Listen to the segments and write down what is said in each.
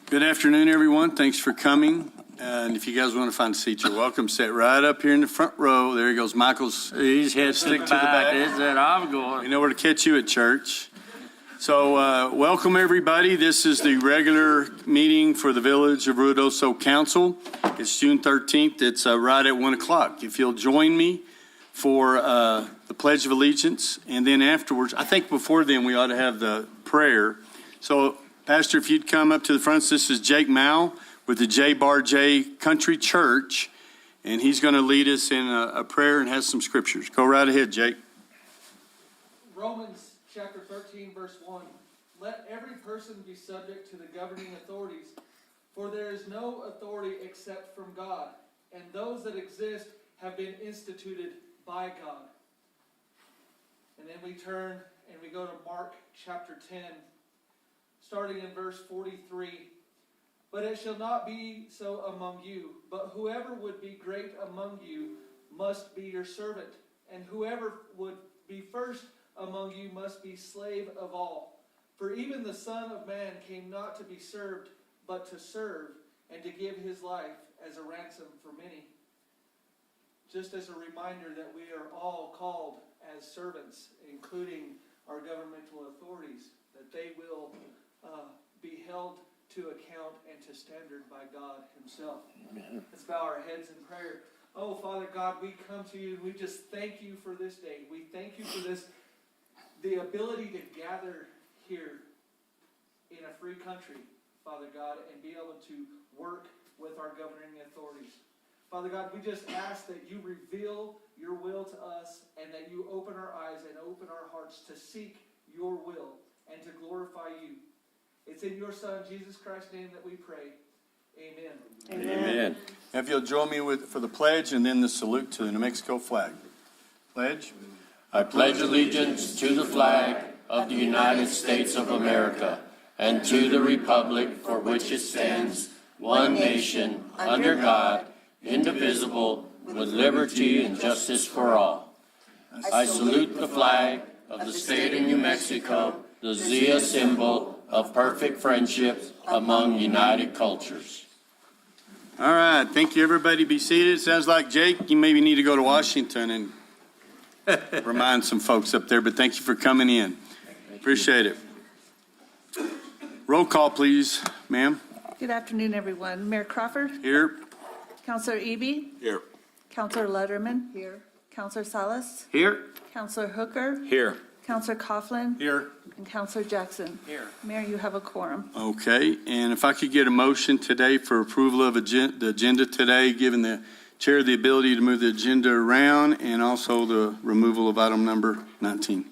Good afternoon, everyone. Thanks for coming. And if you guys want to find a seat, you're welcome. Sit right up here in the front row. There he goes. Michael's He's head stick to the back. Is that I'm going? We know where to catch you at church. So welcome, everybody. This is the regular meeting for the Village of Ruidoso Council. It's June 13th. It's right at 1 o'clock. If you'll join me for the Pledge of Allegiance, and then afterwards, I think before then we ought to have the prayer. So, Pastor, if you'd come up to the front, this is Jake Mao with the J Bar J Country Church, and he's going to lead us in a prayer and has some scriptures. Go right ahead, Jake. Romans chapter 13, verse 1. Let every person be subject to the governing authorities, for there is no authority except from God, and those that exist have been instituted by God. And then we turn and we go to Mark chapter 10, starting in verse 43. But it shall not be so among you, but whoever would be great among you must be your servant, and whoever would be first among you must be slave of all. For even the Son of Man came not to be served, but to serve, and to give his life as a ransom for many. Just as a reminder that we are all called as servants, including our governmental authorities, that they will be held to account and to standard by God himself. Let's bow our heads in prayer. Oh, Father God, we come to you and we just thank you for this day. We thank you for this, the ability to gather here in a free country, Father God, and be able to work with our governing authorities. Father God, we just ask that you reveal your will to us and that you open our eyes and open our hearts to seek your will and to glorify you. It's in your Son, Jesus Christ's name, that we pray. Amen. Amen. If you'll join me for the pledge and then the salute to the New Mexico flag. Pledge. I pledge allegiance to the flag of the United States of America and to the republic for which it stands, one nation, under God, indivisible, with liberty and justice for all. I salute the flag of the state of New Mexico, the Zia symbol of perfect friendship among united cultures. All right. Thank you, everybody. Be seated. Sounds like, Jake, you maybe need to go to Washington and remind some folks up there, but thank you for coming in. Appreciate it. Roll call, please, ma'am. Good afternoon, everyone. Mayor Crawford? Here. Councilor Eby? Here. Councilor Letterman? Here. Councilor Salas? Here. Councilor Hooker? Here. Councilor Coughlin? Here. And Councilor Jackson? Here. Mayor, you have a quorum. Okay, and if I could get a motion today for approval of the agenda today, giving the chair the ability to move the agenda around, and also the removal of item number 19.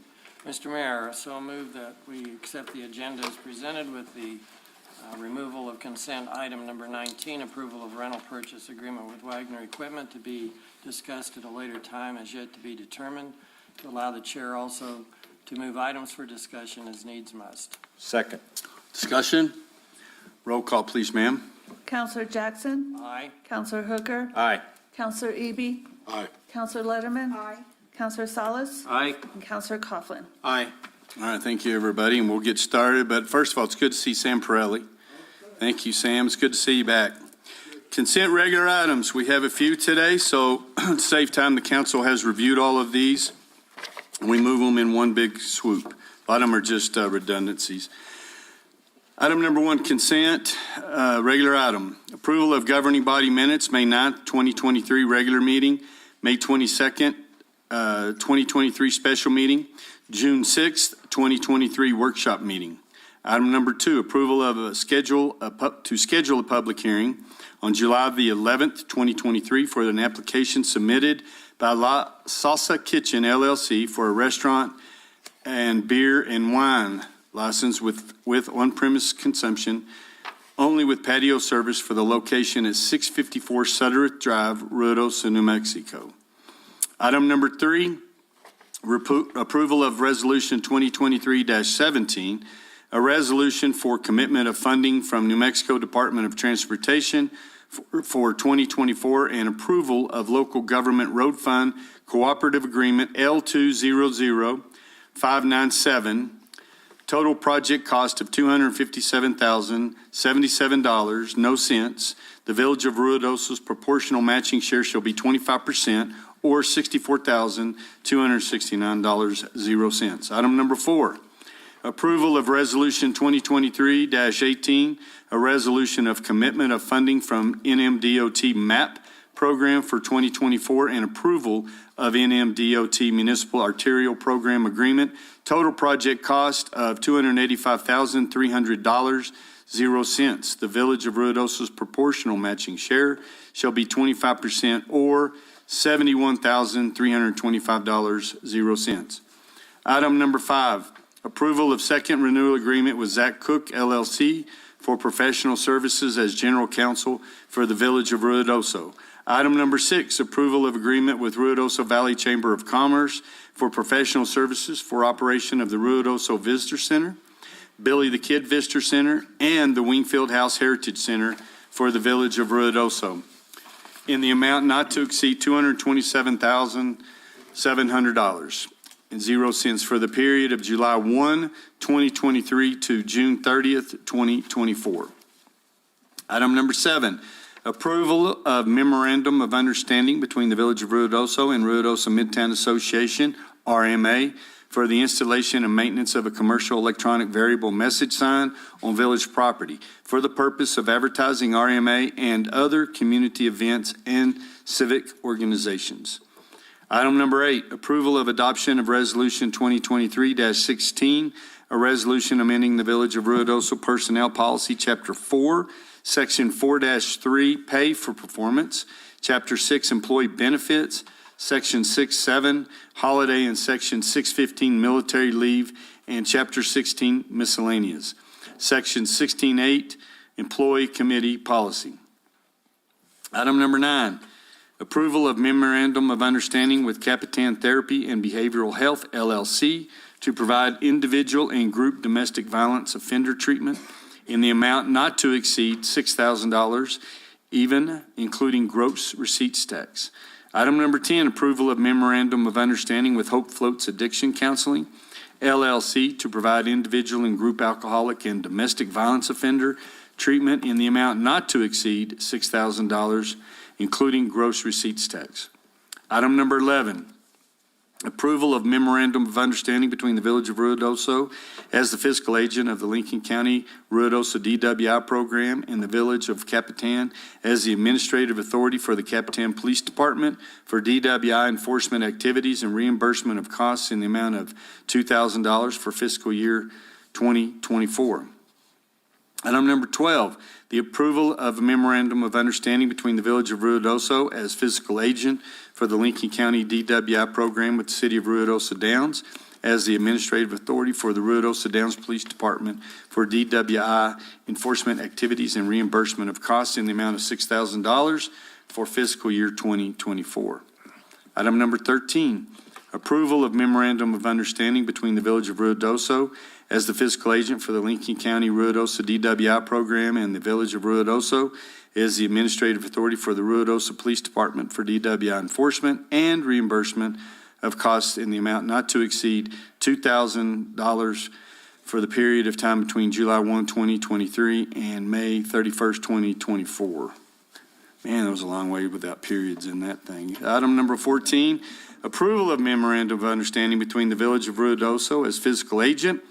Mr. Mayor, so move that we accept the agenda as presented with the removal of consent item number 19, approval of rental purchase agreement with Wagner Equipment to be discussed at a later time as yet to be determined, to allow the chair also to move items for discussion as needs must. Second. Discussion? Roll call, please, ma'am. Councilor Jackson? Aye. Councilor Hooker? Aye. Councilor Eby? Aye. Councilor Letterman? Aye. Councilor Salas? Aye. And Councilor Coughlin. Aye. All right, thank you, everybody, and we'll get started. But first of all, it's good to see Sam Pirelli. Thank you, Sam. It's good to see you back. Consent regular items. We have a few today, so to save time, the council has reviewed all of these. We move them in one big swoop. A lot of them are just redundancies. Item number 1, consent, regular item. Approval of governing body minutes, May 9th, 2023 regular meeting, May 22nd, 2023 special meeting, June 6th, 2023 workshop meeting. Item number 2, approval of to schedule a public hearing on July the 11th, 2023 for an application submitted by La Salsa Kitchen, LLC for a restaurant and beer and wine license with on-premise consumption only with patio service for the location at 654 Suttereth Drive, Ruidoso, New Mexico. Item number 3, approval of resolution 2023-17, a resolution for commitment of funding from New Mexico Department of Transportation for 2024 and approval of local government road fund cooperative agreement L200597 Total project cost of $257,077, no cents. The Village of Ruidoso's proportional matching share shall be 25%, or $64,269, 0 cents. Item number 4, approval of Resolution 2023-18, a resolution of commitment of funding from NMDOT MAP program for 2024 and approval of NMDOT Municipal Arterial Program Agreement. Total project cost of $285,300, 0 cents. The Village of Ruidoso's proportional matching share shall be 25%, or $71,325, 0 cents. Item number 5, approval of second renewal agreement with Zach Cook LLC for professional services as general counsel for the Village of Ruidoso. Item number 6, approval of agreement with Ruidoso Valley Chamber of Commerce for professional services for operation of the Ruidoso Visitor Center, Billy the Kid Visitor Center, and the Wingfield House Heritage Center for the Village of Ruidoso in the amount not to exceed $227,700 and 0 cents for the period of July 1, 2023 to June 30th, 2024. Item number 7, approval of memorandum of understanding between the Village of Ruidoso and Ruidoso Midtown Association, RMA, for the installation and maintenance of a commercial electronic variable message sign on village property for the purpose of advertising RMA and other community events and civic organizations. Item number 8, approval of adoption of Resolution 2023-16, a resolution amending the Village of Ruidoso Personnel Policy, Chapter 4, Section 4-3, Pay for Performance, Chapter 6, Employee Benefits, Section 6-7, Holiday, and Section 6-15, Military Leave, and Chapter 16, Miscellaneous. Section 16-8, Employee Committee Policy. Item number 9, approval of memorandum of understanding with Capitan Therapy and Behavioral Health, LLC, to provide individual and group domestic violence offender treatment in the amount not to exceed $6,000, even including gross receipts tax. Item number 10, approval of memorandum of understanding with Hope Floats Addiction Counseling, LLC, to provide individual and group alcoholic and domestic violence offender treatment in the amount not to exceed $6,000, including gross receipts tax. Item number 11, approval of memorandum of understanding between the Village of Ruidoso as the fiscal agent of the Lincoln County Ruidoso DWI program and the Village of Capitan as the administrative authority for the Capitan Police Department for DWI enforcement activities and reimbursement of costs in the amount of $2,000 for fiscal year 2024. Item number 12, the approval of a memorandum of understanding between the Village of Ruidoso as fiscal agent for the Lincoln County DWI program with the City of Ruidoso Downs as the administrative authority for the Ruidoso Downs Police Department for DWI enforcement activities and reimbursement of costs in the amount of $6,000 for fiscal year 2024. Item number 13, approval of memorandum of understanding between the Village of Ruidoso as the fiscal agent for the Lincoln County Ruidoso DWI program and the Village of Ruidoso as the administrative authority for the Ruidoso Police Department for DWI enforcement and reimbursement of costs in the amount not to exceed $2,000 for the period of time between July 1, 2023 and May 31st, 2024. Man, that was a long way without periods in that thing. Item number 14, approval of memorandum of understanding between the Village of Ruidoso as fiscal agent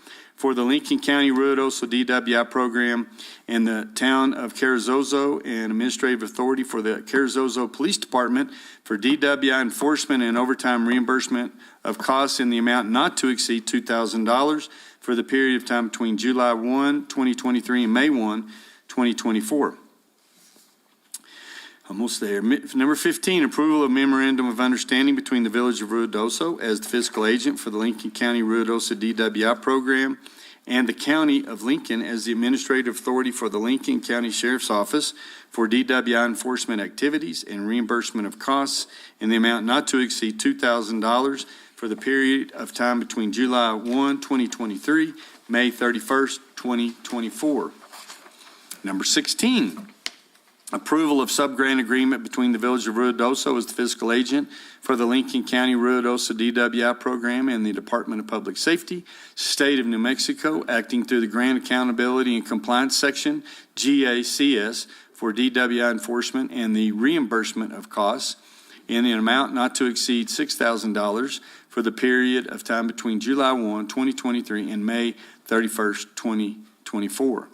for the Lincoln County Ruidoso DWI program and the Town of Carrizozo and administrative authority for the Carrizozo Police Department for DWI enforcement and overtime reimbursement of costs in the amount not to exceed $2,000 for the period of time between July 1, 2023 and May 1, 2024. Almost there. Number 15, approval of memorandum of understanding between the Village of Ruidoso as the fiscal agent for the Lincoln County Ruidoso DWI program and the County of Lincoln as the administrative authority for the Lincoln County Sheriff's Office for DWI enforcement activities and reimbursement of costs in the amount not to exceed $2,000 for the period of time between July 1, 2023, May 31st, 2024. Number 16, Approval of subgrant agreement between the Village of Ruidoso as the fiscal agent for the Lincoln County Ruidoso DWI program and the Department of Public Safety, State of New Mexico, acting through the Grant Accountability and Compliance Section, GACS, for DWI enforcement and the reimbursement of costs in an amount not to exceed $6,000 for the period of time between July 1, 2023 and May 31st, 2024.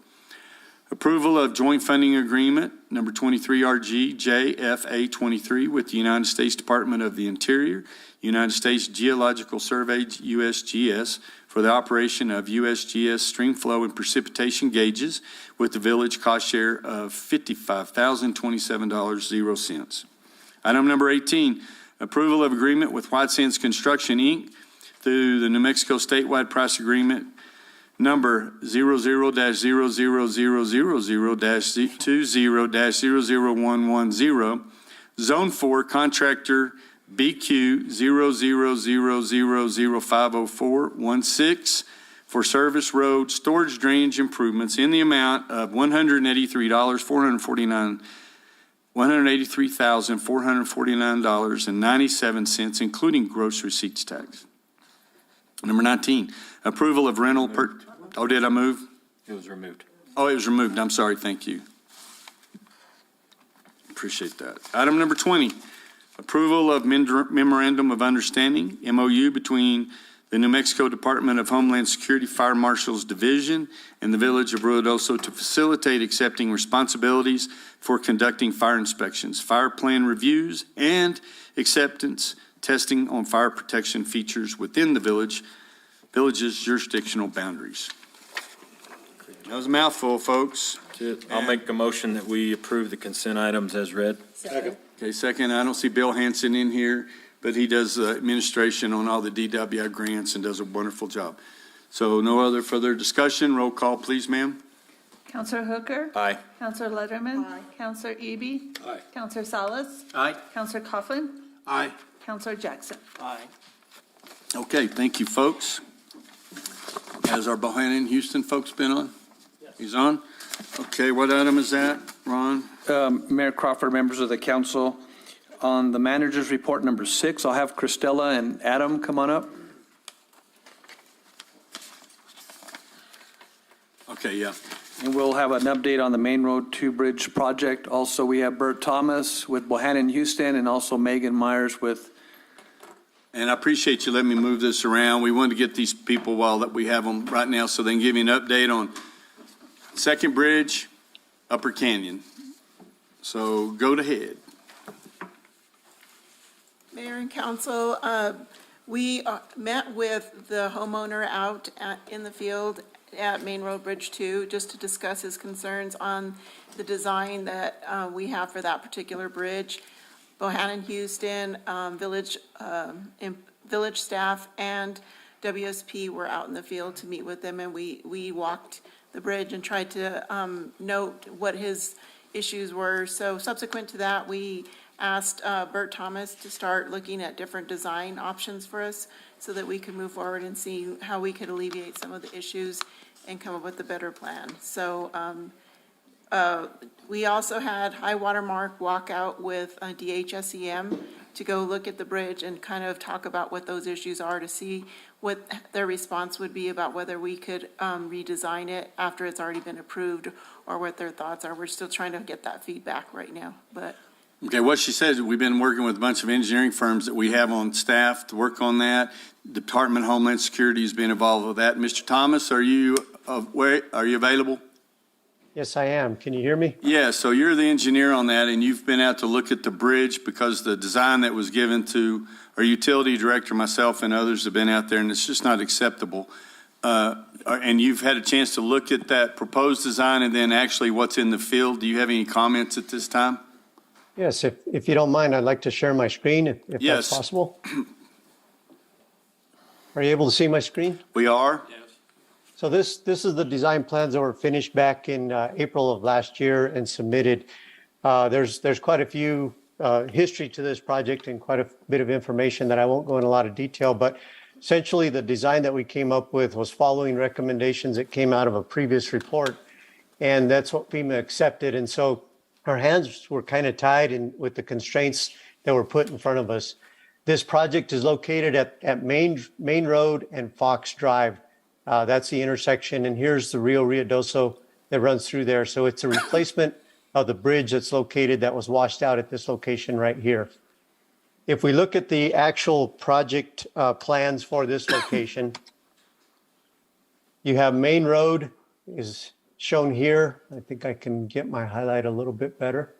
Approval of joint funding agreement number 23RG JFA 23 with the United States Department of the Interior, United States Geological Survey USGS for the operation of USGS stream flow and precipitation gauges with the village cost share of $55,027.00. Item number 18, approval of agreement with White Sands Construction, Inc. through the New Mexico statewide price agreement number 00-00000-20-00110, Zone 4, contractor BQ 0000050416 for service road storage drainage improvements in the amount of $183,449.97, including gross receipts tax. Number 19, approval of rental did I move? It was removed. Oh, it was removed. I'm sorry. Thank you. Appreciate that. Item number 20, approval of memorandum of understanding, MOU, between the New Mexico Department of Homeland Security Fire Marshal's Division and the Village of Ruidoso to facilitate accepting responsibilities for conducting fire inspections, fire plan reviews, and acceptance testing on fire protection features within the village's jurisdictional boundaries. That was a mouthful, folks. I'll make a motion that we approve the consent items as read. Okay, second, I don't see Bill Hanson in here, but he does administration on all the DWI grants and does a wonderful job. So no other further discussion. Roll call, please, ma'am. Counselor Hooker. Aye. Counselor Letterman. Counselor Eby. Aye. Counselor Salas. Aye. Counselor Coughlin. Aye. Counselor Jackson. Aye. Okay, thank you, folks. Has our Bohannon Houston folks been on? He's on? Okay, what item is that, Ron? Mayor Crawford, members of the council, on the manager's report number 6, I'll have Christella and Adam come on up. Okay, yeah. And we'll have an update on the Main Road 2 Bridge project. Also, we have Bert Thomas with Bohannon Houston and also Megan Myers with. And I appreciate you letting me move this around. We wanted to get these people while that we have them right now so they can give you an update on Second Bridge, Upper Canyon. So go ahead. Mayor and council, we met with the homeowner out in the field at Main Road Bridge 2 just to discuss his concerns on the design that we have for that particular bridge. Bohannon Houston, village staff, and WSP were out in the field to meet with them, and we walked the bridge and tried to note what his issues were. So subsequent to that, we asked Bert Thomas to start looking at different design options for us so that we could move forward and see how we could alleviate some of the issues and come up with a better plan. So we also had High Water Mark walk out with DHSEM to go look at the bridge and kind of talk about what those issues are, to see what their response would be about whether we could redesign it after it's already been approved, or what their thoughts are. We're still trying to get that feedback right now, but. Okay, what she said is we've been working with a bunch of engineering firms that we have on staff to work on that. Department of Homeland Security has been involved with that. Mr. Thomas, are you available? Yes, I am. Can you hear me? Yeah, so you're the engineer on that, and you've been out to look at the bridge because the design that was given to our utility director, myself, and others have been out there, and it's just not acceptable. And you've had a chance to look at that proposed design and then actually what's in the field. Do you have any comments at this time? Yes, if you don't mind, I'd like to share my screen if Yes. that's possible. Are you able to see my screen? We are? So this is the design plans that were finished back in April of last year and submitted. There's quite a few history to this project and quite a bit of information that I won't go in a lot of detail, but essentially the design that we came up with was following recommendations that came out of a previous report, and that's what FEMA accepted. And so our hands were kind of tied in with the constraints that were put in front of us. This project is located at Main Road and Fox Drive. That's the intersection, and here's the Rio Ruidoso that runs through there. So it's a replacement of the bridge that's located that was washed out at this location right here. If we look at the actual project plans for this location, you have Main Road is shown here. I think I can get my highlight a little bit better.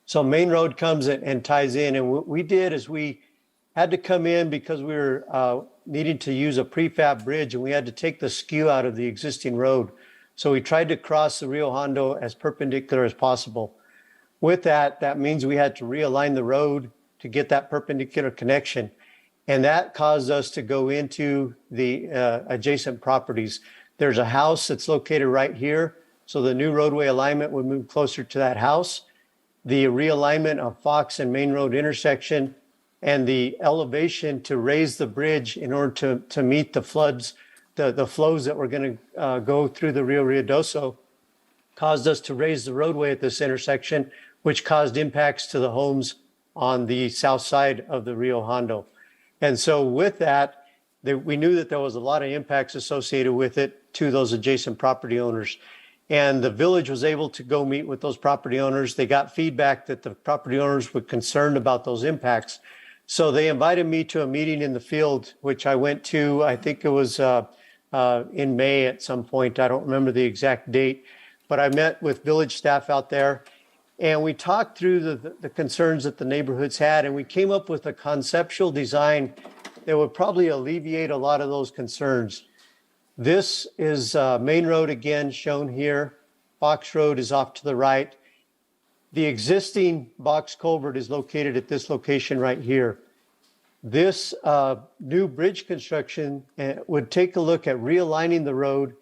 So Main Road comes and ties in, and what we did is we had to come in because we were needing to use a prefab bridge, and we had to take the skew out of the existing road. So we tried to cross the Rio Hondo as perpendicular as possible. With that, that means we had to realign the road to get that perpendicular connection. And that caused us to go into the adjacent properties. There's a house that's located right here. So the new roadway alignment would move closer to that house. The realignment of Fox and Main Road intersection and the elevation to raise the bridge in order to meet the floods, the flows that were going to go through the Rio Ruidoso caused us to raise the roadway at this intersection, which caused impacts to the homes on the south side of the Rio Hondo. And so with that, we knew that there was a lot of impacts associated with it to those adjacent property owners. And the village was able to go meet with those property owners. They got feedback that the property owners were concerned about those impacts. So they invited me to a meeting in the field, which I went to. I think it was in May at some point. I don't remember the exact date, but I met with village staff out there, and we talked through the concerns that the neighborhoods had, and we came up with a conceptual design that would probably alleviate a lot of those concerns. This is Main Road again shown here. Fox Road is off to the right. The existing box culvert is located at this location right here. This new bridge construction would take a look at realigning the road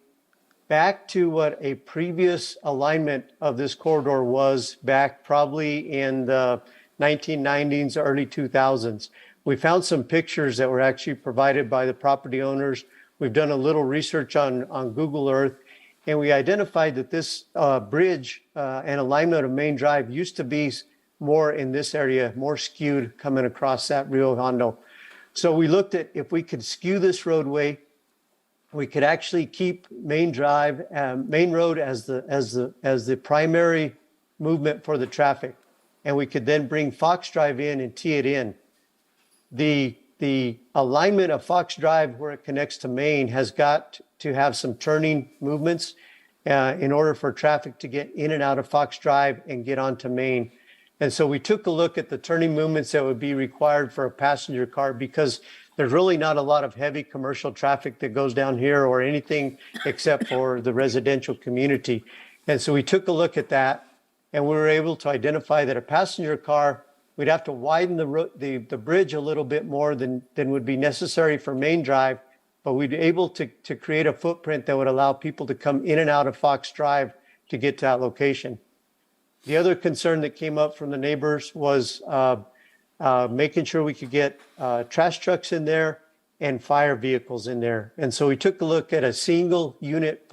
back to what a previous alignment of this corridor was back probably in the 1990s, early 2000s. We found some pictures that were actually provided by the property owners. We've done a little research on Google Earth, and we identified that this bridge and alignment of Main Drive used to be more in this area, more skewed coming across that Rio Hondo. So we looked at if we could skew this roadway, we could actually keep Main Drive, Main Road as the primary movement for the traffic, and we could then bring Fox Drive in and tee it in. The alignment of Fox Drive where it connects to Main has got to have some turning movements in order for traffic to get in and out of Fox Drive and get onto Main. And so we took a look at the turning movements that would be required for a passenger car, because there's really not a lot of heavy commercial traffic that goes down here or anything except for the residential community. And so we took a look at that, and we were able to identify that a passenger car, we'd have to widen the bridge a little bit more than would be necessary for Main Drive, but we'd be able to create a footprint that would allow people to come in and out of Fox Drive to get to that location. The other concern that came up from the neighbors was making sure we could get trash trucks in there and fire vehicles in there. And so we took a look at a single unit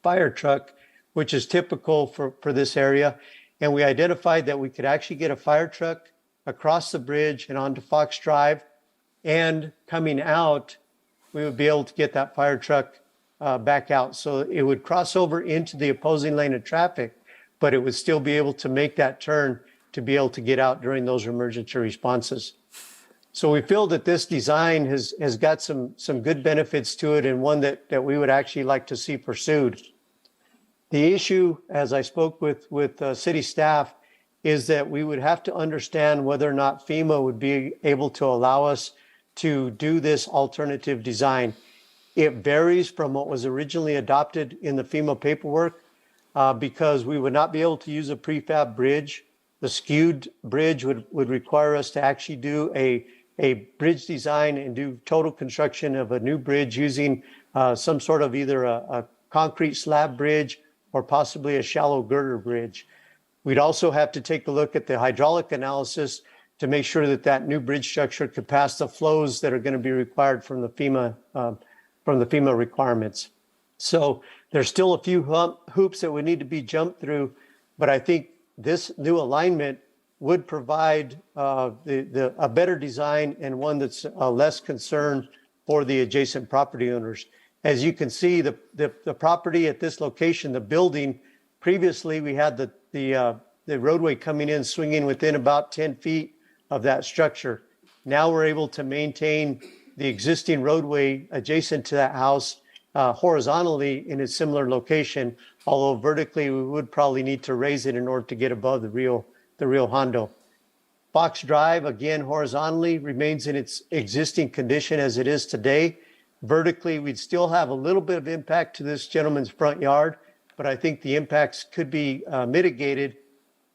fire truck, which is typical for this area. And we identified that we could actually get a fire truck across the bridge and onto Fox Drive, and coming out, we would be able to get that fire truck back out. So it would cross over into the opposing lane of traffic, but it would still be able to make that turn to be able to get out during those emergency responses. So we feel that this design has got some good benefits to it, and one that we would actually like to see pursued. The issue, as I spoke with city staff, is that we would have to understand whether or not FEMA would be able to allow us to do this alternative design. It varies from what was originally adopted in the FEMA paperwork, because we would not be able to use a prefab bridge. The skewed bridge would require us to actually do a bridge design and do total construction of a new bridge using some sort of either a concrete slab bridge or possibly a shallow girder bridge. We'd also have to take a look at the hydraulic analysis to make sure that that new bridge structure could pass the flows that are going to be required from the FEMA requirements. So there's still a few hoops that would need to be jumped through, But I think this new alignment would provide a better design and one that's less concern for the adjacent property owners. As you can see, the property at this location, the building, previously we had the roadway coming in, swinging within about 10 feet of that structure. Now we're able to maintain the existing roadway adjacent to that house horizontally in a similar location, although vertically we would probably need to raise it in order to get above the Rio Hondo. Fox Drive, again, horizontally remains in its existing condition as it is today. Vertically, we'd still have a little bit of impact to this gentleman's front yard, but I think the impacts could be mitigated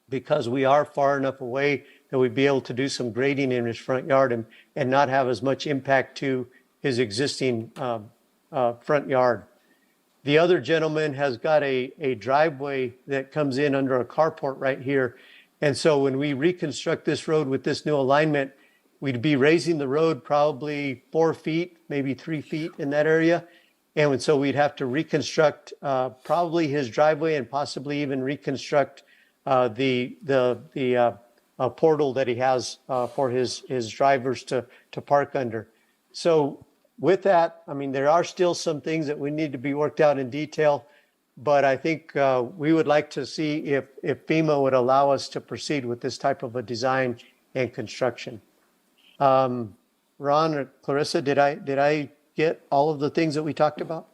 because we are far enough away that we'd be able to do some grading in his front yard and not have as much impact to his existing front yard. The other gentleman has got a driveway that comes in under a carport right here. And so when we reconstruct this road with this new alignment, we'd be raising the road probably 4 feet, maybe 3 feet in that area. And so we'd have to reconstruct probably his driveway and possibly even reconstruct the portal that he has for his drivers to park under. So with that, I mean, there are still some things that we need to be worked out in detail, but I think we would like to see if FEMA would allow us to proceed with this type of a design and construction. Ron or Clarissa, did I get all of the things that we talked about?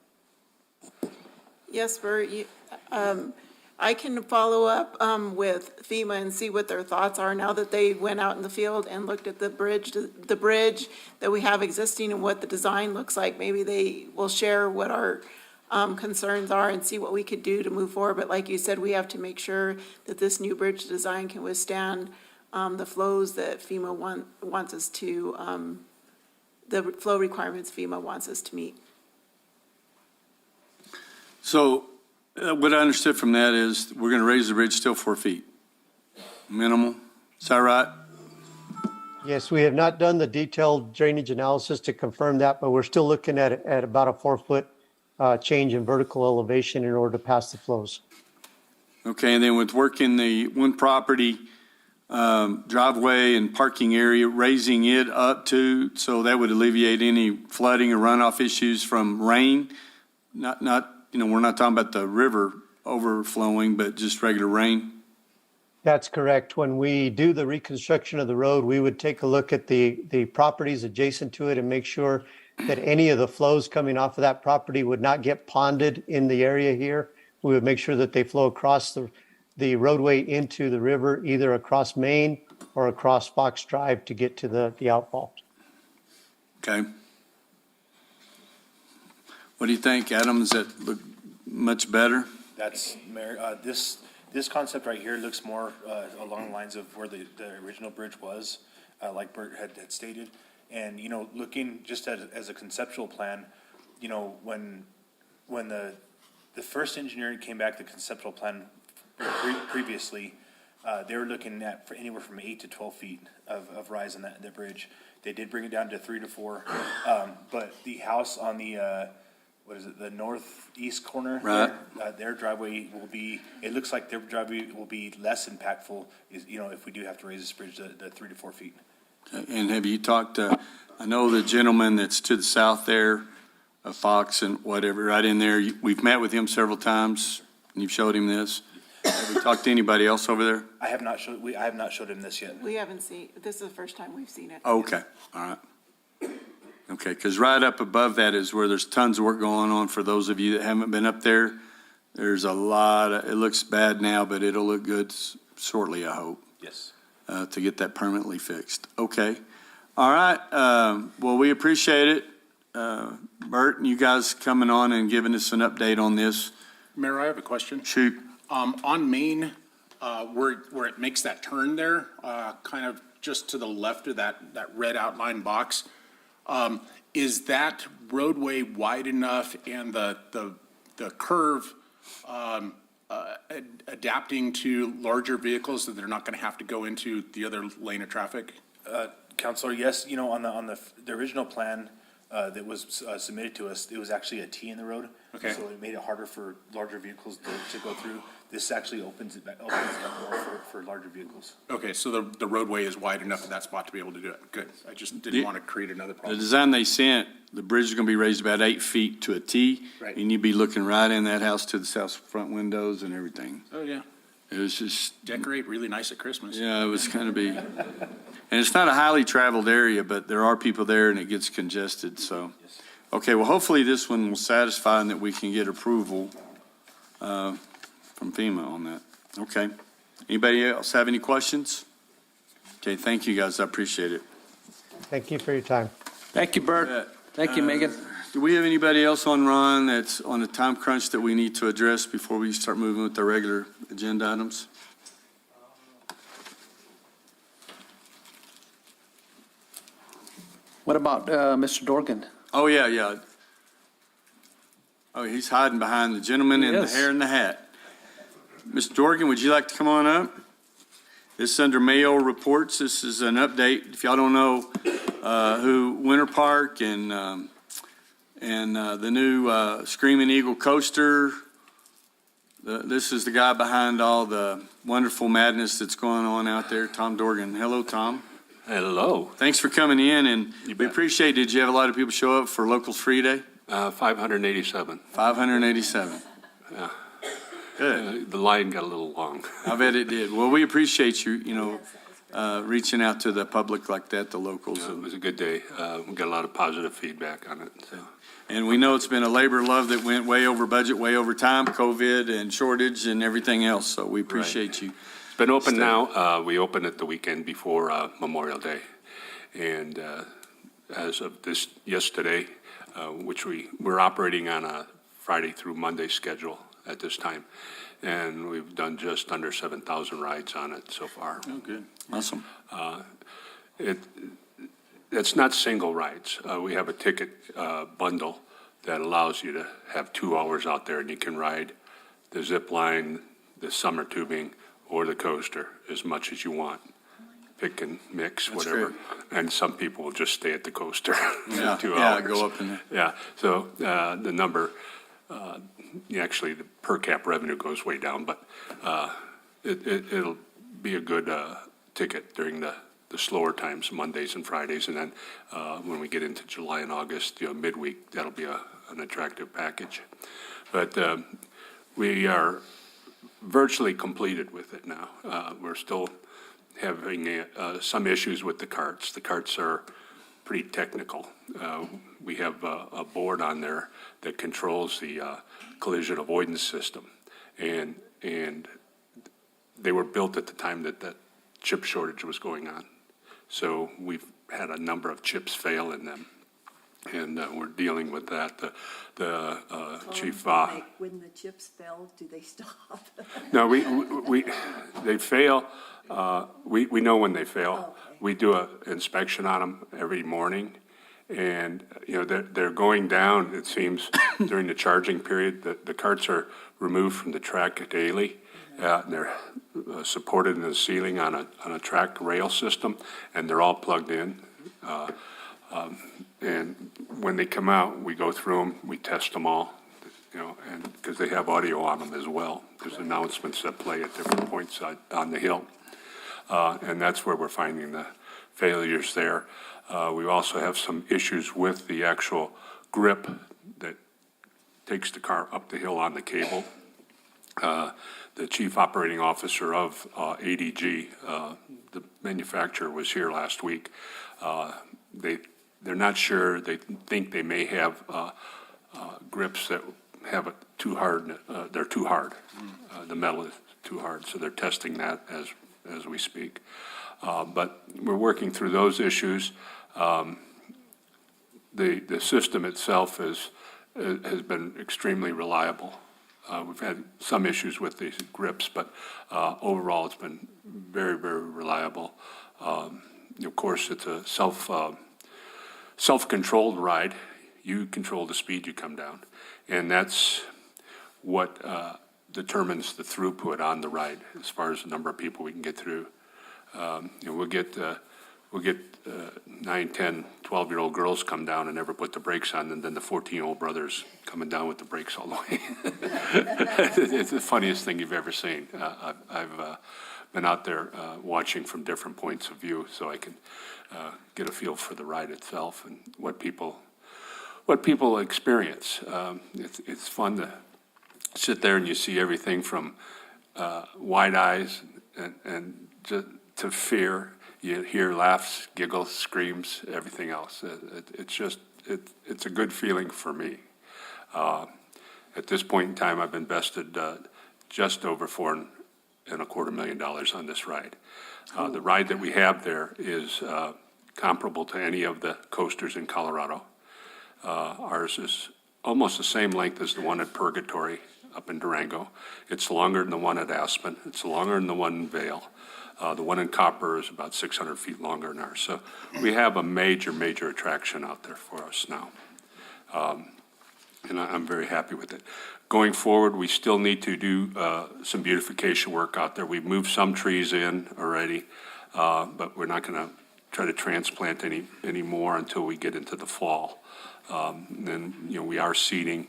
Yes, Bert, I can follow up with FEMA and see what their thoughts are now that they went out in the field and looked at the bridge that we have existing and what the design looks like. Maybe they will share what our concerns are and see what we could do to move forward. But like you said, we have to make sure that this new bridge design can withstand the flows that FEMA wants us to, the flow requirements FEMA wants us to meet. So what I understood from that is we're going to raise the bridge still 4 feet. Minimal. Is that right? Yes, we have not done the detailed drainage analysis to confirm that, but we're still looking at about a 4-foot change in vertical elevation in order to pass the flows. Okay, and then with working the one property driveway and parking area, raising it up to, so that would alleviate any flooding or runoff issues from rain. Not we're not talking about the river overflowing, but just regular rain. That's correct. When we do the reconstruction of the road, we would take a look at the properties adjacent to it and make sure that any of the flows coming off of that property would not get ponded in the area here. We would make sure that they flow across the roadway into the river, either across Main or across Fox Drive to get to the outfall. Okay. What do you think, Adam? Does that look much better? That's, Mayor, this concept right here looks more along the lines of where the original bridge was, like Bert had stated. And, looking just as a conceptual plan, when the first engineering came back, the conceptual plan previously, they were looking at for anywhere from 8 to 12 feet of rise in the bridge. They did bring it down to 3 to 4, but the house on the the northeast corner? Right. Their driveway will be, it looks like their driveway will be less impactful, if we do have to raise this bridge to 3 to 4 feet. And have you talked to, I know the gentleman that's to the south there, Fox and whatever, right in there, we've met with him several times, and you've showed him this. Have we talked to anybody else over there? I have not showed him this yet. We haven't seen, this is the first time we've seen it. Okay, all right. Okay, because right up above that is where there's tons of work going on. For those of you that haven't been up there, there's a lot of, it looks bad now, but it'll look good shortly, I hope. Yes. To get that permanently fixed. Okay. All right. Well, we appreciate it. Bert, and you guys coming on and giving us an update on this. Mayor, I have a question. Shoot. On Main, where it makes that turn there, kind of just to the left of that red outline box, is that roadway wide enough and the curve adapting to larger vehicles so they're not going to have to go into the other lane of traffic? Counselor, yes, on the original plan, that was submitted to us, it was actually a T in the road. Okay. So it made it harder for larger vehicles to go through. This actually opens it up more for larger vehicles. Okay, so the roadway is wide enough at that spot to be able to do it. Good. I just didn't want to create another The problem. design they sent, the bridge is going to be raised about 8 feet to a T. Right. And you'd be looking right in that house to the south front windows and everything. Oh, yeah. It was just, Decorate really nice at Christmas. yeah, it was kind of be, and it's not a highly traveled area, but there are people there and it gets congested, so. Okay, well, hopefully this one will satisfy and that we can get approval from FEMA on that. Okay. Anybody else have any questions? Okay, thank you, guys. I appreciate it. Thank you for your time. Thank you, Bert. Thank you, Megan. Do we have anybody else on Ron that's on a time crunch that we need to address before we start moving with the regular agenda items? What about Mr. Dorgan? Oh, yeah, yeah. Oh, he's hiding behind the gentleman in the Yes. hair and the hat. Mr. Dorgan, would you like to come on up? This is under mail reports. This is an update. If y'all don't know who Winter Park and the new Screaming Eagle coaster, this is the guy behind all the wonderful madness that's going on out there, Tom Dorgan. Hello, Tom. Hello. Thanks for coming in, and You we bet. appreciate, did you have a lot of people show up for Locals Free Day? 587. 587. Yeah. Good. The line got a little long. I bet it did. Well, we appreciate you, reaching out to the public like that, the locals. It was a good day. We got a lot of positive feedback on it. So. And we know it's been a labor of love that went way over budget, way over time, COVID and shortage and everything else, so we appreciate you. It's been open now. We opened it the weekend before Memorial Day. And as of yesterday, which we're operating on a Friday through Monday schedule at this time. And we've done just under 7,000 rides on it so far. Oh, good. Awesome. It's not single rides. We have a ticket bundle that allows you to have 2 hours out there, and you can ride the zip line, the summer tubing, or the coaster as much as you want. Pick and mix, That's whatever. great. And some people will just stay at the coaster Yeah, for 2 yeah, hours. go up in there. Yeah, so the number, actually, the per cap revenue goes way down, but it'll be a good ticket during the slower times, Mondays and Fridays, and then when we get into July and August, midweek, that'll be an attractive package. But we are virtually completed with it now. We're still having some issues with the carts. The carts are pretty technical. We have a board on there that controls the collision avoidance system, and they were built at the time that chip shortage was going on. So we've had a number of chips fail in them, and we're dealing with that. The chief. When the chips fail, do they stop? No, they fail. We know when they fail. Okay. We do an inspection on them every morning, and they're going down. It seems during the charging period. The carts are removed from the track daily. And they're supported in the ceiling on a track rail system, and they're all plugged in. And when they come out, we go through them, we test them all, and because they have audio on them as well. There's announcements that play at different points on the hill, and that's where we're finding the failures there. We also have some issues with the actual grip that takes the car up the hill on the cable. The chief operating officer of ADG, the manufacturer, was here last week. They're not sure. They think they may have grips that have it too hard. They're too hard. The metal is too hard, so they're testing that as we speak. But we're working through those issues. The system itself has been extremely reliable. We've had some issues with these grips, but overall it's been very, very reliable. Of course, it's a self-controlled ride. You control the speed you come down, and that's what determines the throughput on the ride as far as the number of people we can get through. We'll get 9, 10, 12-year-old girls come down and never put the brakes on, and then the 14-year-old brothers coming down with the brakes all the way. It's the funniest thing you've ever seen. I've been out there watching from different points of view, so I can get a feel for the ride itself and what people experience. It's fun to sit there and you see everything from wide eyes and to fear. You hear laughs, giggles, screams, everything else. It's a good feeling for me. At this point in time, I've invested just over $4.25 million on this ride. The ride that we have there is comparable to any of the coasters in Colorado. Ours is almost the same length as the one at Purgatory up in Durango. It's longer than the one at Aspen. It's longer than the one in Vail. The one in Copper is about 600 feet longer than ours. So we have a major, major attraction out there for us now. And I'm very happy with it. Going forward, we still need to do some beautification work out there. We've moved some trees in already, but we're not going to try to transplant any more until we get into the fall. Then, we are seeding.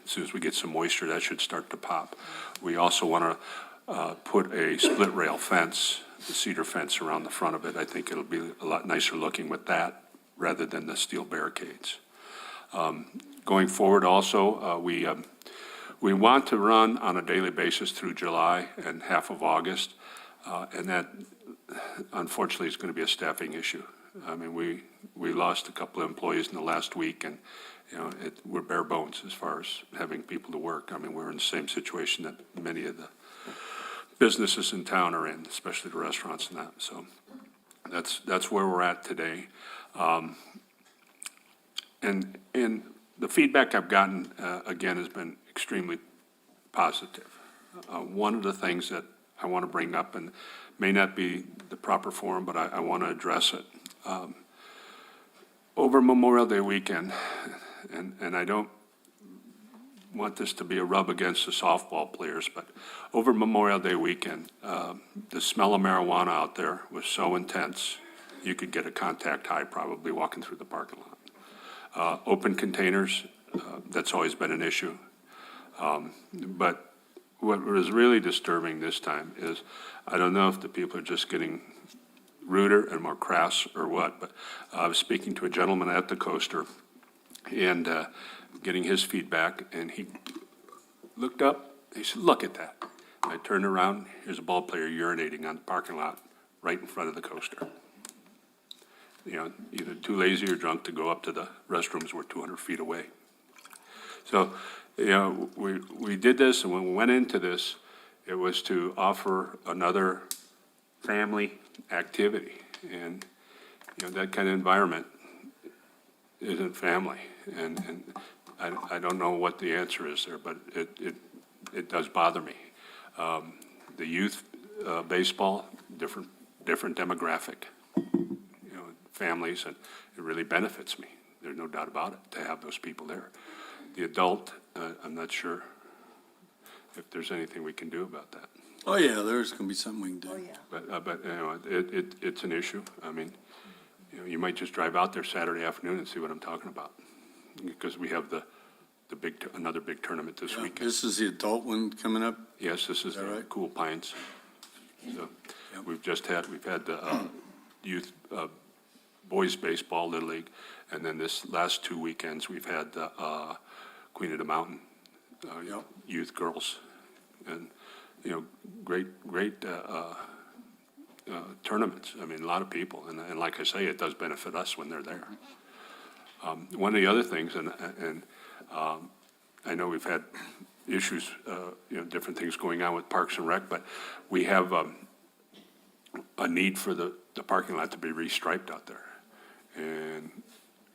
As soon as we get some moisture, that should start to pop. We also want to put a split rail fence, the cedar fence around the front of it. I think it'll be a lot nicer looking with that rather than the steel barricades. Going forward also, we want to run on a daily basis through July and half of August, and that unfortunately is going to be a staffing issue. I mean, we lost a couple of employees in the last week, and we're bare bones as far as having people to work. I mean, we're in the same situation that many of the businesses in town are in, especially the restaurants and that. So that's where we're at today. And the feedback I've gotten, again, has been extremely positive. One of the things that I want to bring up, and may not be the proper forum, but I want to address it. Over Memorial Day weekend, and I don't want this to be a rub against the softball players, but over Memorial Day weekend, the smell of marijuana out there was so intense, you could get a contact high probably walking through the parking lot. Open containers, that's always been an issue. But what was really disturbing this time is, I don't know if the people are just getting ruder and more crass or what, but I was speaking to a gentleman at the coaster and getting his feedback, and he looked up, he said, "Look at that." And I turned around, here's a ball player urinating on the parking lot right in front of the coaster. Either too lazy or drunk to go up to the restrooms were 200 feet away. So, we did this, and when we went into this, it was to offer another family activity. And, that kind of environment isn't family. And I don't know what the answer is there, but it does bother me. The youth baseball, different demographic, families, and it really benefits me. There's no doubt about it to have those people there. The adult, I'm not sure if there's anything we can do about that. Oh, yeah, there's going to be something we can do. Oh, yeah. But it's an issue. I mean, you might just drive out there Saturday afternoon and see what I'm talking about, because we have another big tournament this weekend. This is the adult one coming up? Yes, this is the right? Cool Pines. So we've had the youth boys baseball, Little League, and then this last 2 weekends we've had the Queen of the Mountain youth girls, and great tournaments. I mean, a lot of people, and like I say, it does benefit us when they're there. One of the other things, and I know we've had issues, different things going on with Parks and Rec, but we have a need for the parking lot to be restriped out there. And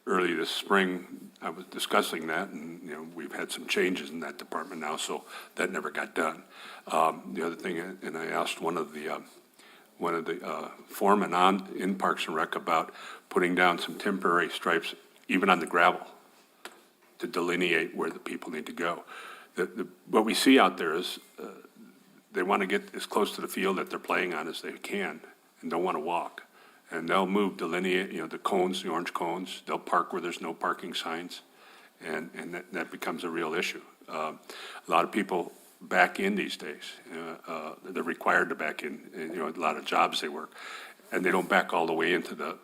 early this spring, I was discussing that, and we've had some changes in that department now, so that never got done. The other thing, and I asked one of the foremen in Parks and Rec about putting down some temporary stripes, even on the gravel, to delineate where the people need to go. What we see out there is they want to get as close to the field that they're playing on as they can, and don't want to walk. and they'll move delineate, the cones, the orange cones. They'll park where there's no parking signs, and that becomes a real issue. A lot of people back in these days. They're required to back in, a lot of jobs they work, and they don't back all the way into the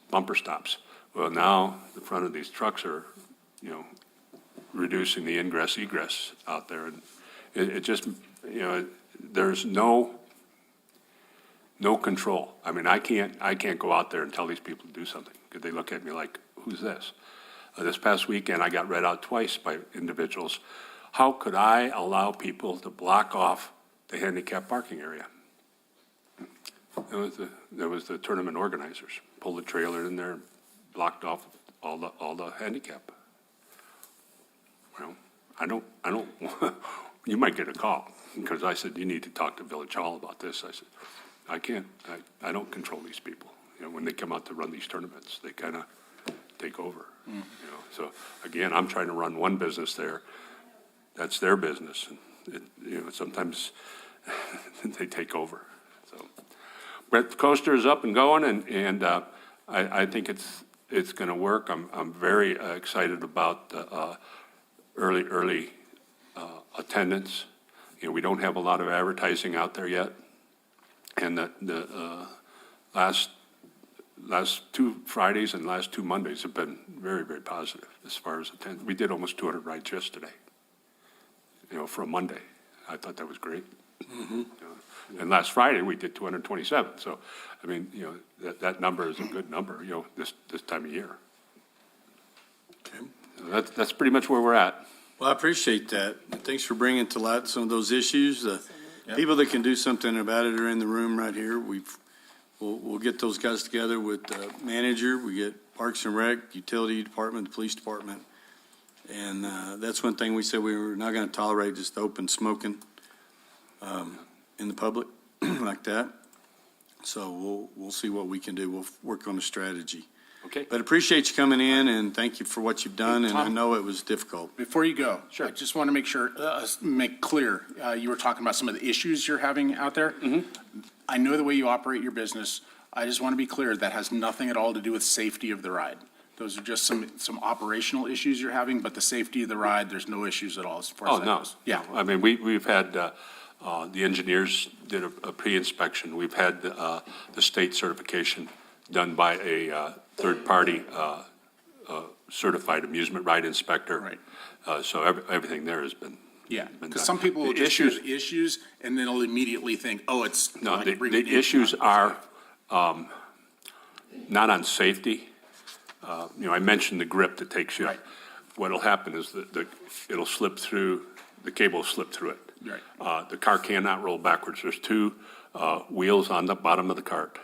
bumper stops. Well, now the front of these trucks are, reducing the ingress egress out there, and it just, there's no control. I mean, I can't go out there and tell these people to do something, because they look at me like, who's this? This past weekend, I got read out twice by individuals. How could I allow people to block off the handicap parking area? That was the tournament organizers, pulled the trailer in there, and blocked off all the handicap. Well, I don't, you might get a call, because I said, you need to talk to Village Hall about this. I said, I don't control these people. When they come out to run these tournaments, they kind of take over. So again, I'm trying to run one business there. That's their business. And sometimes they take over. So, but the coaster is up and going, and I think it's going to work. I'm very excited about the early attendance. We don't have a lot of advertising out there yet, and the last 2 Fridays and last 2 Mondays have been very, very positive as far as attendance. We did almost 200 rides yesterday, for a Monday. I thought that was great. Mm-hmm. And last Friday we did 227. So, I mean, that number is a good number, this time of year. Okay. So that's pretty much where we're at. Well, I appreciate that. Thanks for bringing to light some of those issues. People that can do something about it are in the room right here. We'll get those guys together with the manager. We get Parks and Rec, Utility Department, the Police Department. And that's one thing we said we were not going to tolerate, just open smoking in the public like that. So we'll see what we can do. We'll work on a strategy. Okay. But appreciate you coming in, and thank you for what you've done, and I know it was difficult. Before you go, Sure. I just want to make sure, make clear, you were talking about some of the issues you're having out there. Mm-hmm. I know the way you operate your business. I just want to be clear, that has nothing at all to do with safety of the ride. Those are just some operational issues you're having, but the safety of the ride, there's no issues at all as far as that goes. Yeah. I mean, we've had, the engineers did a pre-inspection. We've had the state certification done by a third-party certified amusement ride inspector. Right. So everything there has been. Yeah, been because done. some people will The just hear issues- the issues, and then they'll immediately think, oh, it's. No, I can bring it the in. issues are not on safety. I mentioned the grip that takes you. Right. What'll happen is it'll slip through, the cable will slip through it. Right. The car cannot roll backwards. There's 2 wheels on the bottom of the cart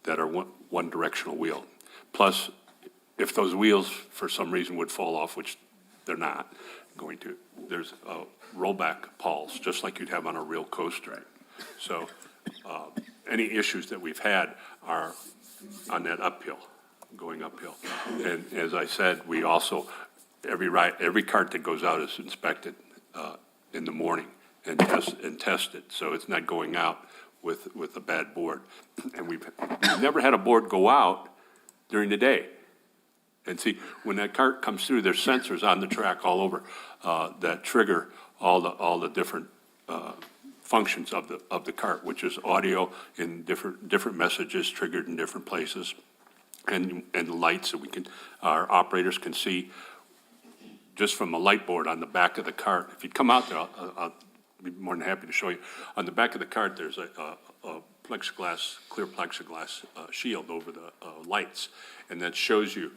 that are one directional wheel. Plus, if those wheels for some reason would fall off, which they're not going to, there's rollback pawls, just like you'd have on a real coaster. Right. So any issues that we've had are on that uphill, going uphill. And as I said, we also, every cart that goes out is inspected in the morning and tested, so it's not going out with a bad board. And we've never had a board go out during the day. And see, when that cart comes through, there's sensors on the track all over that trigger all the different functions of the cart, which is audio in different messages triggered in different places, and lights that our operators can see just from a light board on the back of the cart. If you come out there, I'll be more than happy to show you. On the back of the cart, there's a clear plexiglass shield over the lights, and that shows you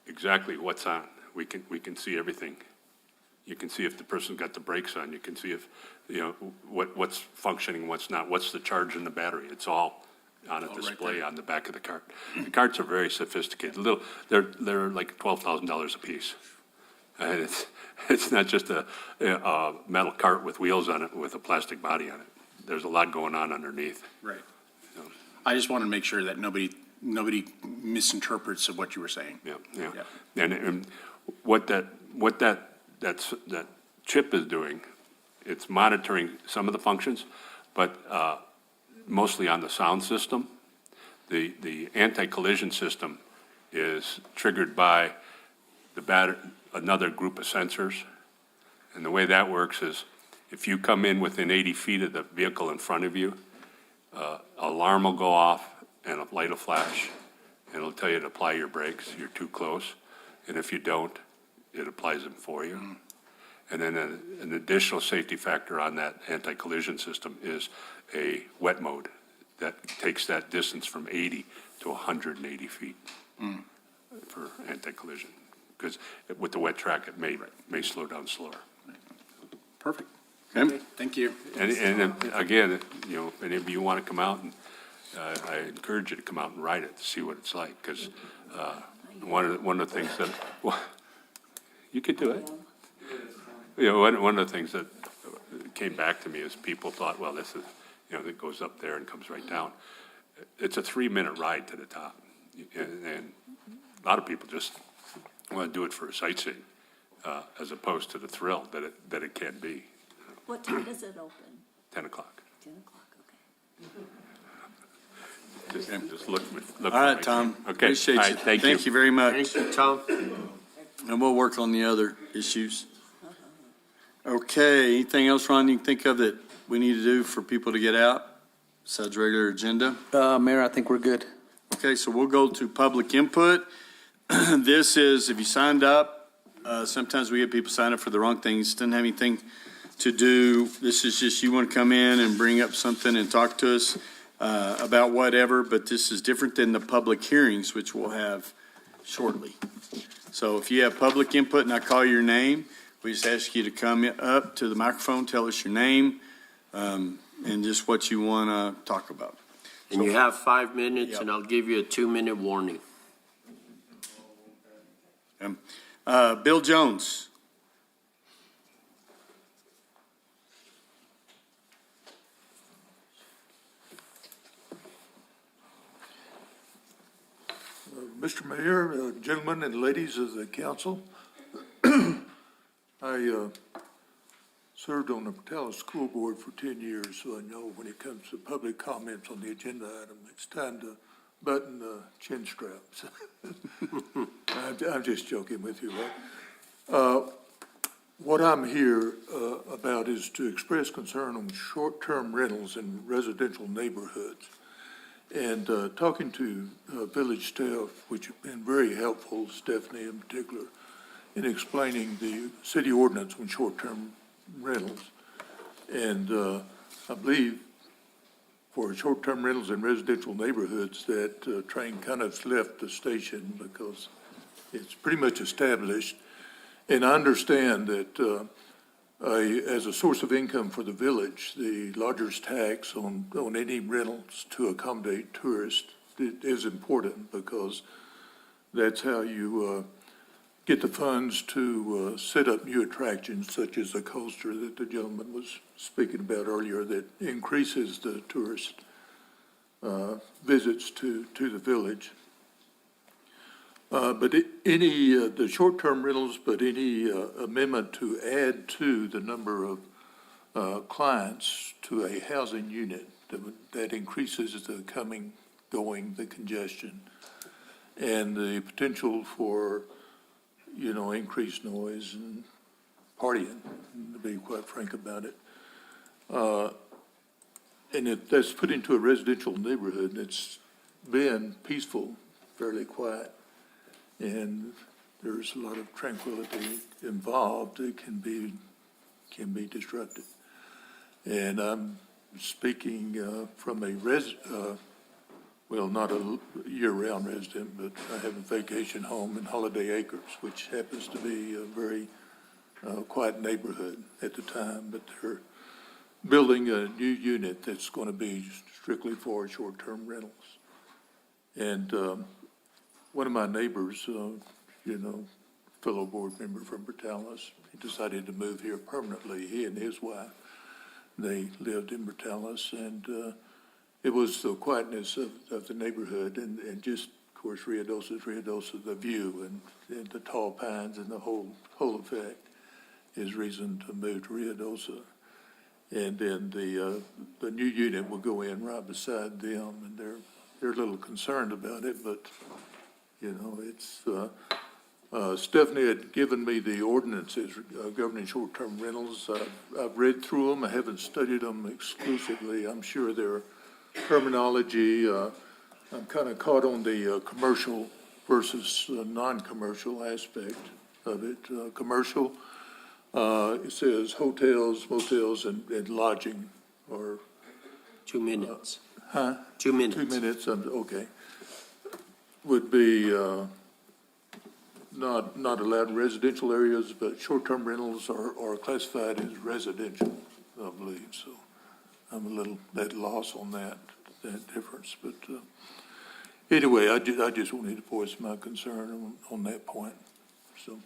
exactly what's on. We can see everything. You can see if the person's got the brakes on. You can see if, what's functioning, what's not, what's the charge in the battery. It's all on a display on the back of the cart. The carts are very sophisticated. They're like $12,000 a piece. And it's not just a metal cart with wheels on it with a plastic body on it. There's a lot going on underneath. Right. I just want to make sure that nobody misinterprets of what you were saying. Yeah. And what that chip is doing, it's monitoring some of the functions, but mostly on the sound system. The anti-collision system is triggered by another group of sensors. And the way that works is if you come in within 80 feet of the vehicle in front of you, alarm will go off and a light will flash, and it'll tell you to apply your brakes. You're too close. And if you don't, it applies them for you. And then an additional safety factor on that anti-collision system is a wet mode that takes that distance from 80 to 180 feet for anti-collision. Because with the wet track, it may slow down slower. Perfect. Okay. Thank you. And again, you know, if any of you want to come out, and I encourage you to come out and ride it to see what it's like. Because one of the things that, well, you could do it. You know, one of the things that came back to me is people thought, well, this is, you know, it goes up there and comes right down. It's a 3-minute ride to the top. And a lot of people just want to do it for a sightseeing, as opposed to the thrill that it can be. What time does it open? 10 o'clock. 10 o'clock, okay. Just look. All right, Tom. Okay. Appreciate All you. right, thank you. Thank you very much. Thank you, Tom. And we'll work on the other issues. Okay, anything else, Ron, you can think of that we need to do for people to get out besides regular agenda? Mayor, I think we're good. Okay, so we'll go to public input. This is, if you signed up, sometimes we get people sign up for the wrong things. Doesn't have anything to do. This is just you want to come in and bring up something and talk to us about whatever, but this is different than the public hearings, which we'll have shortly. So if you have public input and I call your name, we just ask you to come up to the microphone, tell us your name, and just what you want to talk about. And you have 5 minutes, Yep. and I'll give you a 2-minute warning. Bill Jones. Mr. Mayor, gentlemen and ladies of the council, I served on the Portales School Board for 10 years, so I know when it comes to public comments on the agenda item, it's time to button the chin straps. I'm just joking with you, right? What I'm here about is to express concern on short-term rentals in residential neighborhoods. And talking to village staff, which have been very helpful, Stephanie in particular, in explaining the city ordinance on short-term rentals. And I believe for short-term rentals in residential neighborhoods, that train kind of left the station because it's pretty much established. And I understand that as a source of income for the village, the lodger's tax on any rentals to accommodate tourists is important because that's how you get the funds to set up new attractions such as the coaster that the gentleman was speaking about earlier that increases the tourist visits to the village. But the short-term rentals, but any amendment to add to the number of clients to a housing unit that increases the coming, going, the congestion, and the potential for, increased noise and partying, to be quite frank about it. And that's put into a residential neighborhood, and it's been peaceful, fairly quiet. And there's a lot of tranquility involved that can be disrupted. And I'm speaking from a not a year-round resident, but I have a vacation home in Holiday Acres, which happens to be a very quiet neighborhood at the time, but they're building a new unit that's going to be strictly for short-term rentals. And one of my neighbors, fellow board member from Portales, he decided to move here permanently, he and his wife. They lived in Portales, and it was the quietness of the neighborhood and just, of course, Ruidoso, the view and the tall pines and the whole effect is reason to move to Ruidoso. And then the new unit will go in right beside them, and they're they're a little concerned about it, but, you know, it's, Stephanie had given me the ordinances governing short-term rentals. I've read through them. I haven't studied them exclusively. I'm sure their terminology, I'm kind of caught on the commercial versus non-commercial aspect of it. Commercial, it says hotels, motels, and lodging, or 2 minutes. 2 minutes. 2 minutes, okay. Would be not allowed in residential areas, but short-term rentals are classified as residential, I believe. So I'm a little at loss on that difference. But anyway, I just wanted to voice my concern on that point. So,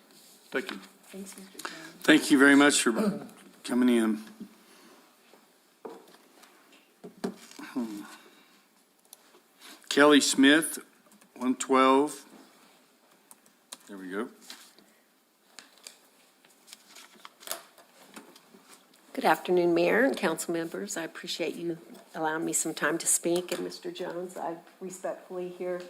thank you. Thanks, Mr. Jones. Thank you very much for coming in. Kelly Smith, 112. There we go. Good afternoon, Mayor and council members. I appreciate you allowing me some time to speak. And Mr. Jones, I respectfully hear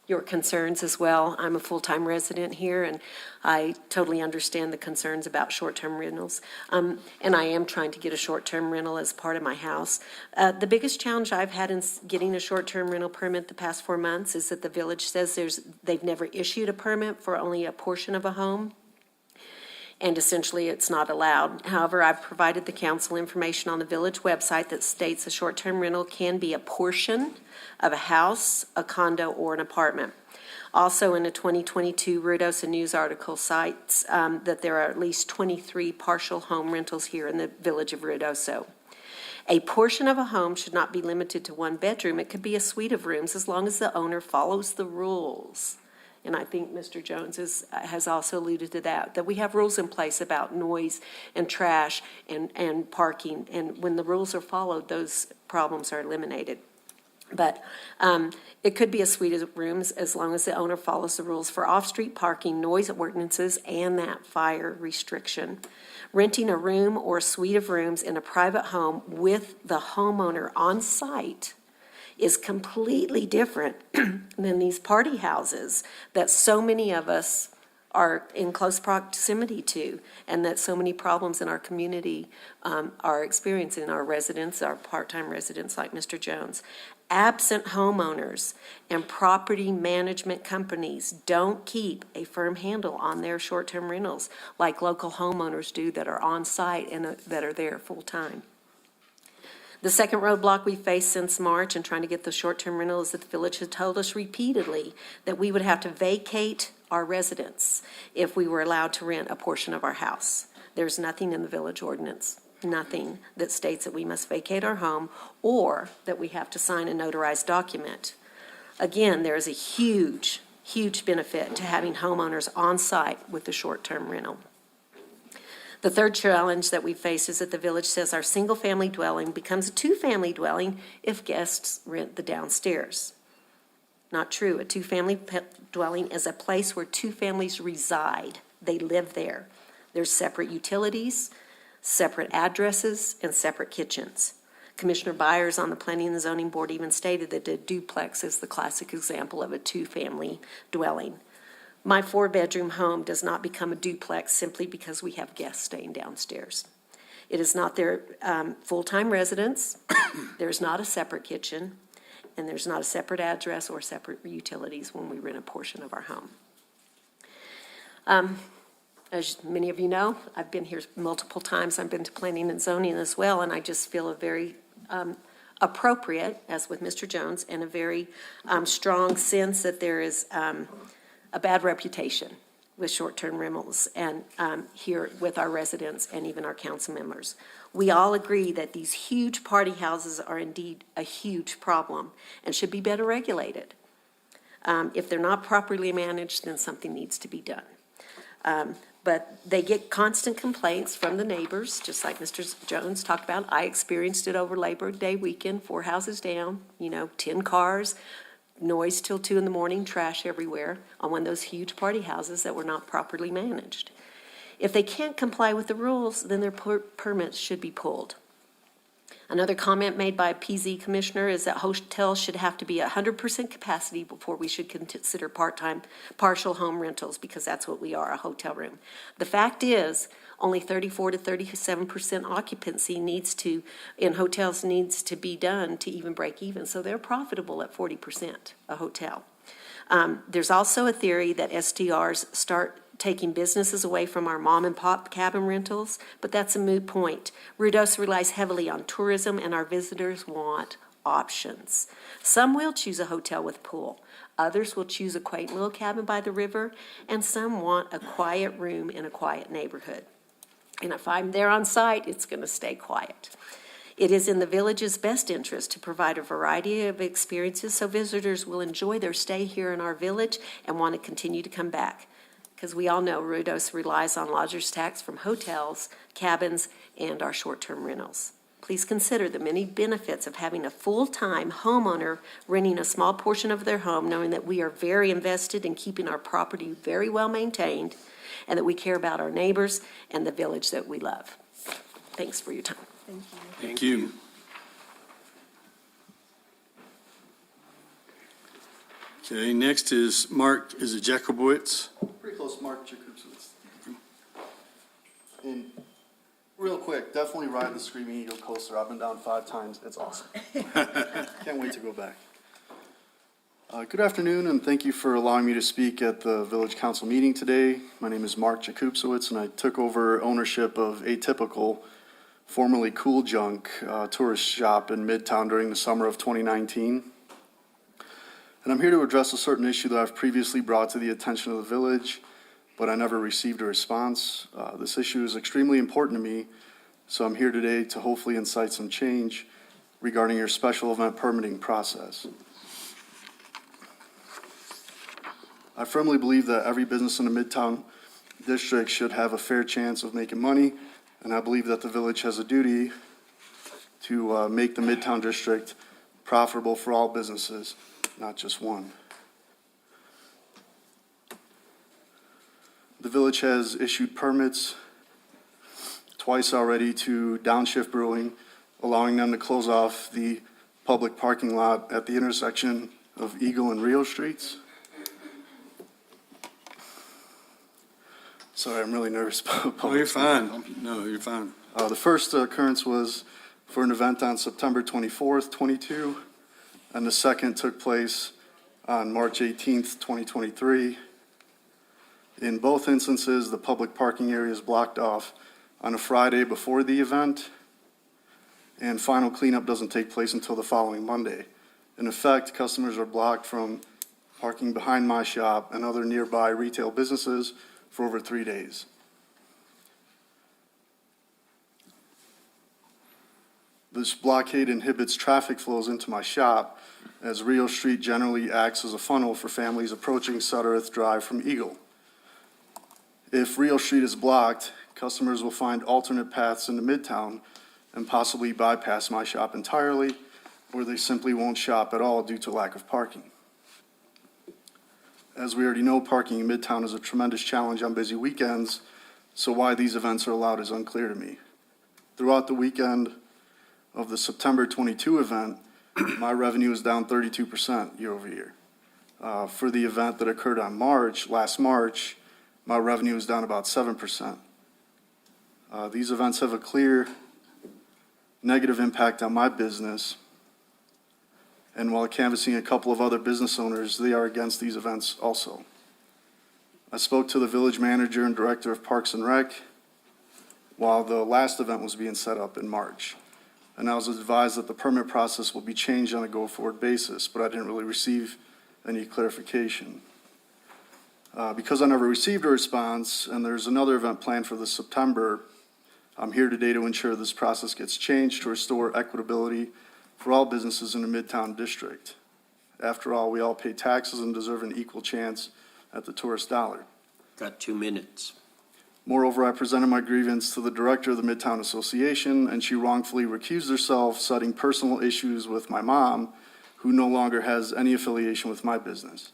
your concerns as well. I'm a full-time resident here, and I totally understand the concerns about short-term rentals. And I am trying to get a short-term rental as part of my house. The biggest challenge I've had in getting a short-term rental permit the past 4 months is that the village says they've never issued a permit for only a portion of a home, and essentially it's not allowed. However, I've provided the council information on the village website that states a short-term rental can be a portion of a house, a condo, or an apartment. Also, in a 2022 Ruidoso News article cites that there are at least 23 partial home rentals here in the village of Ruidoso. A portion of a home should not be limited to one bedroom. It could be a suite of rooms as long as the owner follows the rules. And I think Mr. Jones has also alluded to that we have rules in place about noise and trash and parking. And when the rules are followed, those problems are eliminated. But it could be a suite of rooms as long as the owner follows the rules for off-street parking, noise ordinances, and that fire restriction. Renting a room or a suite of rooms in a private home with the homeowner on site is completely different than these party houses that so many of us are in close proximity to, and that so many problems in our community are experiencing, our residents, our part-time residents like Mr. Jones. Absent homeowners and property management companies don't keep a firm handle on their short-term rentals like local homeowners do that are on site and that are there full-time. The second roadblock we faced since March in trying to get the short-term rental is that the village had told us repeatedly that we would have to vacate our residence if we were allowed to rent a portion of our house. There's nothing in the village ordinance, nothing that states that we must vacate our home or that we have to sign a notarized document. Again, there is a huge, huge benefit to having homeowners on site with the short-term rental. The third challenge that we face is that the village says our single-family dwelling becomes a two-family dwelling if guests rent the downstairs. Not true. A two-family dwelling is a place where two families reside. They live there. There's separate utilities, separate addresses, and separate kitchens. Commissioner Byers on the Planning and Zoning Board even stated that a duplex is the classic example of a two-family dwelling. My 4-bedroom home does not become a duplex simply because we have guests staying downstairs. It is not their full-time residence. There's not a separate kitchen, and there's not a separate address or separate utilities when we rent a portion of our home. As many of you know, I've been here multiple times. I've been to Planning and Zoning as well, and I just feel a very appropriate, as with Mr. Jones, and a very strong sense that there is a bad reputation with short-term rentals and here with our residents and even our council members. We all agree that these huge party houses are indeed a huge problem and should be better regulated. If they're not properly managed, then something needs to be done. But they get constant complaints from the neighbors, just like Mr. Jones talked about. I experienced it over Labor Day weekend, 4 houses down, 10 cars, noise till 2 in the morning, trash everywhere on one of those huge party houses that were not properly managed. If they can't comply with the rules, then their permits should be pulled. Another comment made by a PZ commissioner is that hotels should have to be 100% capacity before we should consider part-time, partial home rentals, because that's what we are, a hotel room. The fact is, only 34 to 37% occupancy in hotels needs to be done to even break even. So they're profitable at 40%, a hotel. There's also a theory that STRs start taking businesses away from our mom and pop cabin rentals, but that's a moot point. Rudos relies heavily on tourism, and our visitors want options. Some will choose a hotel with pool. Others will choose a quaint little cabin by the river, and some want a quiet room in a quiet neighborhood. And if I'm there on site, it's going to stay quiet. It is in the village's best interest to provide a variety of experiences so visitors will enjoy their stay here in our village and want to continue to come back. Because we all know Rudos relies on lodgers tax from hotels, cabins, and our short-term rentals. Please consider the many benefits of having a full-time homeowner renting a small portion of their home, knowing that we are very invested in keeping our property very well maintained and that we care about our neighbors and the village that we love. Thanks for your time. Thank you. Okay, next is Mark, is it Jakubowicz? Pretty close, Mark Jakubowicz. And real quick, definitely ride the Screaming Eagle coaster. I've been down 5 times. It's awesome. Can't wait to go back. Good afternoon, and thank you for allowing me to speak at the Village Council meeting today. My name is Mark Jakubowicz, and I took over ownership of Atypical, formerly Cool Junk, tourist shop in Midtown during the summer of 2019. And I'm here to address a certain issue that I've previously brought to the attention of the village, but I never received a response. This issue is extremely important to me, so I'm here today to hopefully incite some change regarding your special event permitting process. I firmly believe that every business in the Midtown District should have a fair chance of making money, and I believe that the village has a duty to make the Midtown District profitable for all businesses, not just one. The village has issued permits twice already to Downshift Brewing, allowing them to close off the public parking lot at the intersection of Eagle and Rio Streets. Sorry, I'm really nervous about public. Oh, you're fine. No, you're fine. The first occurrence was for an event on September 24th, 22, and the second took place on March 18th, 2023. In both instances, the public parking area is blocked off on a Friday before the event, and final cleanup doesn't take place until the following Monday. In effect, customers are blocked from parking behind my shop and other nearby retail businesses for over 3 days. This blockade inhibits traffic flows into my shop, as Rio Street generally acts as a funnel for families approaching Suttereth Drive from Eagle. If Rio Street is blocked, customers will find alternate paths into Midtown and possibly bypass my shop entirely, or they simply won't shop at all due to lack of parking. As we already know, parking in Midtown is a tremendous challenge on busy weekends, so why these events are allowed is unclear to me. Throughout the weekend of the September 22 event, my revenue is down 32% year over year. For the event that occurred on last March, my revenue is down about 7%. These events have a clear negative impact on my business, and while canvassing a couple of other business owners, they are against these events also. I spoke to the village manager and director of Parks and Rec while the last event was being set up in March, and I was advised that the permit process will be changed on a go-forward basis, but I didn't really receive any clarification. Because I never received a response, and there's another event planned for this September, I'm here today to ensure this process gets changed to restore equitability for all businesses in the Midtown District. After all, we all pay taxes and deserve an equal chance at the tourist dollar. Got 2 minutes. Moreover, I presented my grievance to the director of the Midtown Association, and she wrongfully recused herself, citing personal issues with my mom, who no longer has any affiliation with my business.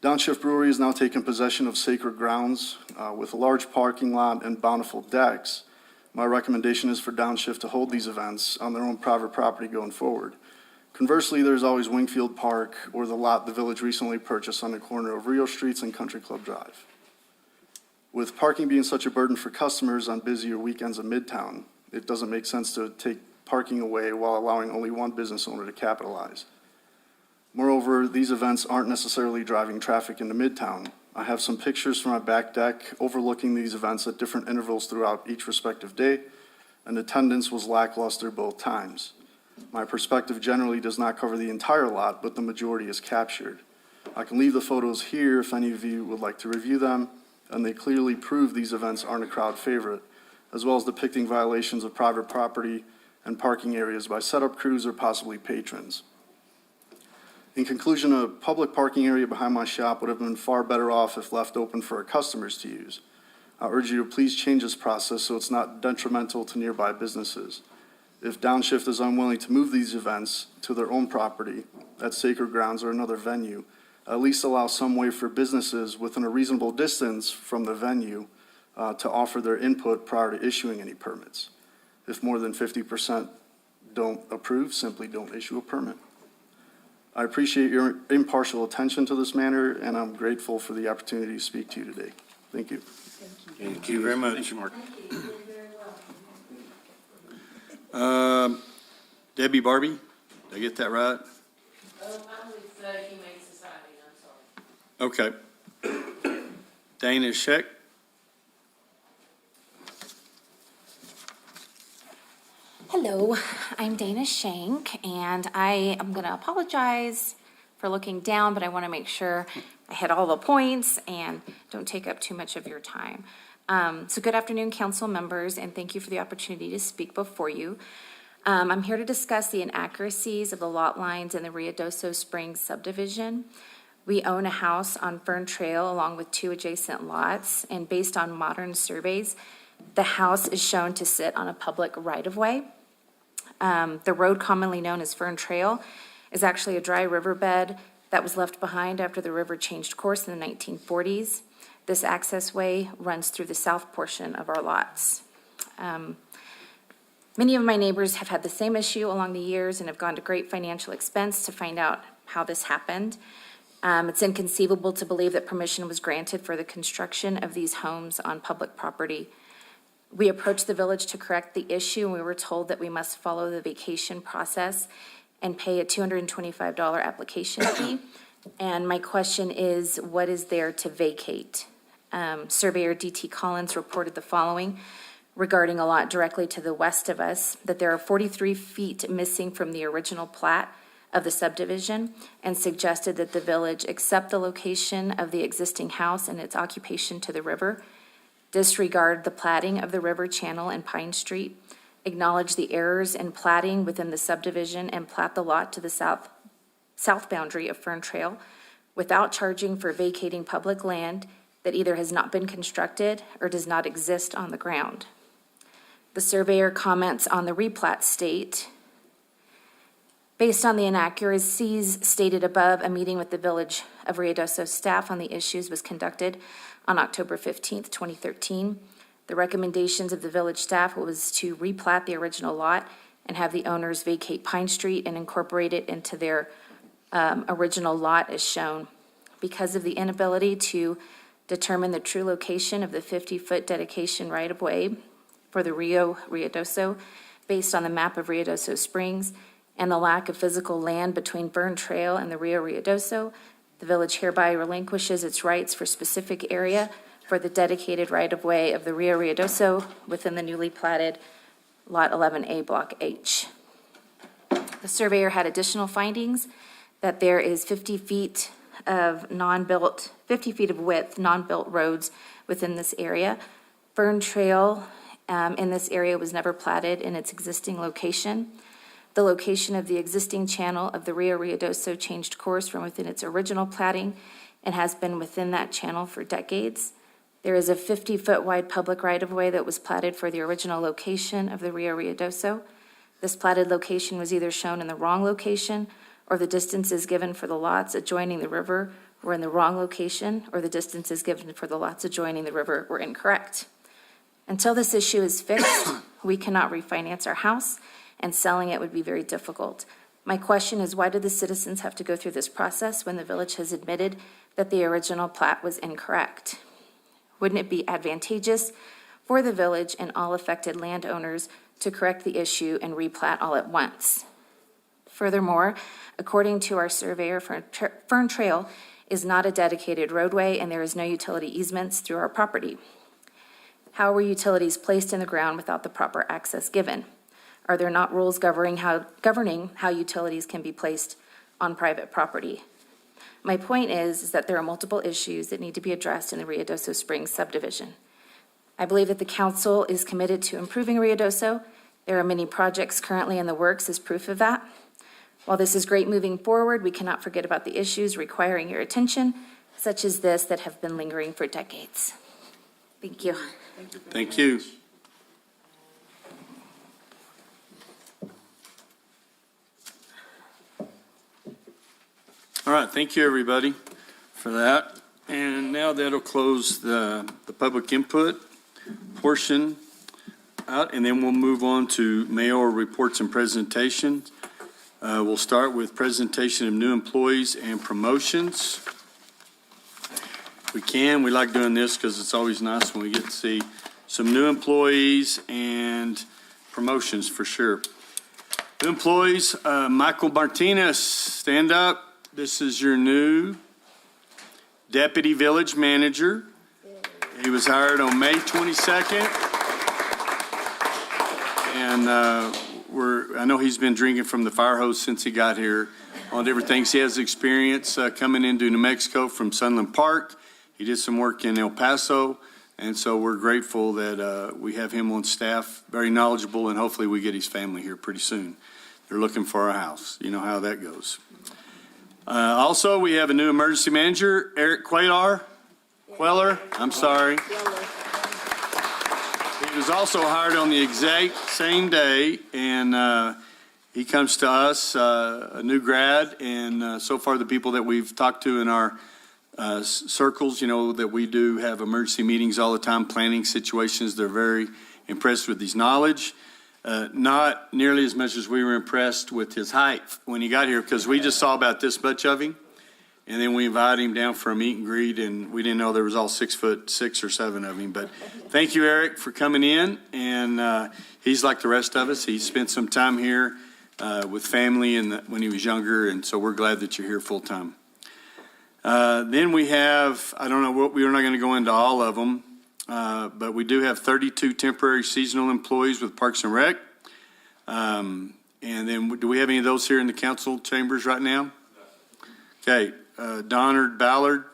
Downshift Brewery has now taken possession of sacred grounds with a large parking lot and bountiful decks. My recommendation is for Downshift to hold these events on their own private property going forward. Conversely, there's always Wingfield Park or the lot the village recently purchased on the corner of Rio Streets and Country Club Drive. With parking being such a burden for customers on busier weekends in Midtown, it doesn't make sense to take parking away while allowing only one business owner to capitalize. Moreover, these events aren't necessarily driving traffic into Midtown. I have some pictures from my back deck overlooking these events at different intervals throughout each respective day, and attendance was lackluster both times. My perspective generally does not cover the entire lot, but the majority is captured. I can leave the photos here if any of you would like to review them, and they clearly prove these events aren't a crowd favorite, as well as depicting violations of private property and parking areas by setup crews or possibly patrons. In conclusion, a public parking area behind my shop would have been far better off if left open for our customers to use. I urge you to please change this process so it's not detrimental to nearby businesses. If Downshift is unwilling to move these events to their own property at Sacred Grounds or another venue, at least allow some way for businesses within a reasonable distance from the venue to offer their input prior to issuing any permits. If more than 50% don't approve, simply don't issue a permit. I appreciate your impartial attention to this matter, and I'm grateful for the opportunity to speak to you today. Thank you. Thank you very much. Thank you, Mark. Debbie Barbie, did I get that right? I'm with the Humane Society, I'm sorry. Okay. Dana Scheck. Hello, I'm Dana Shank, and I am going to apologize for looking down, but I want to make sure I hit all the points and don't take up too much of your time. So good afternoon, council members, and thank you for the opportunity to speak before you. I'm here to discuss the inaccuracies of the lot lines in the Ruidoso Springs subdivision. We own a house on Fern Trail along with 2 adjacent lots, and based on modern surveys, the house is shown to sit on a public right-of-way. The road commonly known as Fern Trail is actually a dry riverbed that was left behind after the river changed course in the 1940s. This access way runs through the south portion of our lots. Many of my neighbors have had the same issue along the years and have gone to great financial expense to find out how this happened. It's inconceivable to believe that permission was granted for the construction of these homes on public property. We approached the village to correct the issue, and we were told that we must follow the vacation process and pay a $225 application fee. And my question is, what is there to vacate? Surveyor D.T. Collins reported the following regarding a lot directly to the west of us, that there are 43 feet missing from the original plat of the subdivision, and suggested that the village accept the location of the existing house and its occupation to the river, disregard the platting of the river channel and Pine Street, acknowledge the errors in platting within the subdivision, and plat the lot to the south boundary of Fern Trail without charging for vacating public land that either has not been constructed or does not exist on the ground. The surveyor comments on the replat state. Based on the inaccuracies stated above, a meeting with the Village of Ruidoso staff on the issues was conducted on October 15th, 2013. The recommendations of the village staff was to replat the original lot and have the owners vacate Pine Street and incorporate it into their original lot as shown. Because of the inability to determine the true location of the 50-foot dedication right-of-way for the Rio Ruidoso based on the map of Ruidoso Springs and the lack of physical land between Fern Trail and the Rio Ruidoso, the village hereby relinquishes its rights for specific area for the dedicated right-of-way of the Rio Ruidoso within the newly platted Lot 11A Block H. The surveyor had additional findings that there is 50 feet of width, non-built roads within this area. Fern Trail in this area was never platted in its existing location. The location of the existing channel of the Rio Ruidoso changed course from within its original platting and has been within that channel for decades. There is a 50-foot wide public right-of-way that was platted for the original location of the Rio Ruidoso. This platted location was either shown in the wrong location, or the distances given for the lots adjoining the river were in the wrong location, or the distances given for the lots adjoining the river were incorrect. Until this issue is fixed, We cannot refinance our house, and selling it would be very difficult. My question is, why did the citizens have to go through this process when the village has admitted that the original plat was incorrect? Wouldn't it be advantageous for the village and all affected landowners to correct the issue and replat all at once? Furthermore, according to our surveyor, Fern Trail is not a dedicated roadway and there is no utility easements through our property. How were utilities placed in the ground without the proper access given? Are there not rules governing how utilities can be placed on private property? My point is that there are multiple issues that need to be addressed in the Ruidoso Springs subdivision. I believe that the council is committed to improving Ruidoso. There are many projects currently in the works as proof of that. While this is great moving forward, we cannot forget about the issues requiring your attention, such as this, that have been lingering for decades. Thank you. Thank you. All right, thank you, everybody, for that. And now that'll close the public input portion out, and then we'll move on to mayoral reports and presentations. We'll start with presentation of new employees and promotions. We like doing this because it's always nice when we get to see some new employees and promotions for sure. New employees, Michael Martinez, stand up. This is your new deputy village manager. He was hired on May 22nd. And I know he's been drinking from the fire hose since he got here on different things. He has experience coming into New Mexico from Sunland Park. He did some work in El Paso. And so we're grateful that we have him on staff, very knowledgeable, and hopefully we get his family here pretty soon. They're looking for a house. You know how that goes. Also, we have a new emergency manager, Eric Queller. I'm sorry. He was also hired on the exact same day, and he comes to us, a new grad, and so far the people that we've talked to in our circles, that we do have emergency meetings all the time, planning situations, they're very impressed with his knowledge. Not nearly as much as we were impressed with his height when he got here, because we just saw about this much of him. And then we invited him down for a meet and greet, and we didn't know there was all 6'6" or 7 of him. But thank you, Eric, for coming in. And he's like the rest of us. He spent some time here with family when he was younger, and so we're glad that you're here full time. Then we have, I don't know what, we're not going to go into all of them, but we do have 32 temporary seasonal employees with Parks and Rec. And then do we have any of those here in the council chambers right now? Okay. Donnard Ballard?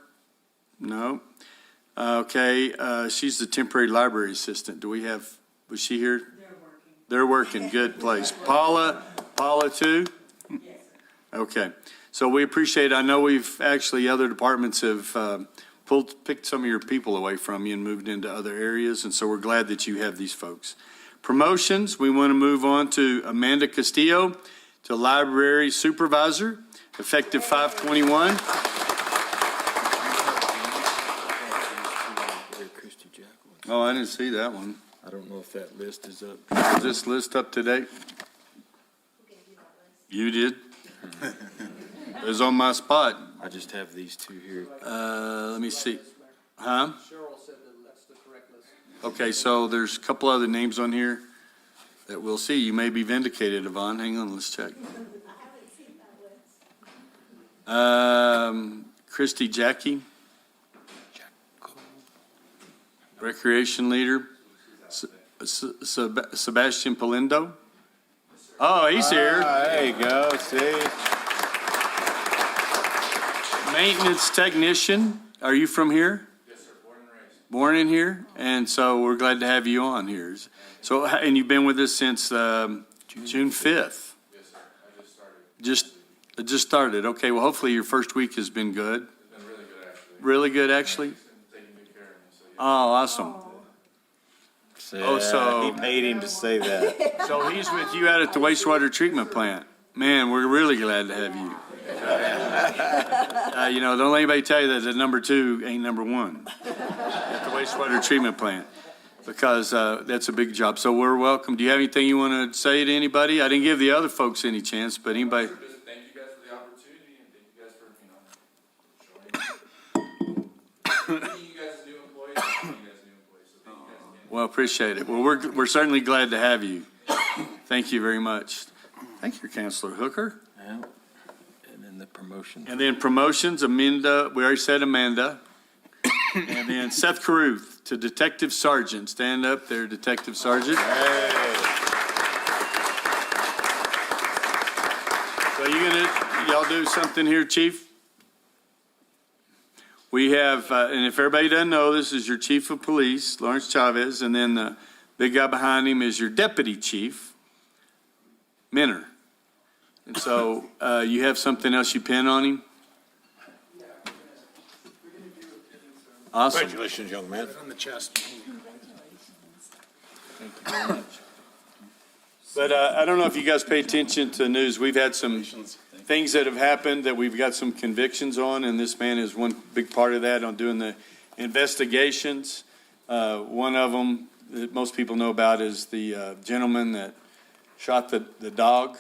No. Okay. She's the temporary library assistant. Was she here? They're working. Good place. Paula too? Yes. Okay. So we appreciate it. I know other departments have picked some of your people away from you and moved into other areas, and so we're glad that you have these folks. Promotions, we want to move on to Amanda Castillo to library supervisor, effective 5/21. Oh, I didn't see that one. I don't know if that list is up. Is this list up to date? You did? It was on my spot. I just have these two here. Let me see. Huh? Cheryl said that that's the correct list. Okay, so there's a couple other names on here that we'll see. You may be vindicated, Yvonne. Hang on, let's check. Christy Jackie. Recreation leader. Sebastian Polindo. Oh, he's here. There you go, see? Maintenance technician. Are you from here? Yes, sir. Born and raised. Born in here? And so we're glad to have you on here. So, and you've been with us since June 5th? Yes, sir. I just started. Okay, well, hopefully your first week has been good. It's been really good, actually. Really good, actually? Taking good care of me, so yeah. Oh, awesome. He paid him to say that. So he's with you out at the wastewater treatment plant. Man, we're really glad to have you. Don't let anybody tell you that the number 2 ain't number 1 at the wastewater treatment plant. because that's a big job. So we're welcome. Do you have anything you want to say to anybody? I didn't give the other folks any chance, but anybody? Thank you guys for the opportunity, and thank you guys for, making you guys new employees, so thank you guys again. Well, appreciate it. Well, we're certainly glad to have you. Thank you very much. Thank you, Counselor Hooker. Yeah. And then the promotion. And then promotions, Amanda, we already said Amanda. And then Seth Caruth to Detective Sergeant. Stand up there, Detective Sergeant. So y'all do something here, Chief? We have, and if everybody doesn't know, this is your Chief of Police, Lawrence Chavez, and then the big guy behind him is your Deputy Chief, Minner. And so you have something else you pin on him? Awesome. Congratulations, young man. On the chest. Thank you very much. But I don't know if you guys pay attention to the news. We've had some things that have happened that we've got some convictions on, and this man is one big part of that on doing the investigations. One of them that most people know about is the gentleman that shot the dog.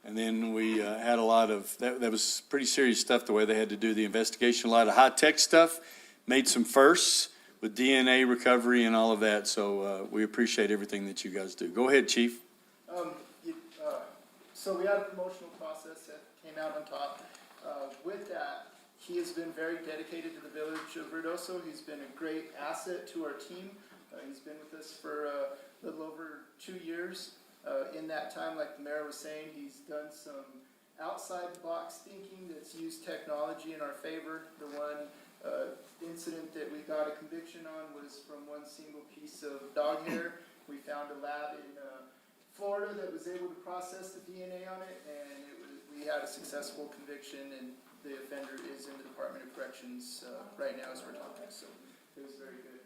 And then we had a lot of, that was pretty serious stuff, the way they had to do the investigation. A lot of high-tech stuff, made some firsts with DNA recovery and all of that. So we appreciate everything that you guys do. Go ahead, Chief. So we had a promotional process that came out on top. With that, he has been very dedicated to the village of Ruidoso. He's been a great asset to our team. He's been with us for a little over 2 years. In that time, like the mayor was saying, he's done some outside-the-box thinking that's used technology in our favor. The one incident that we got a conviction on was from one single piece of dog hair. We found a lab in Florida that was able to process the DNA on it, and we had a successful conviction, and the offender is in the Department of Corrections right now as we're talking, so it was very good.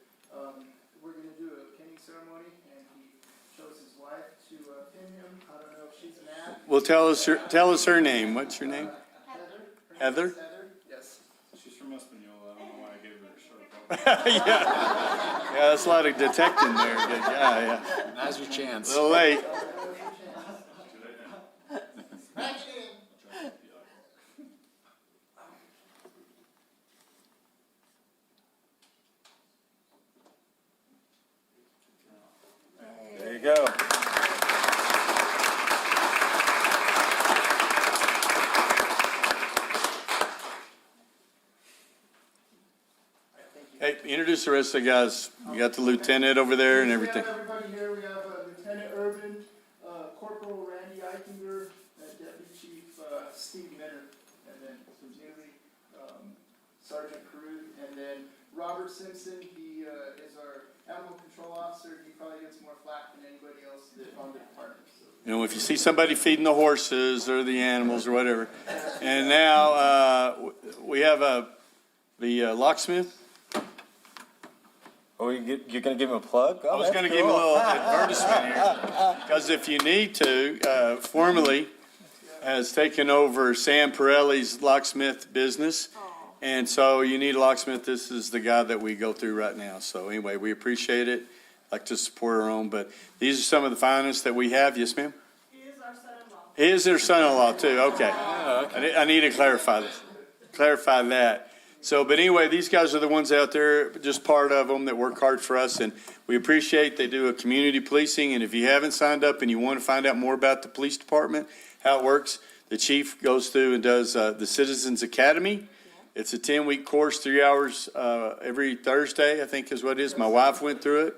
We're going to do a pinning ceremony, and he chose his wife to pin him. I don't know if she's mad. Well, tell us her name. What's your name? Heather? Heather? Yes. She's from Espanola. I don't know why I gave her a short Yeah, that's a lot of detecting there. Yeah. Now's your chance. A little late. There you go. Hey, introduce the rest of the guys. You got the lieutenant over there and everything. We have everybody here. We have Lieutenant Urban, Corporal Randy Eichinger, Deputy Chief Steve Minner, and then presumably Sergeant Caruth, and then Robert Simpson. He is our animal control officer. He probably gets more flack than anybody else on the department. So. You know, if you see somebody feeding the horses or the animals or whatever. And now we have the locksmith. Oh, you're going to give him a plug? I was going to give him a little advertisement here. Because if you need to, formally has taken over Sam Pirelli's locksmith business. And so you need a locksmith. This is the guy that we go through right now. So anyway, we appreciate it. Like to support our own. But these are some of the finest that we have. Yes, ma'am? He is our son-in-law. He is their son-in-law, too. Okay. I need to clarify that. So, but anyway, these guys are the ones out there, just part of them that work hard for us, and we appreciate they do a community policing. And if you haven't signed up and you want to find out more about the police department, how it works, the chief goes through and does the Citizens Academy. It's a 10-week course, 3 hours every Thursday, I think is what it is. My wife went through it.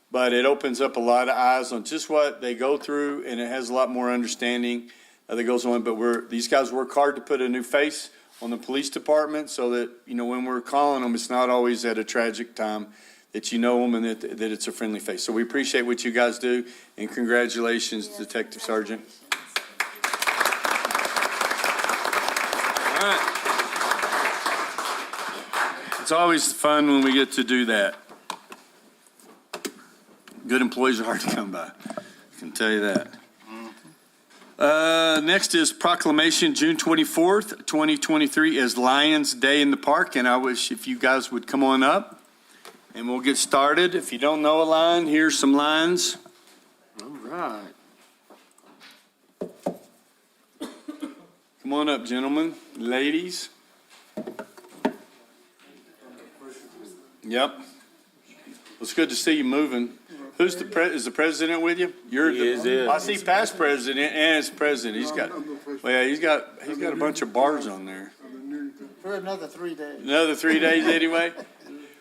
But it opens up a lot of eyes on just what they go through, and it has a lot more understanding that goes on. But these guys work hard to put a new face on the police department so that, you know, when we're calling them, it's not always at a tragic time, that you know them and that it's a friendly face. So we appreciate what you guys do, and congratulations, Detective Sergeant. All right. It's always fun when we get to do that. Good employees are hard to come by. I can tell you that. Next is proclamation, June 24th, 2023 is Lions Day in the Park, and I wish if you guys would come on up. and we'll get started. If you don't know a line, here's some lines. All right. Come on up, gentlemen, ladies. Yep. It's good to see you moving. Who's is the president with you? You're I see past president and it's president. He's got a bunch of bars on there. For another 3 days. Another 3 days anyway?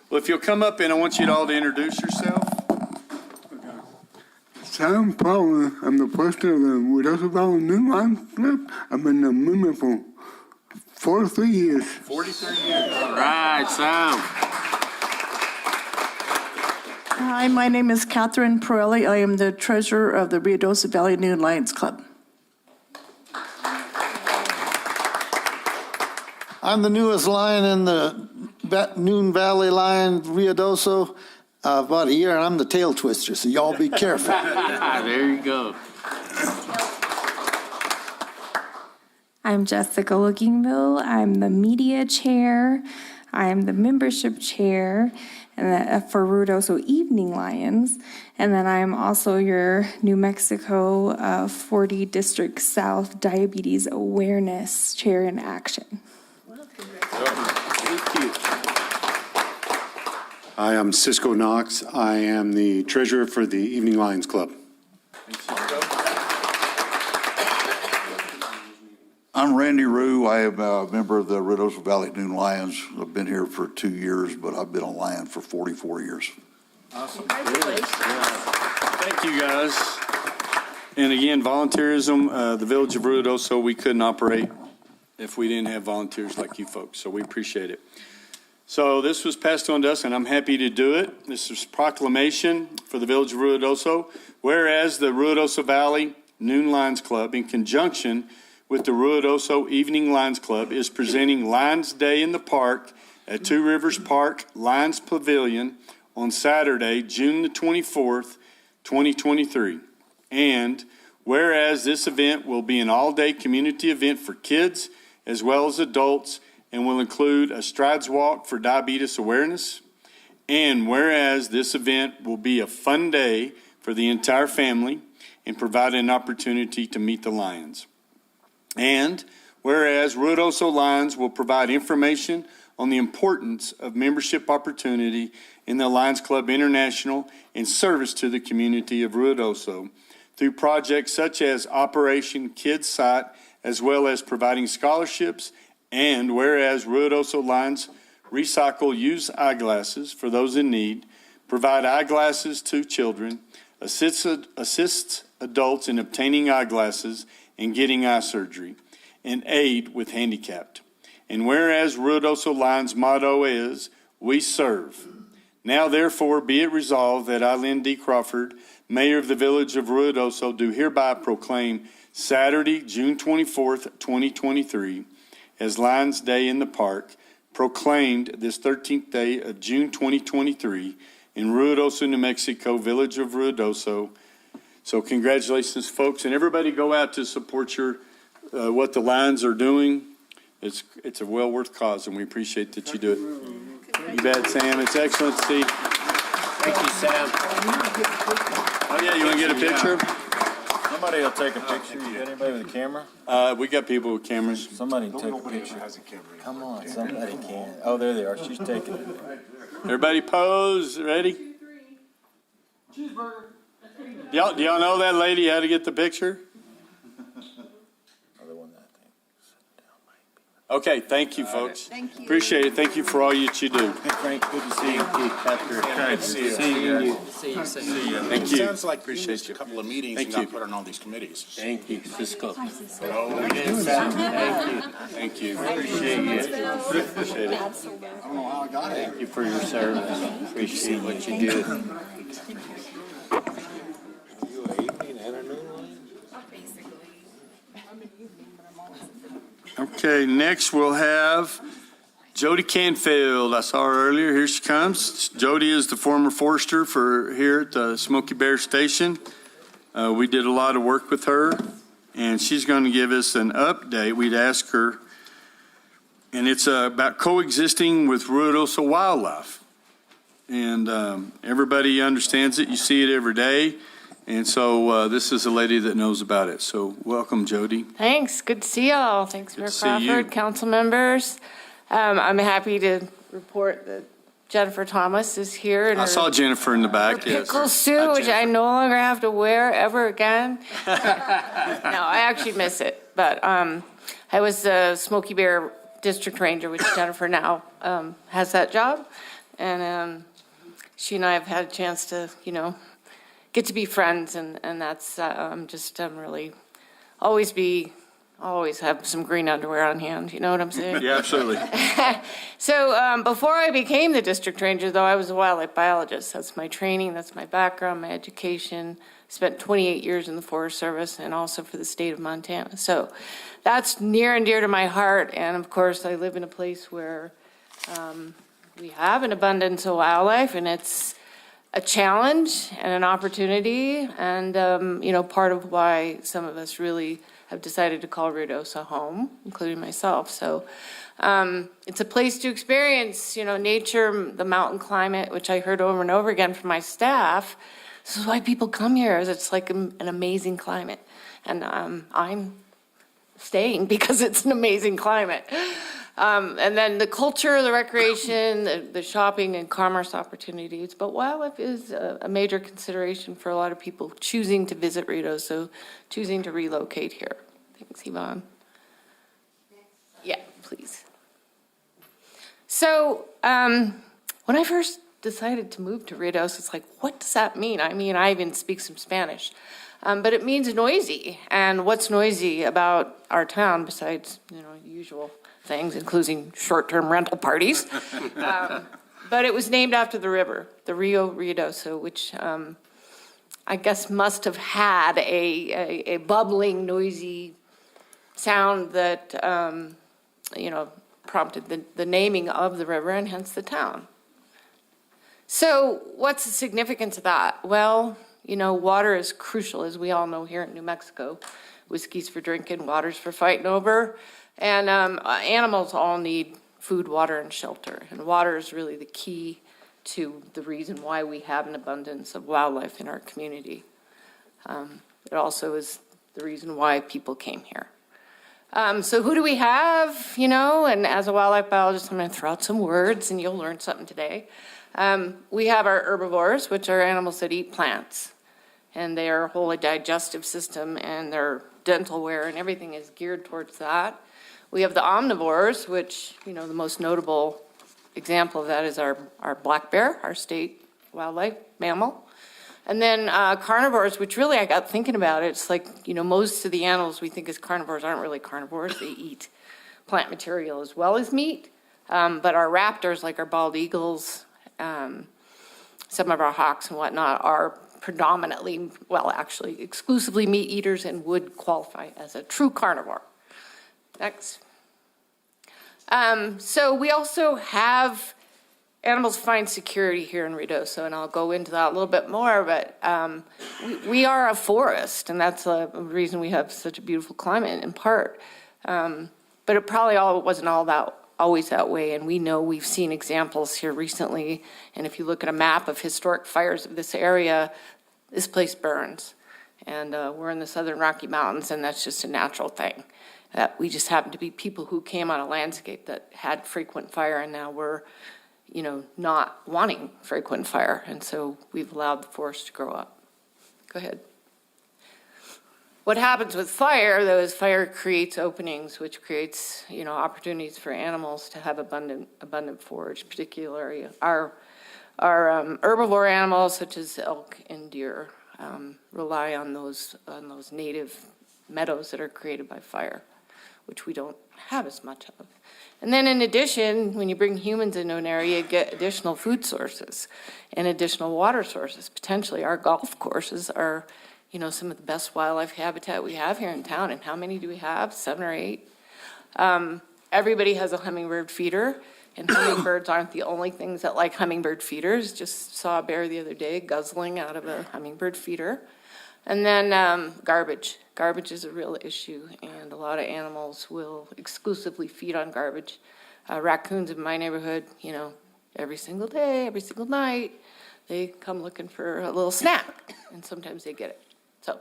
Well, if you'll come up and I want you all to introduce yourself. Sam Powell, I'm the president of the Ruidoso Valley New Lions Club. I've been a member for 43 years. 43 years. All right, Sam. Hi, my name is Catherine Pirelli. I am the treasurer of the Ruidoso Valley New Lions Club. I'm the newest lion in the Noon Valley Lion Ruidoso. About a year, and I'm the tail twister, so y'all be careful. There you go. I'm Jessica Lookingville. I'm the media chair. I'm the membership chair for Ruidoso Evening Lions. And then I'm also your New Mexico 40 District South Diabetes Awareness Chair in Action. Thank you. Hi, I'm Cisco Knox. I am the treasurer for the Evening Lions Club. I'm Randy Rue. I am a member of the Ruidoso Valley Noon Lions. I've been here for 2 years, but I've been a Lion for 44 years. Awesome. Thank you, guys. And again, volunteerism, the Village of Ruidoso, we couldn't operate if we didn't have volunteers like you folks, so we appreciate it. So this was passed on to us, and I'm happy to do it. This is proclamation for the Village of Ruidoso. Whereas the Ruidoso Valley Noon Lions Club, in conjunction with the Ruidoso Evening Lions Club, is presenting Lions Day in the Park at Two Rivers Park Lions Pavilion on Saturday, June the 24th, 2023. And whereas this event will be an all-day community event for kids as well as adults, and will include a strides walk for diabetes awareness. And whereas this event will be a fun day for the entire family and provide an opportunity to meet the Lions. And whereas Ruidoso Lions will provide information on the importance of membership opportunity in the Lions Club International in service to the community of Ruidoso through projects such as Operation Kids Sight, as well as providing scholarships. And whereas Ruidoso Lions recycle used eyeglasses for those in need, provide eyeglasses to children, assists adults in obtaining eyeglasses and getting eye surgery, and aid with handicapped. And whereas Ruidoso Lions' motto is, "We serve." Now therefore be it resolved that I, Lynn D. Crawford, Mayor of the Village of Ruidoso, do hereby proclaim Saturday, June 24th, 2023, as Lions Day in the Park, proclaimed this 13th day of June 2023 in Ruidoso, New Mexico, Village of Ruidoso. So congratulations, folks, and everybody go out to support what the Lions are doing. It's a well worth cause, and we appreciate that you do it. You bet, Sam. It's excellent to see. Thank you, Sam. Oh yeah, you want to get a picture? Somebody will take a picture. You got anybody with a camera? We got people with cameras. Somebody take a picture. Come on, somebody can. Oh, there they are. She's taking it. Everybody pose. Ready? Cheeseburger. Do y'all know that lady how to get the picture? Okay, thank you, folks. Thank you. Appreciate it. Thank you for all that you do. Frank, good to see you. Good to see you. See you. Thank you. Sounds like we missed a couple of meetings and got put on all these committees. Thank you, Cisco. Oh, Thank you. Thank you. Appreciate you. Appreciate it. Thank you for your service. Appreciate what you do. Okay, next we'll have Jody Canfield. I saw her earlier. Here she comes. Jody is the former forester for here at the Smoky Bear Station. We did a lot of work with her, and she's going to give us an update. We'd ask her, and it's about coexisting with Ruidoso wildlife. and everybody understands it. You see it every day. And so this is a lady that knows about it. So welcome, Jody. Thanks. Good to see y'all. Thanks, Mayor to see you. Crawford, council members. I'm happy to report that Jennifer Thomas is here. In I her saw Jennifer in the back. Yes. pickle suit, which I no longer have to wear ever again. No, I actually miss it. But I was the Smoky Bear district ranger, which Jennifer now has that job. And she and I have had a chance to, get to be friends. And that's, I'm really always have some green underwear on hand. You know what I'm saying? Yeah, absolutely. So before I became the district ranger, though, I was a wildlife biologist. That's my training, that's my background, my education. Spent 28 years in the Forest Service and also for the state of Montana. So that's near and dear to my heart. And of course, I live in a place where we have an abundance of wildlife, and it's a challenge and an opportunity. And, part of why some of us really have decided to call Ruidoso home, including myself. So it's a place to experience, nature, the mountain climate, which I heard over and over again from my staff. This is why people come here, is it's like an amazing climate. And I'm staying because it's an amazing climate. And then the culture, the recreation, the shopping and commerce opportunities. But wildlife is a major consideration for a lot of people choosing to visit Ruidoso, choosing to relocate here. Thanks, Yvonne. Yeah, please. So when I first decided to move to Ruidoso, it's like, what does that mean? I even speak some Spanish. But it means noisy. And what's noisy about our town besides, usual things, including short-term rental parties? But it was named after the river, the Rio Ruidoso, which I guess must have had a bubbling, noisy sound that, prompted the naming of the river and hence the town. So what's the significance of that? Well, water is crucial, as we all know here in New Mexico. Whiskey's for drinking, water's for fighting over. And animals all need food, water, and shelter. And water is really the key to the reason why we have an abundance of wildlife in our community. It also is the reason why people came here. So who do we have, And as a wildlife biologist, I'm going to throw out some words and you'll learn something today. We have our herbivores, which are animals that eat plants. And their whole digestive system and their dental wear and everything is geared towards that. We have the omnivores, which, the most notable example of that is our black bear, our state wildlife mammal. And then carnivores, which really I got thinking about it. It's like, most of the animals we think as carnivores aren't really carnivores. They eat plant material as well as meat. But our raptors, like our bald eagles, some of our hawks and whatnot, are predominantly, actually exclusively meat eaters and would qualify as a true carnivore. Next. So we also have animals find security here in Ruidoso, and I'll go into that a little bit more, but we are a forest, and that's a reason we have such a beautiful climate in part. But it probably wasn't always that way, and we've seen examples here recently, and if you look at a map of historic fires of this area, this place burns. And we're in the southern Rocky Mountains, and that's just a natural thing. We just happen to be people who came on a landscape that had frequent fire, and now we're, not wanting frequent fire. And so we've allowed the forest to grow up. Go ahead. What happens with fire, though, is fire creates openings, which creates, opportunities for animals to have abundant forage, particularly our herbivore animals, such as elk and deer, rely on those native meadows that are created by fire, which we don't have as much of. And then in addition, when you bring humans into an area, you get additional food sources and additional water sources. Potentially, our golf courses are, some of the best wildlife habitat we have here in town. And how many do we have? 7 or 8. Everybody has a hummingbird feeder, and hummingbirds aren't the only things that like hummingbird feeders. Just saw a bear the other day guzzling out of a hummingbird feeder. And then garbage. Garbage is a real issue, and a lot of animals will exclusively feed on garbage. Raccoons in my neighborhood, every single day, every single night, they come looking for a little snack, and sometimes they get it. So,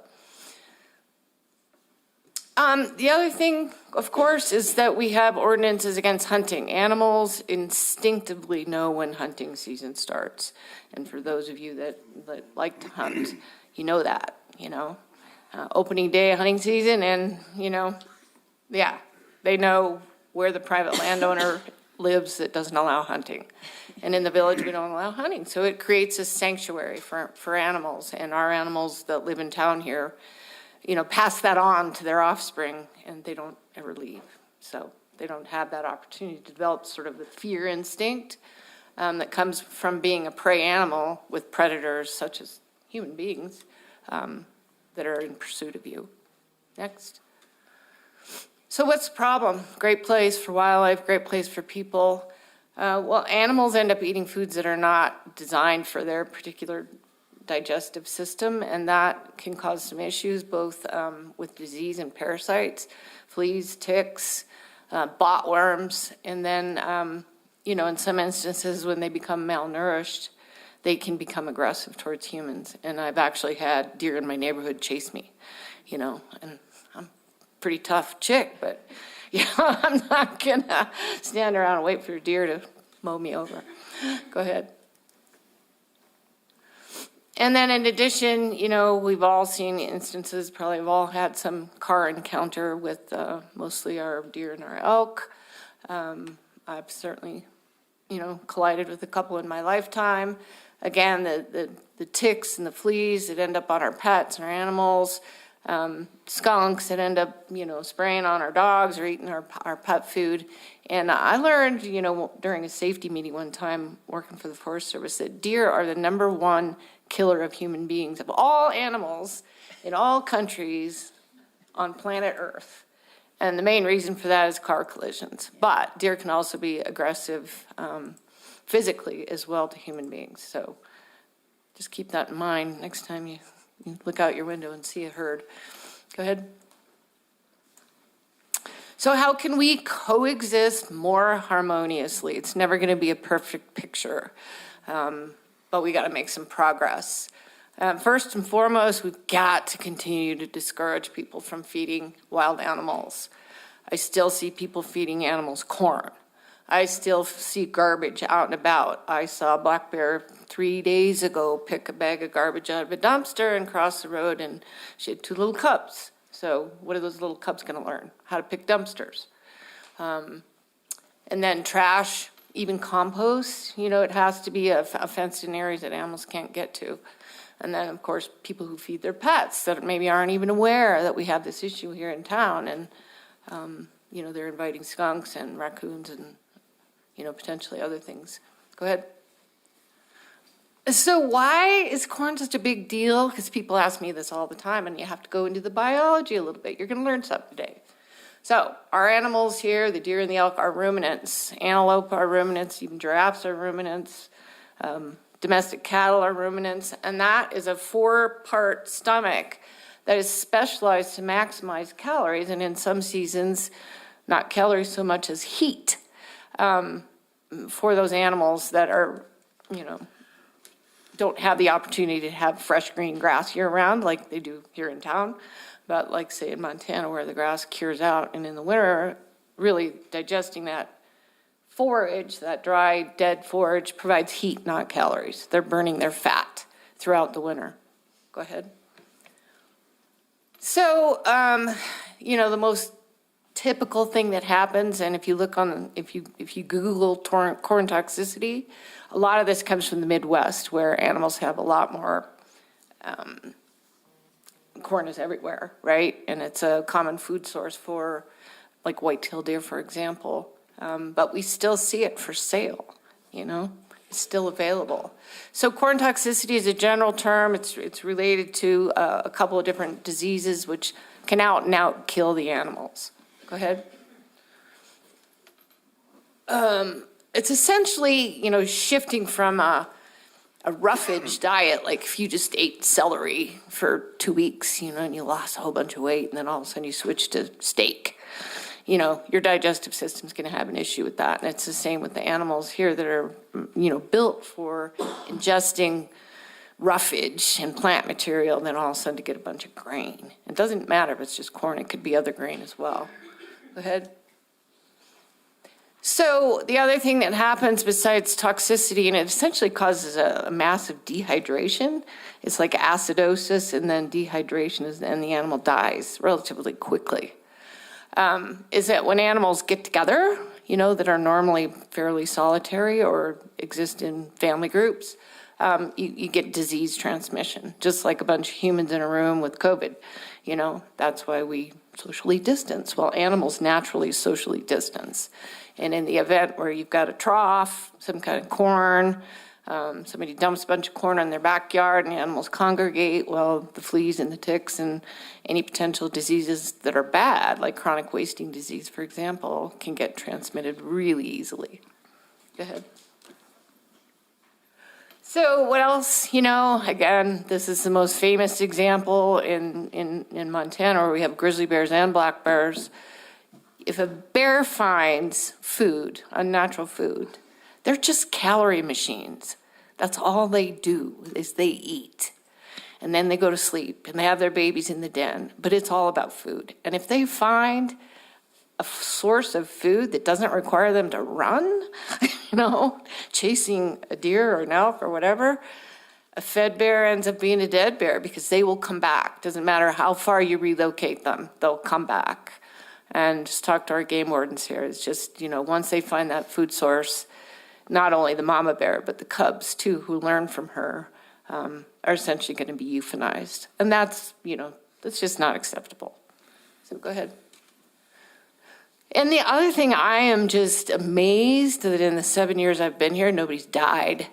the other thing, of course, is that we have ordinances against hunting. Animals instinctively know when hunting season starts. And for those of you that like to hunt, you know that, opening day of hunting season and, yeah, they know where the private landowner lives that doesn't allow hunting. And in the village, we don't allow hunting. So it creates a sanctuary for animals, and our animals that live in town here, pass that on to their offspring, and they don't ever leave. So they don't have that opportunity to develop sort of the fear instinct that comes from being a prey animal with predators such as human beings that are in pursuit of you. Next. So what's the problem? Great place for wildlife, great place for people. Well, animals end up eating foods that are not designed for their particular digestive system, and that can cause some issues both with disease and parasites, fleas, ticks, botworms, and then, in some instances when they become malnourished, they can become aggressive towards humans. And I've actually had deer in my neighborhood chase me, and I'm a pretty tough chick, but I'm not gonna stand around and wait for a deer to mow me over. Go ahead. And then in addition, we've all seen instances, probably have all had some car encounter with mostly our deer and our elk. I've certainly, collided with a couple in my lifetime. Again, the ticks and the fleas that end up on our pets and our animals, skunks that end up, spraying on our dogs or eating our pet food. And I learned, during a safety meeting one time working for the Forest Service, that deer are the #1 killer of human beings, of all animals in all countries on planet Earth. And the main reason for that is car collisions. But deer can also be aggressive physically as well to human beings. So just keep that in mind next time you look out your window and see a herd. Go ahead. So how can we coexist more harmoniously? It's never going to be a perfect picture. But we got to make some progress. First and foremost, we've got to continue to discourage people from feeding wild animals. I still see people feeding animals corn. I still see garbage out and about. I saw a black bear 3 days ago pick a bag of garbage out of a dumpster and cross the road, and she had 2 little cubs. So what are those little cubs going to learn? How to pick dumpsters. And then trash. Even compost, it has to be fenced in areas that animals can't get to. And then, of course, people who feed their pets that maybe aren't even aware that we have this issue here in town. And, they're inviting skunks and raccoons and, potentially other things. Go ahead. So why is corn such a big deal? Because people ask me this all the time, and you have to go into the biology a little bit. You're going to learn something today. So our animals here, the deer and the elk, are ruminants. Antelope are ruminants, even giraffes are ruminants. Domestic cattle are ruminants. And that is a 4-part stomach that is specialized to maximize calories, and in some seasons, not calories so much as heat for those animals that are, don't have the opportunity to have fresh green grass year-round like they do here in town. But like, say, in Montana, where the grass cures out, and in the winter, really digesting that forage, that dry, dead forage, provides heat, not calories. They're burning their fat throughout the winter. Go ahead. So, the most typical thing that happens, and if you look on, if you Google corn toxicity, a lot of this comes from the Midwest, where animals have a lot more. Corn is everywhere, right? And it's a common food source for, like, white-tailed deer, for example. But we still see it for sale, It's still available. So corn toxicity is a general term. It's related to a couple of different diseases which can out and out kill the animals. Go ahead. It's essentially, shifting from a roughage diet, like if you just ate celery for 2 weeks, and you lost a whole bunch of weight, and then all of a sudden you switch to steak. your digestive system's going to have an issue with that. And it's the same with the animals here that are, built for ingesting roughage and plant material, then all of a sudden to get a bunch of grain. It doesn't matter if it's just corn, it could be other grain as well. Go ahead. So the other thing that happens besides toxicity, and it essentially causes a massive dehydration, it's like acidosis, and then dehydration and the animal dies relatively quickly. Is that when animals get together, that are normally fairly solitary or exist in family groups, you get disease transmission, just like a bunch of humans in a room with COVID. That's why we socially distance. Well, animals naturally socially distance. And in the event where you've got a trough, some kind of corn, somebody dumps a bunch of corn in their backyard and animals congregate, well, the fleas and the ticks and any potential diseases that are bad, like chronic wasting disease, for example, can get transmitted really easily. Go ahead. So what else? Again, this is the most famous example in Montana, where we have grizzly bears and black bears. If a bear finds food, unnatural food, they're just calorie machines. That's all they do, is they eat. And then they go to sleep and they have their babies in the den, but it's all about food. And if they find a source of food that doesn't require them to run, chasing a deer or an elk or whatever, a fed bear ends up being a dead bear because they will come back. Doesn't matter how far you relocate them, they'll come back. And just talk to our game wardens here. It's just, once they find that food source, not only the mama bear, but the cubs too, who learn from her, are essentially going to be euthanized. And that's just not acceptable. So go ahead. And the other thing, I am just amazed that in the 7 years I've been here, nobody's died,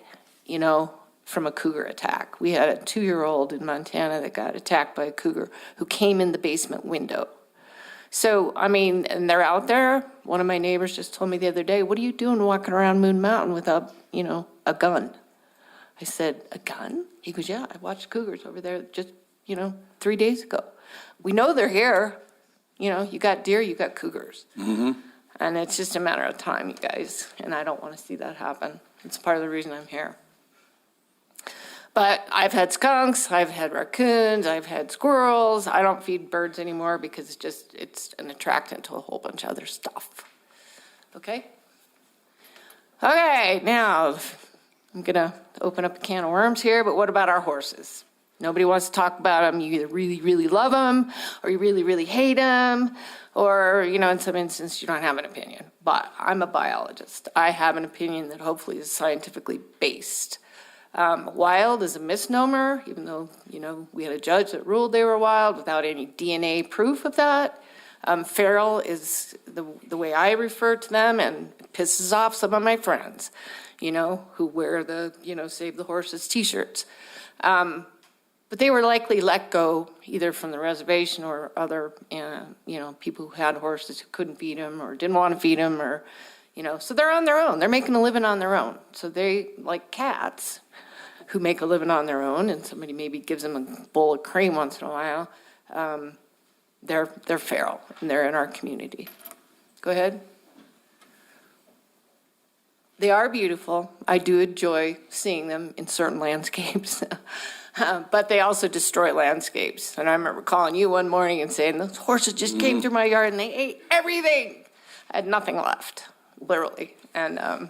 from a cougar attack. We had a 2-year-old in Montana that got attacked by a cougar who came in the basement window. So, and they're out there. One of my neighbors just told me the other day, what are you doing walking around Moon Mountain with a gun? I said, a gun? He goes, yeah, I watched cougars over there just, 3 days ago. We know they're here. You got deer, you got cougars. Mm-hmm. And it's just a matter of time, you guys. And I don't want to see that happen. It's part of the reason I'm here. But I've had skunks, I've had raccoons, I've had squirrels. I don't feed birds anymore because it's an attractant to a whole bunch of other stuff. Okay? Okay, now I'm gonna open up a can of worms here, but what about our horses? Nobody wants to talk about them. You either really, really love them, or you really, really hate them, or, in some instances, you don't have an opinion. But I'm a biologist. I have an opinion that hopefully is scientifically based. Wild is a misnomer, even though, we had a judge that ruled they were wild without any DNA proof of that. Feral is the way I refer to them, and it pisses off some of my friends, who wear the, Save the Horses t-shirts. But they were likely let go either from the reservation or other, people who had horses who couldn't feed them or didn't want to feed them, or, so they're on their own. They're making a living on their own. So they, like cats, who make a living on their own, and somebody maybe gives them a bowl of cream once in a while, they're feral, and they're in our community. Go ahead. They are beautiful. I do enjoy seeing them in certain landscapes, but they also destroy landscapes. And I remember calling you one morning and saying, those horses just came through my yard and they ate everything. I had nothing left, literally. And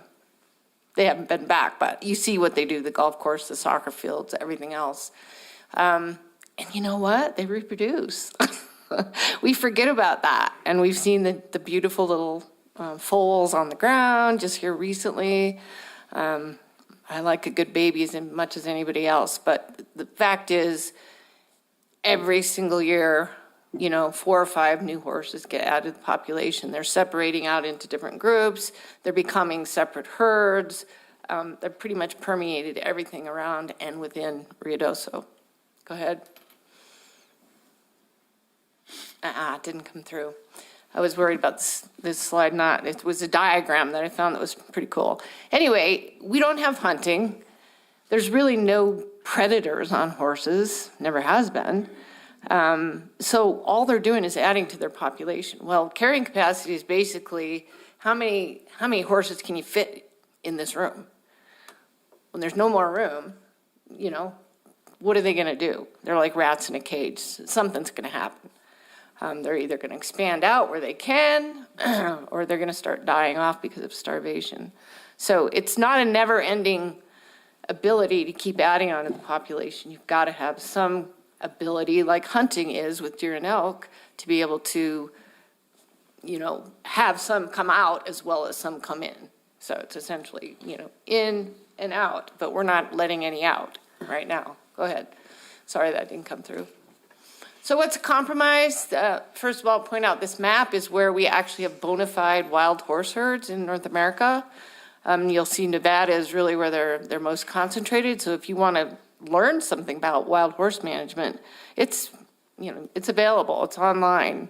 they haven't been back, but you see what they do, the golf course, the soccer fields, everything else. And you know what? They reproduce. We forget about that. And we've seen the beautiful little foals on the ground just here recently. I like a good baby as much as anybody else, but the fact is, every single year, 4 or 5 new horses get added to the population. They're separating out into different groups. They're becoming separate herds. They're pretty much permeated everything around and within Ruidoso. Go ahead. It didn't come through. I was worried about this slide not. It was a diagram that I found that was pretty cool. Anyway, we don't have hunting. There's really no predators on horses, never has been. So all they're doing is adding to their population. Well, carrying capacity is basically how many horses can you fit in this room? When there's no more room, you know, what are they going to do? They're like rats in a cage. Something's going to happen. They're either going to expand out where they can, or they're going to start dying off because of starvation. So it's not a never-ending ability to keep adding on to the population. You've got to have some ability, like hunting is with deer and elk, to be able to, you know, have some come out as well as some come in. So it's essentially, you know, in and out, but we're not letting any out right now. Go ahead. Sorry that didn't come through. So what's a compromise? First of all, point out this map is where we actually have bona fide wild horse herds in North America. You'll see Nevada is really where they're most concentrated. So if you want to learn something about wild horse management, it's available. It's online.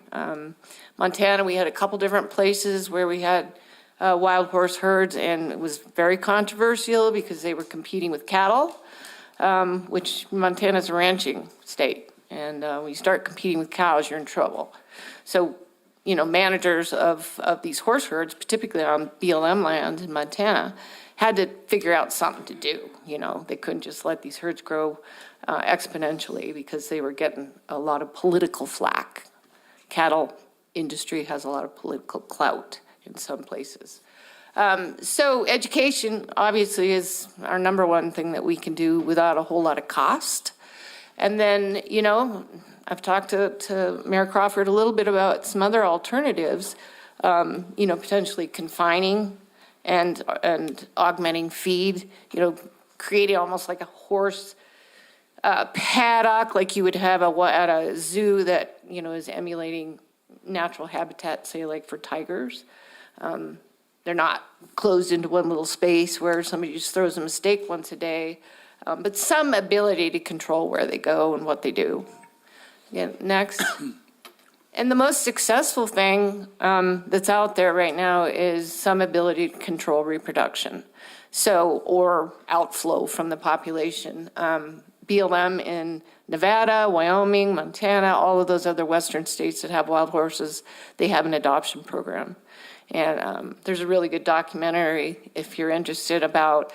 Montana, we had a couple different places where we had wild horse herds, and it was very controversial because they were competing with cattle, which Montana's a ranching state. And when you start competing with cows, you're in trouble. So, you know, managers of these horse herds, particularly on BLM land in Montana, had to figure out something to do. You know, they couldn't just let these herds grow exponentially because they were getting a lot of political flack. Cattle industry has a lot of political clout in some places. So education, obviously, is our number one thing that we can do without a whole lot of cost. And then, you know, I've talked to Mayor Crawford a little bit about some other alternatives, you know, potentially confining and augmenting feed, you know, creating almost like a horse paddock like you would have at a zoo that, you know, is emulating natural habitat, say like for tigers. They're not closed into one little space where somebody just throws them a steak once a day. But some ability to control where they go and what they do. Yeah, next. And the most successful thing that's out there right now is some ability to control reproduction. So, or outflow from the population. BLM in Nevada, Wyoming, Montana, all of those other western states that have wild horses, they have an adoption program. And there's a really good documentary, if you're interested, about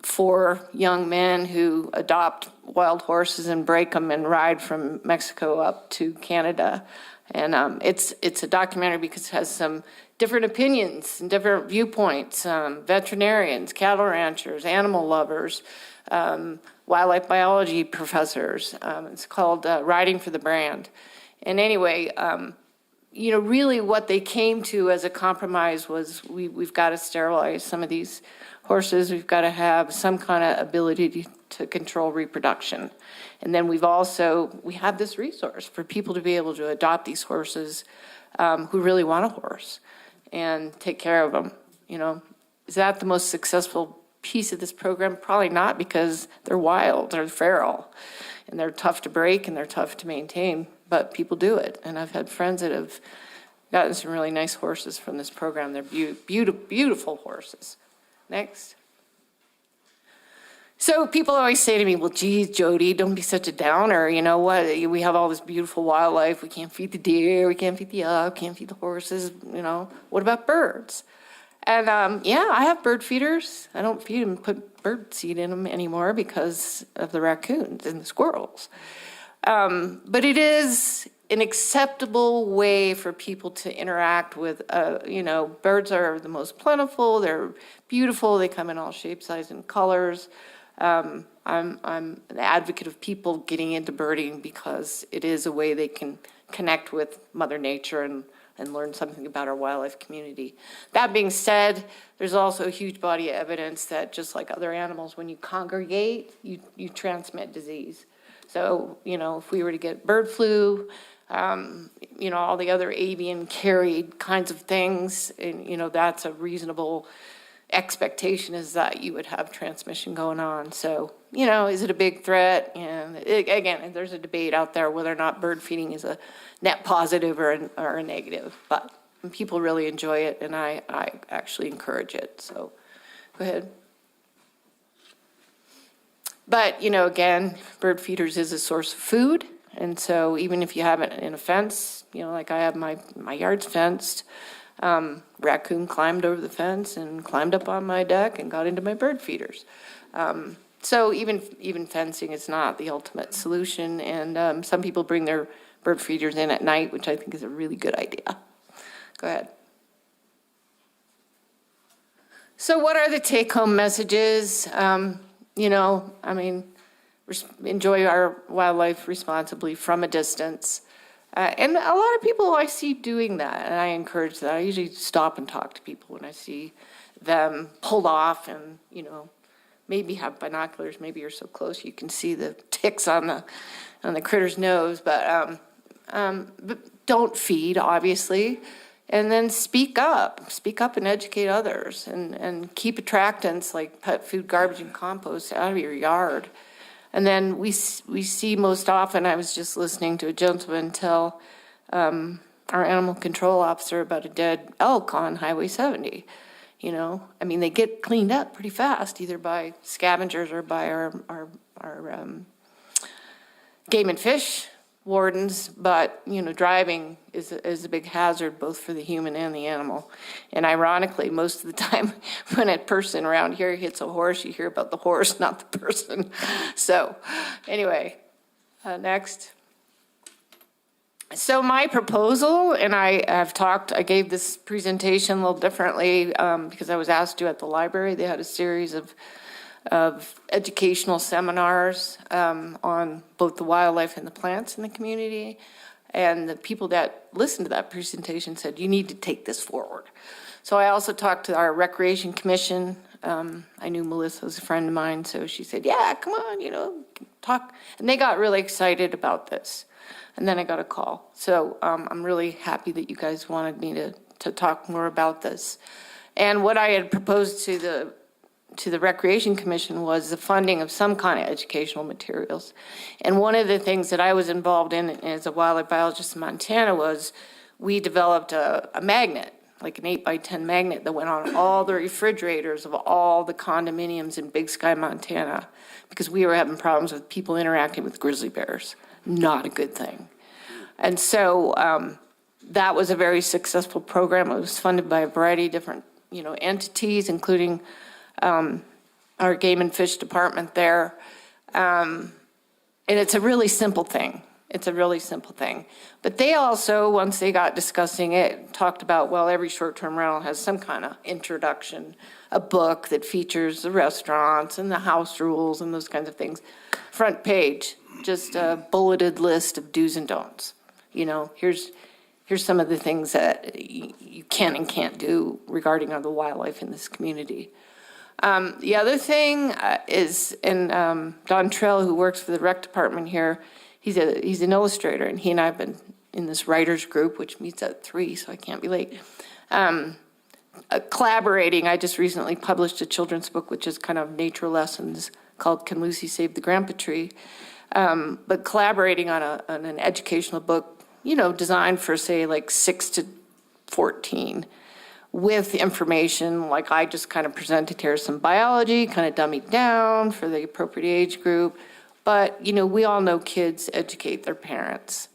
4 young men who adopt wild horses and break them and ride from Mexico up to Canada. And it's a documentary because it has some different opinions and different viewpoints, veterinarians, cattle ranchers, animal lovers, wildlife biology professors. It's called Riding for the Brand. And anyway, you know, really what they came to as a compromise was we've got to sterilize some of these horses. We've got to have some kind of ability to control reproduction. And then we have this resource for people to be able to adopt these horses who really want a horse and take care of them. You know, is that the most successful piece of this program? Probably not, because they're wild, they're feral, and they're tough to break and they're tough to maintain, but people do it. And I've had friends that have gotten some really nice horses from this program. They're beautiful horses. Next. So people always say to me, well, geez, Jody, don't be such a downer. You know what? We have all this beautiful wildlife. We can't feed the deer. We can't feed the elk. Can't feed the horses. You know, what about birds? And yeah, I have bird feeders. I don't feed them, put bird seed in them anymore because of the raccoons and the squirrels. But it is an acceptable way for people to interact with, you know, birds are the most plentiful, they're beautiful, they come in all shapes, sizes, and colors. I'm an advocate of people getting into birding because it is a way they can connect with Mother Nature and learn something about our wildlife community. That being said, there's also a huge body of evidence that just like other animals, when you congregate, you transmit disease. So, you know, if we were to get bird flu, you know, all the other avian carried kinds of things, and, you know, that's a reasonable expectation, is that you would have transmission going on. So, you know, is it a big threat? And again, there's a debate out there whether or not bird feeding is a net positive or a negative, but people really enjoy it, and I actually encourage it. So go ahead. But, you know, again, bird feeders is a source of food, And so even if you have it in a fence, like I have my yard's fenced, raccoon climbed over the fence and climbed up on my deck and got into my bird feeders. So even fencing is not the ultimate solution. And some people bring their bird feeders in at night, which I think is a really good idea. Go ahead. So what are the take-home messages? Enjoy our wildlife responsibly from a distance. And a lot of people I see doing that, and I encourage that. I usually stop and talk to people when I see them pulled off and, maybe have binoculars. Maybe you're so close you can see the ticks on the critter's nose, but don't feed, obviously. And then speak up and educate others, and keep attractants like pet food, garbage, and compost out of your yard. And then we see most often, I was just listening to a gentleman tell our animal control officer about a dead elk on Highway 70. They get cleaned up pretty fast, either by scavengers or by our game and fish wardens, but driving is a big hazard both for the human and the animal. And ironically, most of the time when a person around here hits a horse, you hear about the horse, not the person. So anyway, next. So my proposal, and I gave this presentation a little differently because I was asked to at the library. They had a series of educational seminars on both the wildlife and the plants in the community. And the people that listened to that presentation said, you need to take this forward. So I also talked to our Recreation Commission. I knew Melissa was a friend of mine, so she said, yeah, come on, talk. And they got really excited about this. And then I got a call. So I'm really happy that you guys wanted me to talk more about this. And what I had proposed to the Recreation Commission was the funding of some kind of educational materials. And one of the things that I was involved in as a wildlife biologist in Montana was we developed a magnet, like an 8x10 magnet that went on all the refrigerators of all the condominiums in Big Sky, Montana, because we were having problems with people interacting with grizzly bears. Not a good thing. And so that was a very successful program. It was funded by a variety of different, entities, including our game and fish department there. And it's a really simple thing. But they also, once they got discussing it, talked about, well, every short-term rental has some kind of introduction, a book that features the restaurants and the house rules and those kinds of things. Front page, just a bulleted list of do's and don'ts. Here's some of the things that you can and can't do regarding the wildlife in this community. The other thing is, and Don Trell, who works for the rec department here, he's an illustrator, and he and I have been in this writers group, which meets at 3, so I can't be late. Collaborating, I just recently published a children's book, which is kind of nature lessons, called Can Lucy Save the Grandpa Tree? But collaborating on an educational book, designed for, say, like 6 to 14, with information like I just kind of presented here, some biology, kind of dummied down for the appropriate age group. But, we all know kids educate their parents.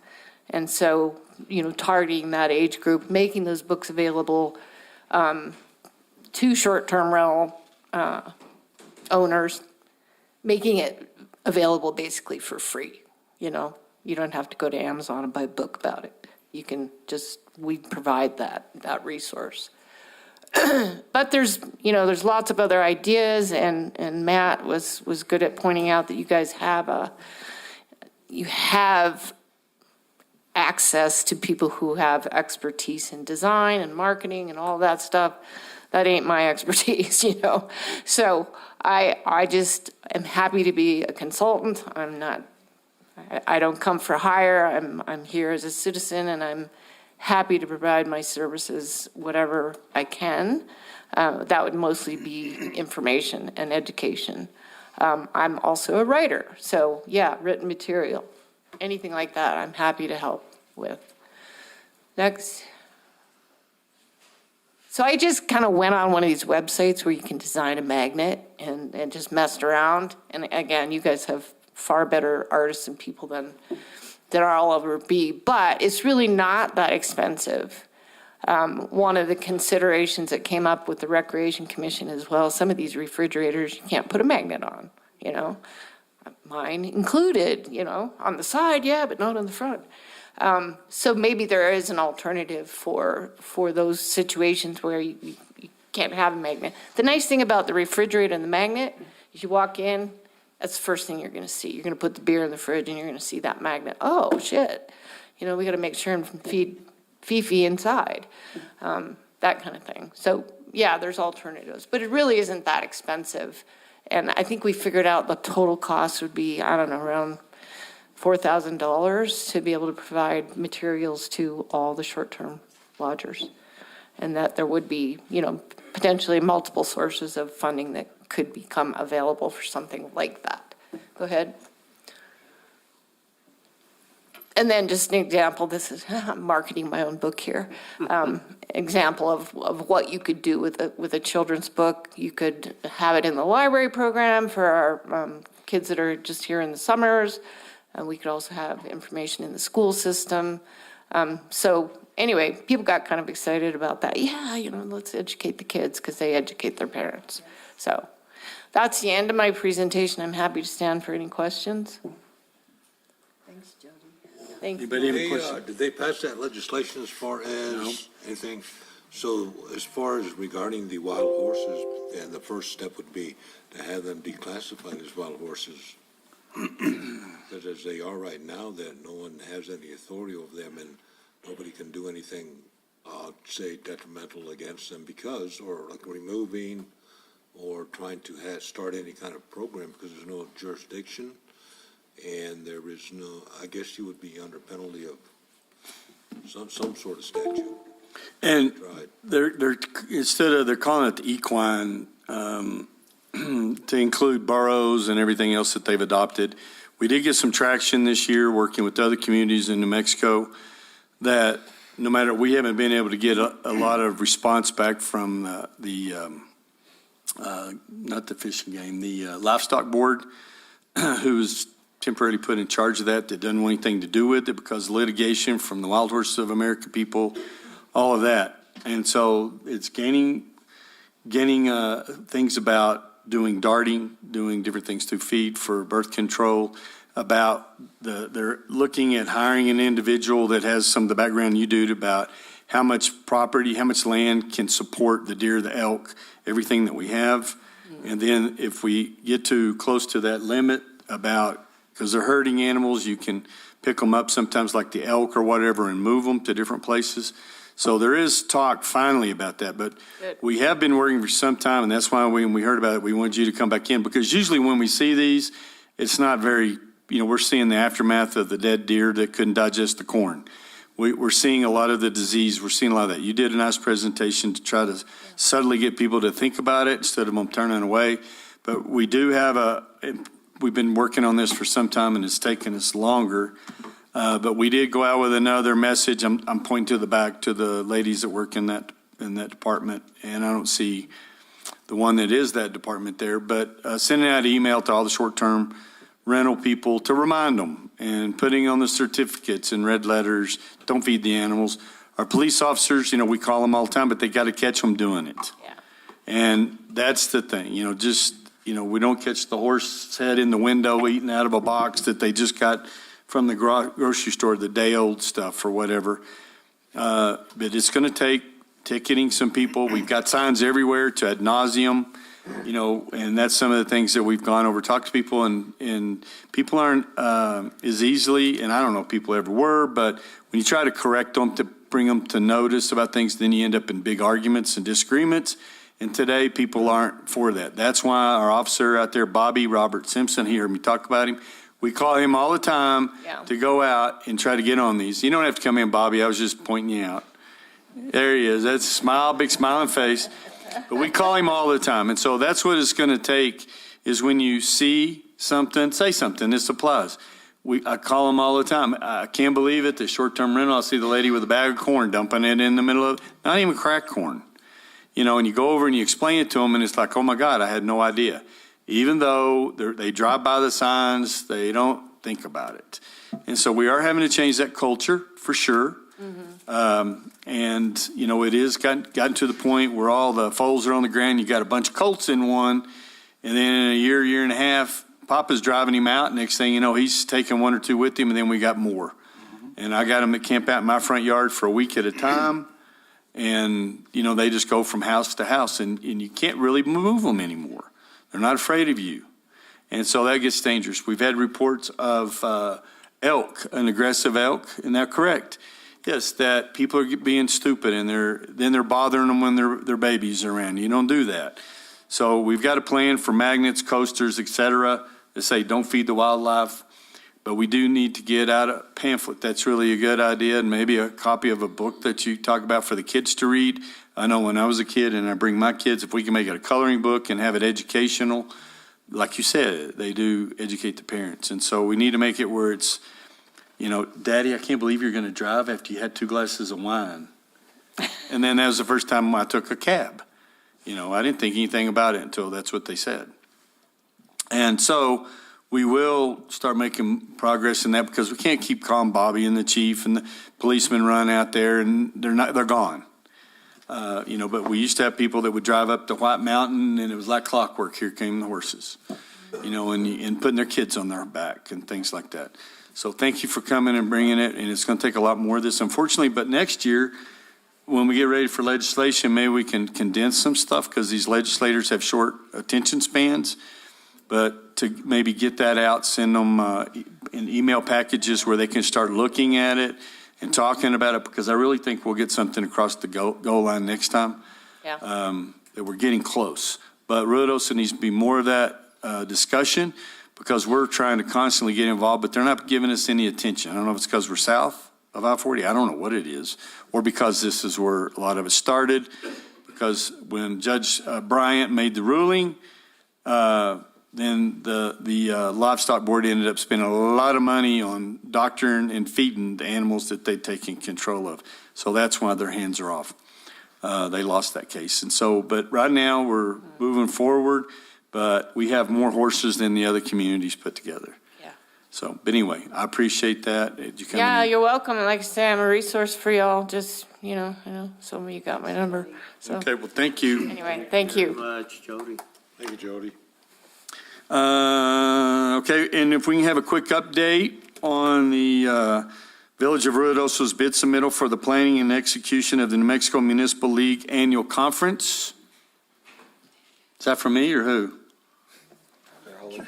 And so, targeting that age group, making those books available to short-term rental owners, making it available basically for free. You don't have to go to Amazon and buy a book about it. You can we provide that resource. But there's lots of other ideas, and Matt was good at pointing out that you guys have access to people who have expertise in design and marketing and all that stuff. That ain't my expertise, So I just am happy to be a consultant. I don't come for hire. I'm here as a citizen, and I'm happy to provide my services, whatever I can. That would mostly be information and education. I'm also a writer, so yeah, written material, anything like that, I'm happy to help with. Next. So I just kind of went on one of these websites where you can design a magnet and just messed around. And again, you guys have far better artists and people than that I'll ever be, but it's really not that expensive. One of the considerations that came up with the Recreation Commission as well, some of these refrigerators, you can't put a magnet on, you know? Mine included, you know, on the side, yeah, but not on the front. So maybe there is an alternative for those situations where you can't have a magnet. The nice thing about the refrigerator and the magnet is you walk in, that's the first thing you're going to see. You're going to put the beer in the fridge and you're going to see that magnet. Oh, shit. You know, we got to make sure and feed Fifi inside, that kind of thing. So, yeah, there's alternatives, but it really isn't that expensive. And I think we figured out the total cost would be, I don't know, around $4,000 to be able to provide materials to all the short-term lodgers. And that there would be, you know, potentially multiple sources of funding that could become available for something like that. Go ahead. And then just an example, this is, I'm marketing my own book here. Example of what you could do with a children's book. You could have it in the library program for our kids that are just here in the summers. We could also have information in the school system. So anyway, people got kind of excited about that. Yeah, you know, let's educate the kids because they educate their parents. So that's the end of my presentation. I'm happy to stand for any questions. Thanks, Jody. Thank you. Anybody have a question? Did they pass that legislation as far as anything? So as far as regarding the wild horses, and the first step would be to have them declassified as wild horses. Because as they are right now, that no one has any authority over them and nobody can do anything, say detrimental against them because, or like removing or trying to start any kind of program because there's no jurisdiction and there is no, I guess you would be under penalty of some sort of statute. And they're calling it the equine, to include burros and everything else that they've adopted. We did get some traction this year working with other communities in New Mexico that no matter, we haven't been able to get a lot of response back from not the Fish and Game, the Livestock Board, who's temporarily put in charge of that doesn't want anything to do with it because of litigation from the Wild Horses of America people, all of that. And so it's gaining things about doing darting, doing different things through feed for birth control, about they're looking at hiring an individual that has some of the background you do about how much property, how much land can support the deer, the elk, everything that we have. And then if we get too close to that limit about, because they're herding animals, you can pick them up sometimes like the elk or whatever and move them to different places. So there is talk finally about that, but we have been working for some time, and that's why when we heard about it, we wanted you to come back in, because usually when we see these, it's not very, we're seeing the aftermath of the dead deer that couldn't digest the corn. We're seeing a lot of the disease. We're seeing a lot of that. You did a nice presentation to try to subtly get people to think about it instead of them turning away. But we do have we've been working on this for some time, and it's taken us longer. But we did go out with another message. I'm pointing to the back to the ladies that work in that department, and I don't see the one that is that department there. But sending out an email to all the short-term rental people to remind them and putting on the certificates in red letters, don't feed the animals. Our police officers, we call them all the time, but they got to catch them doing it. Yeah. And that's the thing, we don't catch the horse head in the window eating out of a box that they just got from the grocery store, the day-old stuff or whatever. But it's going to take ticketing some people. We've got signs everywhere to ad nauseum, and that's some of the things that we've gone over, talked to people, and people aren't as easily, and I don't know if people ever were, but when you try to correct them, to bring them to notice about things, then you end up in big arguments and disagreements. And today, people aren't for that. That's why our officer out there, Bobby Robert Simpson, he heard me talk about him. We call him all the time to go out and try to get on these. You don't have to come in, Bobby. I was just pointing you out. There he is. That's a smile, big smiling face. But we call him all the time. And so that's what it's going to take is when you see something, say something. This applies. I call them all the time. I can't believe it. The short-term rental, I'll see the lady with a bag of corn dumping it in the middle of, not even cracked corn. And you go over and you explain it to them, and it's like, oh, my God, I had no idea. Even though they drive by the signs, they don't think about it. And so we are having to change that culture, for sure. And, you know, it is gotten to the point where all the foals are on the ground. You got a bunch of colts in one, and then in a year and a half, Papa's driving him out. Next thing you know, he's taking one or two with him, and then we got more. And I got them to camp out in my front yard for a week at a time. And, you know, they just go from house to house, and you can't really move them anymore. They're not afraid of you. And so that gets dangerous. We've had reports of elk, an aggressive elk, and they're correct. Yes, that people are being stupid, and they're bothering them when their babies are around. You don't do that. So we've got a plan for magnets, coasters, et cetera, that say don't feed the wildlife. But we do need to get out a pamphlet. That's really a good idea, and maybe a copy of a book that you talk about for the kids to read. I know when I was a kid, and I bring my kids, if we can make it a coloring book and have it educational, like you said, they do educate the parents. And so we need to make it where it's, you know, Daddy, I can't believe you're going to drive after you had 2 glasses of wine. And then that was the first time I took a cab. You know, I didn't think anything about it until that's what they said. And so we will start making progress in that, because we can't keep calling Bobby and the chief and the policemen run out there and they're gone. You know, but we used to have people that would drive up to White Mountain, and it was like clockwork. Here came the horses, you know, and putting their kids on their back and things like that. So thank you for coming and bringing it, and it's going to take a lot more of this, unfortunately. But next year, when we get ready for legislation, maybe we can condense some stuff, because these legislators have short attention spans. But to maybe get that out, send them in email packages where they can start looking at it and talking about it, because I really think we'll get something across the goal line next time. Yeah. That we're getting close. But Ruidoso needs to be more of that discussion, because we're trying to constantly get involved, but they're not giving us any attention. I don't know if it's because we're south of I-40. I don't know what it is, or because this is where a lot of it started. Because when Judge Bryant made the ruling, then the livestock board ended up spending a lot of money on doctoring and feeding the animals that they'd taken control of. So that's why their hands are off. They lost that case. And so, but right now we're moving forward, but we have more horses than the other communities put together. Yeah. So, but anyway, I appreciate that. Did you come Yeah, in? you're welcome. And like I say, I'm a resource for y'all. Just, you know, some of you got my number. So Okay, well, thank you. anyway, thank you. Much, Jody. Thank you, Jody. Okay, and if we can have a quick update on the Village of Ruidoso's bid submittal for the planning and execution of the New Mexico Municipal League Annual Conference. Is that for me or who?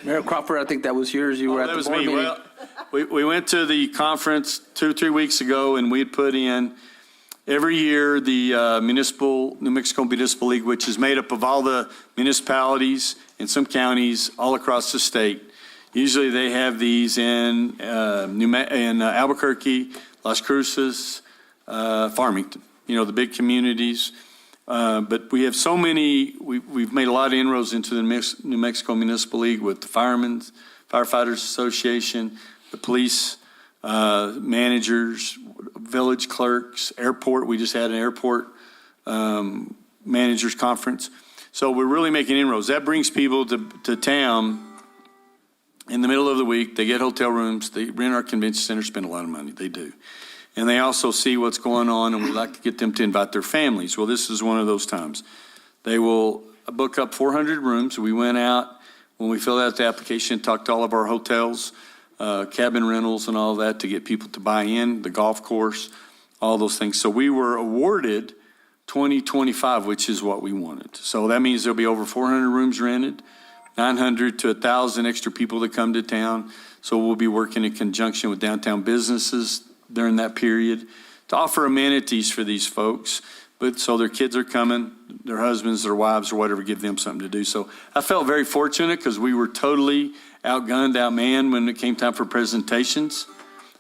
Mayor Crawford, I think that was yours. You were at That the was board me. meeting. Well, we went to the conference 2-3 weeks ago, and we had put in every year the New Mexico Municipal League, which is made up of all the municipalities and some counties all across the state. Usually they have these in Albuquerque, Las Cruces, Farmington, you know, the big communities. But we have so many, we've made a lot of inroads into the New Mexico Municipal League with the Firefighters Association, the police managers, village clerks, airport. We just had an airport managers conference. So we're really making inroads. That brings people to town in the middle of the week. They get hotel rooms. They rent our convention center, spend a lot of money. They do. And they also see what's going on, and we like to get them to invite their families. Well, this is one of those times. They will book up 400 rooms. We went out when we filled out the application, talked to all of our hotels, cabin rentals and all of that to get people to buy in, the golf course, all those things. So we were awarded 2025, which is what we wanted. So that means there'll be over 400 rooms rented, 900 to 1,000 extra people that come to town. So we'll be working in conjunction with downtown businesses during that period to offer amenities for these folks. But so their kids are coming, their husbands, their wives, or whatever, give them something to do. So I felt very fortunate because we were totally outgunned, outmanned when it came time for presentations.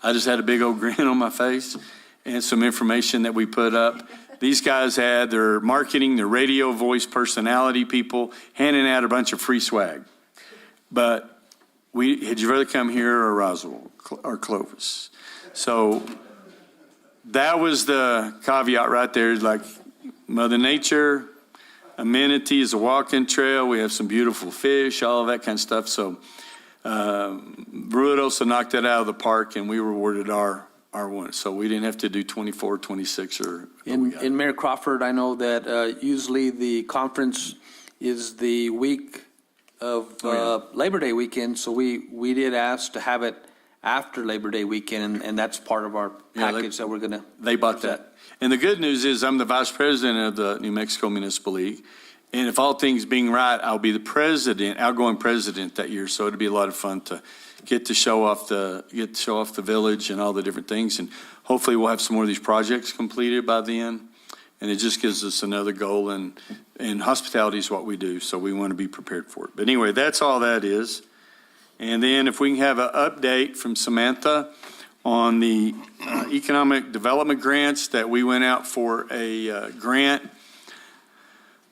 I just had a big old grin on my face and some information that we put up. These guys had their marketing, their radio voice personality people handing out a bunch of free swag. But had you rather come here or Roswell or Clovis? So that was the caveat right there. Like Mother Nature, amenity is a walking trail. We have some beautiful fish, all of that kind of stuff. So Ruidoso knocked that out of the park, and we were awarded our one. So we didn't have to do 24, 26, or. In Mayor Crawford, I know that usually the conference is the week of Labor Day weekend, so we did ask to have it after Labor Day weekend, and that's part of our package that we're going to. They bought that. And the good news is I'm the vice president of the New Mexico Municipal League. And if all things being right, I'll be the outgoing president that year. So it'll be a lot of fun to get to show off the village and all the different things. And hopefully we'll have some more of these projects completed by then. And it just gives us another goal, and hospitality is what we do. So we want to be prepared for it. But anyway, that's all that is. And then if we can have an update from Samantha on the economic development grants that we went out for a grant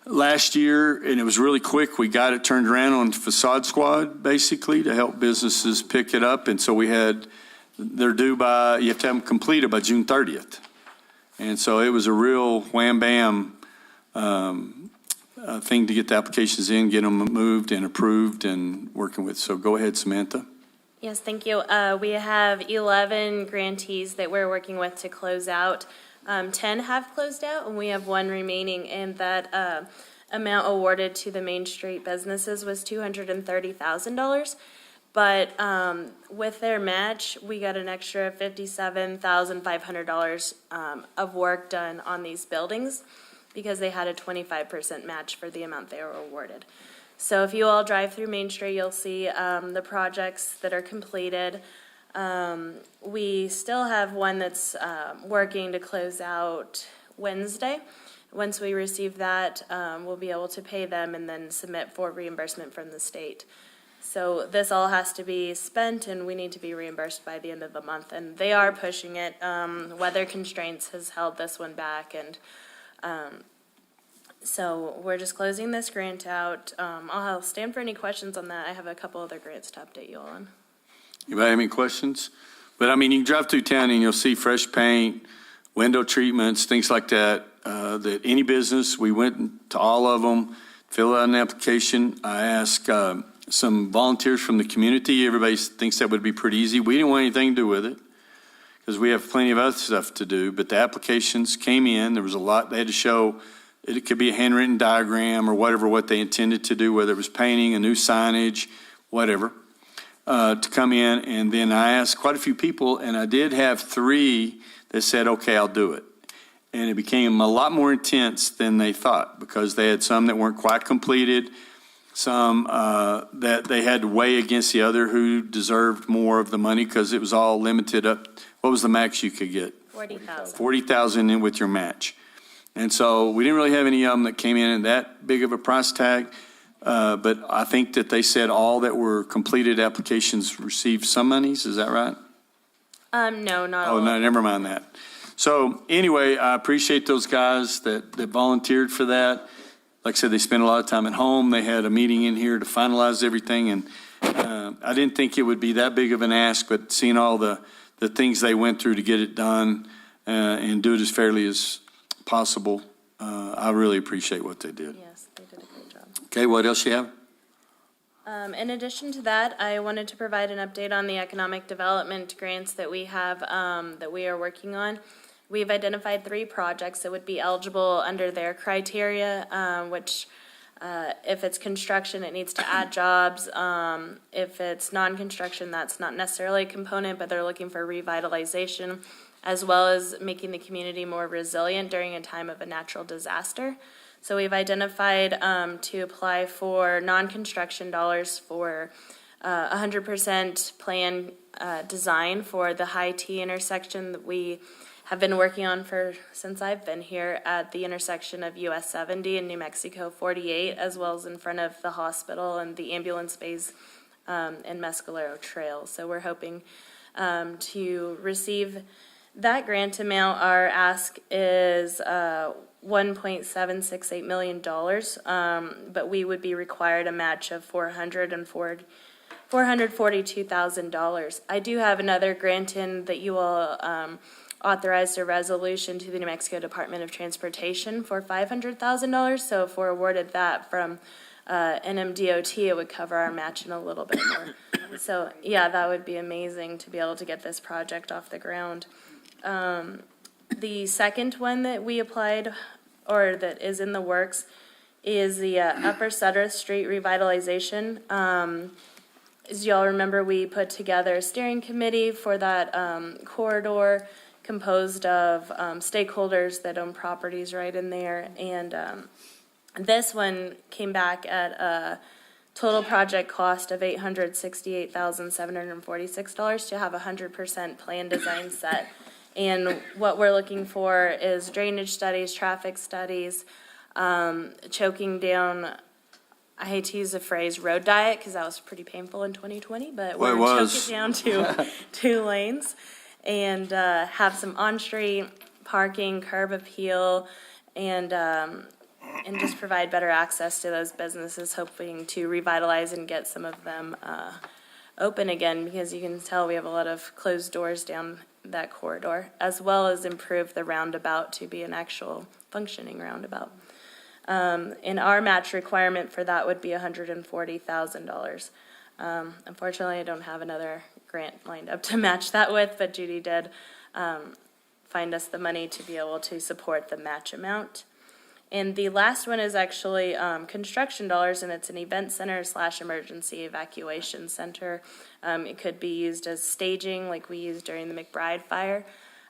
last year, and it was really quick. We got it turned around on Facade Squad, basically, to help businesses pick it up. And so they're due by, you have to have them completed by June 30th. And so it was a real wham-bam thing to get the applications in, get them moved and approved and working with. So go ahead, Samantha. Yes, thank you. We have 11 grantees that we're working with to close out. 10 have closed out, and we have one remaining, and that amount awarded to the Main Street businesses was $230,000. But with their match, we got an extra $57,500 of work done on these buildings because they had a 25% match for the amount they were awarded. So if you all drive through Main Street, you'll see the projects that are completed. We still have one that's working to close out Wednesday. Once we receive that, we'll be able to pay them and then submit for reimbursement from the state. So this all has to be spent, and we need to be reimbursed by the end of the month. And they are pushing it. Weather constraints has held this one back, and so we're just closing this grant out. I'll stand for any questions on that. I have a couple other grants to update you all on. Anybody have any questions? But I mean, you can drive through town and you'll see fresh paint, window treatments, things like that, that any business, we went to all of them, fill out an application. I asked some volunteers from the community. Everybody thinks that would be pretty easy. We didn't want anything to do with it because we have plenty of other stuff to do, but the applications came in. There was a lot. They had to show, it could be a handwritten diagram or whatever, what they intended to do, whether it was painting, a new signage, whatever. To come in, and then I asked quite a few people, and I did have 3 that said, okay, I'll do it. And it became a lot more intense than they thought because they had some that weren't quite completed, some that they had to weigh against the other who deserved more of the money because it was all limited up. What was the max you could get? $40,000. $40,000 in with your match. And so we didn't really have any of them that came in at that big of a price tag. But I think that they said all that were completed applications received some monies. Is that right? No, not all. Oh, no, never mind that. So anyway, I appreciate those guys that volunteered for that. Like I said, they spent a lot of time at home. They had a meeting in here to finalize everything. And I didn't think it would be that big of an ask, but seeing all the things they went through to get it done and do it as fairly as possible, I really appreciate what they did. Yes, they did a great job. Okay, what else you have? In addition to that, I wanted to provide an update on the economic development grants that we have, that we are working on. We've identified 3 projects that would be eligible under their criteria, which if it's construction, it needs to add jobs. If it's non-construction, that's not necessarily a component, but they're looking for revitalization, as well as making the community more resilient during a time of a natural disaster. So we've identified to apply for non-construction dollars for 100% plan design for the High T intersection that we have been working on since I've been here at the intersection of US 70 and New Mexico 48, as well as in front of the hospital and the ambulance bays and Mescalero Trail. So we're hoping to receive that grant amount. Our ask is $1.768 million, but we would be required a match of $442,000. I do have another grant in that you will authorized a resolution to the New Mexico Department of Transportation for $500,000. So if we're awarded that from NMDOT, it would cover our match in a little bit more. So, yeah, that would be amazing to be able to get this project off the ground. The second one that we applied, or that is in the works, is the Upper Sutter Street revitalization. As y'all remember, we put together a steering committee for that corridor composed of stakeholders that own properties right in there. And this one came back at a total project cost of $868,746 to have 100% plan design set. And what we're looking for is drainage studies, traffic studies, choking down, I hate to use the phrase road diet because that was pretty painful in 2020, but we're going to choke it down to 2 lanes and have some on-street parking, curb appeal, and just provide better access to those businesses, hoping to revitalize and get some of them open again, because you can tell we have a lot of closed doors down that corridor, as well as improve the roundabout to be an actual functioning roundabout. And our match requirement for that would be $140,000. Unfortunately, I don't have another grant lined up to match that with, but Judy did find us the money to be able to support the match amount. And the last one is actually construction dollars, and it's an event center / emergency evacuation center. It could be used as staging like we used during the McBride fire.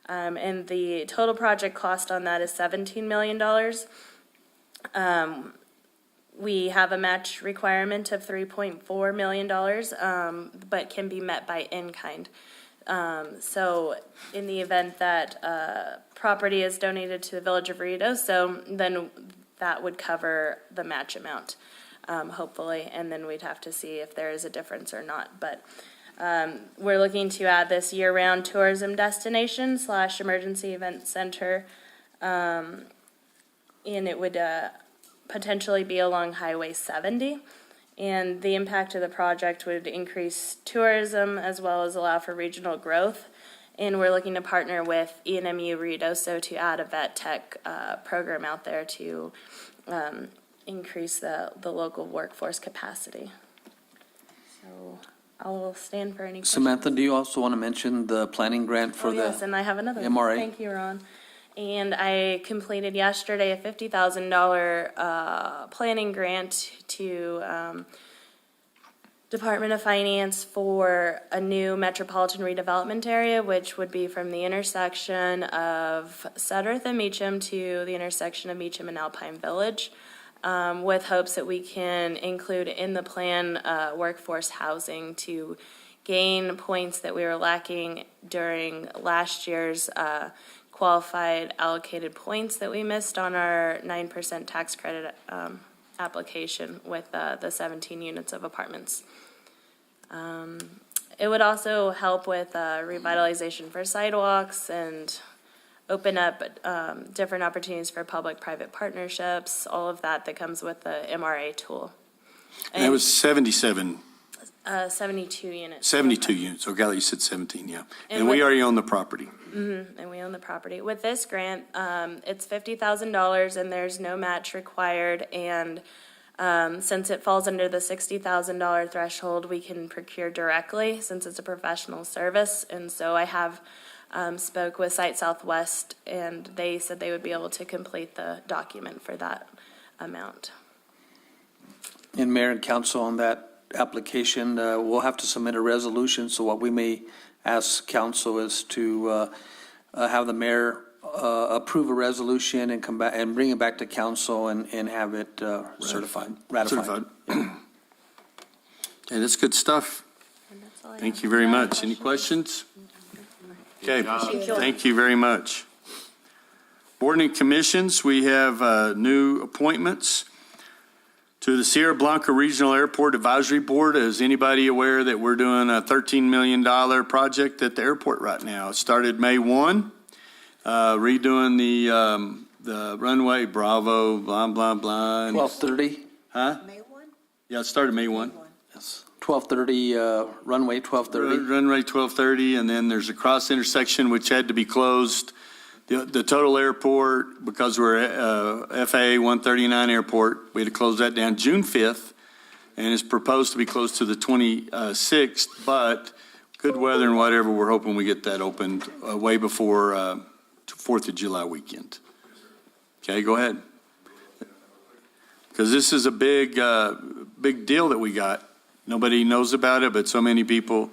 And the total project cost on that is $17 million. We have a match requirement of $3.4 million, but can be met by in-kind. So in the event that property is donated to the Village of Ruidoso, then that would cover the match amount, hopefully, and then we'd have to see if there is a difference or not. But we're looking to add this year-round tourism destination / emergency event center, and it would potentially be along Highway 70. And the impact of the project would increase tourism as well as allow for regional growth. And we're looking to partner with ENMU Ruidoso to add a vet tech program out there to increase the local workforce capacity. So I'll stand for any questions. Samantha, do you also want to mention the planning grant for Yes, and I have another one. MRA? Thank you, Ron. And I completed yesterday a $50,000 planning grant to Department of Finance for a new metropolitan redevelopment area, which would be from the intersection of Sudworth and Meacham to the intersection of Meacham and Alpine Village, with hopes that we can include in the plan workforce housing to gain points that we were lacking during last year's qualified allocated points that we missed on our 9% tax credit application with the 17 units of apartments. It would also help with revitalization for sidewalks and open up different opportunities for public-private partnerships, all of that comes with the MRA tool. And it was 77, 72 units. 72 units. Okay, you said 17, yeah. And with- we already own the property. And we own the property. With this grant, it's $50,000 and there's no match required. And since it falls under the $60,000 threshold, we can procure directly since it's a professional service. And so I have spoke with Site Southwest, and they said they would be able to complete the document for that amount. And Mayor and Council, on that application, we'll have to submit a resolution. So what we may ask Council is to have the mayor approve a resolution and come back and bring it back to Council and have it certified, ratified. And that's good stuff. And that's all I Thank have. you very much. Any questions? Okay, thank you very much. Board and commissions, we have new appointments to the Sierra Blanca Regional Airport Advisory Board. Is anybody aware that we're doing a $13 million project at the airport right now? It started May 1, redoing the runway, Bravo, blah, blah, blah. and- 12:30? Huh? May 1? Yeah, it started May 1. Yes. 12:30, runway 12:30. Runway 12:30, and then there's a cross intersection which had to be closed. The total airport, because we're FAA 139 airport, we had to close that down June 5th. and it's proposed to be closed to the 26th, but good weather and whatever, we're hoping we get that opened way before 4th of July weekend. Okay, go ahead. Because this is a big deal that we got. Nobody knows about it, but so many people.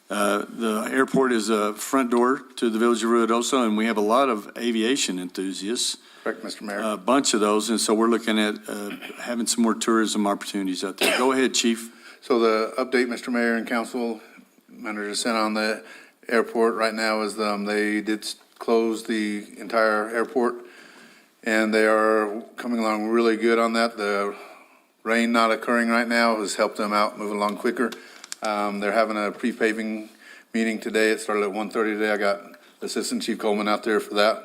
The airport is a front door to the village of Ruidoso, and we have a lot of aviation enthusiasts. Correct, Mr. Mayor. A bunch of those, and so we're looking at having some more tourism opportunities out there. Go ahead, Chief. So the update, Mr. Mayor and Council, Manager sent on the airport right now is they did close the entire airport, and they are coming along really good on that. The rain not occurring right now has helped them out, move along quicker. They're having a pre-paving meeting today. It started at 1:30 today. I got Assistant Chief Coleman out there for that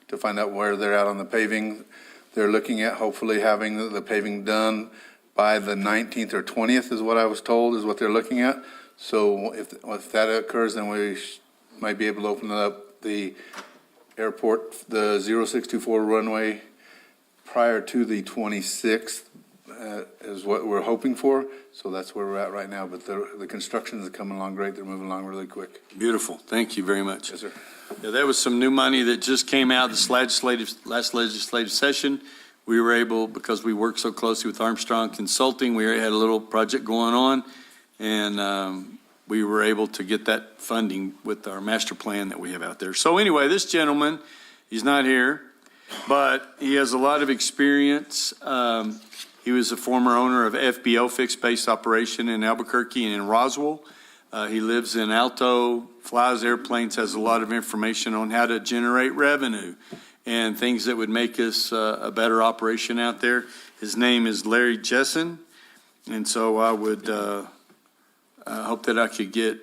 to find out where they're at on the paving. They're looking at hopefully having the paving done by the 19th or 20th is what I was told is what they're looking at. So if that occurs, then we might be able to open up the airport, the 0624 runway prior to the 26th is what we're hoping for. So that's where we're at right now. But the construction is coming along great. They're moving along really quick. Beautiful. Thank you very much. Yes, sir. Yeah, there was some new money that just came out this last legislative session. We were able, because we work so closely with Armstrong Consulting, we had a little project going on, and we were able to get that funding with our master plan that we have out there. So anyway, this gentleman, he's not here, but he has a lot of experience. He was a former owner of FBO, Fixed Base Operation, in Albuquerque and in Roswell. He lives in Alto, flies airplanes, has a lot of information on how to generate revenue and things that would make us a better operation out there. His name is Larry Jessen, and so I would hope that I could get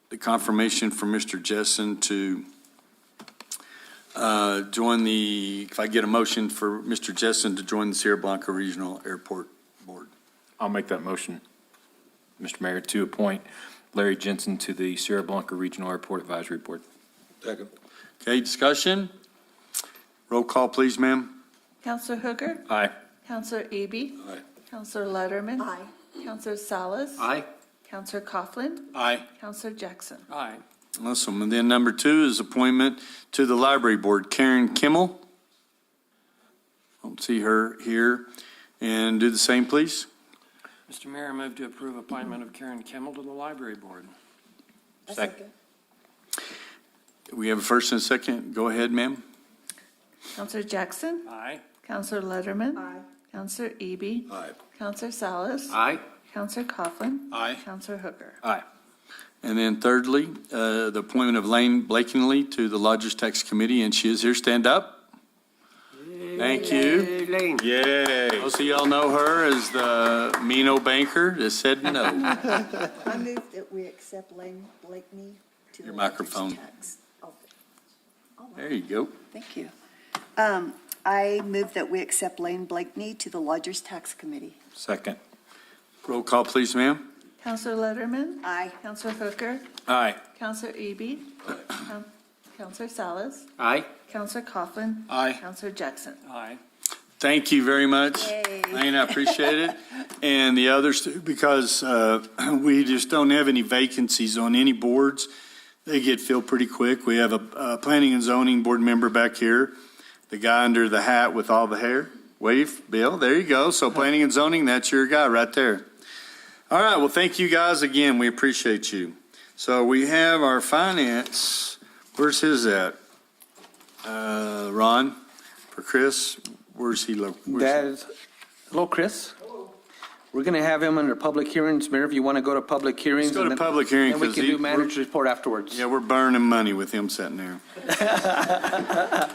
the confirmation from Mr. Jessen to join if I get a motion for Mr. Jessen to join the Sierra Blanca Regional Airport Board. I'll make that motion, Mr. Mayor, to appoint Larry Jensen to the Sierra Blanca Regional Airport Advisory Board. Second. Okay, discussion? Roll call, please, ma'am. Counselor Hooker? Aye. Counselor Eby? Aye. Counselor Letterman? Aye. Counselor Salas? Aye. Counselor Coughlin? Aye. Counselor Jackson? Aye. Awesome. And then number 2 is appointment to the Library Board. Karen Kimmel. Don't see her here. And do the same, please. Mr. Mayor, I move to approve appointment of Karen Kimmel to the Library Board. Second. We have a first and a second. Go ahead, ma'am. Counselor Jackson? Aye. Counselor Letterman? Aye. Counselor Eby? Aye. Counselor Salas? Aye. Counselor Coughlin? Aye. Counselor Hooker? Aye. And then thirdly, the appointment of Lane Blakeney to the Lodgers Tax Committee, and she is here. Stand up. Thank you. Lane. Yay. Most of y'all know her as the mean old banker that said no. I move that we accept Lane Blakeney to the Your Lodgers microphone. Tax. There you go. Thank you. I move that we accept Lane Blakeney to the Lodgers Tax Committee. Second. Roll call, please, ma'am. Counselor Letterman? Aye. Counselor Hooker? Aye. Counselor Eby? Counselor Salas? Aye. Counselor Coughlin? Aye. Counselor Jackson? Aye. Thank you very much. Yay. Lane, I appreciate it. And the others too, because we just don't have any vacancies on any boards. They get filled pretty quick. We have a planning and zoning board member back here, the guy under the hat with all the hair. Wave, Bill, there you go. So planning and zoning, that's your guy right there. All right, well, thank you guys again. We appreciate you. So we have our finance. Where's his at? Ron, for Chris, where's he? That is, hello, Chris. We're going to have him under public hearings. Mayor, if you want to go to public hearings. Let's go and to then- public hearing. And we 'cause can do manager's report afterwards. Yeah, we're burning money with him sitting there. I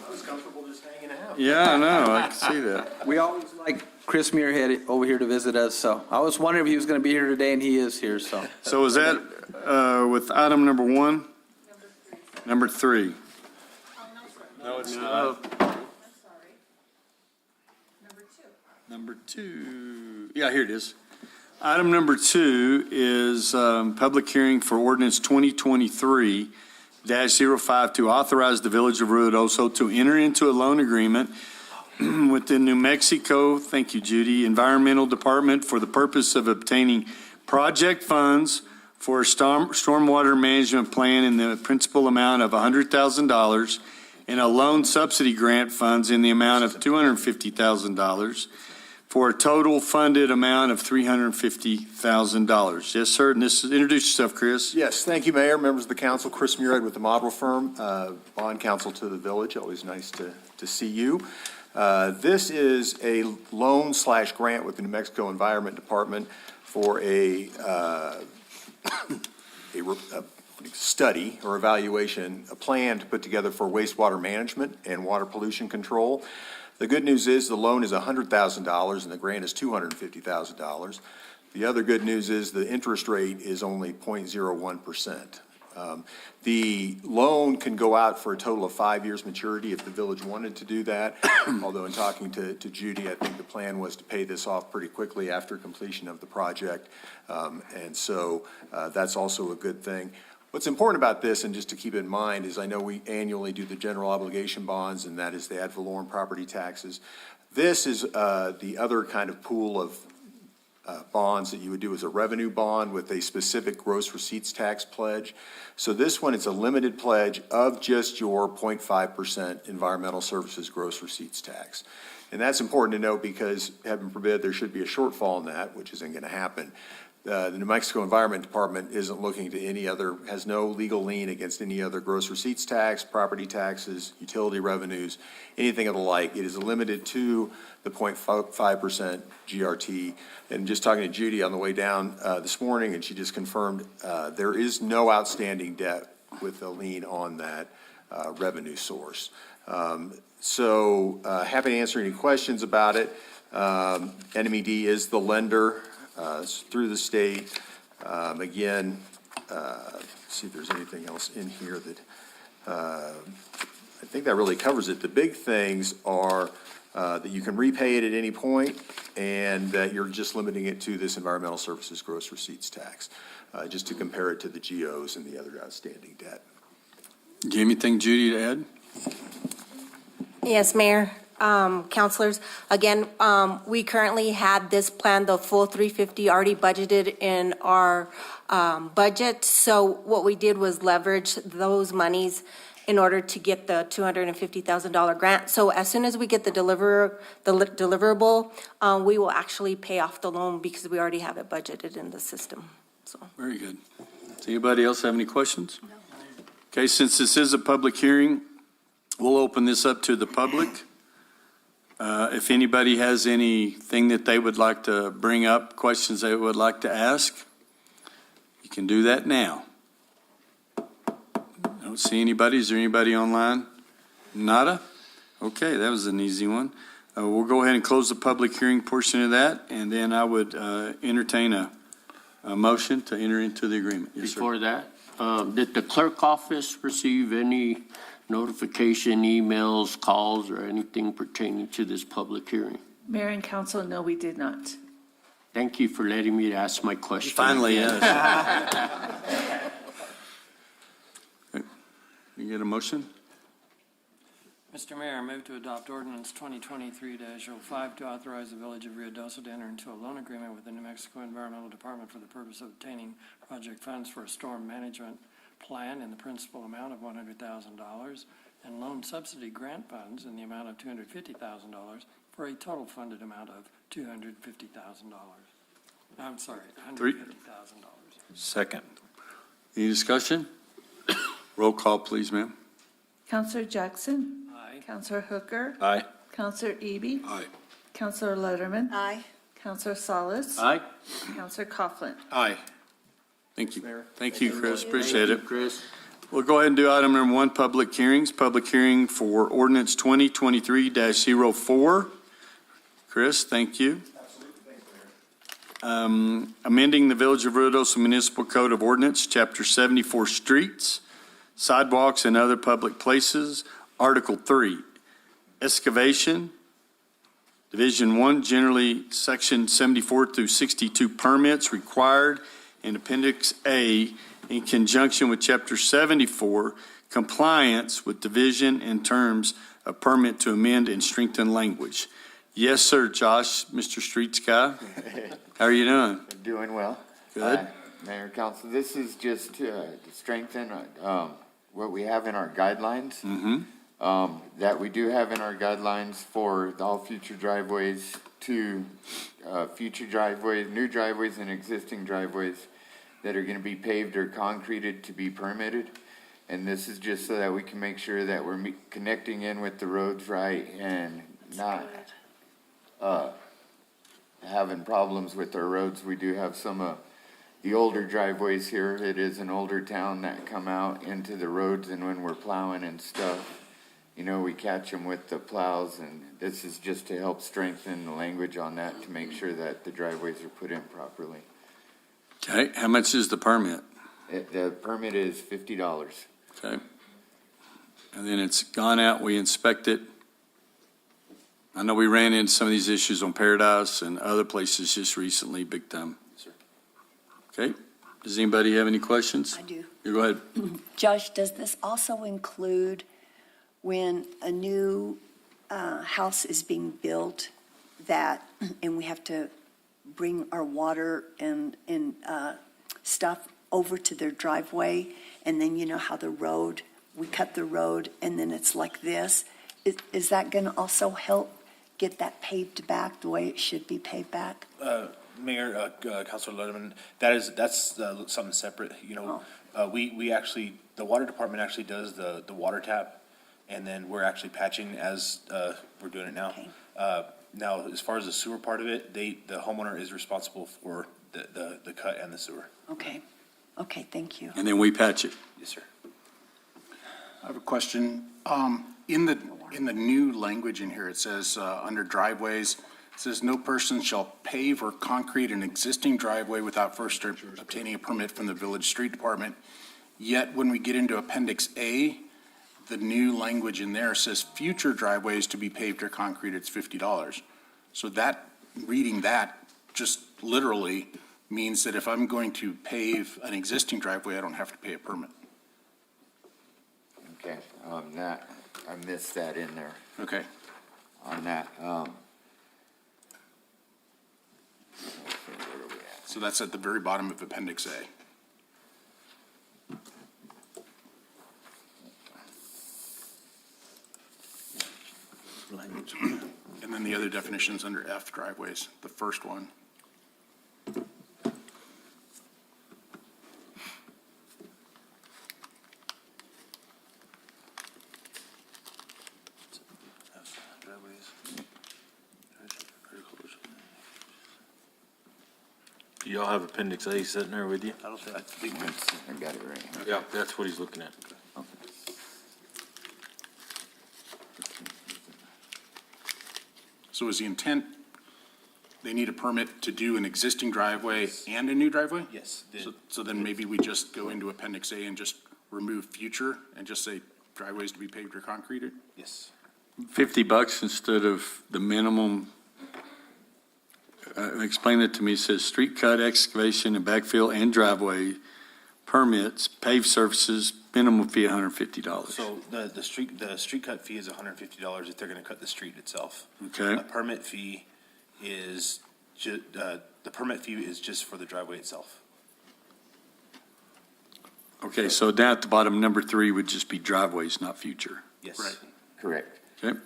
was comfortable just hanging out. Yeah, I know. I can see that. We always like Chris Muirhead over here to visit us, so I was wondering if he was going to be here today, and he is here, so. So is that with item number 1? Number 3? No, it's not. Number 2. Yeah, here it is. Item number 2 is public hearing for ordinance 2023-05 to authorize the Village of Ruidoso to enter into a loan agreement with the New Mexico, thank you, Judy, Environmental Department for the purpose of obtaining project funds for a stormwater management plan in the principal amount of $100,000 and a loan subsidy grant funds in the amount of $250,000 for a total funded amount of $350,000. Yes, sir. And this is, introduce yourself, Chris. Yes, thank you, Mayor, members of the council. Chris Murad with the Model Firm, bond counsel to the village. Always nice to see you. This is a loan/grant with the New Mexico Environment Department for a study or evaluation, a plan to put together for wastewater management and water pollution control. The good news is the loan is $100,000 and the grant is $250,000. The other good news is the interest rate is only 0.01%. The loan can go out for a total of 5 years maturity if the village wanted to do that. Although in talking to Judy, I think the plan was to pay this off pretty quickly after completion of the project. And so that's also a good thing. What's important about this, and just to keep in mind, is I know we annually do the general obligation bonds, and that is the ad valorem property taxes. This is the other kind of pool of bonds that you would do as a revenue bond with a specific gross receipts tax pledge. So this one is a limited pledge of just your 0.5% environmental services gross receipts tax. And that's important to note because, heaven forbid, there should be a shortfall in that, which isn't going to happen. The New Mexico Environment Department isn't looking to any other, has no legal lien against any other gross receipts tax, property taxes, utility revenues, anything of the like. It is limited to the 0.5% GRT. And just talking to Judy on the way down this morning, and she just confirmed there is no outstanding debt with a lien on that revenue source. So happy to answer any questions about it. NMED is the lender through the state. Again, let's see if there's anything else in here that, I think that really covers it. The big things are that you can repay it at any point and that you're just limiting it to this environmental services gross receipts tax, just to compare it to the GOs and the other outstanding debt. Do you have anything, Judy, to add? Yes, Mayor. Counselors, again, we currently had this plan, the full 350 already budgeted in our budget. So what we did was leverage those monies in order to get the $250,000 grant. So as soon as we get the deliverable, we will actually pay off the loan because we already have it budgeted in the system. So Very good. Does anybody else have any questions? No. Okay, since this is a public hearing, we'll open this up to the public. If anybody has anything that they would like to bring up, questions they would like to ask, you can do that now. I don't see anybody. Is there anybody online? Nada? Okay, that was an easy one. We'll go ahead and close the public hearing portion of that, and then I would entertain a motion to enter into the agreement. Yes, sir. Before that, did the clerk office receive any notification, emails, calls, or anything pertaining to this public hearing? Mayor and council, no, we did not. Thank you for letting me ask my question. Finally, yes. You get a motion? Mr. Mayor, I move to adopt ordinance 2023-05 to authorize the Village of Ruidoso to enter into a loan agreement with the New Mexico Environmental Department for the purpose of obtaining project funds for a storm management plan in the principal amount of $100,000 and loan subsidy grant funds in the amount of $250,000 for a total funded amount of $250,000. I'm sorry, $150,000. Second. Any discussion? Roll call, please, ma'am. Counselor Jackson? Aye. Counselor Hooker? Aye. Counselor Eby? Aye. Counselor Letterman? Aye. Counselor Salas? Aye. Counselor Coughlin? Aye. Thank you. Thank you, Chris. Appreciate it. Chris. We'll go ahead and do item number 1, public hearings. Public hearing for ordinance 2023-04. Chris, thank you. Amending the Village of Ruidoso Municipal Code of Ordinance, Chapter 74, Streets, Sidewalks, and Other Public Places, Article 3, Excavation, Division 1, generally Section 74 through 62 permits required in Appendix A in conjunction with Chapter 74, compliance with division and terms a permit to amend and strengthen language. Yes, sir, Josh, Mr. Streets guy. How are you doing? Doing well. Good. Mayor, Council, this is just to strengthen what we have in our guidelines. That we do have in our guidelines for all future driveways to future driveways, new driveways and existing driveways that are going to be paved or concreted to be permitted. And this is just so that we can make sure that we're connecting in with the roads right and not having problems with our roads. We do have some the older driveways here. It is an older town that come out into the roads, and when we're plowing and stuff, you know, we catch them with the plows, and this is just to help strengthen the language on that to make sure that the driveways are put in properly. Okay, how much is the permit? The permit is $50. Okay. And then it's gone out, we inspect it. I know we ran into some of these issues on Paradise and other places just recently, big time. Okay, does anybody have any questions? I do. You go ahead. Josh, does this also include when a new house is being built and we have to bring our water and stuff over to their driveway, and then you know how we cut the road and then it's like this? Is that going to also help get that paved back the way it should be paved back? Mayor, Councilor Letterman, that's something separate. You know, we actually, the water department actually does the water tap, and then we're actually patching as we're doing it now. Okay. Now, as far as the sewer part of it, the homeowner is responsible for the cut and the sewer. Okay. Okay, thank you. And then we patch it. Yes, sir. I have a question. In the new language in here, it says, under driveways, it says, no person shall pave or concrete an existing driveway without first obtaining a permit from the village street department. Yet, when we get into Appendix A, the new language in there says future driveways to be paved or concrete, it's $50. So that, reading that, just literally means that if I'm going to pave an existing driveway, I don't have to pay a permit. Okay, I missed that in there Okay. on that. So that's at the very bottom of Appendix A. And then the other definitions under F, driveways, the first one. Do y'all have Appendix A sitting there with you? I got it right here. Yeah, that's what he's looking at. So is the intent, they need a permit to do an existing driveway and a new driveway? Yes. So then maybe we just go into Appendix A and just remove future and just say driveways to be paved or concreted? Yes. $50 instead of the minimum. Explain it to me. It says street cut, excavation, and backfill and driveway permits, paved surfaces, minimum fee $150. So the street cut fee is $150 if they're going to cut the street itself. Okay. A permit fee is the permit fee is just for the driveway itself. Okay, so down at the bottom, number 3 would just be driveways, not future. Yes. Right. Correct. Okay.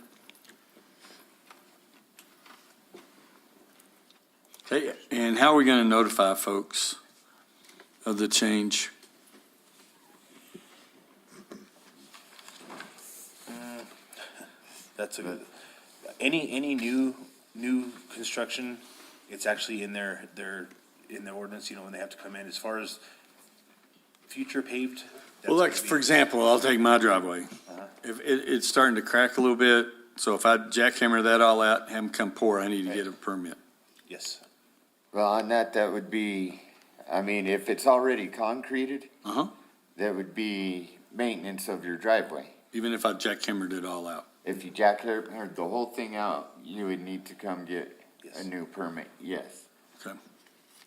Okay, and how are we going to notify folks of the change? That's a good, any new construction, it's actually in their in the ordinance, you know, when they have to come in. As far as future paved. Well, like, for example, I'll take my driveway. If it's starting to crack a little bit, so if I jackhammer that all out, have them come pour, I need to get a permit. Yes. Well, on that would be, I mean, if it's already concreted, that would be maintenance of your driveway. Even if I jackhammered it all out? If you jackhammered the whole thing out, you would need to come get a new permit, yes. Okay.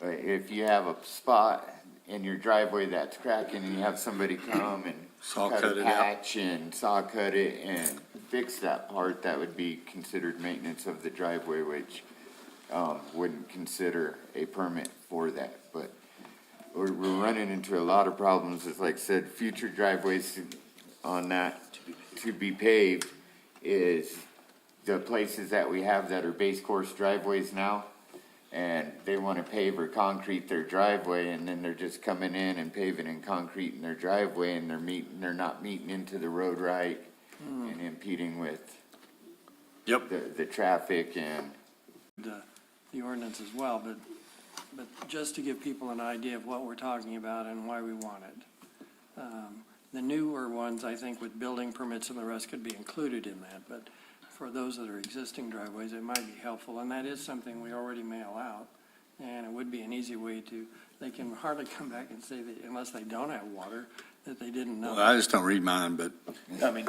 But if you have a spot in your driveway that's cracking and you have somebody come and Saw cut cut a it out. patch and saw cut it and fix that part, that would be considered maintenance of the driveway, which, wouldn't consider a permit for that, but we're running into a lot of problems, as like I said, future driveways on that to be paved is the places that we have that are base course driveways now, and they want to pave or concrete their driveway, and then they're just coming in and paving and concreting their driveway, and they're not meeting into the road right and impeding with the traffic and the ordinance as well, but just to give people an idea of what we're talking about and why we want it. The newer ones, I think with building permits and the rest could be included in that, but for those that are existing driveways, it might be helpful, and that is something we already mail out, and it would be an easy way to, they can hardly come back and say that unless they don't have water, that they didn't know. Well, I just don't read mine, but I mean,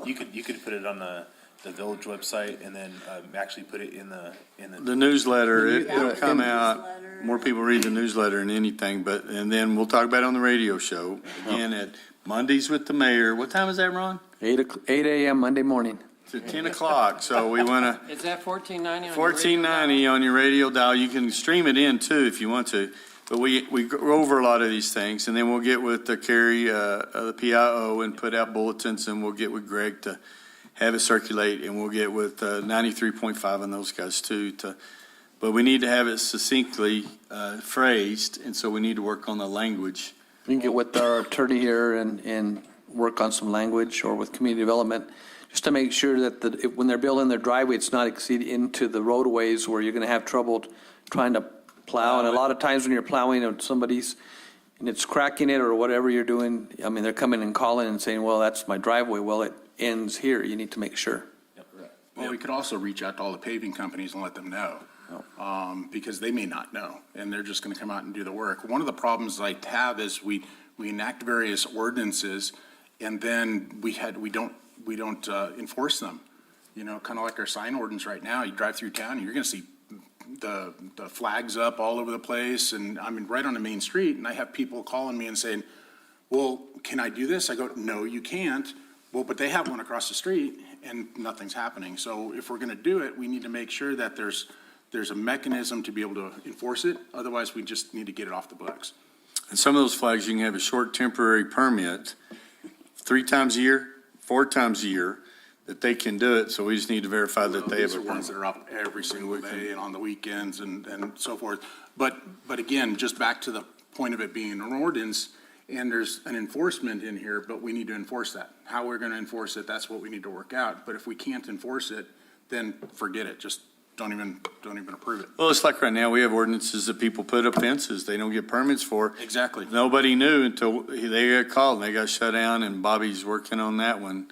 you could put it on the village website and then actually put it in the newsletter, it'll come out. More people read the newsletter than anything, and then we'll talk about it on the radio show. Again, at Mondays with the mayor. What time is that, Ron? 8 a.m. Monday morning. To 10 o'clock, so we want to. Is that $14.90? $14.90 on your radio dial. You can stream it in too if you want to. But we go over a lot of these things, and then we'll get with the Carrie, the PIO, and put out bulletins, and we'll get with Greg to have it circulate, and we'll get with 93.5 and those guys too. But we need to have it succinctly phrased, and so we need to work on the language. We can get with our attorney here and work on some language, or with community development, just to make sure that when they're building their driveway, it's not exceeding into the roadways where you're going to have trouble trying to plow. And a lot of times when you're plowing and and it's cracking it or whatever you're doing, I mean, they're coming and calling and saying, well, that's my driveway. Well, it ends here. You need to make sure. Well, we could also reach out to all the paving companies and let them know, because they may not know, and they're just going to come out and do the work. One of the problems I have is we enact various ordinances, and then we don't enforce them. You know, kind of like our sign ordinance right now. You drive through town, and you're going to see the flags up all over the place, and I mean right on the main street. And I have people calling me and saying, "Well, can I do this?" I go, "No, you can't." Well, but they have one across the street, and nothing's happening. So if we're going to do it, we need to make sure that there's a mechanism to be able to enforce it. Otherwise, we just need to get it off the books. And some of those flags, you can have a short temporary permit 3 times a year, 4 times a year, that they can do it. So we just need to verify that they have These a are ones that permit. are up every single day and on the weekends and so forth. But again, just back to the point of it being an ordinance, and there's an enforcement in here, but we need to enforce that. How we're going to enforce it, that's what we need to work out. But if we can't enforce it, then forget it. Just don't even approve it. Well, it's like right now, we have ordinances that people put up fences they don't get permits for. Exactly. Nobody knew until they got called and they got shut down, and Bobby's working on that one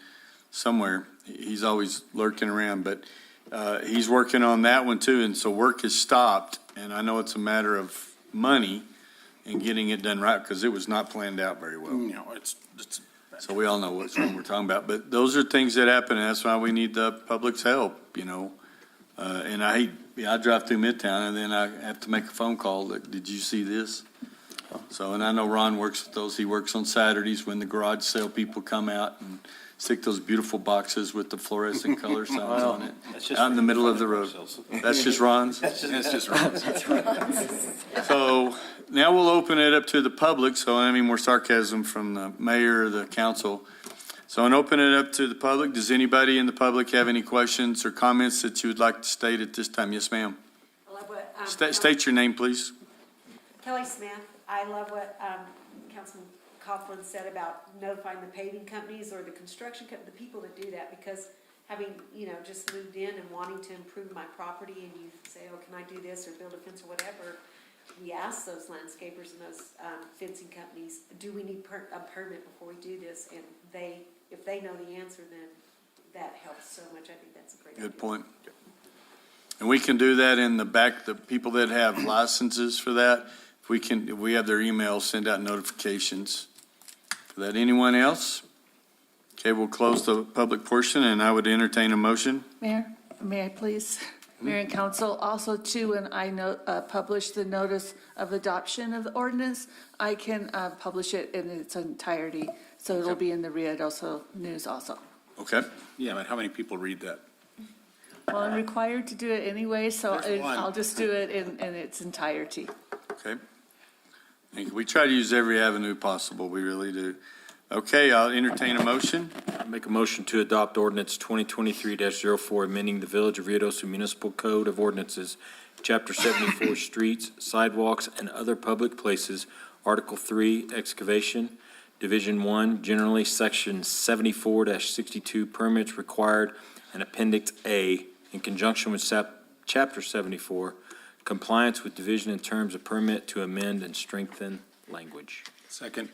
somewhere. He's always lurking around, but he's working on that one too, and so work has stopped, and I know it's a matter of money and getting it done right, because it was not planned out very well. You know, it's So we all know what's wrong we're talking about, but those are things that happen, and that's why we need the public's help, you know. And I drive through Midtown, and then I have to make a phone call, like, did you see this? So, and I know Ron works with those. He works on Saturdays when the garage sale people come out and stick those beautiful boxes with the fluorescent color signs on it, out in the middle of the road. That's just Ron's? That's just Ron's. So now we'll open it up to the public, so any more sarcasm from the mayor or the council. So I'll open it up to the public. Does anybody in the public have any questions or comments that you would like to state at this time? Yes, ma'am. I love what, State your name, please. Kelly Smith. I love what Councilman Coughlin said about notifying the paving companies or the construction the people that do that, because having, just moved in and wanting to improve my property, and you say, oh, can I do this or build a fence or whatever, we ask those landscapers and those fencing companies, do we need a permit before we do this? And if they know the answer, then that helps so much. I think that's a great idea. Good point. And we can do that in the back, the people that have licenses for that, if we have their emails, send out notifications for that. Anyone else? Okay, we'll close the public portion, and I would entertain a motion. Mayor, may I please? Mayor and council, also too, when I publish the notice of adoption of the ordinance, I can publish it in its entirety, so it'll be in the Ruidoso News also. Okay, Yeah, but how many people read that? Well, I'm required to do it anyway, so There's one. I'll just do it in its entirety. okay. Thank you. We try to use every avenue possible, we really do. Okay, I'll entertain a motion. Make a motion to adopt ordinance 2023-04, amending the Village of Ruidoso Municipal Code of Ordinances, Chapter 74, Streets, Sidewalks, and Other Public Places, Article 3, Excavation, Division 1, generally, Section 74-62, Permits Required, and Appendix A, in conjunction with Chapter 74, compliance with division in terms of permit to amend and strengthen language. Second.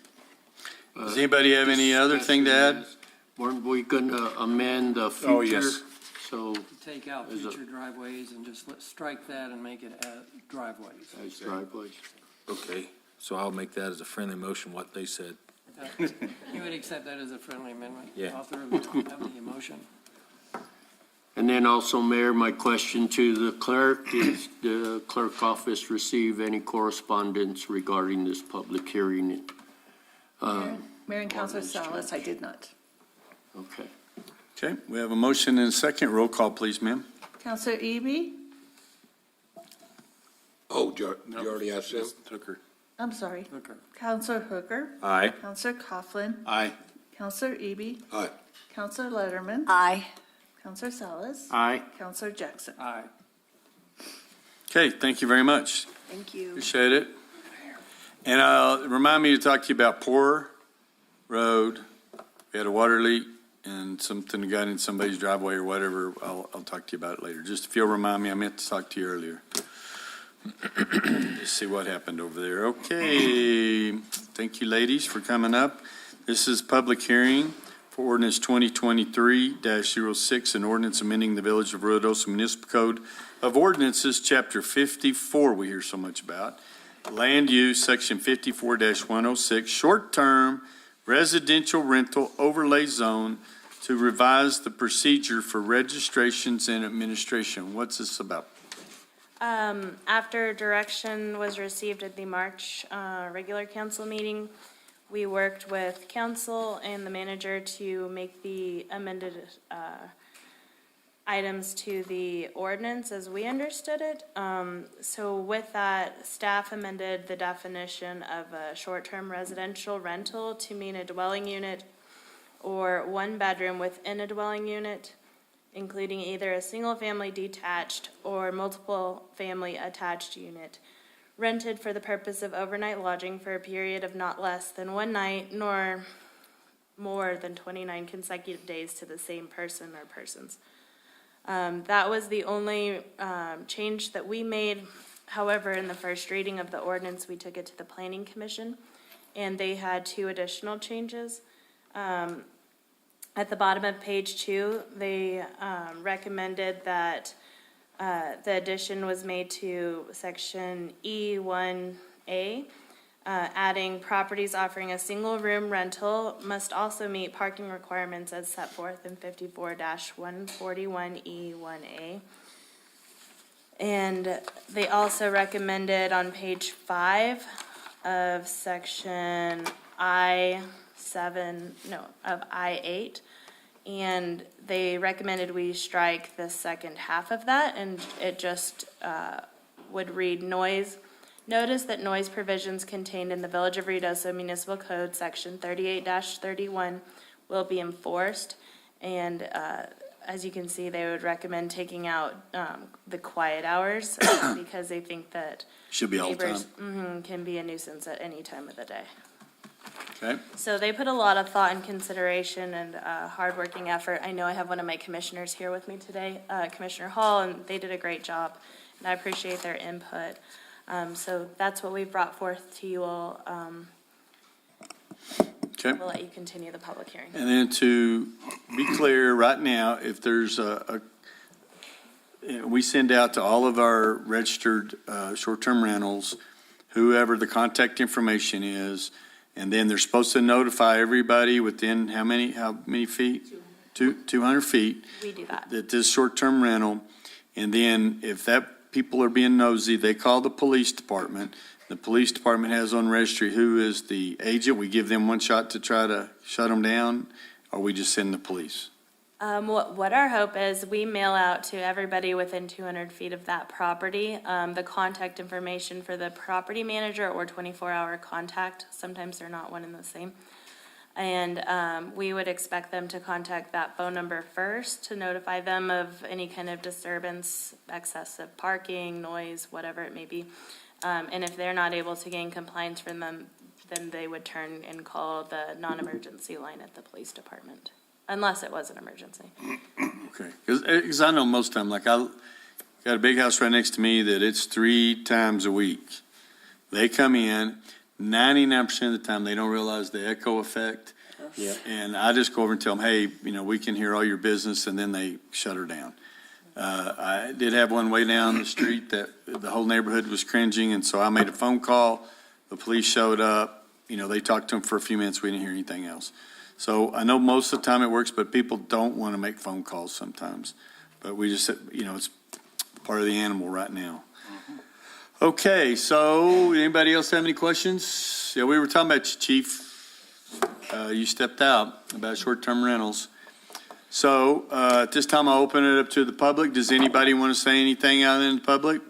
Does anybody have any other thing to add? Weren't we gonna amend the future? Oh, yes. So, Take out Is it- future driveways and just strike that and make it driveways. as driveways. Okay, so I'll make that as a friendly motion, what they said. You would accept that as a friendly amendment? Yeah. Author of the motion? And then also, Mayor, my question to the clerk, is the clerk office receive any correspondence regarding this public hearing? Mayor and Councilor Salas, I did not. Okay. Okay, we have a motion and a second. Roll call, please, ma'am. Councilor Eby? Oh, you already asked him? Hooker. I'm sorry. Hooker. Counselor Hooker? Aye. Counselor Coughlin? Aye. Counselor Eby? Aye. Counselor Letterman? Aye. Counselor Salas? Aye. Counselor Jackson? Aye. Okay, thank you very much. Thank you. Appreciate it. And remind me to talk to you about Poor Road. We had a water leak and something got in somebody's driveway or whatever. I'll talk to you about it later. Just if you'll remind me, I meant to talk to you earlier. Just see what happened over there. Okay, thank you, ladies, for coming up. This is public hearing for ordinance 2023-06, an ordinance amending the Village of Ruidoso Municipal Code of Ordinances, Chapter 54, we hear so much about. Land use, Section 54-106, short-term residential rental overlay zone to revise the procedure for registrations and administration. What's this about? After direction was received at the March regular council meeting, we worked with council and the manager to make the amended items to the ordinance as we understood it. So with that, staff amended the definition of a short-term residential rental to mean a dwelling unit or one bedroom within a dwelling unit, including either a single-family detached or multiple-family attached unit, rented for the purpose of overnight lodging for a period of not less than one night nor more than 29 consecutive days to the same person or persons. That was the only change that we made. However, in the first reading of the ordinance, we took it to the Planning Commission, and they had two additional changes. At the bottom of page 2, they recommended that the addition was made to section E1A, adding properties offering a single-room rental must also meet parking requirements as set forth in 54-141E1A. And they also recommended on page 5 of section I8, and they recommended we strike the second half of that, and it just would read noise. Notice that noise provisions contained in the Village of Ruidoso Municipal Code, section 38-31, will be enforced, and as you can see, they would recommend taking out the quiet hours because they think that Should be all the neighbors time. can be a nuisance at any time of the day. Okay, So they put a lot of thought and consideration and hardworking effort. I know I have one of my commissioners here with me today, Commissioner Hall, and they did a great job, and I appreciate their input. So that's what we've brought forth to you all. okay. We'll let you continue the public hearing. And then to be clear, right now, if there's we send out to all of our registered short-term rentals, whoever the contact information is, and then they're supposed to notify everybody within how many feet? 200 feet. We do that. That this short-term rental, and then if that people are being nosy, they call the police department. The police department has on registry who is the agent. We give them one shot to try to shut them down, or we just send the police. What our hope is, we mail out to everybody within 200 feet of that property, the contact information for the property manager or 24-hour contact. Sometimes they're not one and the same. And we would expect them to contact that phone number first to notify them of any kind of disturbance, excessive parking, noise, whatever it may be. And if they're not able to gain compliance from them, then they would turn and call the non-emergency line at the police department, unless it was an emergency. Okay, because I know most time, like I got a big house right next to me that it's 3 times a week. They come in, 99% of the time, they don't realize the echo effect. Yeah. And I just go over and tell them, hey, we can hear all your business, and then they shut her down. I did have one way down the street that the whole neighborhood was cringing, and so I made a phone call. The police showed up. They talked to them for a few minutes. We didn't hear anything else. So I know most of the time it works, but people don't want to make phone calls sometimes. But we just, it's part of the animal right now. Okay, so anybody else have any questions? Yeah, we were talking about you, Chief. You stepped out about short-term rentals. So at this time, I'll open it up to the public. Does anybody want to say anything out in the public?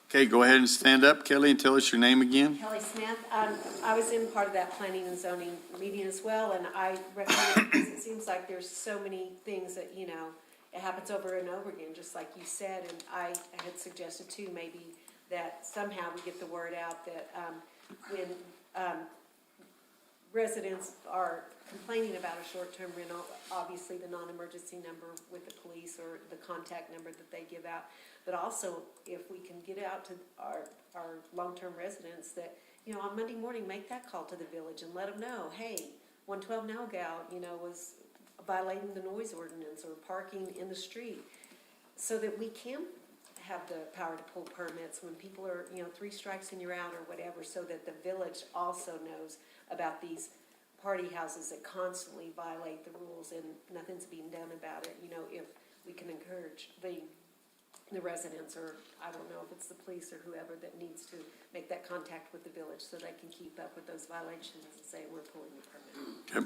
Okay, go ahead and stand up, Kelly, and tell us your name again. Kelly Smith. I was in part of that planning and zoning meeting as well, and I recommend it because it seems like there's so many things that, it happens over and over again, just like you said, and I had suggested too, maybe that somehow we get the word out that when residents are complaining about a short-term rental, obviously the non-emergency number with the police or the contact number that they give out, but also if we can get out to our long-term residents that, on Monday morning, make that call to the village and let them know, hey, 112 Nalgal, was violating the noise ordinance or parking in the street, so that we can have the power to pull permits when people are, 3 strikes and you're out or whatever, so that the village also knows about these party houses that constantly violate the rules and nothing's being done about it. If we can encourage the residents, or I don't know if it's the police or whoever that needs to make that contact with the village so they can keep up with those violations and say, we're pulling the permit. Okay.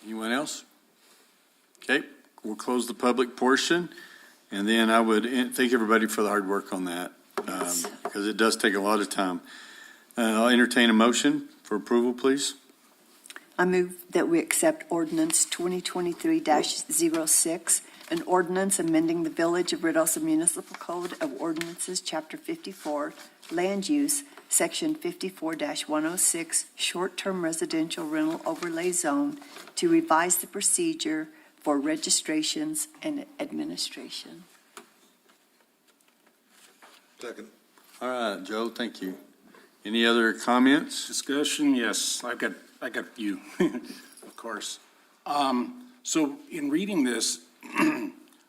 Anyone else? Okay, we'll close the public portion. And then I would thank everybody for the hard work on that, because it does take a lot of time. I'll entertain a motion for approval, please. I move that we accept ordinance 2023-06, an ordinance amending the Village of Ruidoso Municipal Code of Ordinances, Chapter 54, Land Use, Section 54-106, Short-Term Residential Rental Overlay Zone, to revise the procedure for registrations and administration. Second. All right, Joe, thank you. Any other comments? Discussion, yes, I got you, of course. So in reading this,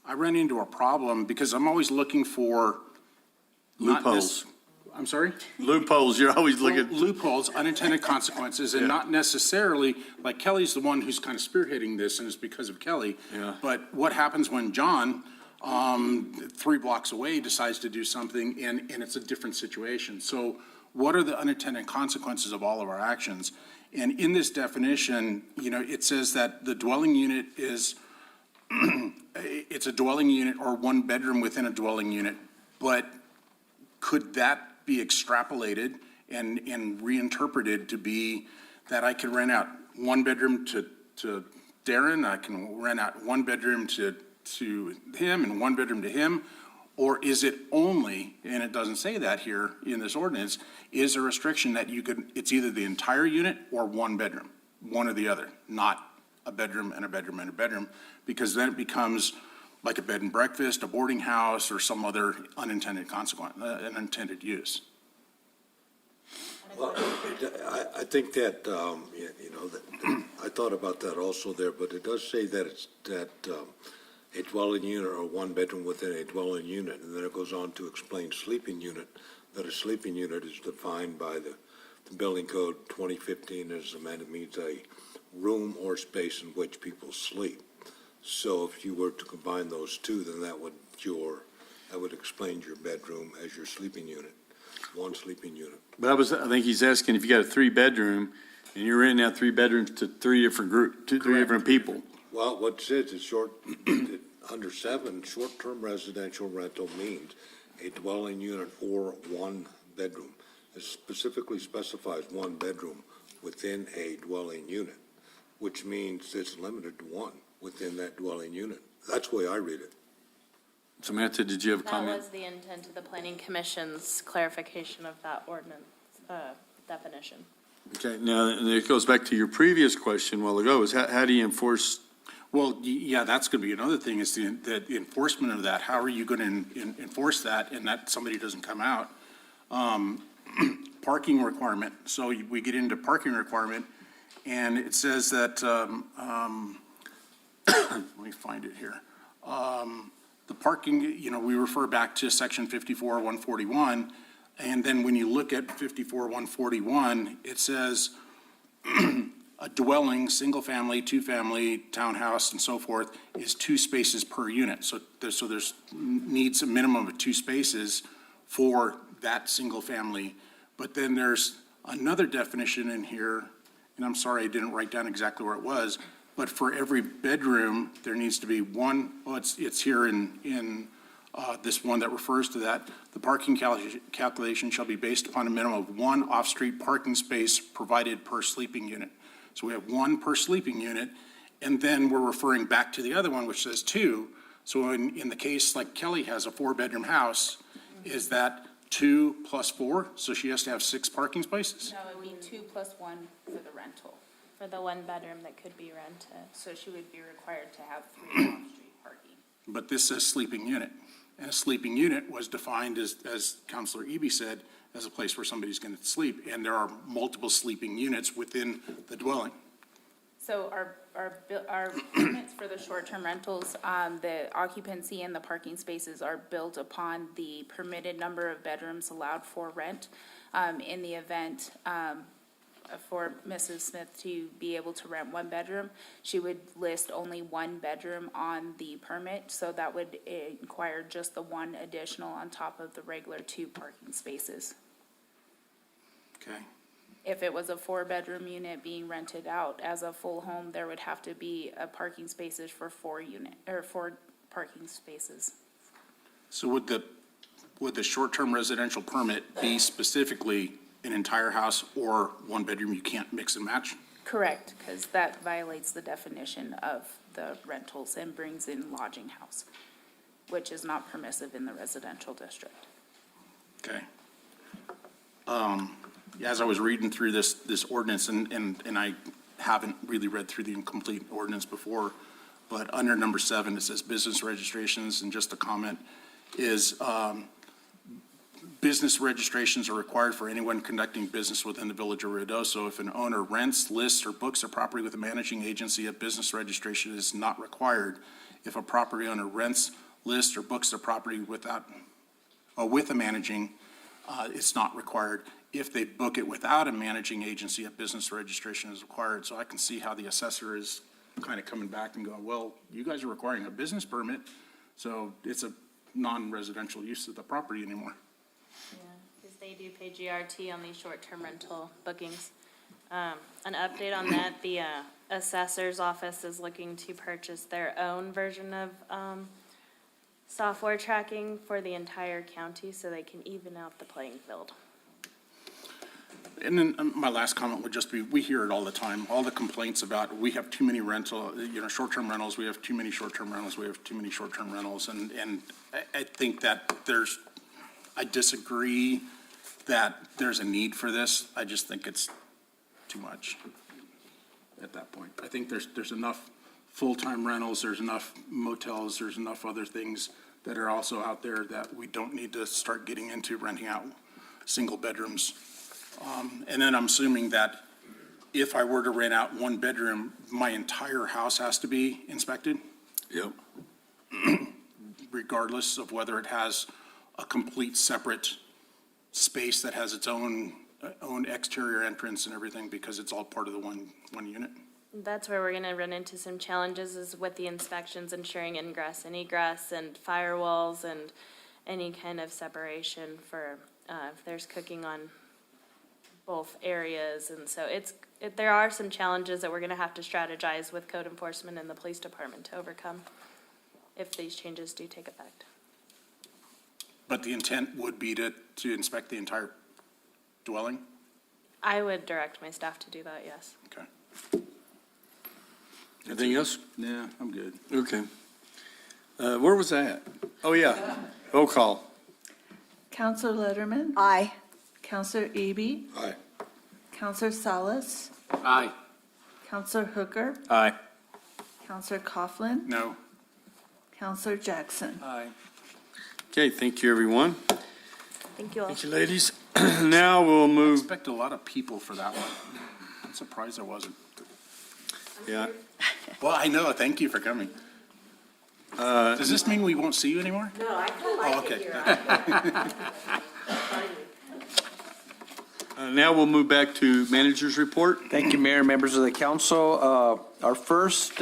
I ran into a problem because I'm always looking for Loopholes. I'm sorry? Loopholes, you're always looking. Loopholes, unintended consequences, and not necessarily, like Kelly's the one who's kind of spearheading this, and it's because of Kelly. Yeah. But what happens when John, 3 blocks away, decides to do something, and it's a different situation? So what are the unintended consequences of all of our actions? And in this definition, it says that the dwelling unit is, it's a dwelling unit or 1 bedroom within a dwelling unit, but could that be extrapolated and reinterpreted to be that I can rent out 1 bedroom to Darren, I can rent out 1 bedroom to him and 1 bedroom to him? Or is it only, and it doesn't say that here in this ordinance, is a restriction that it's either the entire unit or 1 bedroom, one or the other, not a bedroom and a bedroom and a bedroom, because then it becomes like a bed and breakfast, a boarding house, or some other unintended consequence, unintended use. Well, I think that, I thought about that also there, but it does say that it's a dwelling unit or 1 bedroom within a dwelling unit, and then it goes on to explain sleeping unit, that a sleeping unit is defined by the building code 2015 as amended, means a room or space in which people sleep. So if you were to combine those two, then that would explain your bedroom as your sleeping unit, 1 sleeping unit. But I think he's asking if you got a 3-bedroom and you're renting out 3 bedrooms to 3 different three different people. Well, what it says is under 7, short-term residential rental means a dwelling unit or one bedroom. It specifically specifies one bedroom within a dwelling unit, which means it's limited to one within that dwelling unit. That's the way I read it. Samantha, did you have a That comment? was the intent of the planning commission's clarification of that ordinance, definition. Okay, now, it goes back to your previous question a while ago, is how do you enforce? Well, yeah, that's going to be another thing, is the enforcement of that. How are you going to enforce that and that somebody doesn't come out? Parking requirement. So we get into parking requirement, and it says that, let me find it here. The parking, we refer back to section 54-141, and then when you look at 54-141, it says a dwelling, single-family, two-family, townhouse, and so forth, is 2 spaces per unit. So there's needs a minimum of 2 spaces for that single family. But then there's another definition in here, and I'm sorry I didn't write down exactly where it was, but for every bedroom, there needs to be one, it's here in this one that refers to that. The parking calculation shall be based upon a minimum of 1 off-street parking space provided per sleeping unit. So we have 1 per sleeping unit, and then we're referring back to the other one, which says 2. So in the case, like Kelly has a 4-bedroom house, is that 2 plus 4? So she has to have 6 parking spaces? No, it would be 2 plus 1 for the rental. For the 1 bedroom that could be rented. So she would be required to have 3 off-street parking. But this says sleeping unit. And a sleeping unit was defined as Counselor Eby said, as a place where somebody's going to sleep. And there are multiple sleeping units within the dwelling. So our units for the short-term rentals, the occupancy and the parking spaces are built upon the permitted number of bedrooms allowed for rent. In the event, for Mrs. Smith to be able to rent 1 bedroom, she would list only 1 bedroom on the permit, so that would require just the 1 additional on top of the regular 2 parking spaces. Okay. If it was a 4-bedroom unit being rented out as a full home, there would have to be a parking spaces for 4 parking spaces. So would the short-term residential permit be specifically an entire house or 1 bedroom? You can't mix and match? Correct, because that violates the definition of the rentals and brings in lodging house, which is not permissive in the residential district. Okay. As I was reading through this ordinance, and I haven't really read through the incomplete ordinance before, but under number 7, it says business registrations, and just a comment is, business registrations are required for anyone conducting business within the village of Ruidoso. If an owner rents, lists, or books a property with a managing agency, a business registration is not required. If a property owner rents, lists, or books a property with a managing, it's not required. If they book it without a managing agency, a business registration is required. So I can see how the assessor is kind of coming back and going, well, you guys are requiring a business permit, so it's a non-residential use of the property anymore. Yeah, because they do pay GRT on these short-term rental bookings. An update on that, the assessor's office is looking to purchase their own version of software tracking for the entire county so they can even out the playing field. And then my last comment would just be, we hear it all the time, all the complaints about, we have too many short-term rentals, we have too many short-term rentals, we have too many short-term rentals, and I think that I disagree that there's a need for this. I just think it's too much at that point. I think there's enough full-time rentals, there's enough motels, there's enough other things that are also out there that we don't need to start getting into renting out single bedrooms. And then I'm assuming that if I were to rent out 1 bedroom, my entire house has to be inspected? Yep. Regardless of whether it has a complete separate space that has its own exterior entrance and everything, because it's all part of the one unit? That's where we're gonna run into some challenges, is with the inspections, ensuring ingress and egress and firewalls and any kind of separation for, if there's cooking on both areas. And so there are some challenges that we're gonna have to strategize with code enforcement and the police department to overcome if these changes do take effect. But the intent would be to inspect the entire dwelling? I would direct my staff to do that, yes. Okay. Anything else? Yeah, I'm good. Okay. Where was that? Oh, yeah. Roll call. Counselor Letterman? Aye. Counselor Eby? Aye. Counselor Salas? Aye. Counselor Hooker? Aye. Counselor Coughlin? No. Counselor Jackson? Aye. Okay, thank you, everyone. Thank you all. Thank you, ladies. Now we'll I move, expect a lot of people for that one. I'm surprised there wasn't. yeah. Well, I know, thank you for coming. Does this mean we won't see you anymore? No, I kind of like it okay. here. Now we'll move back to manager's report. Thank you, Mayor, members of the council. Our first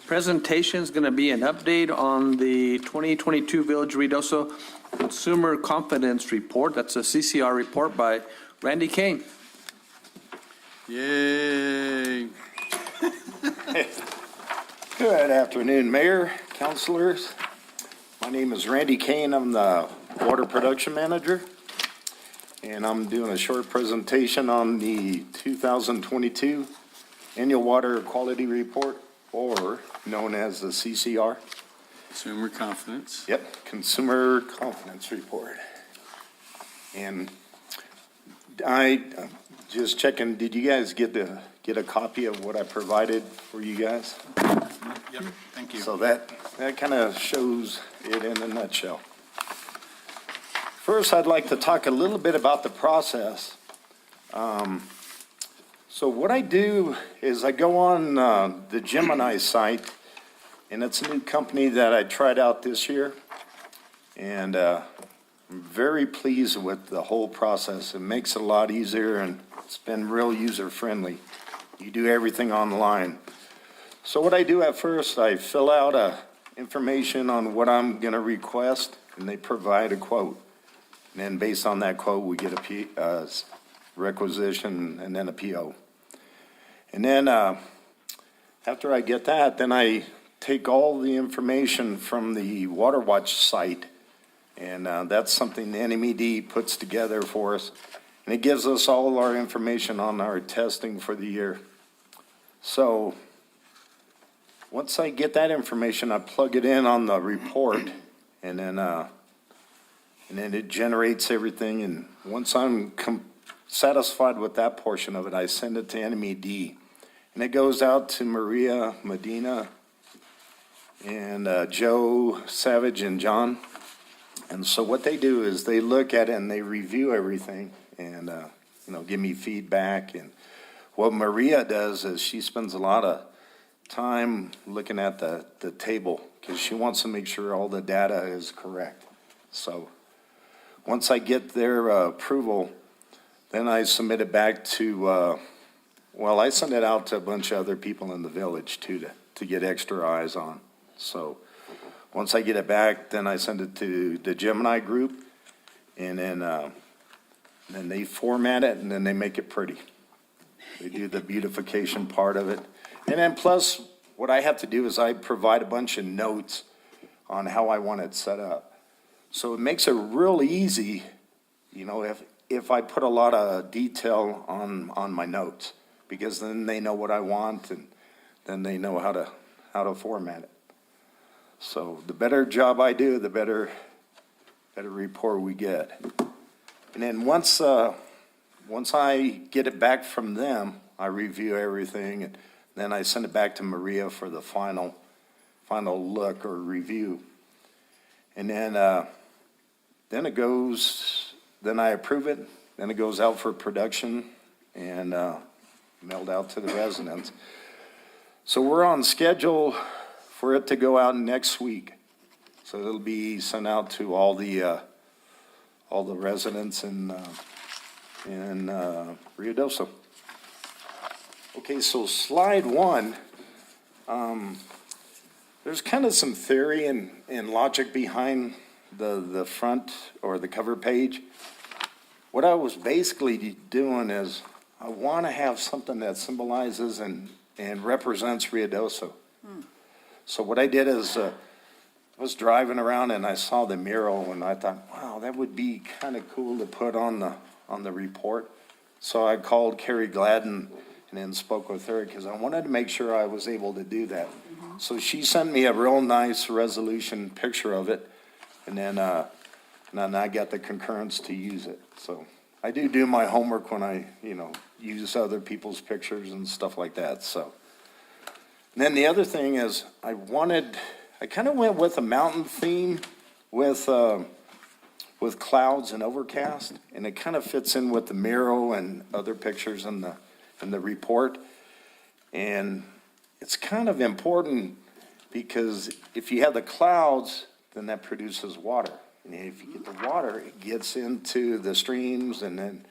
presentation is going to be an update on the 2022 Village of Ruidoso Consumer Confidence Report. That's a CCR report by Randy Kane. Yay. Good afternoon, Mayor, councilors. My name is Randy Kane. I'm the Water Production Manager, and I'm doing a short presentation on the 2022 Annual Water Quality Report, or known as the CCR. Consumer confidence. Yep, Consumer Confidence Report. And I just checking, did you guys get a copy of what I provided for you guys? Yep, thank you. So that kind of shows it in a nutshell. First, I'd like to talk a little bit about the process. So what I do is I go on the Gemini site, and it's a new company that I tried out this year. And I'm very pleased with the whole process. It makes it a lot easier, and it's been real user-friendly. You do everything online. So what I do at first, I fill out information on what I'm going to request, and they provide a quote. And then based on that quote, we get a requisition and then a PO. And then after I get that, then I take all the information from the Water Watch site, and that's something the NMED puts together for us. And it gives us all our information on our testing for the year. So once I get that information, I plug it in on the report, and then it generates everything. And once I'm satisfied with that portion of it, I send it to NMED. And it goes out to Maria Medina and Joe Savage and John. And so what they do is they look at it and they review everything and, give me feedback. And what Maria does is she spends a lot of time looking at the table because she wants to make sure all the data is correct. So once I get their approval, then I submit it back to, I send it out to a bunch of other people in the village too to get extra eyes on. So once I get it back, then I send it to the Gemini group, and then they format it, and then they make it pretty. They do the beautification part of it. And then plus, what I have to do is I provide a bunch of notes on how I want it set up. So it makes it real easy, if I put a lot of detail on my notes, because then they know what I want, and then they know how to format it. So the better job I do, the better report we get. And then once I get it back from them, I review everything, and then I send it back to Maria for the final look or review. And then it goes, then I approve it, then it goes out for production and mailed out to the residents. So we're on schedule for it to go out next week. So it'll be sent out to all the residents in Ruidoso. Okay, so slide one, there's kind of some theory and logic behind the front or the cover page. what I was basically doing is, I want to have something that symbolizes and represents Ruidoso. So what I did is, I was driving around and I saw the mural and I thought, wow, that would be kind of cool to put on the report. So I called Carrie Gladden and then spoke with her because I wanted to make sure I was able to do that. So she sent me a real nice resolution picture of it, and then I got the concurrence to use it. So I do my homework when I, use other people's pictures and stuff like that, so. And then the other thing is, I kind of went with a mountain theme with clouds and overcast, and it kind of fits in with the mural and other pictures in the report. And it's kind of important because if you have the clouds, then that produces water. And if you get the water, it gets into the streams and then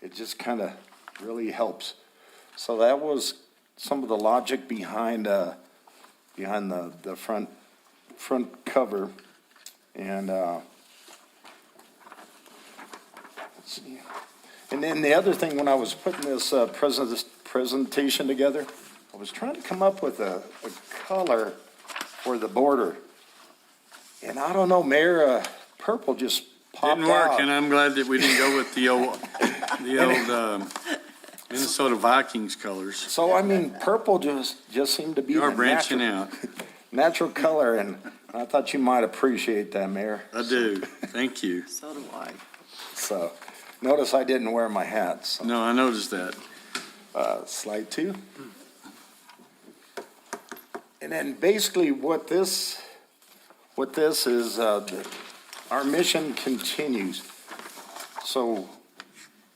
it just kind of really helps. So that was some of the logic behind the front cover. And let's see. And then the other thing, when I was putting this presentation together, I was trying to come up with a color for the border. And I don't know, Mayor, purple just popped out. Didn't work, and I'm glad that we didn't go with the old Minnesota Vikings colors. So, I mean, purple just seemed to be You are the branching out. natural color, and I thought you might appreciate that, Mayor. I do. Thank you. So do I. So, notice I didn't wear my hat, so. No, I noticed that. Slide 2. And then basically what this is, our mission continues. So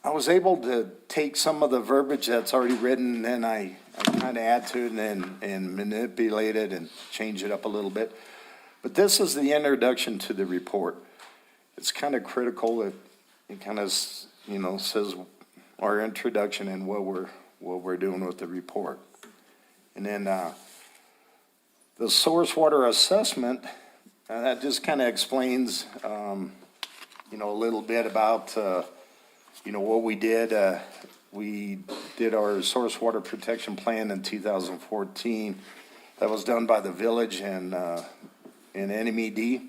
I was able to take some of the verbiage that's already written, and then I kind of add to it and manipulate it and change it up a little bit. But this is the introduction to the report. It's kind of critical. It kind of, says our introduction and what we're doing with the report. And then the source water assessment, that just kind of explains, a little bit about, what we did. We did our source water protection plan in 2014. That was done by the village and NMED.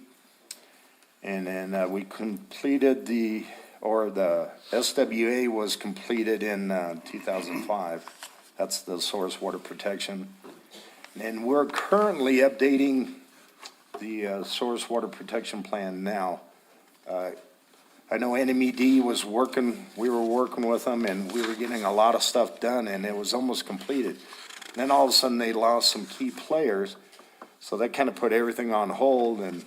And then we completed the SWA was completed in 2005. That's the source water protection. And we're currently updating the source water protection plan now. I know NMED was working, we were working with them, and we were getting a lot of stuff done, and it was almost completed. And then all of a sudden, they lost some key players, so that kind of put everything on hold, and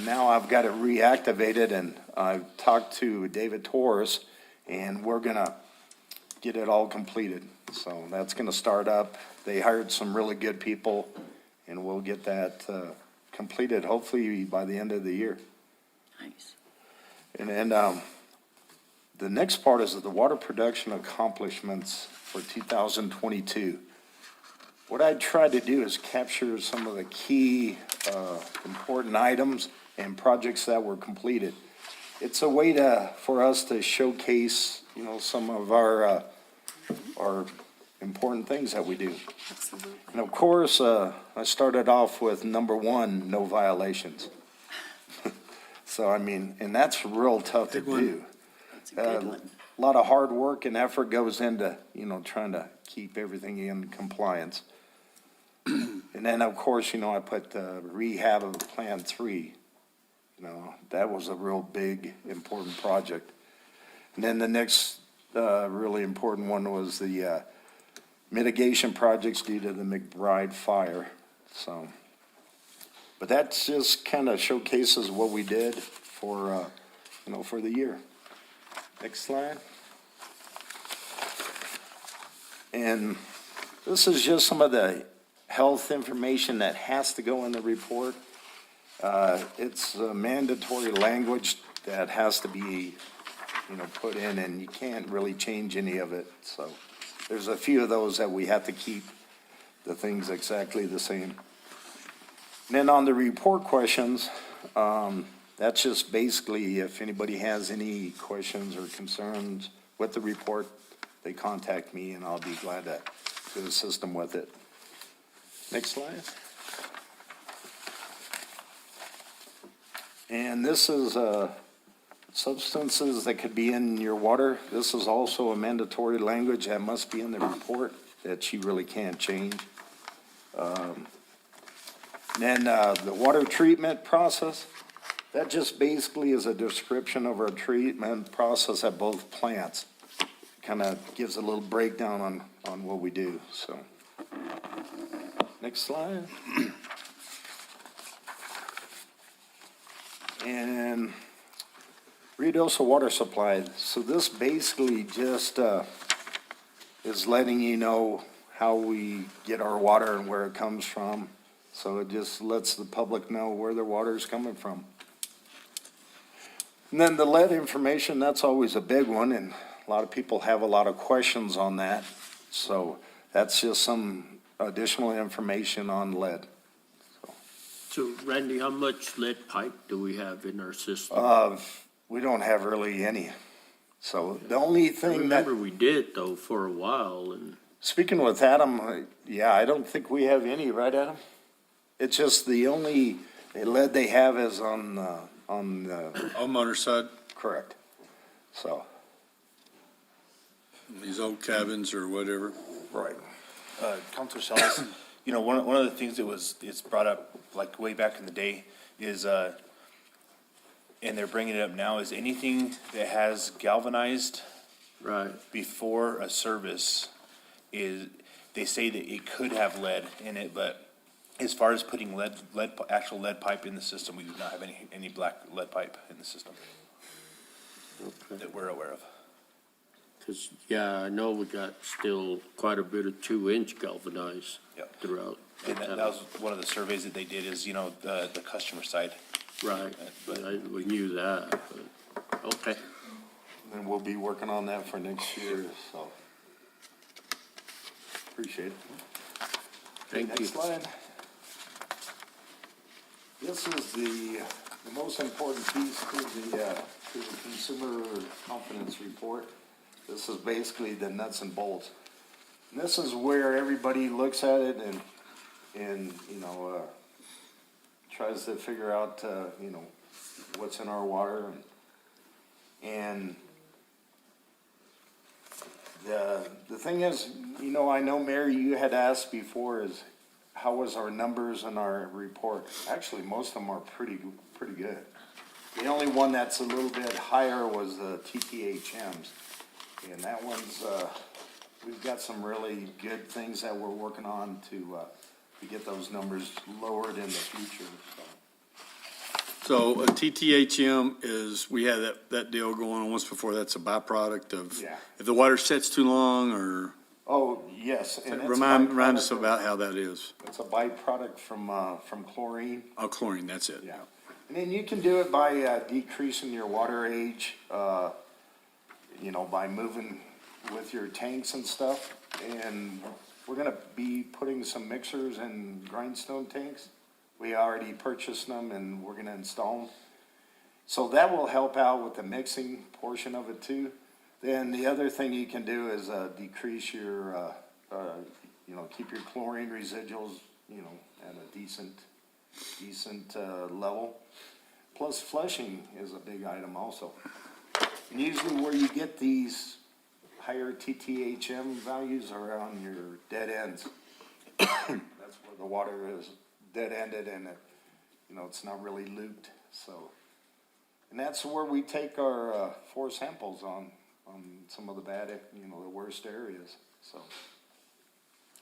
now I've got it reactivated, and I've talked to David Torres, and we're gonna get it all completed. So that's gonna start up. They hired some really good people, and we'll get that completed hopefully by the end of the year. Nice. And then the next part is the water production accomplishments for 2022. What I tried to do is capture some of the key important items and projects that were completed. It's a way for us to showcase, some of our important things that we do. Absolutely. And of course, I started off with number 1, no violations. So, I mean, and that's real tough to do. That's a good one. A lot of hard work and effort goes into, trying to keep everything in compliance. And then, of course, I put rehab of Plan 3. That was a real big, important project. And then the next really important one was the mitigation projects due to the McBride fire. So, but that just kind of showcases what we did for, for the year. Next slide. And this is just some of the health information that has to go in the report. It's mandatory language that has to be, put in, and you can't really change any of it. So there's a few of those that we have to keep the things exactly the same. And then on the report questions, that that's just basically, if anybody has any questions or concerns with the report, they contact me and I'll be glad to assist them with it. Next slide. And this is substances that could be in your water. This is also a mandatory language that must be in the report that you really can't change. Then the water treatment process, that just basically is a description of our treatment process at both plants. Kind of gives a little breakdown on what we do, so. Next slide. And Ruidoso water supply. So this basically just is letting you know how we get our water and where it comes from. So it just lets the public know where their water is coming from. And then the lead information, that's always a big one, and a lot of people have a lot of questions on that. So that's just some additional information on lead. So Randy, how much lead pipe do we have in our system? We don't have really any. So the only I thing that, remember we did though for a while, and speaking with Adam, yeah, I don't think we have any, right, Adam? It's just the only lead they have is on the Homeowner side, correct. So, these old cabins or whatever. right. Counselor Salas, you know, one of the things it's brought up like way back in the day is, and they're bringing it up now, is anything that has galvanized right, before a service is, they say that it could have lead in it, but as far as putting actual lead pipe in the system, we do not have any black lead pipe in the system that we're aware of. because, yeah, I know we got still quite a bit of 2-inch galvanized Yep. throughout. And that was one of the surveys that they did is, you know, the customer side. Right, but we knew that, but, okay. And we'll be working on that for next year, so. Appreciate it. Thank you. Next slide. This is the most important piece to the consumer confidence report. This is basically the nuts and bolts. And this is where everybody looks at it and you know, tries to figure out, you know, what's in our water. And the thing is, you know, I know, Mayor, you had asked before is, how was our numbers in our report? Actually, most of them are pretty good. The only one that's a little bit higher was the TTHMs. And that one's, we've got some really good things that we're working on to get those numbers lowered in the future, So a TTHM is, we had that deal going on once before, that's a byproduct of, Yeah. if the water sets too long, or, Oh, yes. And it's a remind us byproduct about how that is. It's a byproduct from chlorine. Oh, chlorine, that's it. Yeah. And then you can do it by decreasing your water age, you know, by moving with your tanks and stuff. And we're gonna be putting some mixers in grindstone tanks. We already purchased them and we're gonna install them. So that will help out with the mixing portion of it too. Then the other thing you can do is decrease your, you know, keep your chlorine residuals, you know, at a decent level. Plus flushing is a big item also. And usually where you get these higher TTHM values are on your dead ends. That's where the water is dead-ended and it, you know, it's not really looped, so. And that's where we take our 4 samples on some of the bad, you know, the worst areas, so.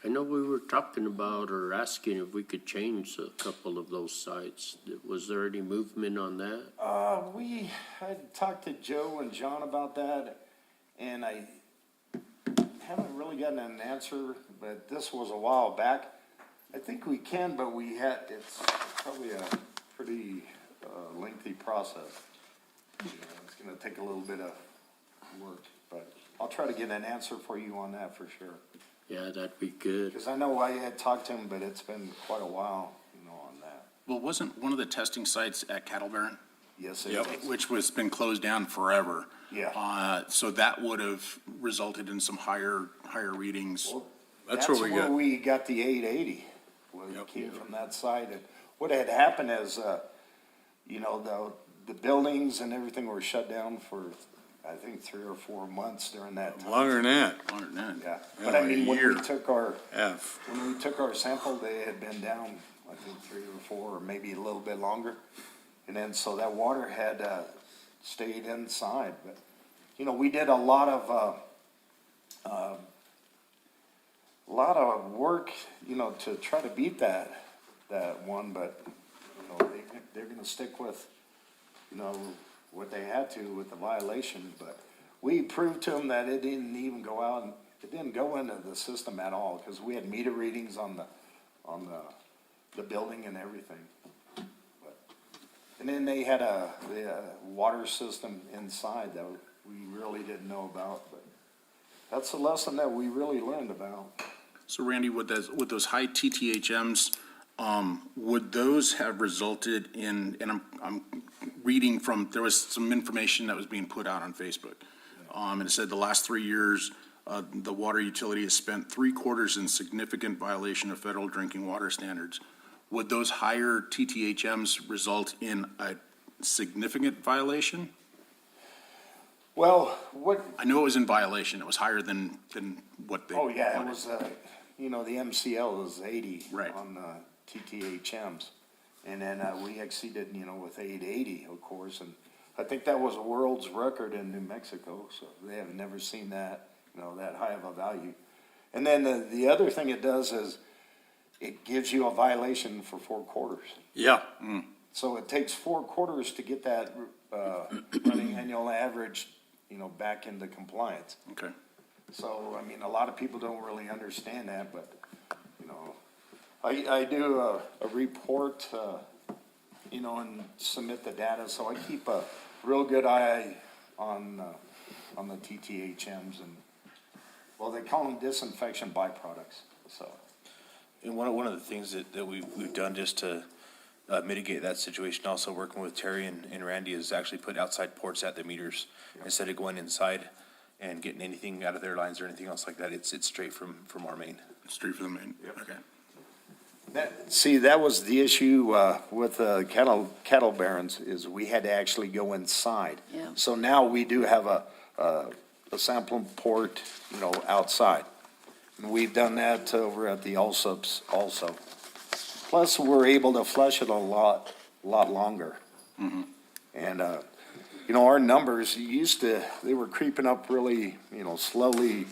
I know we were talking about or asking if we could change a couple of those sites. Was there any movement on that? We had talked to Joe and John about that, and I haven't really gotten an answer, but this was a while back. I think we can, but it's probably a pretty lengthy process. You know, it's gonna take a little bit of work, but I'll try to get an answer for you on that for sure. Yeah, that'd be good. Because I know I had talked to him, but it's been quite a while, you know, on that. Well, wasn't one of the testing sites at Cattle Barn? Yes, it Yep, is. which was been closed down forever. Yeah. So that would have resulted in some higher readings. That's where we got. we got the 880. Well, it came from that side. And what had happened is, the buildings and everything were shut down for, I think, 3 or 4 months during that time. Longer than that. Yeah, but I mean, when year. we took our, F. when we took our sample, they had been down, I think, 3 or 4, or maybe a little bit longer. And then, so that water had, stayed inside, but, we did a lot of work, to try to beat that one, but, they're gonna stick with, what they had to with the violation, but we proved to them that it didn't even go out, and it didn't go into the system at all, because we had meter readings on the building and everything. But, and then they had the water system inside that we really didn't know about, but that's a lesson that we really learned about. So Randy, with those high TTHMs, would those have resulted in, and I'm reading from, there was some information that was being put out on Facebook. And it said the last 3 years, the water utility has spent 3/4 in significant violation of federal drinking water standards. Would those higher TTHMs result in a significant violation? Well, I know it was in violation. It was higher than what they. Oh, yeah, it wanted. was, the MCL is 80 Right. on TTHMs. And then we exceeded, with 880, of course, and I think that was a world's record in New Mexico, so they have never seen that, that high of a value. And then the other thing it does is it gives you a violation for 4 quarters. Yeah. So it takes 4 quarters to get that running annual average, back into compliance. Okay. So, I mean, a lot of people don't really understand that, but, I do a report, and submit the data, so I keep a real good eye on the TTHMs and, well, they call them disinfection byproducts, so. And one of the things that we've done just to mitigate that situation, also working with Terry and Randy, is actually put outside ports at the meters instead of going inside and getting anything out of their lines or anything else like that. It's straight from our main. Straight from the main. Okay. That was the issue with cattle barons, is we had to actually go inside. Yeah. So now we do have a sample port, outside. And we've done that over at the Allsups also. Plus, we're able to flush it a lot longer. And, our numbers they were creeping up really, slowly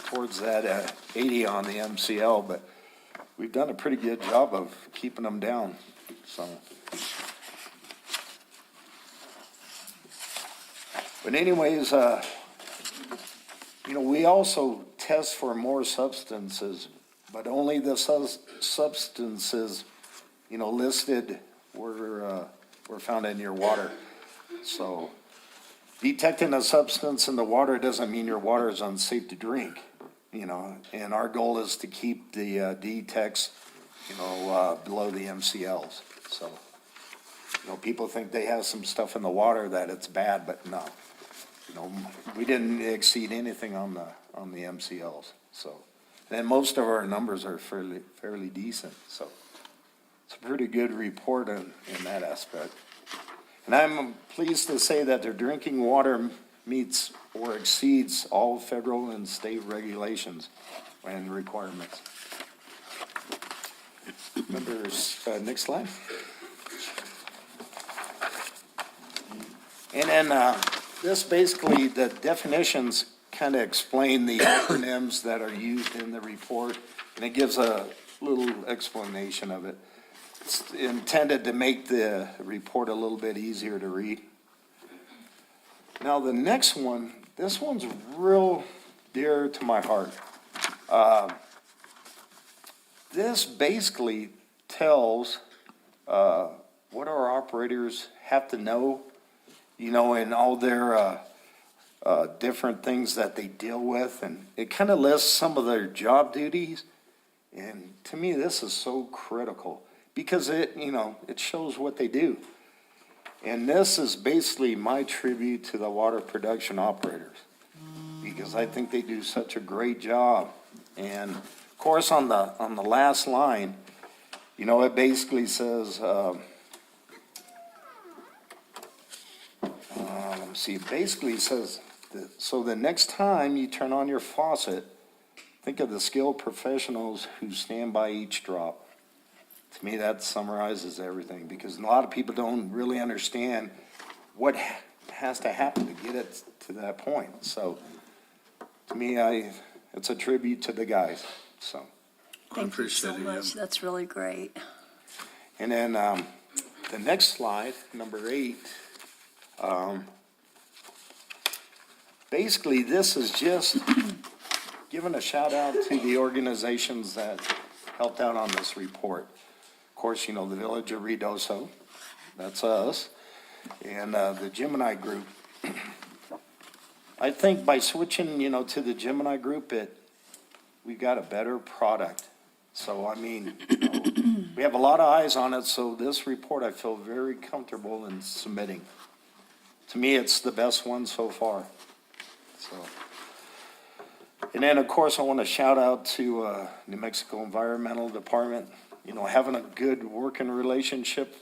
towards that 80 on the MCL, but we've done a pretty good job of keeping them down, so. But anyways, we also test for more substances, but only the substances, listed were found in your water. So detecting a substance in the water doesn't mean your water is unsafe to drink. And our goal is to keep the D-Tex, below the MCLs. So, people think they have some stuff in the water that it's bad, but no. We didn't exceed anything on the MCLs, so. And most of our numbers are fairly decent, so. It's a pretty good report in that aspect. And I'm pleased to say that their drinking water meets or exceeds all federal and state regulations and requirements. Members, next slide. And then this basically, the definitions kind of explain the acronyms that are used in the report, and it gives a little explanation of it. It's intended to make the report a little bit easier to read. Now, the next one, this one's real dear to my heart. This basically tells what our operators have to know, in all their different things that they deal with, and it kind of lists some of their job duties. And to me, this is so critical because it shows what they do. And this is basically my tribute to the water production operators, because I think they do such a great job. And of course, on the last line, you know, it basically says, let me see, it basically says, so the next time you turn on your faucet, think of the skilled professionals who stand by each drop. To me, that summarizes everything, because a lot of people don't really understand what has to happen to get it to that point. So, to me, it's a tribute to the guys, so. Thank you so much. That's really great. And then, the next slide, number 8, basically, this is just giving a shout out to the organizations that helped out on this report. Of course, you know, the Village of Ruidoso, that's us, and the Gemini Group. I think by switching, you know, to the Gemini Group, we got a better product. So, I mean, you know, we have a lot of eyes on it, so this report I feel very comfortable in submitting. To me, it's the best one so far, so. And then, of course, I want to shout out to New Mexico Environmental Department. You know, having a good working relationship,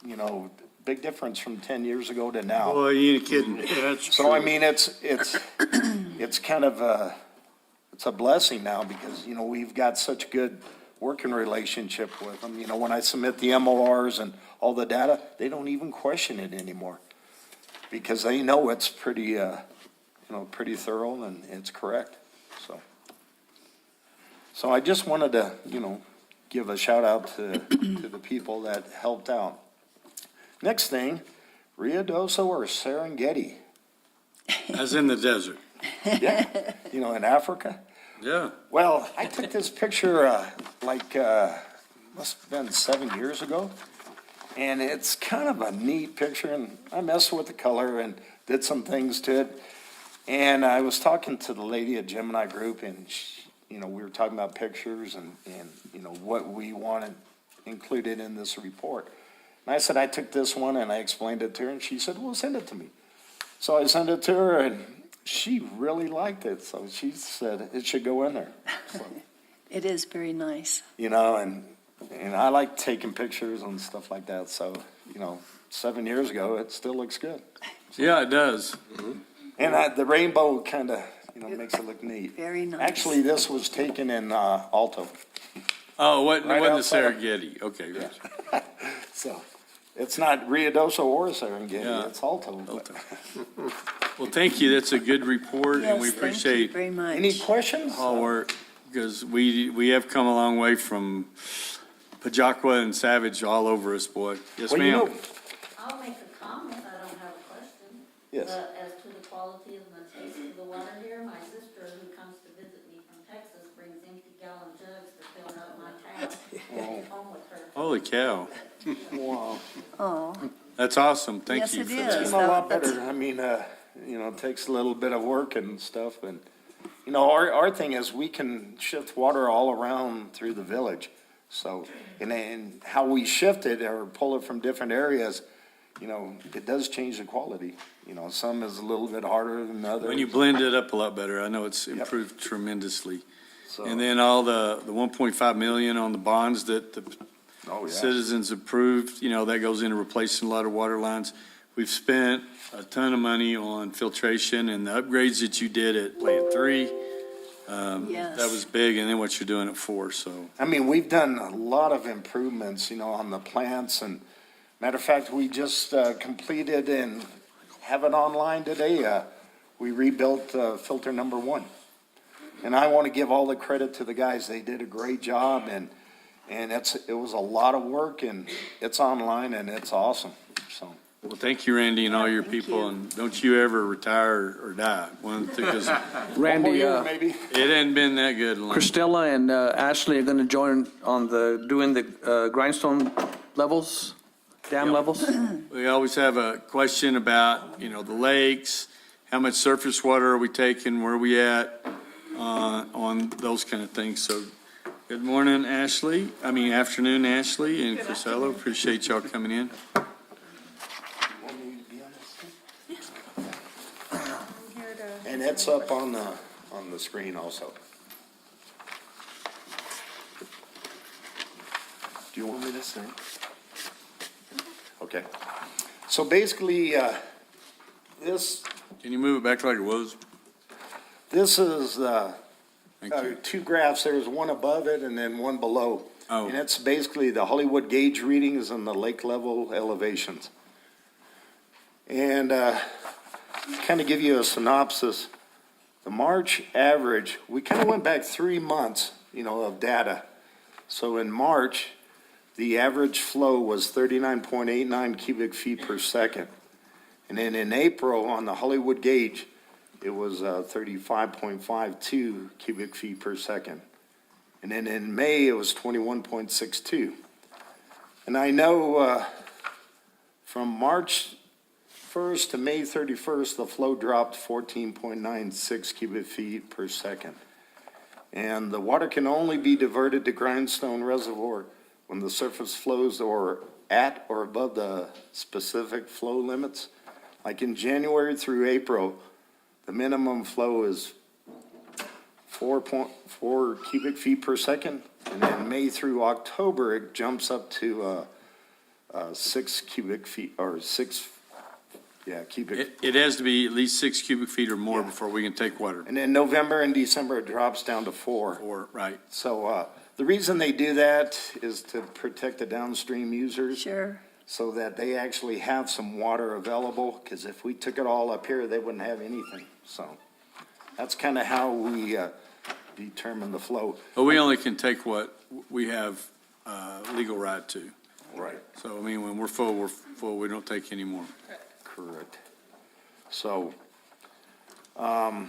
you know, big difference from 10 years ago to now. Boy, you ain't kidding. That's So, true. I mean, it's kind of it's a blessing now, because, you know, we've got such good working relationship with them. You know, when I submit the MORs and all the data, they don't even question it anymore, because they know it's pretty, you know, pretty thorough and it's correct, so. So I just wanted to, you know, give a shout out to the people that helped out. Next thing, Ruidoso or Serengeti? As in the desert. Yeah, you know, in Africa. Yeah. Well, I took this picture, must have been 7 years ago. And it's kind of a neat picture, and I messed with the color and did some things to it. And I was talking to the lady at Gemini Group, and she, you know, we were talking about pictures and, you know, what we wanted included in this report. And I said, I took this one and I explained it to her, and she said, well, send it to me. So I sent it to her, and she really liked it, so she said it should go in there. So, It is very nice. you know, and I like taking pictures and stuff like that, so, you know, 7 years ago, it still looks good. Yeah, it does. And the rainbow kind of, you know, makes it look neat. Very nice. Actually, this was taken in Alto, Oh, wasn't Right the outside. Serengeti? Okay. Yeah. so it's not Ruidoso or Serengeti, Yeah. it's Alto. but- Well, thank you. That's a good report, and we Yes, thank you appreciate very much. Any questions? all work, because we have come a long way from Pajacqua and Savage all over us, boy. Yes, Well, you ma'am. know, I'll make a comment, I don't have a question. Yes. As to the quality and the taste of the water here, my sister who comes to visit me from Texas brings empty gallon jugs to fill up my tap. Take home with her. Holy cow. wow. Oh, That's awesome. Thank Yes, you it for is. that. It's a lot better. I mean, you know, it takes a little bit of work and stuff, and, you know, our thing is we can shift water all around through the village. So, and how we shift it or pull it from different areas, you know, it does change the quality. You know, some is a little bit harder than others. When you blend it up a lot better, I know it's improved tremendously. So- And then all the 1.5 million on the bonds that the Oh, yeah. citizens approved, you know, that goes into replacing a lot of water lines. We've spent a ton of money on filtration and the upgrades that you did at Plant 3. Yes. That was big, and then what you're doing at 4, so. I mean, we've done a lot of improvements, you know, on the plants, and matter of fact, we just completed and have it online today. We rebuilt filter number 1. And I want to give all the credit to the guys. They did a great job, and it was a lot of work, and it's online, and it's awesome, so. Well, thank you, Randy, and all your people, and don't you ever retire or die. Because Randy, Maybe. it hadn't been that good. in life. Christella and Ashley are going to join on doing the grindstone levels, dam levels? We always have a question about, you know, the lakes, how much surface water are we taking, where are we at, on those kind of things. So, good morning, afternoon, Ashley and Chrisella. Appreciate y'all coming in. it's up on the screen also. Do you want me to say? Okay. So basically, this, Can you move it back like it was? this is, Thank you. two graphs. There's one above it and then one below. Oh. And it's basically the Hollywood gauge readings and the lake level elevations. And kind of give you a synopsis. The March average, we kind of went back 3 months, of data. So in March, the average flow was 39.89 cubic feet per second. And then in April, on the Hollywood gauge, it was 35.52 cubic feet per second. And then in May, it was 21.62. And I know from March 1st to May 31st, the flow dropped 14.96 cubic feet per second. And the water can only be diverted to Grindstone Reservoir when the surface flows are at or above the specific flow limits. Like in January through April, the minimum flow is 4.4 cubic feet per second. And then May through October, it jumps up to 6 cubic feet, or 6, cubic. It has to be at least 6 cubic feet or more before we can take water. And then November and December, it drops down to 4. Or, right. So the reason they do that is to protect the downstream users. Sure. So that they actually have some water available, because if we took it all up here, they wouldn't have anything. So that's kind of how we determine the flow. But we only can take what we have legal right to. Right. So, I mean, when we're full, we don't take any more. Correct. So, and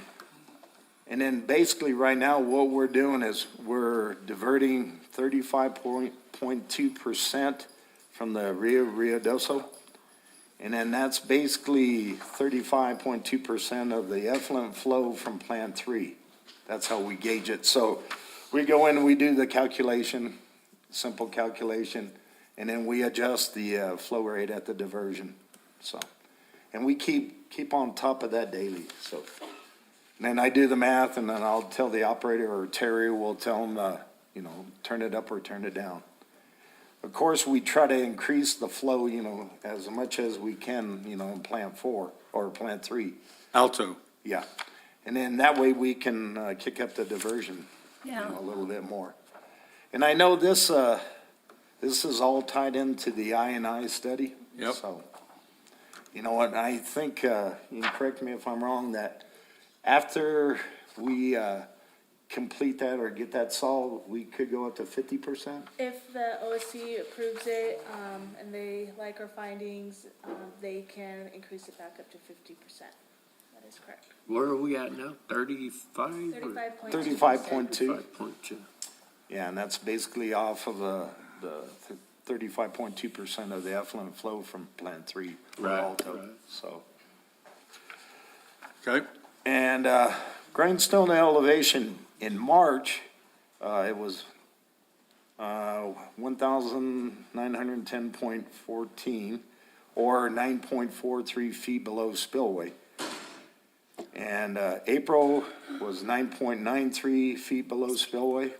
then basically right now, what we're doing is we're diverting 35.2% from the Rio Ruidoso. And then that's basically 35.2% of the effluent flow from Plant 3. That's how we gauge it. So we go in and we do the calculation, simple calculation, and then we adjust the flow rate at the diversion. So, and we keep on top of that daily. So, and then I do the math, and then I'll tell the operator, or Terry will tell them, turn it up or turn it down. Of course, we try to increase the flow, as much as we can, in Plant 4 or Plant 3. Alto. Yeah. And then that way we can kick up the diversion Yeah. a little bit more. And I know this is all tied into the I&I study. Yep. So, what I think, you can correct me if I'm wrong, that after we complete that or get that solved, we could go up to 50%? If the OSC approves it, and they like our findings, they can increase it back up to 50%. That is correct. Where are we at now? 35? 35.2%. 35.2. 35.2. Yeah, and that's basically off of the 35.2% of the effluent flow from Plant 3. Right, Alto. right. So, Okay. and Grindstone elevation in March, it was 1,910.14, or 9.43 feet below spillway. And April was 9.93 feet below spillway.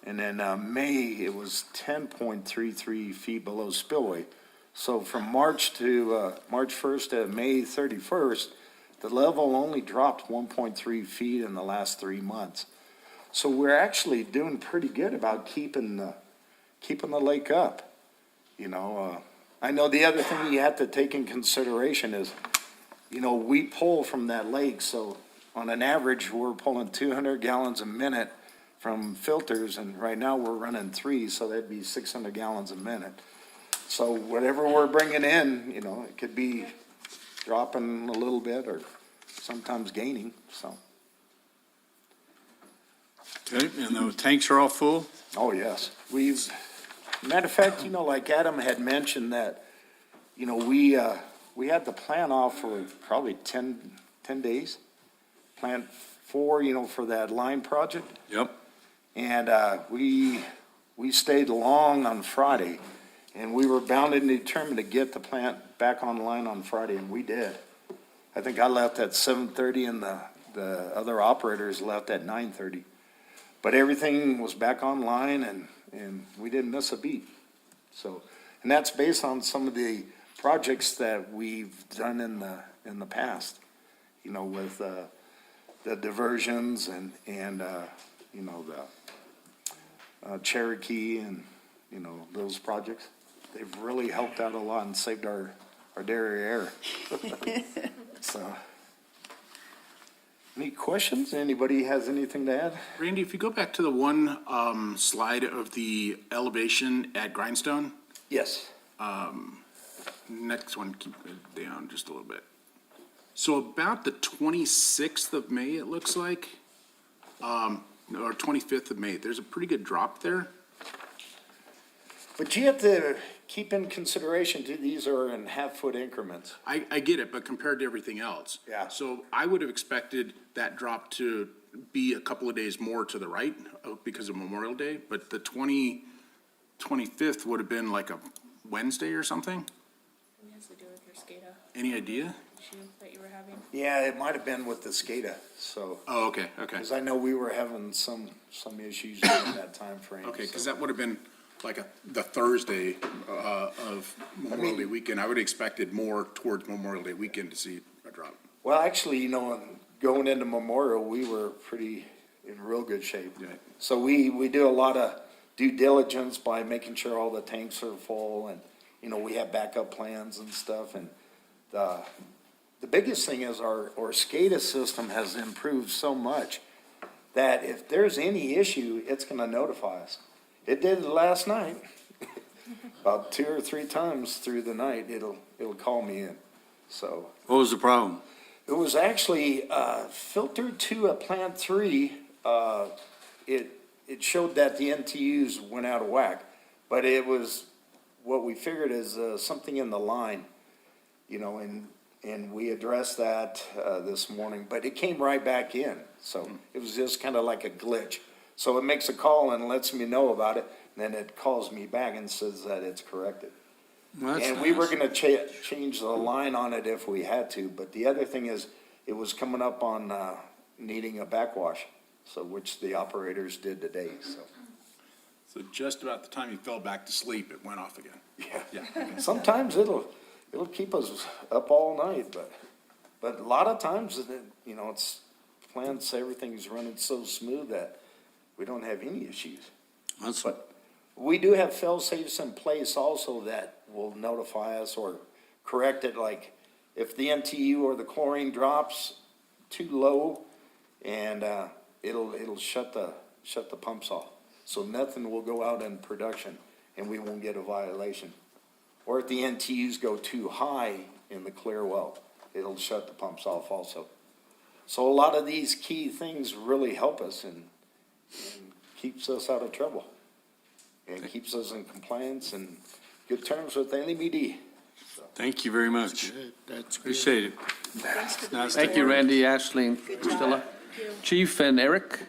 And then May, it was 10.33 feet below spillway. So from March 1st to May 31st, the level only dropped 1.3 feet in the last 3 months. So we're actually doing pretty good about keeping the lake up. I know the other thing you have to take in consideration is, we pull from that lake, so on an average, we're pulling 200 gallons a minute from filters, and right now we're running 3, so that'd be 600 gallons a minute. So whatever we're bringing in, it could be dropping a little bit or sometimes gaining, so. Okay, and the tanks are all full? Oh, yes. Matter of fact, like Adam had mentioned that, we had the plan off for probably 10 days. Plan 4, for that line project. Yep. And we stayed long on Friday, and we were bound and determined to get the plant back online on Friday, and we did. I think I left at 7:30, and the the other operators left at 9:30. But everything was back online and we didn't miss a beat. So, and that's based on some of the projects that we've done in the past, you know, with, the diversions and, you know, the, Cherokee and, you know, those projects. They've really helped out a lot and saved our derriere. So, any questions? Anybody has anything to add? Randy, if you go back to the one slide of the elevation at Grindstone, Yes. next one, keep it down just a little bit. So about the 26th of May, it looks like, or 25th of May, there's a pretty good drop there. But you have to keep in consideration, too, these are in half-foot increments. I get it, but compared to everything else. Yeah. So I would have expected that drop to be a couple of days more to the right because of Memorial Day, but the 25th would have been like a Wednesday or something? It has to do with your SCADA Any idea? issue that you were having. Yeah, it might have been with the SCADA, so. Oh, okay, okay. Because I know we were having some issues during that time frame. Okay, because so. that would have been like the Thursday of Memorial Day weekend. I would have expected more towards Memorial Day weekend to see a drop. Well, actually, you know, going into Memorial, we were pretty, in real good shape. Yeah. So we do a lot of due diligence by making sure all the tanks are full and, you know, we have backup plans and stuff. And the biggest thing is our SCADA system has improved so much that if there's any issue, it's gonna notify us. It did last night. About 2 or 3 times through the night, it'll call me in, so. What was the problem? It was actually filtered to a plant 3. It showed that the NTUs went out of whack, but it was, what we figured is something in the line, you know, and we addressed that this morning, but it came right back in. So it was just kind of like a glitch. So it makes a call and lets me know about it, and then it calls me back and says that it's corrected. Well, that's And we were nice. gonna change the line on it if we had to, but the other thing is, it was coming up on, needing a backwash, so, which the operators did today, so. So just about the time you fell back to sleep, it went off again. Yeah. Sometimes it'll keep us up all night, but a lot of times, you know, it's plants, everything's running so smooth that we don't have any issues. But we do have fail-safes in place also that will notify us or correct it, like if the MTU or the chlorine drops too low, and it'll shut the pumps off. So nothing will go out in production and we won't get a violation. Or if the NTUs go too high in the clear well, it'll shut the pumps off also. So a lot of these key things really help us and keeps us out of trouble. And keeps us in compliance and good terms with NEBD. Thank you very much. That's good. Appreciate it. Nice Thank to- you, Randy, Ashley, and Priscilla. Chief and Eric,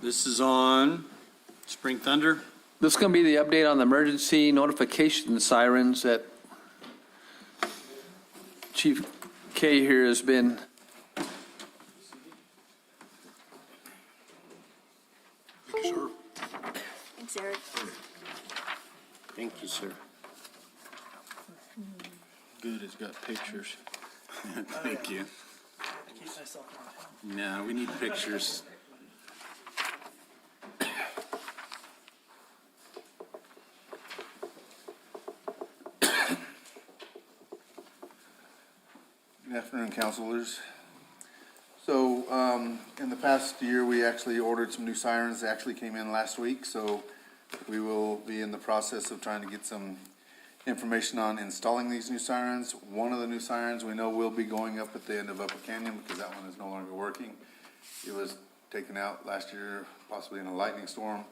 This is on Spring Thunder. this is going to be the update on the emergency notification sirens that Chief K here has been. Sure. Thanks, Eric. Thank you, sir. Good, it's got pictures. Thank you. No, we need pictures. Good afternoon, councilors. So, in the past year, we actually ordered some new sirens. They actually came in last week, so we will be in the process of trying to get some information on installing these new sirens. One of the new sirens we know will be going up at the end of Upper Canyon because that one is no longer working. It was taken out last year, possibly in a lightning storm.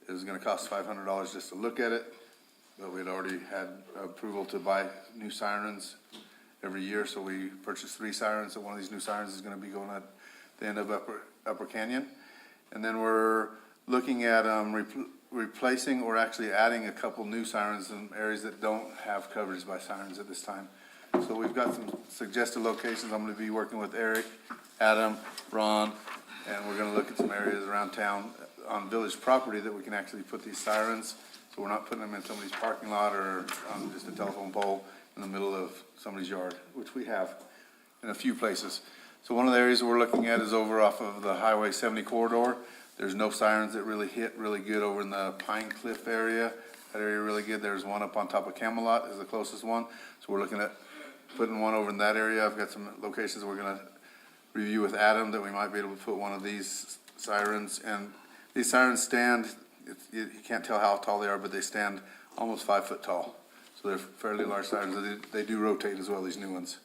It was gonna cost $500 just to look at it, but we'd already had approval to buy new sirens every year, so we purchased 3 sirens, so one of these new sirens is gonna be going at the end of Upper Canyon. And then we're looking at replacing or actually adding a couple new sirens in areas that don't have coverage by sirens at this time. So we've got some suggested locations. I'm gonna be working with Eric Adam, Ron, and we're gonna look at some areas around town on village property that we can actually put these sirens. So we're not putting them in somebody's parking lot or on just a telephone pole in the middle of somebody's yard, which we have in a few places. So one of the areas we're looking at is over off of the Highway 70 corridor. There's no sirens that really hit really good over in the Pine Cliff area. That area really good. There's one up on top of Camelot is the closest one. So we're looking at putting one over in that area. I've got some locations we're gonna review with Adam that we might be able to put one of these sirens. And these sirens stand, you can't tell how tall they are, but they stand almost 5 foot tall. So they're fairly large sirens. They do rotate as well, these new ones.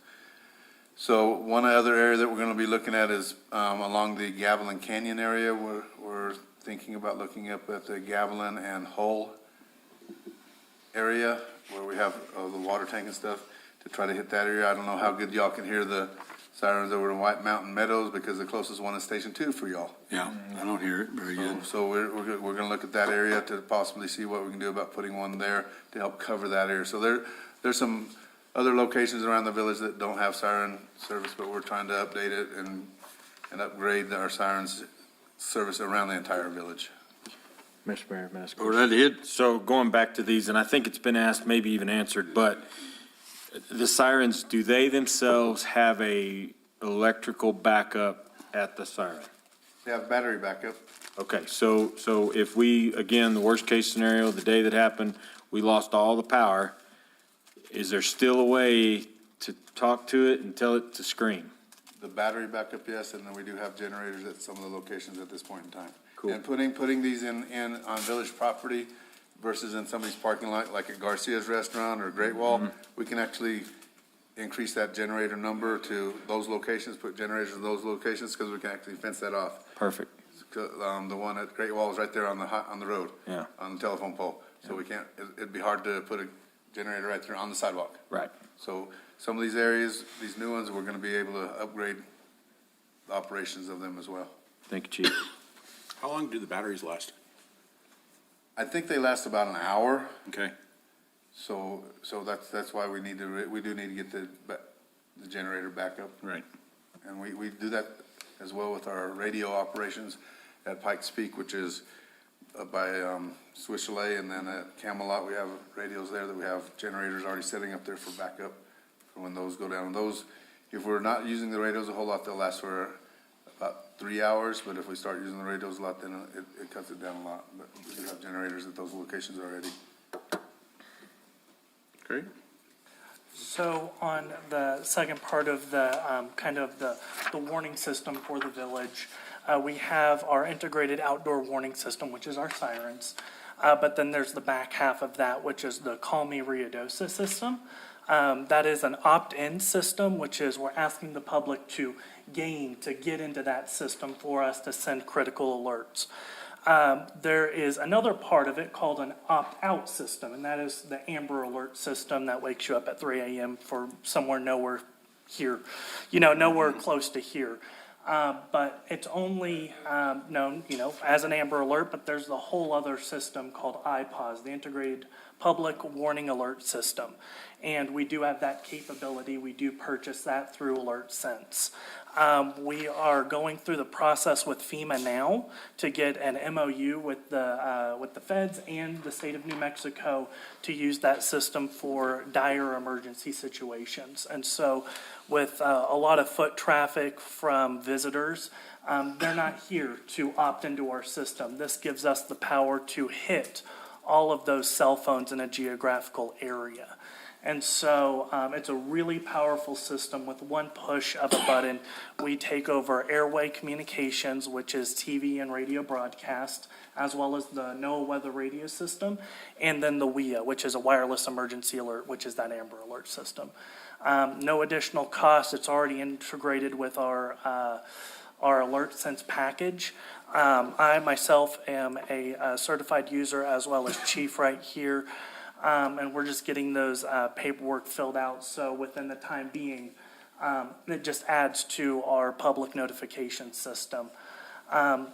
So one other area that we're gonna be looking at is along the Gavilan Canyon area. We're thinking about looking up at the Gavilan and Hull area where we have the water tank and stuff to try to hit that area. I don't know how good y'all can hear the sirens over in White Mountain Meadows because the closest one is Station 2 for y'all. Yeah, I don't hear it very good. So we're gonna look at that area to possibly see what we can do about putting one there to help cover that area. So there's some other locations around the village that don't have siren service, but we're trying to update it and upgrade our sirens service around the entire village. Mr. Mayor, may I ask a Or question? that hit, So going back to these, and I think it's been asked, maybe even answered, but the sirens, do they themselves have a electrical backup at the siren? They have battery backup. Okay, so if we, again, the worst case scenario, the day that happened, we lost all the power, is there still a way to talk to it and tell it to scream? The battery backup, yes, and then we do have generators at some of the locations at this point in time. Cool. And putting these in on village property versus in somebody's parking lot, like at Garcia's Restaurant or Great Wall, we can actually increase that generator number to those locations, put generators in those locations, because we can actually fence that off. Perfect. The one at Great Wall is right there on the road. Yeah. On the telephone pole. So we can't, it'd be hard to put a generator right there on the sidewalk. Right. So some of these areas, these new ones, we're gonna be able to upgrade the operations of them as well. Thank you, Chief. How long do the batteries last? I think they last about an hour, Okay. so that's why we do need to get the generator back up. Right. And we do that as well with our radio operations at Pikes Peak, which is by Swiss Chalet, and then at Camelot, we have radios there that we have generators already setting up there for backup for when those go down. Those, if we're not using the radios a whole lot, they'll last for about 3 hours, but if we start using the radios a lot, then it cuts it down a lot. But we do have generators at those locations already. Great. So on the second part of the, kind of the warning system for the village, we have our integrated outdoor warning system, which is our sirens. But then there's the back half of that, which is the Call Me Ruidoso system. That is an opt-in system, which is we're asking the public to get into that system for us to send critical alerts. There is another part of it called an opt-out system, and that is the Amber Alert system that wakes you up at 3 a.m. for somewhere nowhere here, nowhere close to here. But it's only known, as an Amber Alert, but there's the whole other system called IPAWS, the Integrated Public Warning Alert System. And we do have that capability. We do purchase that through AlertSense. We are going through the process with FEMA now to get an MOU with the feds and the state of New Mexico to use that system for dire emergency situations. And so with a lot of foot traffic from visitors, they're not here to opt into our system. This gives us the power to hit all of those cell phones in a geographical area. And so it's a really powerful system. With one push of a button, we take over airway communications, which is TV and radio broadcast, as well as the NOAA weather radio system, and then the WEA, which is a wireless emergency alert, which is that Amber Alert system. No additional cost. It's already integrated with our AlertSense package. I myself am a certified user as well as chief right here. And we're just getting those paperwork filled out. So within the time being, it just adds to our public notification system. On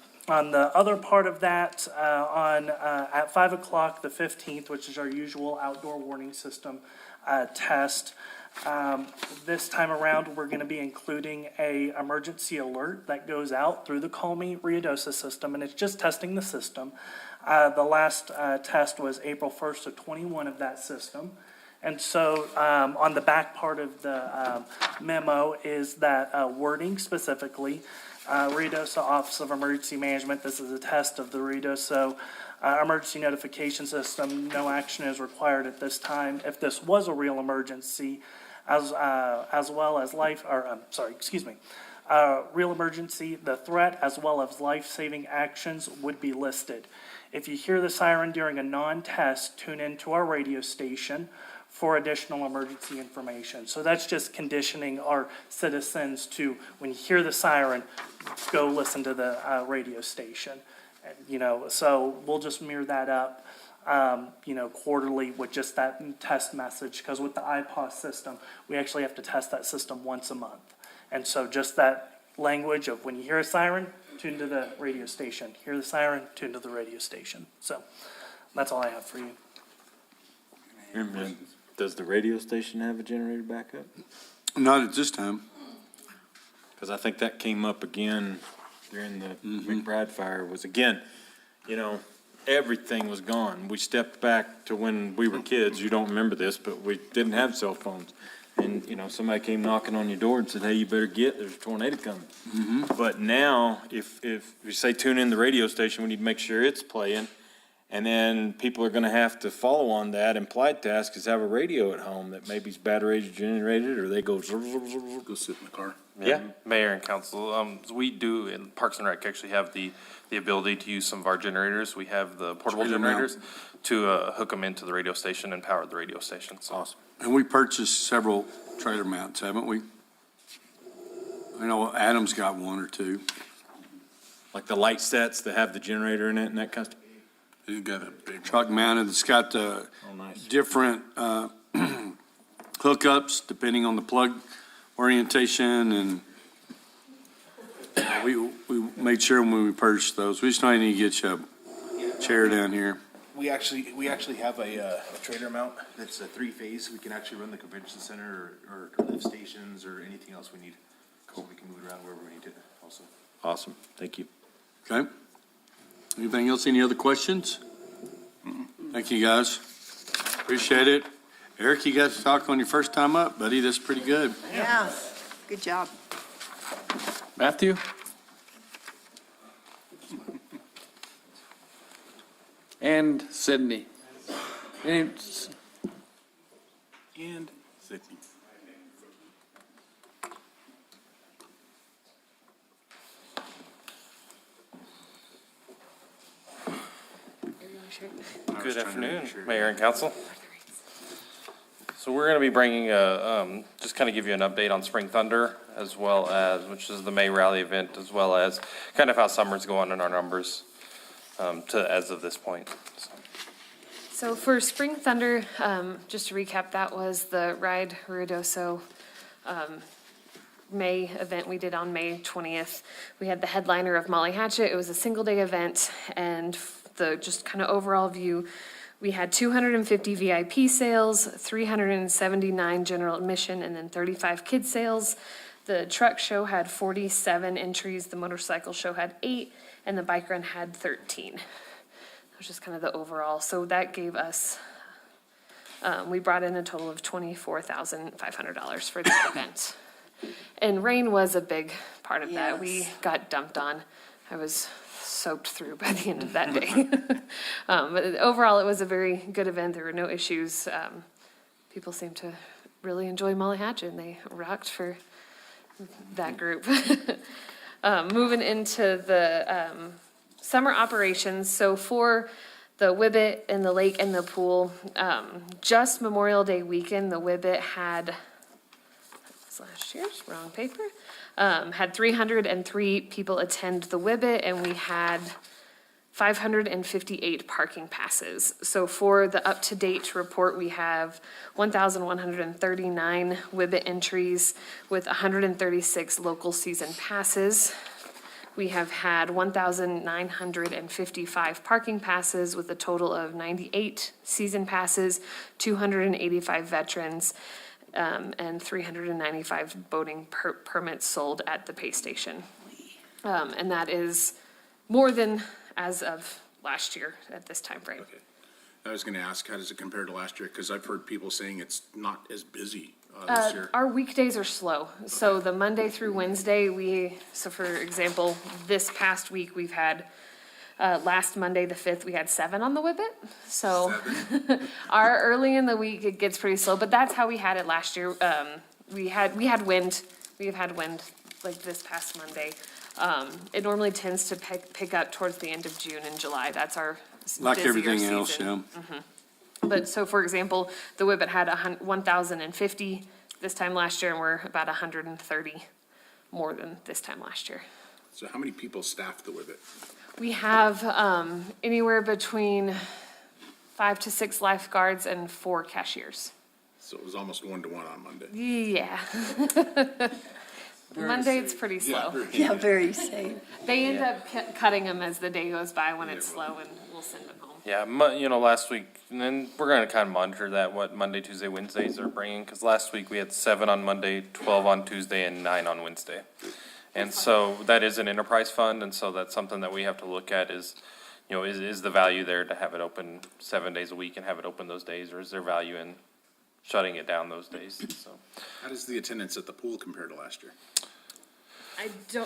the other part of that, at 5 o'clock, the 15th, which is our usual outdoor warning system test, This time around, we're going to be including a emergency alert that goes out through the Call Me Ruidoso system, and it's just testing the system. The last test was April 1st of 21 of that system. And so on the back part of the memo is that wording specifically, Ruidoso Office of Emergency Management, this is a test of the Ruidoso emergency notification system. No action is required at this time. If this was a real emergency, as well as real emergency, the threat as well as life-saving actions would be listed. If you hear the siren during a non-test, tune into our radio station for additional emergency information. So that's just conditioning our citizens to, when you hear the siren, go listen to the radio station. So we'll just mirror that up, quarterly with just that test message, because with the IPOS system, we actually have to test that system once a month. And so just that language of when you hear a siren, tune to the radio station. Hear the siren, tune to the radio station. So that's all I have for you. Does the radio station have a generator backup? Not at this time. Because I think that came up again during the McBride fire, was again, everything was gone. We stepped back to when we were kids. You don't remember this, but we didn't have cell phones. And, somebody came knocking on your door and said, hey, you better there's a tornado coming. But now, if you say tune in the radio station, we need to make sure it's playing. And then people are gonna have to follow on that. Implied task is have a radio at home that maybe is battery generated, or they go sit in the car. Yeah, Mayor and Council, we do in Parks and Rec actually have the ability to use some of our generators. We have the portable Trade 'em out. generators to hook them into the radio station and power the radio station. So. Awesome. And we purchased several trailer mounts, haven't we? I know Adam's got one or two. Like the light sets that have the generator in it and that kind of stuff. He's got a big truck mounted that's got the different hookups depending on the plug orientation, and we made sure when we purchased those. We just need to get you a chair down here. We actually have a trailer mount that's a 3-phase. We can actually run the convention center or lift stations or anything else we need. So we can move it around wherever we need it also. Awesome, thank you. Okay. Anything else? Any other questions? Thank you, guys. Appreciate it. Eric, you got to talk on your first time up, buddy. That's pretty good. Yeah, good job. Matthew? And Sydney. And Sydney. Good afternoon, Mayor and Council. So we're going to be bringing just kind of give you an update on Spring Thunder, as well as, which is the May Rally event, as well as kind of how summer's going and our numbers as of this point. So for Spring Thunder, just to recap, that was the Ride Ruidoso May event we did on May 20th. We had the headliner of Molly Hatchet. It was a single-day event, and the just kind of overall view, we had 250 VIP sales, 379 general admission, and then 35 kids sales. The truck show had 47 entries, the motorcycle show had 8, and the bike run had 13. That was just kind of the overall. So that gave us, we brought in a total of $24,500 for that event. And rain was a big part of that. We got dumped on. I was soaked through by the end of that day. But overall, it was a very good event. There were no issues. People seemed to really enjoy Molly Hatchet, and they rocked for that group. Moving into the summer operations, so for the Whibbit and the lake and the pool, just Memorial Day weekend, the Whibbit had, last year's, wrong paper, had 303 people attend the Whibbit, and we had 558 parking passes. So for the up-to-date report, we have 1,139 Whibbit entries with 136 local season passes. We have had 1,955 parking passes with a total of 98 season passes, 285 veterans, and 395 boating permits sold at the pay station. And that is more than as of last year at this time frame. Okay. I was gonna ask, how does it compare to last year? Because I've heard people saying it's not as busy this year. Our weekdays are slow. So the Monday through Wednesday, so for example, this past week, we've had, last Monday, the 5th, we had 7 on the Whippet. So our early in the week, it gets pretty slow, but that's how we had it last year. We had wind. We have had wind like this past Monday. It normally tends to pick up towards the end of June and July. That's our Like busier everything season. else, yeah. But so, for example, the Whippet had 1,050 this time last year, and we're about 130 more than this time last year. So how many people staff the Whippet? We have anywhere between 5 to 6 lifeguards and 4 cashiers. So it was almost 1-to-1 on Monday. Yeah. Monday, it's pretty slow. Yeah, very safe. They end up cutting them as the day goes by when it's slow, and we'll send them home. Yeah, last week, and then we're gonna kind of monitor that, what Monday, Tuesday, Wednesdays are bringing, because last week we had 7 on Monday, 12 on Tuesday, and 9 on Wednesday. And so that is an enterprise fund, and so that's something that we have to look at is, is the value there to have it open 7 days a week and have it open those days, or is there value in shutting it down those days, so. How does the attendance at the pool compare to last year? I did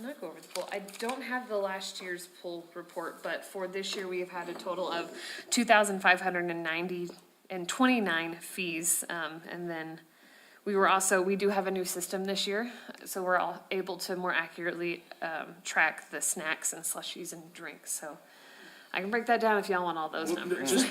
not go over the pool. I don't have the last year's pool report, but for this year, we have had a total of 2,590 and 29 fees. And then we do have a new system this year, so we're all able to more accurately track the snacks and slushies and drinks. So I can break that down if y'all want all those numbers.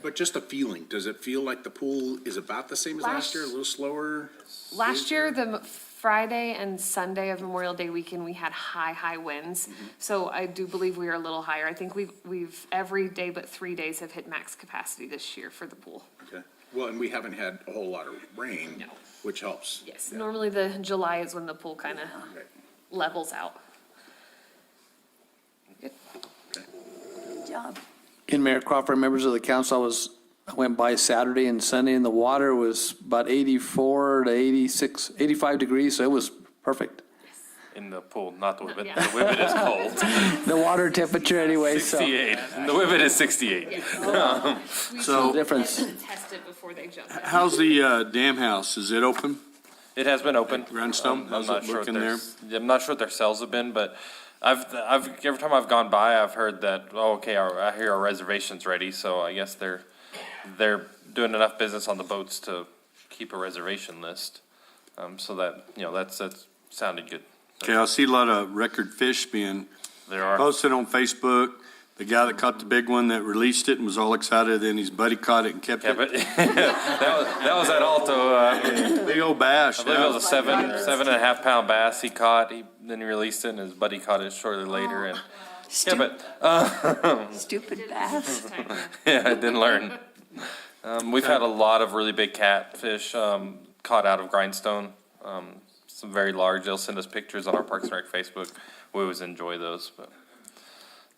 But just a feeling, does it feel like the pool is about the same as last year, a little slower? Last year, the Friday and Sunday of Memorial Day weekend, we had high winds. So I do believe we are a little higher. I think we've every day but 3 days have hit max capacity this year for the pool. Okay. Well, and we haven't had a whole lot of rain, which helps. Yes, normally the July is when the pool kind of levels out. Good job. In Mayor Crawford, members of the council, I went by Saturday and Sunday, and the water was about 84 to 86, 85 degrees, so it was perfect. In the pool, not the Whippet. Yeah. The Whippet is cold. The water temperature anyway, so. 68. The Whippet is 68. So- Difference. Test it before they jump in. How's the dam house? Is it open? It has been open. Grindstone, I'm how's not it sure looking what I'm not sure what their sales have been, but I've every time I've gone by, I've heard that, I hear our reservation's ready, so I guess they're doing enough business on the boats to keep a reservation list. So that, that's sounded good. Okay, I see a lot of record fish being There are. posted on Facebook. The guy that caught the big one that released it and was all excited, then his buddy caught it and kept Yeah, it. but that was at Alto. Big old bash. I believe it was a 7.5 pound bass he caught. Then he released it, and his buddy caught it shortly later. And Stupid bass. yeah, I didn't learn. We've had a lot of really big catfish caught out of Grindstone. Some very large. They'll send us pictures on our Parks and Rec Facebook. We always enjoy those.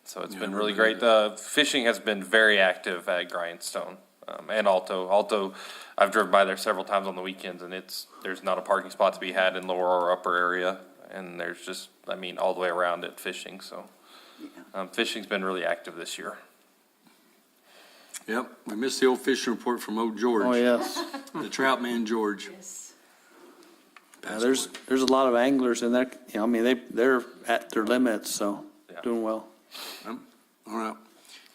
So it's been really great. Fishing has been very active at Grindstone and Alto. Alto, I've driven by there several times on the weekends, and there's not a parking spot to be had in lower or upper area. And there's just, all the way around it fishing. So fishing's been really active this year. Yep, we missed the old fishing report from old George. Oh, yes. The trout man, George. Yeah, there's a lot of anglers in there, they're at their limits, so doing well. All right.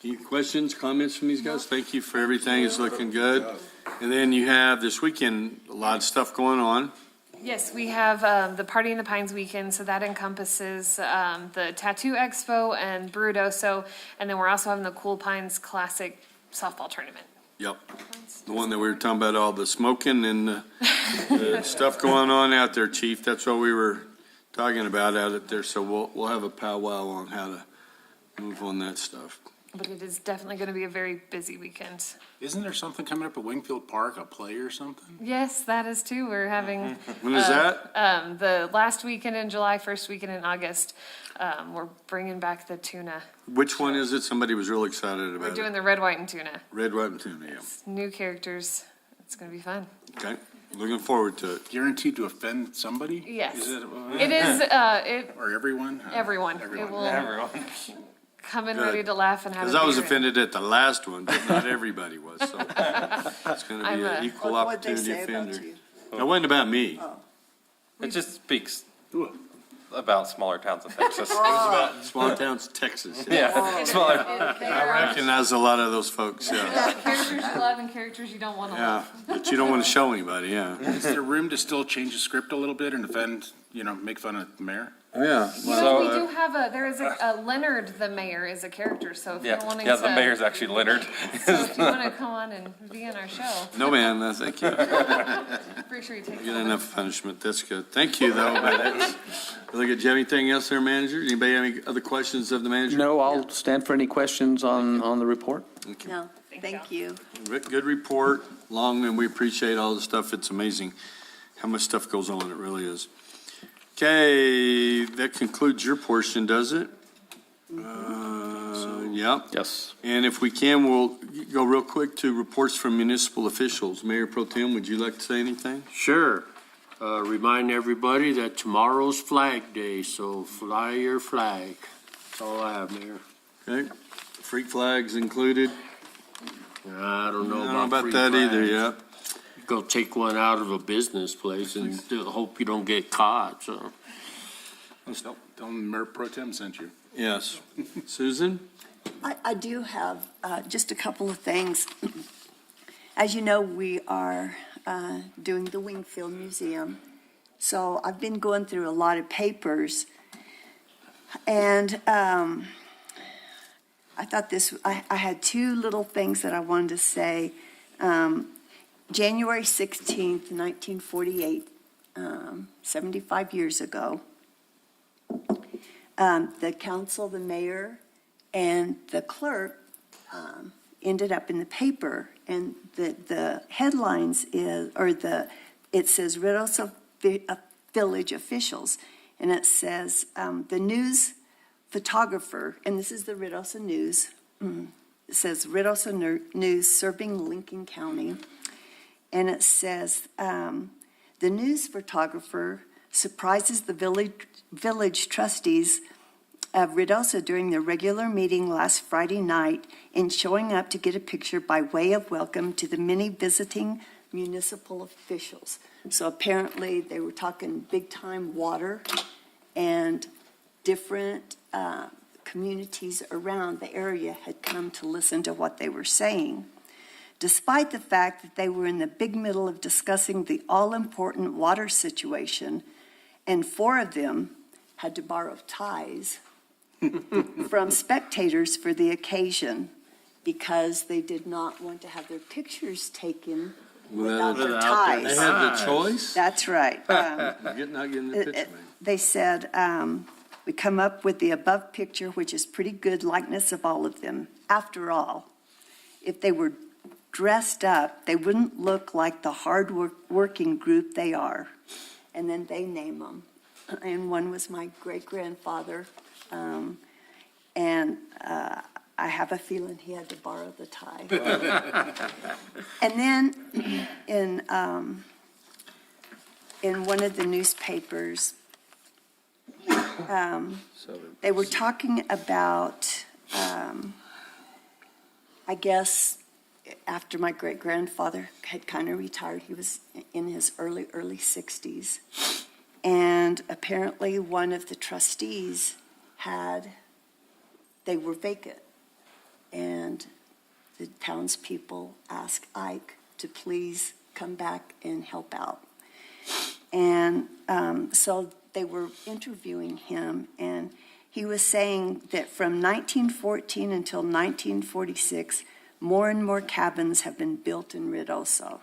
Any questions, comments from these guys? Thank you for everything. It's looking good. And then you have this weekend, a lot of stuff going on. Yes, we have the Party in the Pines weekend, so that encompasses the Tattoo Expo and Brudoso, and then we're also having the Cool Pines Classic softball tournament. Yep. The one that we were talking about, all the smoking and the stuff going on out there, Chief. That's what we were talking about out there. So we'll have a powwow on how to move on that stuff. But it is definitely going to be a very busy weekend. Isn't there something coming up at Wingfield Park, a play or something? Yes, that is too. We're having. When is that? The last weekend in July, first weekend in August. We're bringing back the tuna. Which one is it? Somebody was real excited about We're it. doing the red, white, and tuna. Red, white, and tuna, yeah. New characters. It's going to be fun. Okay. Looking forward to it. Guaranteed to offend somebody? Yes. Is it? It is, Or everyone? everyone. It Everyone. will Everyone. come in Good. ready to laugh and have a Because I was beer. offended at the last one, but not everybody was, so it's going to be I'm, an equal What'd they opportunity say about offender. you? It wasn't about me. Oh. It just speaks about smaller towns in Texas. Small towns, Texas. Yeah, smaller. I recognize a lot of those folks, yeah. Characters you love and characters you don't want to Yeah, love. but you don't want to show anybody, yeah. Is there room to still change the script a little bit and offend, make fun of the mayor? Yeah. Well, we do have there is a Leonard the mayor is a character, so if you're Yeah, wanting yeah, to. the mayor's actually Leonard. So if you want to come on and be in our show, No, man, no, thank you. pretty sure you take. Get enough punishment, that's good. Thank you, though, but that's, look, do you have anything else there, manager? Anybody have any other questions of the manager? No, I'll stand for any questions on the report. No, thank you. Good report, long, and we appreciate all the stuff. It's amazing how much stuff goes on, it really is. Okay, that concludes your portion, does it? Yeah. Yes. And if we can, we'll go real quick to reports from municipal officials. Mayor Pro Tem, would you like to say anything? Sure. Remind everybody that tomorrow's Flag Day, so fly your flag. That's all I have, Mayor. Okay, freak flags included? I don't know I don't know about free that either, flags. yeah. Go take one out of a business place and still hope you don't get caught, so. Tell them Mayor Pro Tem sent you. Yes. Susan? I do have just a couple of things. As you know, we are doing the Wingfield Museum. So I've been going through a lot of papers. And I thought I had two little things that I wanted to say. January 16th, 1948, 75 years ago, the council, the mayor, and the clerk ended up in the paper. And the headlines it says Ruidoso Village officials. And it says the news photographer, and this is the Ruidoso News. It says Ruidoso News serving Lincoln County. And it says, the news photographer surprises the village trustees of Ruidoso during their regular meeting last Friday night in showing up to get a picture by way of welcome to the many visiting municipal officials. So apparently they were talking big-time water, and different communities around the area had come to listen to what they were saying. Despite the fact that they were in the big middle of discussing the all-important water situation, and 4 of them had to borrow ties from spectators for the occasion because they did not want to have their pictures taken without their ties. They had the choice? That's right. Not getting the picture, man. They said, we come up with the above picture, which is pretty good likeness of all of them. After all, if they were dressed up, they wouldn't look like the hard-working group they are. And then they name them. And one was my great-grandfather. And I have a feeling he had to borrow the tie. And then in one of the newspapers, they were talking about, I guess, after my great-grandfather had kind of retired, he was in his early 60s. And apparently one of the trustees they were vacant. And the townspeople asked Ike to please come back and help out. And so they were interviewing him, and he was saying that from 1914 until 1946, more and more cabins have been built in Ruidoso.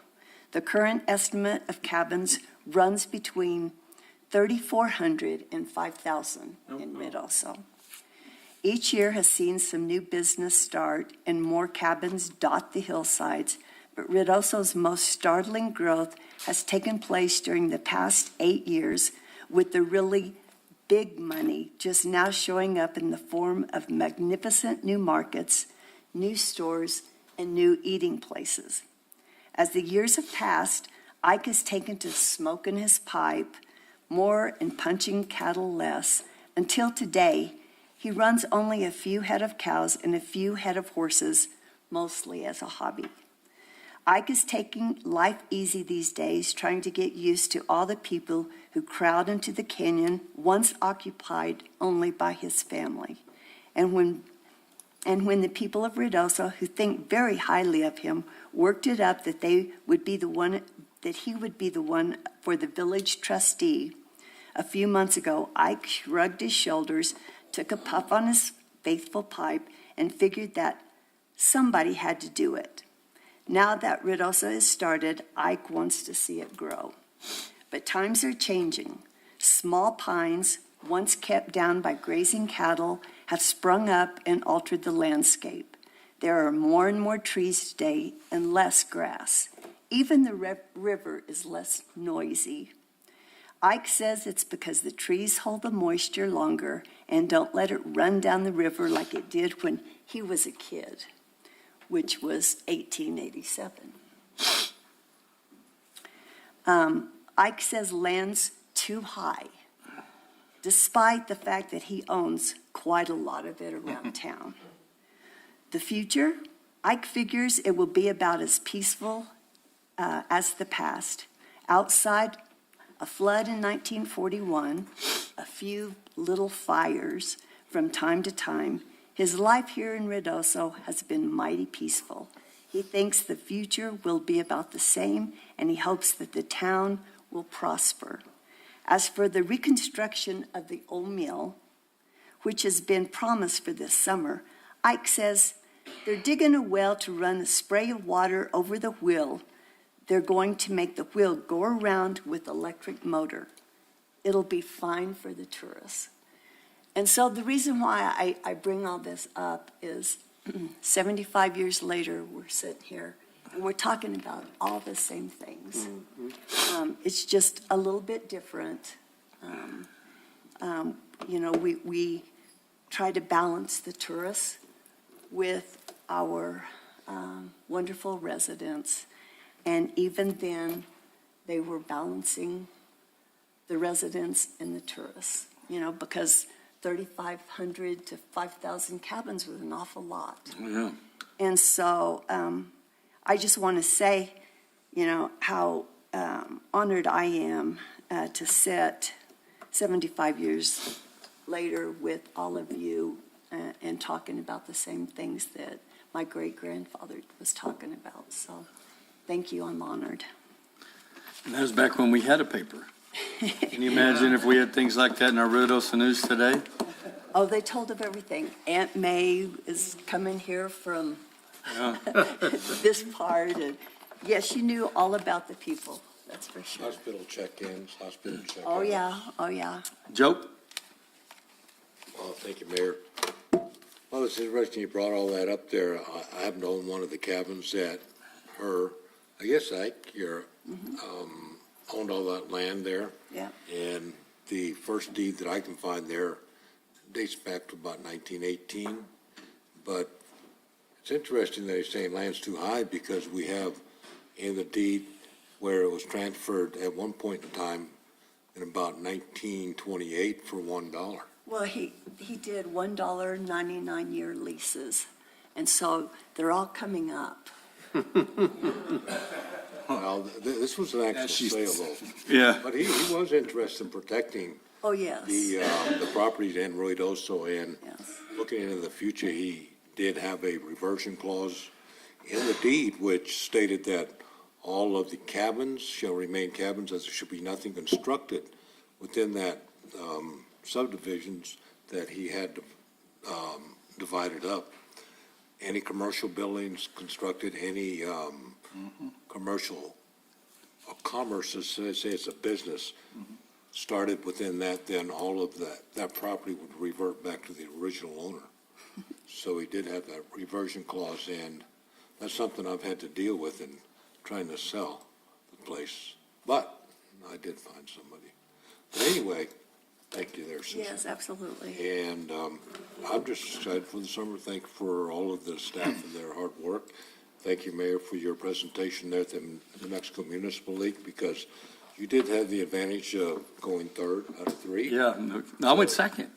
The current estimate of cabins runs between 3,400 and 5,000 in Ruidoso. Each year has seen some new business start and more cabins dot the hillsides, but Ruidoso's most startling growth has taken place during the past 8 years, with the really big money just now showing up in the form of magnificent new markets, new stores, and new eating places. As the years have passed, Ike is taken to smoking his pipe more and punching cattle less. Until today, he runs only a few head of cows and a few head of horses, mostly as a hobby. Ike is taking life easy these days, trying to get used to all the people who crowd into the canyon, once occupied only by his family. And when the people of Ruidoso, who think very highly of him, worked it up that he would be the one for the village trustee, a few months ago, Ike shrugged his shoulders, took a puff on his faithful pipe, and figured that somebody had to do it. Now that Ruidoso has started, Ike wants to see it grow. But times are changing. Small pines, once kept down by grazing cattle, have sprung up and altered the landscape. There are more and more trees today and less grass. Even the river is less noisy. Ike says it's because the trees hold the moisture longer and don't let it run down the river like it did when he was a kid, which was 1887. Ike says land's too high, despite the fact that he owns quite a lot of it around town. The future, Ike figures it will be about as peaceful as the past. Outside, a flood in 1941, a few little fires from time to time. His life here in Ruidoso has been mighty peaceful. He thinks the future will be about the same, and he hopes that the town will prosper. As for the reconstruction of the old mill, which has been promised for this summer, Ike says they're digging a well to run a spray of water over the wheel. They're going to make the wheel go around with electric motor. It'll be fine for the tourists. And so the reason why I bring all this up is 75 years later, we're sitting here and we're talking about all the same things. It's just a little bit different. We try to balance the tourists with our wonderful residents. And even then, they were balancing the residents and the tourists, because 3,500 to 5,000 cabins was an awful lot. Yeah. And so I just want to say, how honored I am to sit 75 years later with all of you and talking about the same things that my great-grandfather was talking about. So thank you, I'm honored. And that was back when we had a paper. Can you imagine if we had things like that in our Ruidoso News today? Oh, they told of everything. Aunt May is coming here from this part. And yes, you knew all about the people, that's for sure. Hospital check-ins, hospital check-outs. Oh, yeah, oh, yeah. Joe? Well, thank you, Mayor. Well, it's interesting you brought all that up there. I happen to own one of the cabins that Ike, owned all that land there. Yeah. And the first deed that I can find there dates back to about 1918. But it's interesting that he's saying land's too high because we have in the deed where it was transferred at one point in time in about 1928 for $1. Well, he did $1 99-year leases, and so they're all coming up. Well, this was an actual sale, though. Yeah. But he was interested in protecting Oh, yes. the properties in Ruidoso, and looking into the future, he did have a reversion clause in the deed which stated that all of the cabins shall remain cabins, as there should be nothing constructed within that subdivisions that he had divided up. Any commercial buildings constructed, any commercial commerce, say it's a business, started within that, then all of that property would revert back to the original owner. So he did have that reversion clause, and that's something I've had to deal with in trying to sell the place. But I did find somebody. But anyway, thank you there, Susan. Yes, absolutely. And I'm just excited for the summer. Thank you for all of the staff and their hard work. thank you, Mayor, for your presentation there at the New Mexico Municipal League, because you did have the advantage of going third out of three. Yeah, no, I went second.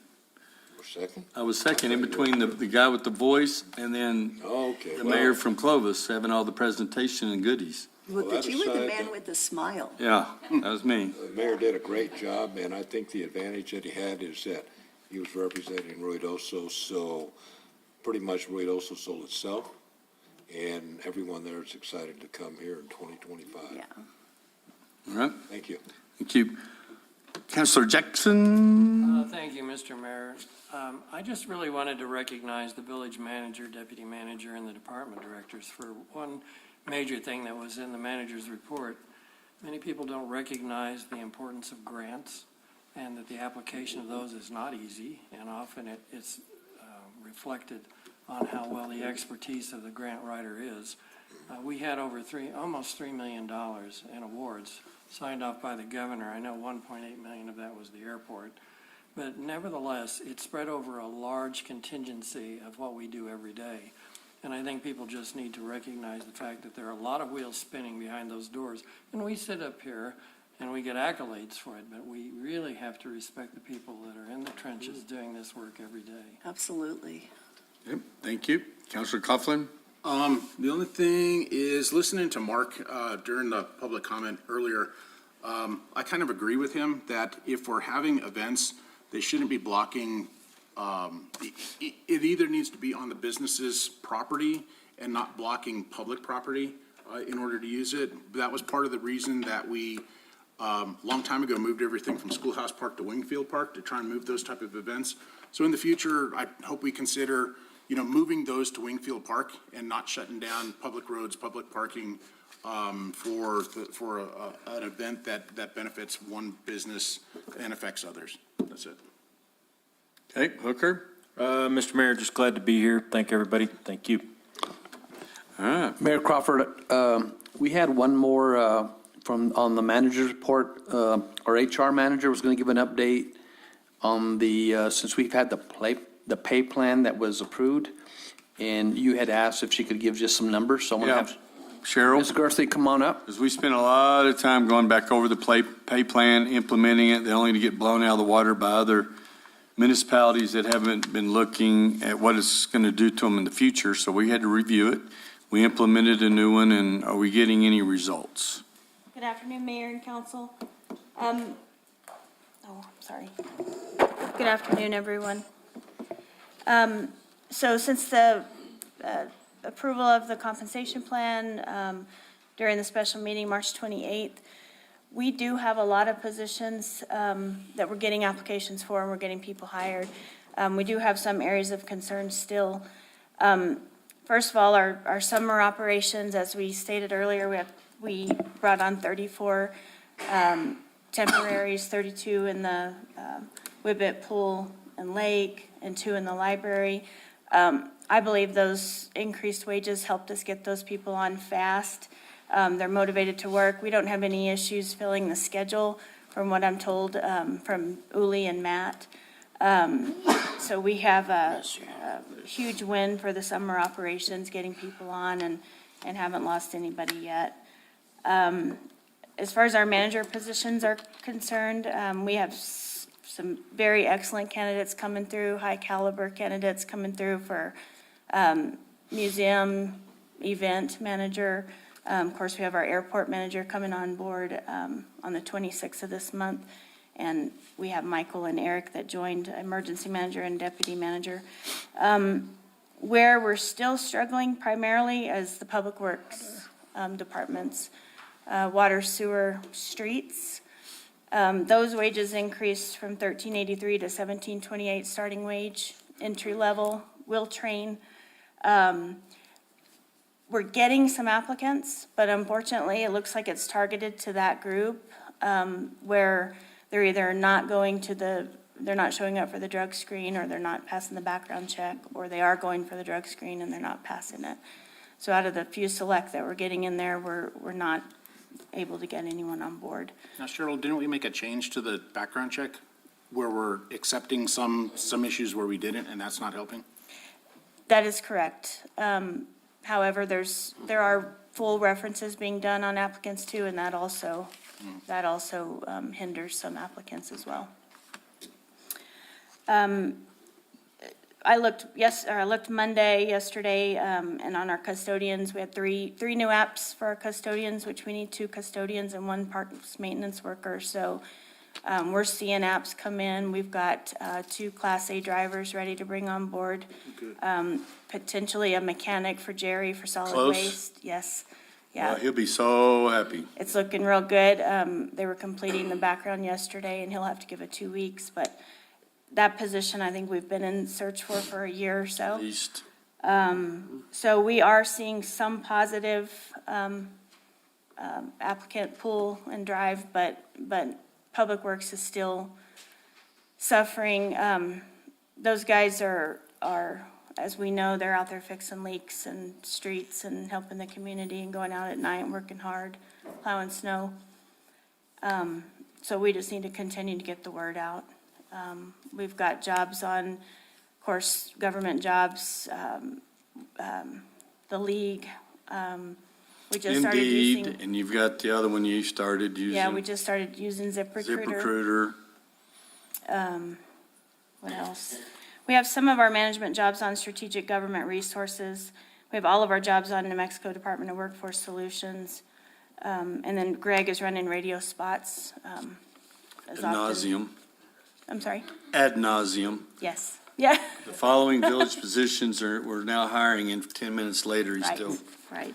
Or second? I was second in between the guy with the voice and then Oh, okay. the Well, mayor from Clovis having all the presentation and goodies. Well, Well, but you were the that man aside, with the smile. Yeah, that was me. The mayor did a great job, and I think the advantage that he had is that he was representing Ruidoso, so pretty much Ruidoso sold itself, and everyone there is excited to come here in 2025. Yeah. All right, Thank you. thank you. Councilor Jackson? Thank you, Mr. Mayor. I just really wanted to recognize the village manager, deputy manager, and the department directors for one major thing that was in the manager's report. Many people don't recognize the importance of grants and that the application of those is not easy, and often it's reflected on how well the expertise of the grant writer is. We had almost $3 million in awards signed off by the governor. I know 1.8 million of that was the airport. But nevertheless, it spread over a large contingency of what we do every day. And I think people just need to recognize the fact that there are a lot of wheels spinning behind those doors. And we sit up here and we get accolades for it, but we really have to respect the people that are in the trenches doing this work every day. Absolutely. Yep, thank you. Councilor Coughlin? The only thing is, listening to Mark during the public comment earlier, I kind of agree with him that if we're having events, they shouldn't be blocking, it either needs to be on the business's property and not blocking public property in order to use it. That was part of the reason that we, long time ago, moved everything from Schoolhouse Park to Wingfield Park to try and move those type of events. So in the future, I hope we consider moving those to Wingfield Park and not shutting down public roads, public parking for an event that benefits one business and affects others. That's it. Okay, Hooker? Mr. Mayor, just glad to be here. Thank everybody. Thank you. All right. Mayor Crawford, we had one more on the manager's report. Our HR manager was going to give an update on since we've had the pay plan that was approved, and you had asked if she could give just some numbers, so I'm going to have Cheryl? Ms. Garcia come on up. Because we spent a lot of time going back over the pay plan, implementing it, they only to get blown out of the water by other municipalities that haven't been looking at what it's going to do to them in the future, so we had to review it. We implemented a new one, and are we getting any results? Good afternoon, Mayor and Council. Sorry. Good afternoon, everyone. So since the approval of the compensation plan during the special meeting, March 28th, we do have a lot of positions that we're getting applications for, and we're getting people hired. We do have some areas of concern still. First of all, our summer operations, as we stated earlier, we brought on 34 temporaries, 32 in the Whibbit Pool and Lake, and 2 in the library. I believe those increased wages helped us get those people on fast. They're motivated to work. We don't have any issues filling the schedule, from what I'm told from Uli and Matt. So we have a huge win for the summer operations, getting people on, and haven't lost anybody yet. As far as our manager positions are concerned, we have some very excellent candidates coming through, high caliber candidates coming through for museum, event manager. Of course, we have our airport manager coming on board on the 26th of this month. And we have Michael and Eric that joined, emergency manager and deputy manager. Where we're still struggling primarily is the public works departments, water, sewer, streets. Those wages increased from $13.83 to $17.28 starting wage, entry level, will train. We're getting some applicants, but unfortunately, it looks like it's targeted to that group where they're either not they're not showing up for the drug screen, or they're not passing the background check, or they are going for the drug screen and they're not passing it. So out of the few select that we're getting in there, we're not able to get anyone on board. Now, Cheryl, didn't we make a change to the background check where we're accepting some issues where we didn't, and that's not helping? That is correct. However, there are full references being done on applicants too, and that also hinders some applicants as well. I looked Monday, yesterday, and on our custodians, we had three new apps for our custodians, which we need 2 custodians and 1 parks maintenance worker. So we're seeing apps come in. We've got 2 Class A drivers ready to bring on board. Potentially a mechanic for Jerry for solid Close? waste. Yes, Yeah, yeah. he'll be so happy. It's looking real good. They were completing the background yesterday, and he'll have to give it 2 weeks, but that position, I think we've been in search for a year or so. At least. So we are seeing some positive applicant pool and drive, but Public Works is still suffering. Those guys are, as we know, they're out there fixing leaks and streets and helping the community and going out at night and working hard, plowing snow. So we just need to continue to get the word out. We've got jobs on, of course, government jobs, the league. We just started using. Indeed, and you've got the other one you started using. Yeah, we just started using ZipRecruiter. ZipRecruiter. What else? We have some of our management jobs on strategic government resources. We have all of our jobs on New Mexico Department of Workforce Solutions. And then Greg is running radio spots. Ad nauseum. I'm sorry? Ad nauseum. Yes, yeah. The following village positions we're now hiring, and 10 minutes later, he's Right, still. right.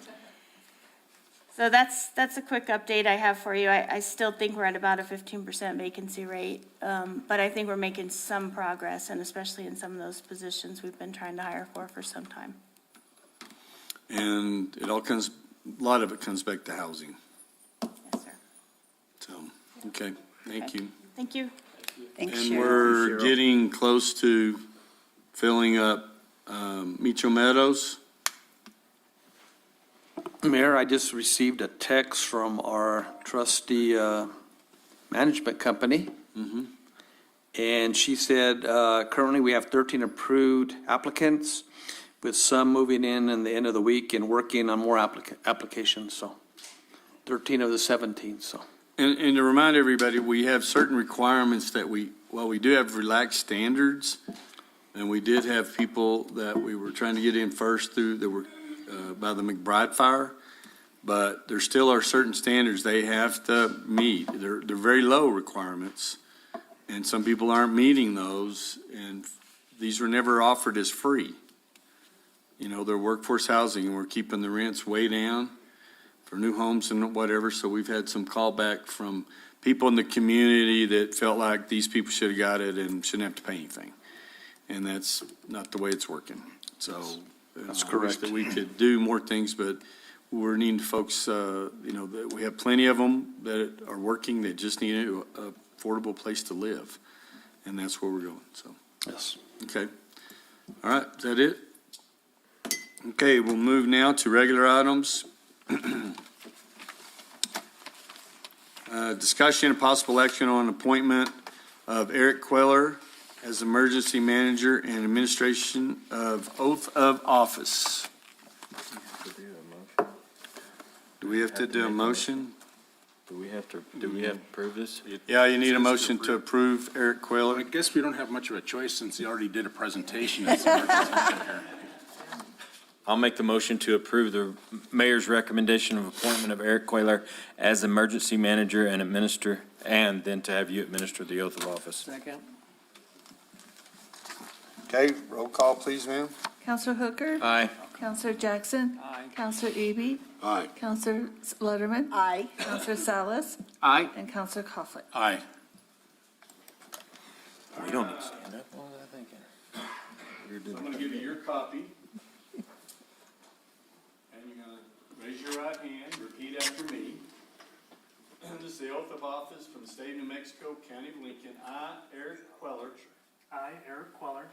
So that's a quick update I have for you. I still think we're at about a 15% vacancy rate. But I think we're making some progress, and especially in some of those positions we've been trying to hire for some time. And a lot of it comes back to housing. Yes, sir. So, okay, thank you. Thank you. Thanks, And Cheryl. we're getting close to filling up Micho Meadows. Mayor, I just received a text from our trustee management company. And she said, currently we have 13 approved applicants, with some moving in the end of the week and working on more applications, so 13 of the 17, so. And to remind everybody, we have certain requirements that we do have relaxed standards, and we did have people that we were trying to get in first through, that were by the McBride Fire, but there still are certain standards they have to meet. They're very low requirements, and some people aren't meeting those, and these were never offered as free. You know, they're workforce housing, and we're keeping the rents way down for new homes and whatever, so we've had some callback from people in the community that felt like these people should have got it and shouldn't have to pay anything. And that's not the way it's working. So That's I wish correct. that we could do more things, but we're needing folks, that we have plenty of them that are working, that just need an affordable place to live. And that's where we're going, so. Yes. Okay. All right, is that it? Okay, we'll move now to regular items. Discussion and possible action on appointment of Eric Queller as emergency manager and administration of oath of office. Do we have to do a motion? Do we have to approve this? Yeah, you need a motion to approve Eric I Queller. guess we don't have much of a choice since he already did a presentation. as the emergency manager. I'll make the motion to approve the mayor's recommendation of appointment of Eric Quayler as emergency manager and then to have you administer the oath of office. Second. Okay, roll call, please, ma'am. Counselor Hooker? Aye. Counselor Jackson? Aye. Counselor Eby? Aye. Counselor Letterman? Aye. Counselor Salas? Aye. And Counselor Coughlin? Aye. We don't need to stand up. What was I thinking? You're doing I'm going to give you your copy. And you're going to raise your right hand, repeat after me. This is the oath of office from the state of New Mexico, County of Lincoln. I, Eric Queller, I, Eric Queller,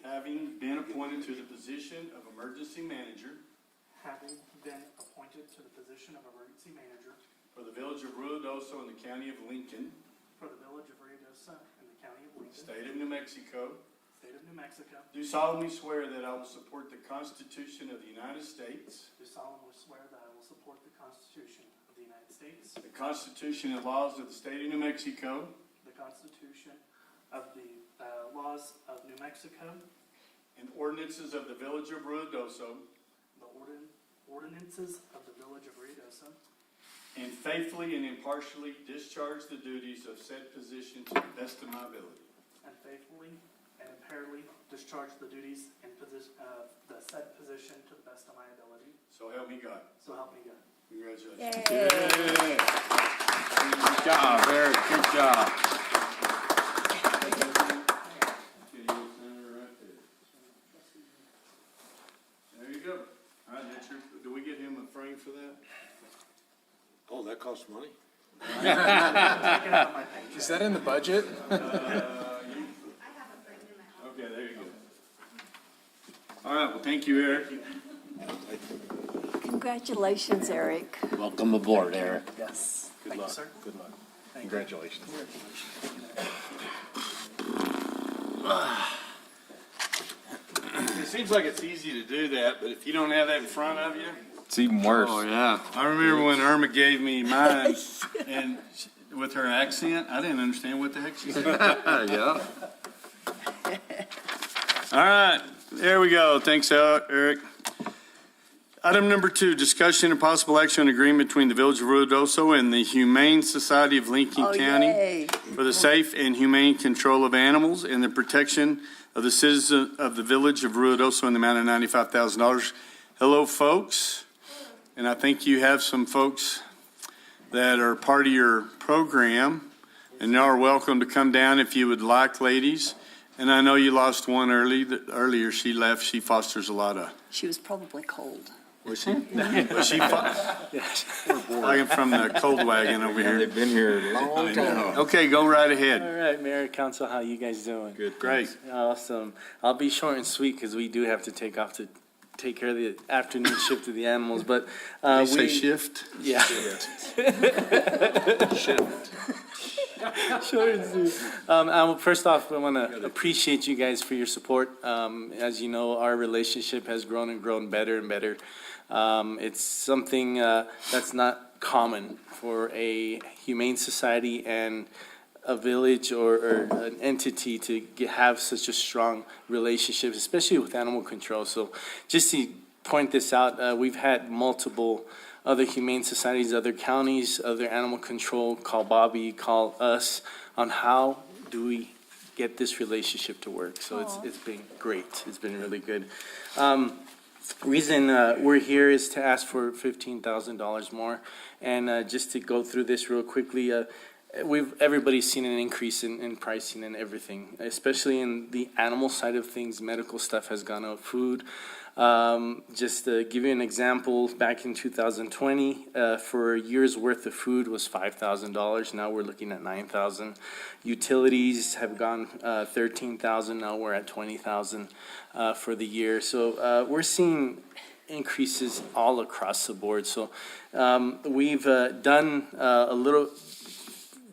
having been appointed to the position of emergency manager having been appointed to the position of emergency manager for the village of Ruidoso in the county of Lincoln, for the village of Ruidoso in the county of Lincoln, state of New Mexico, State of New Mexico, do solemnly swear that I will support the Constitution of the United States, do solemnly swear that I will support the Constitution of the United States, the Constitution and laws of the State of New Mexico, the Constitution of the laws of New Mexico, and ordinances of the Village of Ruidoso, the ordinances of the Village of Ruidoso, and faithfully and impartially discharge the duties of said position to the best of my ability. and faithfully and impartially discharge the duties and the said position to the best of my ability. So help me God. So help me God. Congratulations. Good job, Eric, good job. There you go. All right, that's your, do we get him a frame for that? Oh, that costs money? Is that in the budget? Okay, there you go. All right, well, thank you, Eric. Congratulations, Eric. Welcome aboard, Eric. Yes. Good Thank luck. you, sir. Good luck. Congratulations. It seems like it's easy to do that, but if you don't have that in front of you. It's even worse. Oh, yeah. I remember when Irma gave me mine, and with her accent, I didn't understand what the heck she said. Yeah. All right, there we go. Thanks, Eric. Item number 2, discussion and possible action on agreement between the Village of Ruidoso and the Humane Society of Lincoln Oh, County yay. for the safe and humane control of animals and the protection of the citizens of the Village of Ruidoso in the amount of $95,000. Hello, folks. And I think you have some folks that are part of your program, and you are welcome to come down if you would like, ladies. And I know you lost one earlier. She left. She fosters a lot of. She was probably cold. Was she? Was she? I am from the cold wagon over here. They've been here a long time. Okay, go right ahead. All right, Mayor and Council, how you guys doing? Good. Great. Awesome. I'll be short and sweet because we do have to take off to take care of the afternoon shift of the animals, but Did you say shift? Yeah. Short and sweet. First off, I want to appreciate you guys for your support. As you know, our relationship has grown and grown better and better. It's something that's not common for a humane society and a village or an entity to have such a strong relationship, especially with animal control. So just to point this out, we've had multiple other humane societies, other counties, other animal control, call Bobby, call us, on how do we get this relationship to work. So it's been great. It's been really good. Reason we're here is to ask for $15,000 more. And just to go through this real quickly, everybody's seen an increase in pricing and everything, especially in the animal side of things. Medical stuff has gone up, food. Just to give you an example, back in 2020, for a year's worth of food was $5,000. Now we're looking at $9,000. Utilities have gone $13,000. Now we're at $20,000 for the year. So we're seeing increases all across the board. So we've done a little.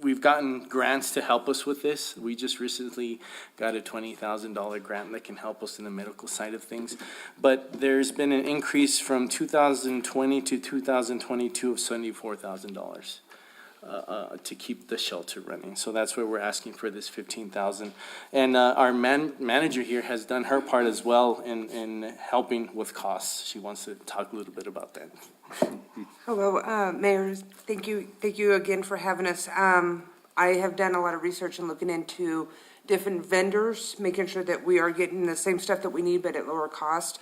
We've gotten grants to help us with this. We just recently got a $20,000 grant that can help us in the medical side of things. But there's been an increase from 2020 to 2022 of $74,000 to keep the shelter running. So that's where we're asking for this $15,000. And our manager here has done her part as well in helping with costs. She wants to talk a little bit about that. Hello, Mayor. Thank you again for having us. I have done a lot of research and looking into different vendors, making sure that we are getting the same stuff that we need, but at lower cost.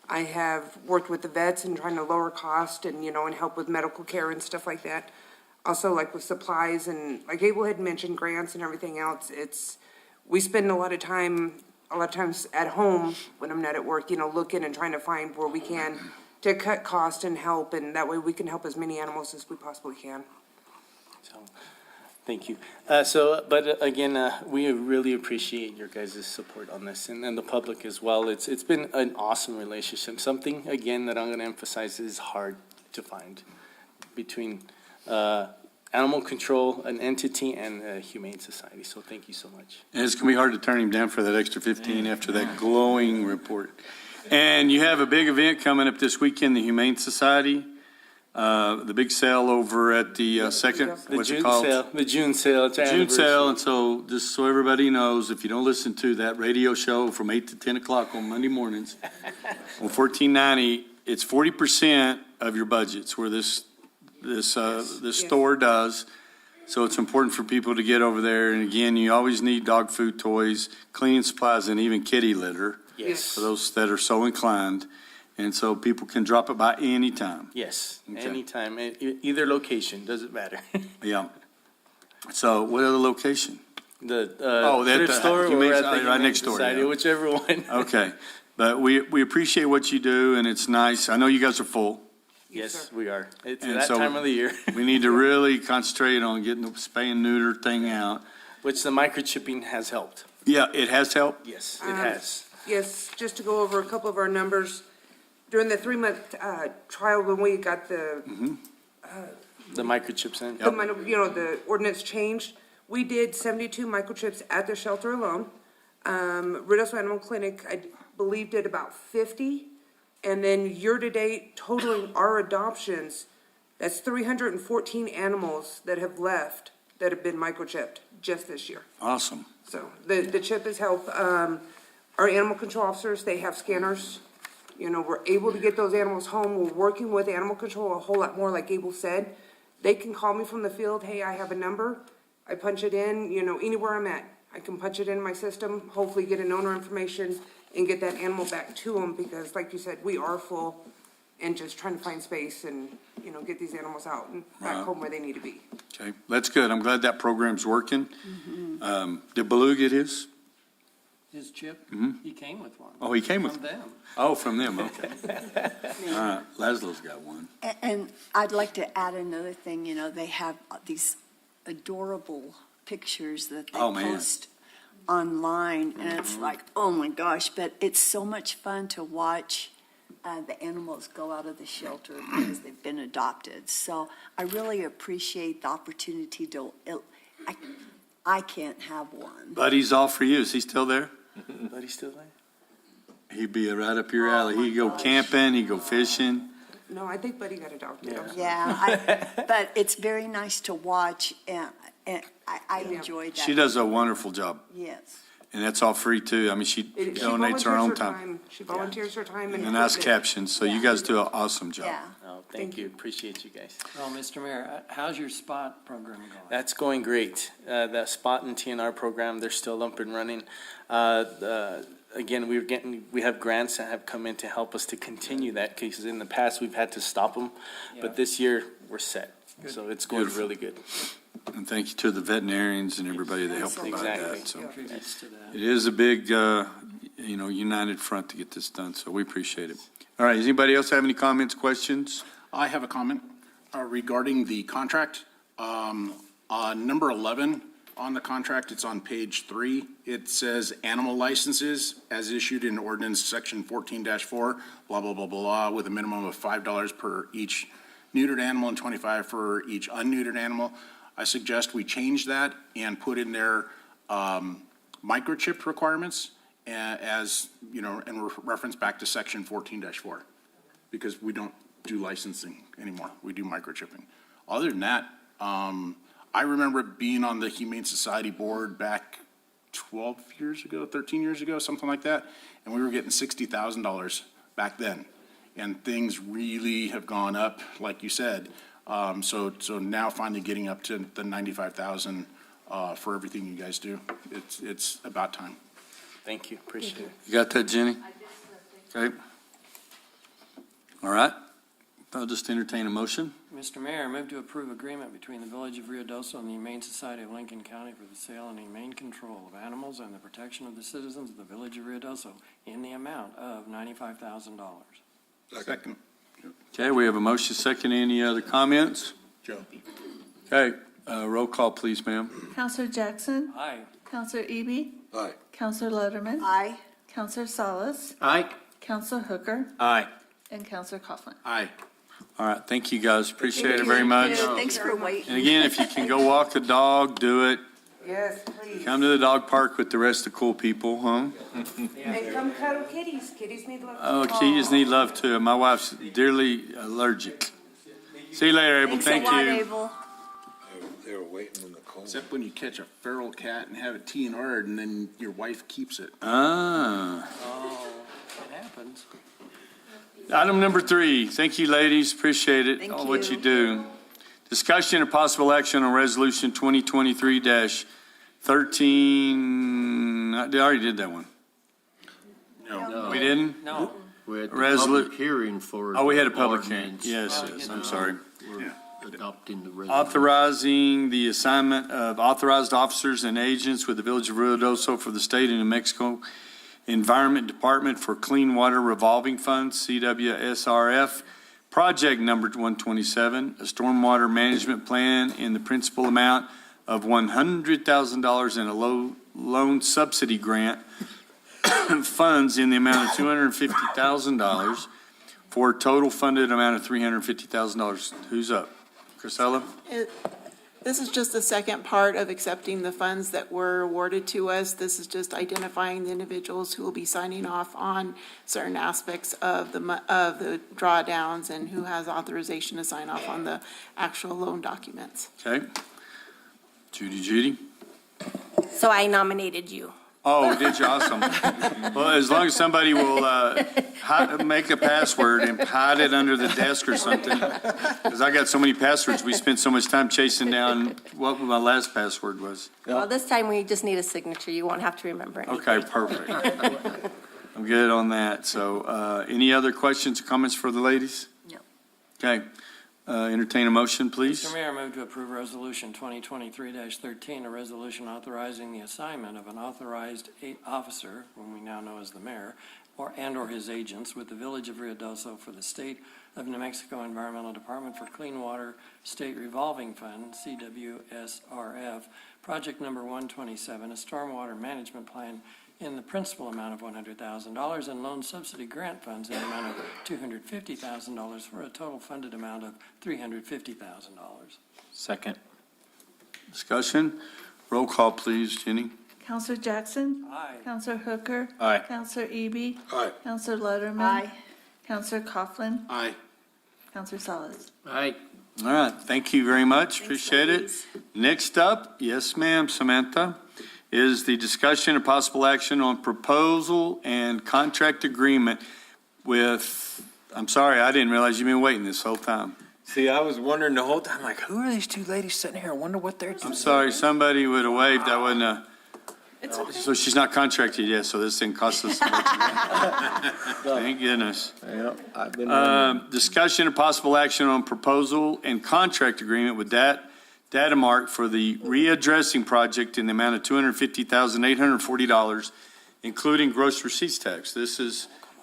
I have worked with the vets and trying to lower cost and, and help with medical care and stuff like that. Also, like with supplies and, like Abel had mentioned, grants and everything else. We spend a lot of times at home when I'm not at work, looking and trying to find where we can to cut cost and help, and that way we can help as many animals as we possibly can. So, thank you. But again, we really appreciate your guys' support on this, and the public as well. It's been an awesome relationship. Something, again, that I'm going to emphasize is hard to find between animal control, an entity, and a humane society. So thank you so much. And it's going to be hard to turn him down for that extra 15 after that glowing report. And you have a big event coming up this weekend, the Humane Society, the big sale over at the second, The what's it June called? sale. The June sale. It's our June anniversary. sale, and so just so everybody knows, if you don't listen to that radio show from 8 to 10 o'clock on Monday mornings, on 1490, it's 40% of your budgets where this store does. So it's important for people to get over there. And again, you always need dog food, toys, cleaning supplies, and even kitty litter. Yes. For those that are so inclined. And so people can drop it by any time. Yes, Okay. anytime, either location, doesn't matter. Yeah. So what other location? The Oh, that- thrift store Humane or at Society, the right Humane next door, Society, yeah. whichever one. Okay. But we appreciate what you do, and it's nice. I know you guys are full. Yes, we are. It's And that so time of the year. We need to really concentrate on getting the spay and neuter thing out. Which the microchipping has helped. Yeah, it has helped. Yes, it has. Yes, just to go over a couple of our numbers, during the 3-month trial when we got the The microchips in. the ordinance changed, we did 72 microchips at the shelter alone. Riddles Animal Clinic, I believe, did about 50. And then year-to-date, totaling our adoptions, that's 314 animals that have left that have been microchipped just this year. Awesome. So the chip has helped. Our animal control officers, they have scanners. You know, we're able to get those animals home. We're working with animal control a whole lot more, like Abel said. They can call me from the field, hey, I have a number. I punch it in, anywhere I'm at. I can punch it in my system, hopefully get an owner information and get that animal back to them because like you said, we are full and just trying to find space and, get these animals out and back Right. home where they need to be. Okay, that's good. I'm glad that program's working. Did Baloo get his? His chip, he came with one. Oh, he came with From them. Oh, from them, okay. All right, Laszlo's got one. And I'd like to add another thing, they have these adorable pictures that they Oh, man. post online, and it's like, oh my gosh, but it's so much fun to watch the animals go out of the shelter because they've been adopted. So I really appreciate the opportunity to, I can't have one. Buddy's all for you. Is he still there? Buddy's still there? He'd be right up your alley. He'd go camping, he'd go fishing. No, I think Buddy got adopted. Yeah, but it's very nice to watch, and I enjoy that. She does a wonderful job, Yes. and that's all free too. I mean, she She donates her volunteers own her time. She volunteers her time and. And nice captions, so you guys do an awesome job. Yeah. Oh, thank you. Appreciate you guys. Well, Mr. Mayor, how's your spot program going? That's going great. That Spot and TNR program, they're still up and running. Again, we have grants that have come in to help us to continue that, because in the past, we've had to stop them. But this year, we're set. So it's going Beautiful. really good. And thank you to the veterinarians and everybody that helped provide Exactly. that. So Contributes to that. it is a big, united front to get this done, so we appreciate it. All right, does anybody else have any comments, questions? I have a comment regarding the contract. Number 11 on the contract, it's on page 3. It says animal licenses as issued in ordinance section 14-4, blah, blah, blah, blah, with a minimum of $5 per each neutered animal and $25 for each unneutered animal. I suggest we change that and put in there microchip requirements as, and reference back to section 14-4, because we don't do licensing anymore. We do microchipping. Other than that, I remember being on the Humane Society board back 12 years ago, 13 years ago, something like that, and we were getting $60,000 back then. And things really have gone up, like you said. So now finally getting up to the 95,000 for everything you guys do. It's about time. Thank you. Appreciate it. You got that, Jenny? Okay. All right. I'll just entertain a motion. Mr. Mayor, I move to approve agreement between the Village of Ruidoso and the Humane Society of Lincoln County for the sale and humane control of animals and the protection of the citizens of the Village of Ruidoso in the amount of $95,000. Second. Okay, we have a motion second. Any other comments? Joe. Okay, roll call, please, ma'am. Counselor Jackson? Aye. Counselor Eby? Aye. Counselor Letterman? Aye. Counselor Salas? Aye. Counselor Hooker? Aye. And Counselor Coughlin? Aye. All right, thank you, guys. Appreciate it very much. Thanks for waiting. And again, if you can go walk the dog, do it. Yes, please. Come to the dog park with the rest of the cool people, huh? And come cuddle kitties. Kitties need love. Oh, kitties need love too. My wife's dearly allergic. See you later, Abel. Thank you. They were waiting in the cold. Except when you catch a feral cat and have a TNR and then your wife keeps it. Ah. Oh, it happens. Item number 3. Thank you, ladies. Appreciate it. Thank All what you. you do. Discussion and possible action on resolution 2023-13. I already did that one. No. We didn't? No. We had the Resolu- public hearing for. Oh, we had a the public hearing. ordinance. Yes, yes, I'm sorry. We're adopting the resolution. Authorizing the assignment of authorized officers and agents with the Village of Ruidoso for the state of New Mexico Environment Department for Clean Water Revolving Funds, CWSRF, project number 127, a stormwater management plan in the principal amount of $100,000 and a loan subsidy grant funds in the amount of $250,000 for a total funded amount of $350,000. Who's up? Chrisella? This is just the second part of accepting the funds that were awarded to us. This is just identifying the individuals who will be signing off on certain aspects of the drawdowns and who has authorization to sign off on the actual loan documents. Okay. Judy? So I nominated you. Oh, did you? Awesome. Well, as long as somebody will make a password and hide it under the desk or something, because I got so many passwords, we spent so much time chasing down what my last password was. Well, this time we just need a signature. You won't have to remember anything. Okay, perfect. I'm good on that. So any other questions or comments for the ladies? No. Okay. Entertain a motion, please. Mr. Mayor, I move to approve Resolution 2023-13, a resolution authorizing the assignment of an authorized officer, whom we now know as the mayor, or his agents with the Village of Ruidoso for the State of New Mexico Environmental Department for Clean Water State Revolving Fund, CWSRF, project number 127, a stormwater management plan in the principal amount of $100,000 and loan subsidy grant funds in the amount of $250,000 for a total funded amount of $350,000. Second. Discussion. Roll call, please, Jenny. Counselor Jackson? Aye. Counselor Hooker? Aye. Counselor Eby? Aye. Counselor Letterman? Aye. Counselor Coughlin? Aye. Counselor Salas? Aye. All right, thank you very much. Appreciate it. Next up, yes, ma'am, Samantha, is the discussion of possible action on proposal and contract agreement with, I'm sorry, I didn't realize you've been waiting this whole time. See, I was wondering the whole time, like, who are these two ladies sitting here? I wonder what they're doing. I'm sorry, somebody would have waved, I wouldn't So she's not contracted yet, so this didn't cost us much. Thank goodness. Yeah, I've been. Discussion of possible action on proposal and contract agreement with Datamark for the readdressing project in the amount of $250,840, including gross receipts tax.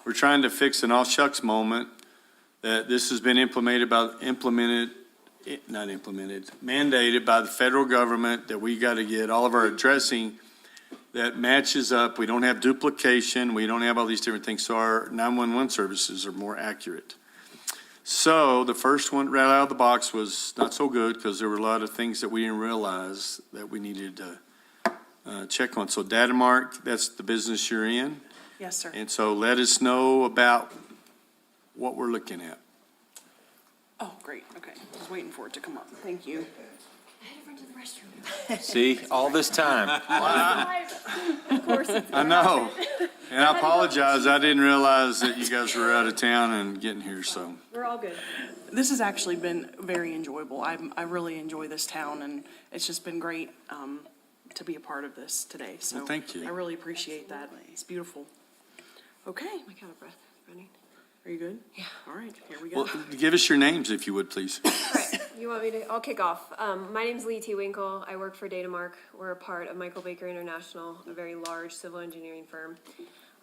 We're trying to fix an all shucks moment that this has been mandated by the federal government that we got to get all of our addressing that matches up. We don't have duplication. We don't have all these different things. So our 911 services are more accurate. So the first one right out of the box was not so good because there were a lot of things that we didn't realize that we needed to check on. So Datamark, that's the business you're in. Yes, sir. And so let us know about what we're looking at. Oh, great. Okay. I was waiting for it to come up. Thank you. See, all this time. Of course. I know. And I apologize. I didn't realize that you guys were out of town and getting here, so. We're all good. This has actually been very enjoyable. I really enjoy this town, and it's just been great to be a part of this today. So Well, thank you. I really appreciate that. It's beautiful. Okay. My kind of breath running. Are you good? Yeah. All right. Here we go. Well, give us your names if you would, please. You want me to? I'll kick off. My name's Lee T. Winkle. I work for Datamark. We're a part of Michael Baker International, a very large civil engineering firm.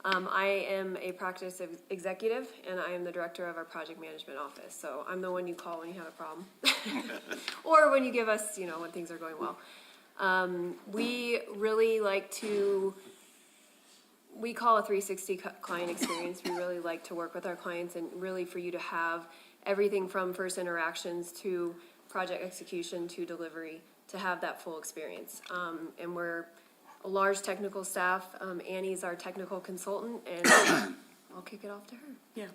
I am a practice executive, and I am the director of our project management office. So I'm the one you call when you have a problem, or when you give us, when things are going well. We really like to. We call a 360 client experience. We really like to work with our clients and really for you to have everything from first interactions to project execution to delivery, to have that full experience. And we're a large technical staff. Annie's our technical consultant, and I'll kick it off to her. Yeah.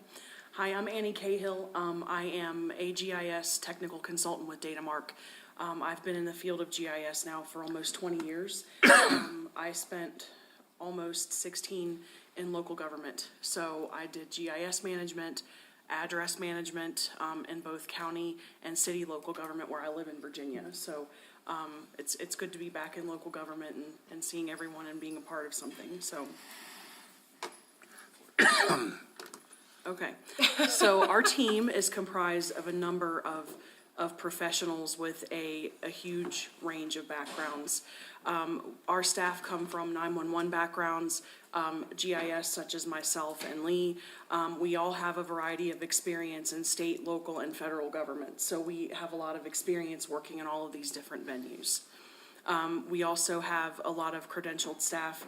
Hi, I'm Annie Cahill. I am a GIS technical consultant with Datamark. I've been in the field of GIS now for almost 20 years. I spent almost 16 in local government. So I did GIS management, address management, in both county and city local government where I live in Virginia. So it's good to be back in local government and seeing everyone and being a part of something, so. Okay, so our team is comprised of a number of professionals with a huge range of backgrounds. Our staff come from 911 backgrounds, GIS such as myself and Lee. We all have a variety of experience in state, local, and federal government. So we have a lot of experience working in all of these different venues. We also have a lot of credentialed staff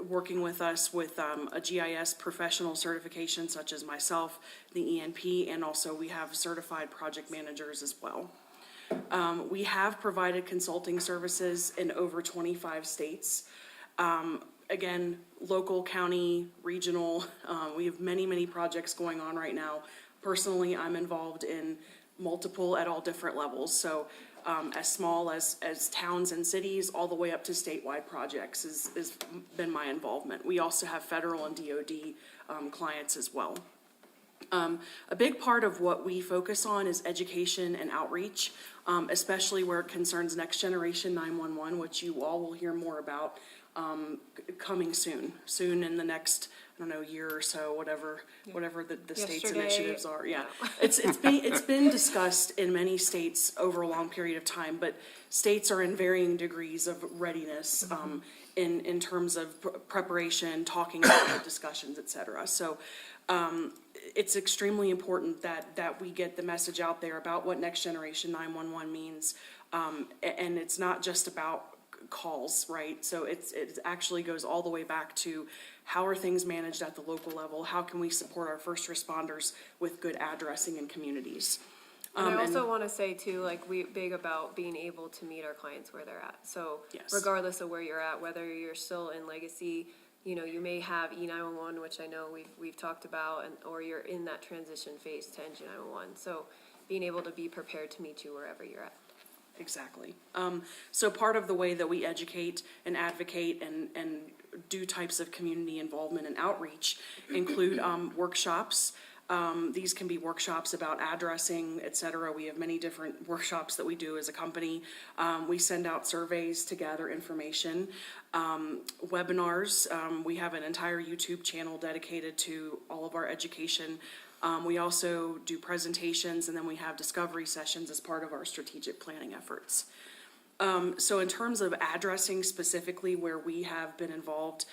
working with us with a GIS professional certification such as myself, the ENP, and also we have certified project managers as well. We have provided consulting services in over 25 states. Again, local, county, regional, we have many, many projects going on right now. Personally, I'm involved in multiple at all different levels. So as small as towns and cities, all the way up to statewide projects has been my involvement. We also have federal and DoD clients as well. A big part of what we focus on is education and outreach, especially where it concerns Next Generation 911, which you all will hear more about coming soon in the next, I don't know, year or so, whatever the state's Yesterday. initiatives are. Yeah, it's been discussed in many states over a long period of time, but states are in varying degrees of readiness in terms of preparation, talking about it, discussions, et cetera. So it's extremely important that we get the message out there about what Next Generation 911 means, and it's not just about calls, right? So it actually goes all the way back to how are things managed at the local level? How can we support our first responders with good addressing in communities? And I also want to say too, like, we big about being able to meet our clients where they're at. So Yes. regardless of where you're at, whether you're still in legacy, you know, you may have E911, which I know we've talked about, or you're in that transition phase to NG911. So being able to be prepared to meet you wherever you're at. Exactly. So part of the way that we educate and advocate and do types of community involvement and outreach include workshops. These can be workshops about addressing, et cetera. We have many different workshops that we do as a company. We send out surveys to gather information. Webinars, we have an entire YouTube channel dedicated to all of our education. We also do presentations, and then we have discovery sessions as part of our strategic planning efforts. So in terms of addressing specifically where we have been involved,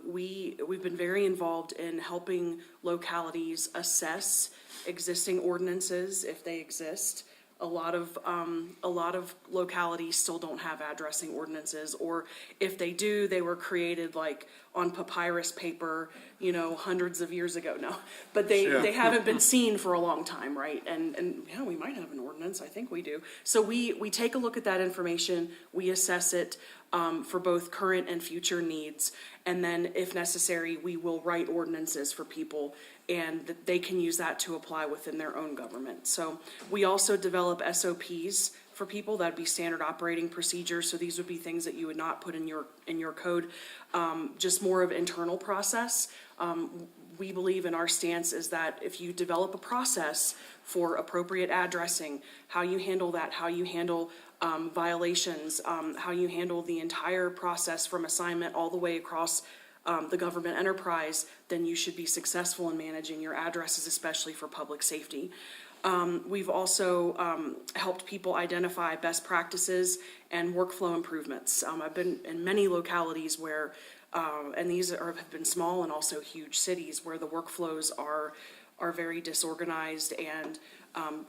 we've been very involved in helping localities assess existing ordinances if they exist. A lot of localities still don't have addressing ordinances, or if they do, they were created like on papyrus paper, you know, hundreds of years ago. No, but they haven't been seen for a long time, right? And yeah, we might have an ordinance. I think we do. So we take a look at that information, we assess it for both current and future needs, and then if necessary, we will write ordinances for people, and that they can use that to apply within their own government. So we also develop SOPs for people. That'd be standard operating procedures. So these would be things that you would not put in your code, just more of internal process. We believe in our stance is that if you develop a process for appropriate addressing, how you handle that, how you handle violations, how you handle the entire process from assignment all the way across the government enterprise, then you should be successful in managing your addresses, especially for public safety. We've also helped people identify best practices and workflow improvements. I've been in many localities where, and these have been small and also huge cities, where the workflows are are very disorganized and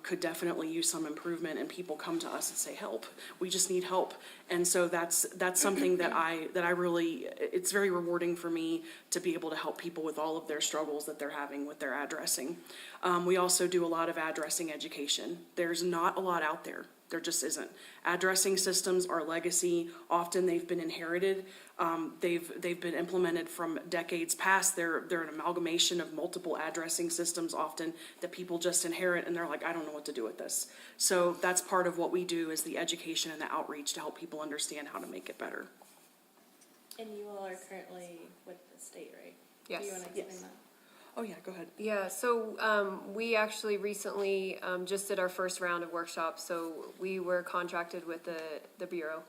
could definitely use some improvement, and people come to us and say, help, we just need help. And so that's something that I really, it's very rewarding for me to be able to help people with all of their struggles that they're having with their addressing. We also do a lot of addressing education. There's not a lot out there. There just isn't. Addressing systems are legacy. Often they've been inherited. They've been implemented from decades past. They're an amalgamation of multiple addressing systems often that people just inherit, and they're like, I don't know what to do with this. So that's part of what we do, is the education and the outreach to help people understand how to make it better. And you all are currently with the state, right? Yes. Do you want to explain that? Oh, yeah, go ahead. Yeah, so we actually recently just did our first round of workshops. So we were contracted with the Bureau.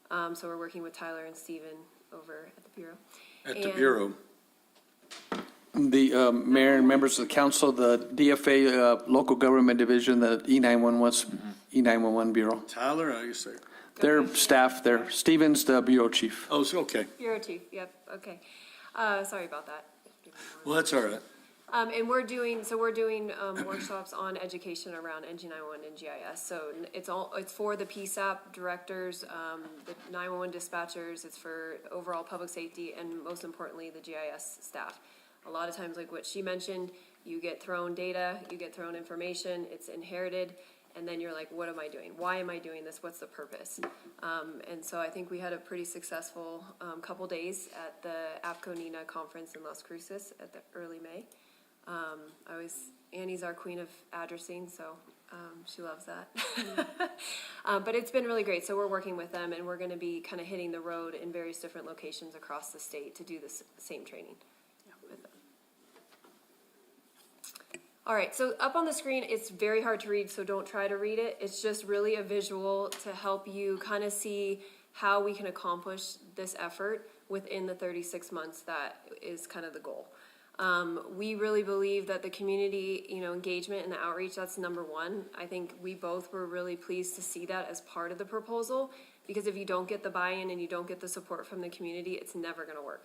So we're working with Tyler and Steven over at the Bureau. At the And- Bureau. The mayor and members of the council, the DFA Local Government Division, the E911 Bureau. Tyler, I guess Their staff there. Stephen's the bureau chief. Oh, so, okay. Bureau Chief, yep, okay. Sorry about that. Well, that's all right. And we're doing workshops on education around NG911 and GIS. So it's for the PSAP directors, the 911 dispatchers, it's for overall public safety, and most importantly, the GIS staff. A lot of times, like what she mentioned, you get thrown data, you get thrown information, it's inherited, and then you're like, what am I doing? Why am I doing this? What's the purpose? And so I think we had a pretty successful couple days at the APCO-NINA conference in Las Cruces at the early May. Annie's our queen of addressing, so she loves that. But it's been really great. So we're working with them, and we're going to be kind of hitting the road in various different locations across the state to do this same training with them. All right, so up on the screen, it's very hard to read, so don't try to read it. It's just really a visual to help you kind of see how we can accomplish this effort within the 36 months that is kind of the goal. We really believe that the community, engagement and the outreach, that's number one. I think we both were really pleased to see that as part of the proposal, because if you don't get the buy-in and you don't get the support from the community, it's never gonna work.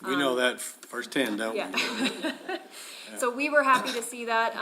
We know that firsthand, don't we? Yeah. So we were happy to see that.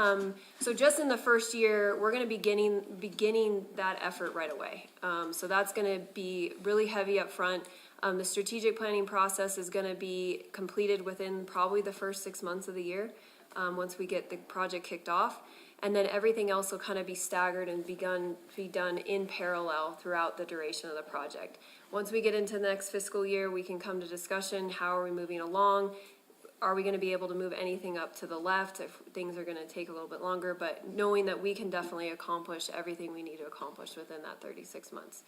So just in the first year, we're gonna be beginning that effort right away. So that's gonna be really heavy up front. The strategic planning process is gonna be completed within probably the first 6 months of the year, once we get the project kicked off. And then everything else will kind of be staggered and be done in parallel throughout the duration of the project. Once we get into the next fiscal year, we can come to discussion, how are we moving along? Are we gonna be able to move anything up to the left if things are gonna take a little bit longer? But knowing that we can definitely accomplish everything we need to accomplish within that 36 months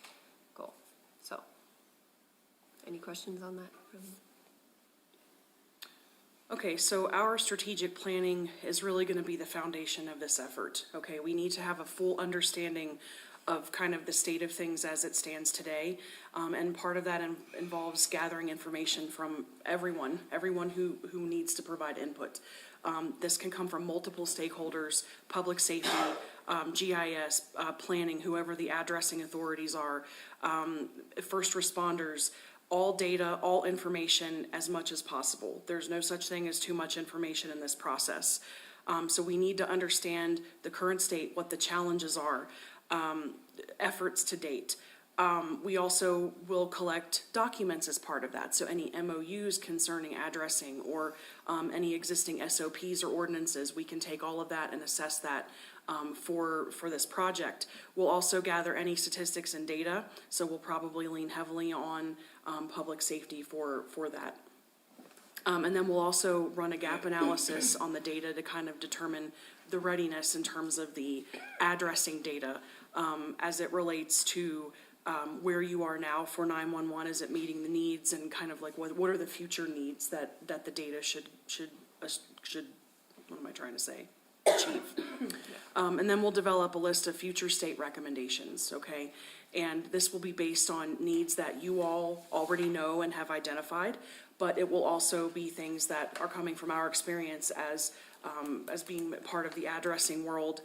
goal. So, any questions on that? Okay, so our strategic planning is really gonna be the foundation of this effort, okay? We need to have a full understanding of kind of the state of things as it stands today. And part of that involves gathering information from everyone who needs to provide input. This can come from multiple stakeholders, public safety, GIS, planning, whoever the addressing authorities are, first responders, all data, all information as much as possible. There's no such thing as too much information in this process. So we need to understand the current state, what the challenges are, efforts to date. We also will collect documents as part of that. So any MOUs concerning addressing or any existing SOPs or ordinances, we can take all of that and assess that for this project. We'll also gather any statistics and data, so we'll probably lean heavily on public safety for that. And then we'll also run a gap analysis on the data to kind of determine the readiness in terms of the addressing data as it relates to where you are now for 911. Is it meeting the needs, and kind of like what are the future needs that the data should what am I trying to say? Achieve. And then we'll develop a list of future state recommendations, okay? And this will be based on needs that you all already know and have identified, but it will also be things that are coming from our experience as being part of the addressing world,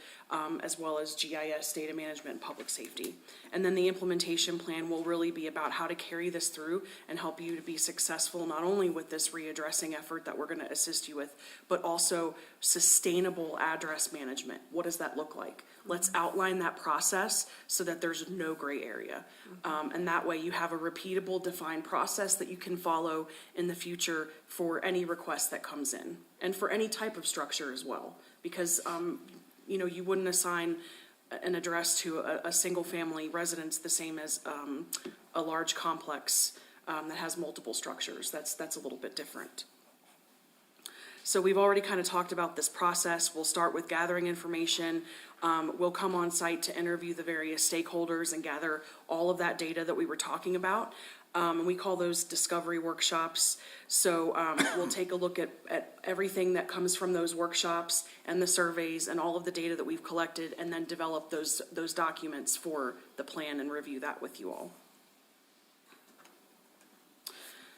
as well as GIS, data management, and public safety. And then the implementation plan will really be about how to carry this through and help you to be successful, not only with this readdressing effort that we're gonna assist you with, but also sustainable address management. What does that look like? Let's outline that process so that there's no gray area. And that way you have a repeatable, defined process that you can follow in the future for any request that comes in, and for any type of structure as well. Because, you know, you wouldn't assign an address to a single-family residence the same as a large complex that has multiple structures. That's a little bit different. So we've already kind of talked about this process. We'll start with gathering information. We'll come on site to interview the various stakeholders and gather all of that data that we were talking about. And we call those discovery workshops. So we'll take a look at everything that comes from those workshops and the surveys and all of the data that we've collected, and then develop those documents for the plan and review that with you all.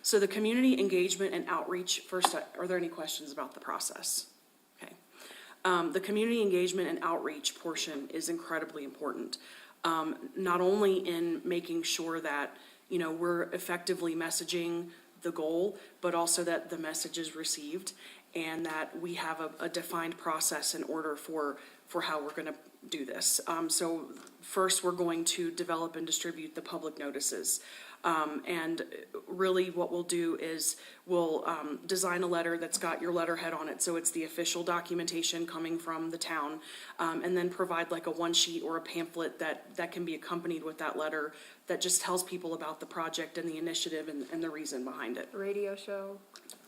So the community engagement and outreach, first, are there any questions about the process? Okay. The community engagement and outreach portion is incredibly important. Not only in making sure that, you know, we're effectively messaging the goal, but also that the message is received and that we have a defined process in order for how we're going to do this. So first, we're going to develop and distribute the public notices. And really what we'll do is we'll design a letter that's got your letterhead on it, so it's the official documentation coming from the town, and then provide like a one sheet or a pamphlet that can be accompanied with that letter that just tells people about the project and the initiative and the reason behind it. Radio show.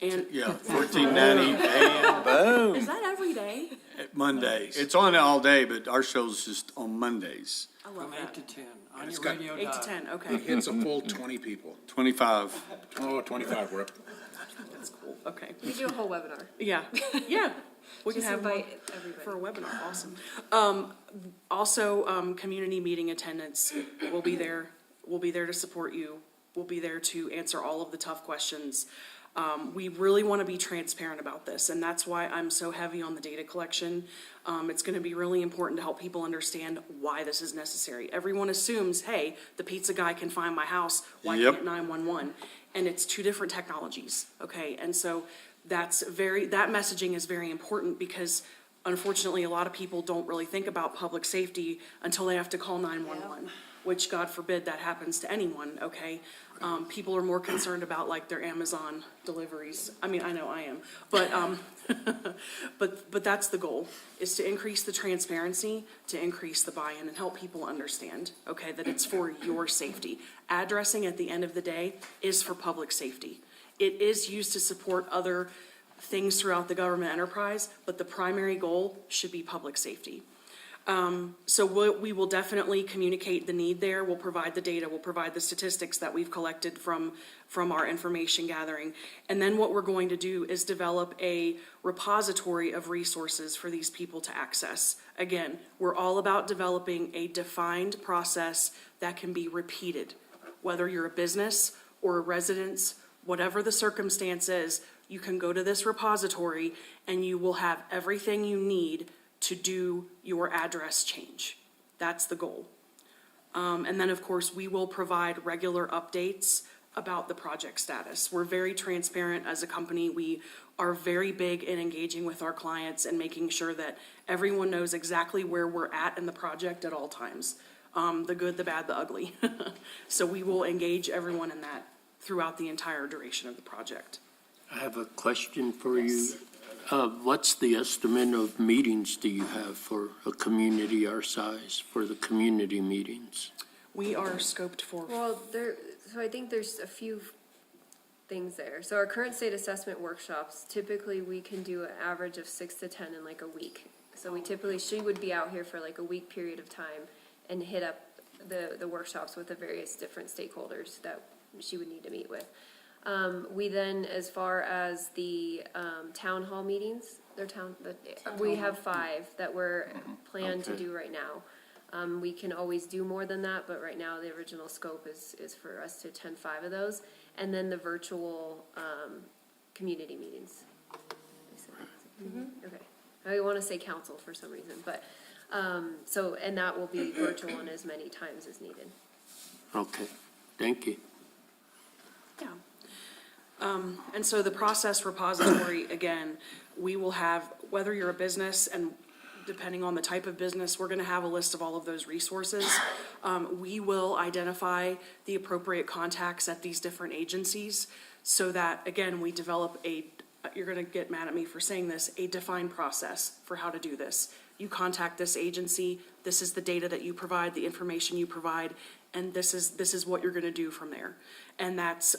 And Yeah, 1490 AM. Boom. is that every day? Mondays. It's on all day, but our show's just on Mondays. I love From 8 that. to 10 on it's your got- radio 8 dial. to 10, okay. It's a full 20 people. 25. Oh, 25, we're up. That's cool, okay. We do a whole webinar. Yeah, yeah. We can Just have one invite everybody. for a webinar, awesome. Also, community meeting attendance, we'll be there. We'll be there to support you. We'll be there to answer all of the tough questions. We really want to be transparent about this, and that's why I'm so heavy on the data collection. It's going to be really important to help people understand why this is necessary. Everyone assumes, hey, the pizza guy can find my house, why Yep. can't 911? And it's two different technologies, okay? And so that messaging is very important because unfortunately, a lot of people don't really think about public safety until they have to call 911, which God forbid that happens to anyone, okay? People are more concerned about like their Amazon deliveries. I mean, I know I am, but, but that's the goal, is to increase the transparency, to increase the buy-in and help people understand, okay, that it's for your safety. Addressing at the end of the day is for public safety. It is used to support other things throughout the government enterprise, but the primary goal should be public safety. So we will definitely communicate the need there. We'll provide the data, we'll provide the statistics that we've collected from our information gathering. And then what we're going to do is develop a repository of resources for these people to access. Again, we're all about developing a defined process that can be repeated. Whether you're a business or a residence, whatever the circumstance is, you can go to this repository and you will have everything you need to do your address change. That's the goal. And then, of course, we will provide regular updates about the project status. We're very transparent as a company. We are very big in engaging with our clients and making sure that everyone knows exactly where we're at in the project at all times. The good, the bad, the ugly. So we will engage everyone in that throughout the entire duration of the project. I have a question for you. What's the estimate of meetings do you have for a community our size, for the community meetings? We are scoped for. Well, so I think there's a few things there. So our current state assessment workshops, typically we can do an average of 6 to 10 in like a week. So she would be out here for like a week period of time and hit up the workshops with the various different stakeholders that she would need to meet with. We then, as far as the town hall meetings, we have 5 that we're planned to do right now. We can always do more than that, but right now the original scope is for us to attend 5 of those. And then the virtual community meetings. Okay. I want to say council for some reason, but, and that will be virtual and as many times as needed. Okay, thank you. Yeah. And so the process repository, again, we will have, whether you're a business and depending on the type of business, we're gonna have a list of all of those resources. We will identify the appropriate contacts at these different agencies so that, again, we develop you're gonna get mad at me for saying this, a defined process for how to do this. You contact this agency, this is the data that you provide, the information you provide, and this is what you're gonna do from there. And that's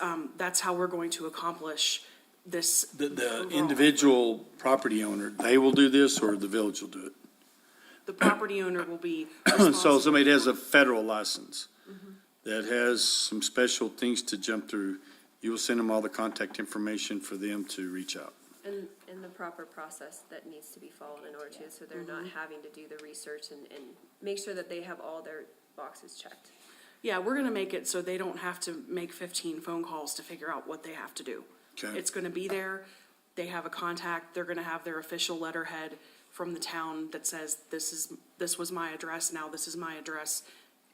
how we're going to accomplish this. The individual property owner, they will do this, or the village will do it? The property owner will be So responsible. somebody that has a federal license that has some special things to jump through, you will send them all the contact information for them to reach out. And the proper process that needs to be followed in order to, so they're not having to do the research and make sure that they have all their boxes checked. Yeah, we're gonna make it so they don't have to make 15 phone calls to figure out what they have to do. Okay. It's gonna be there, they have a contact, they're gonna have their official letterhead from the town that says, this was my address, now this is my address,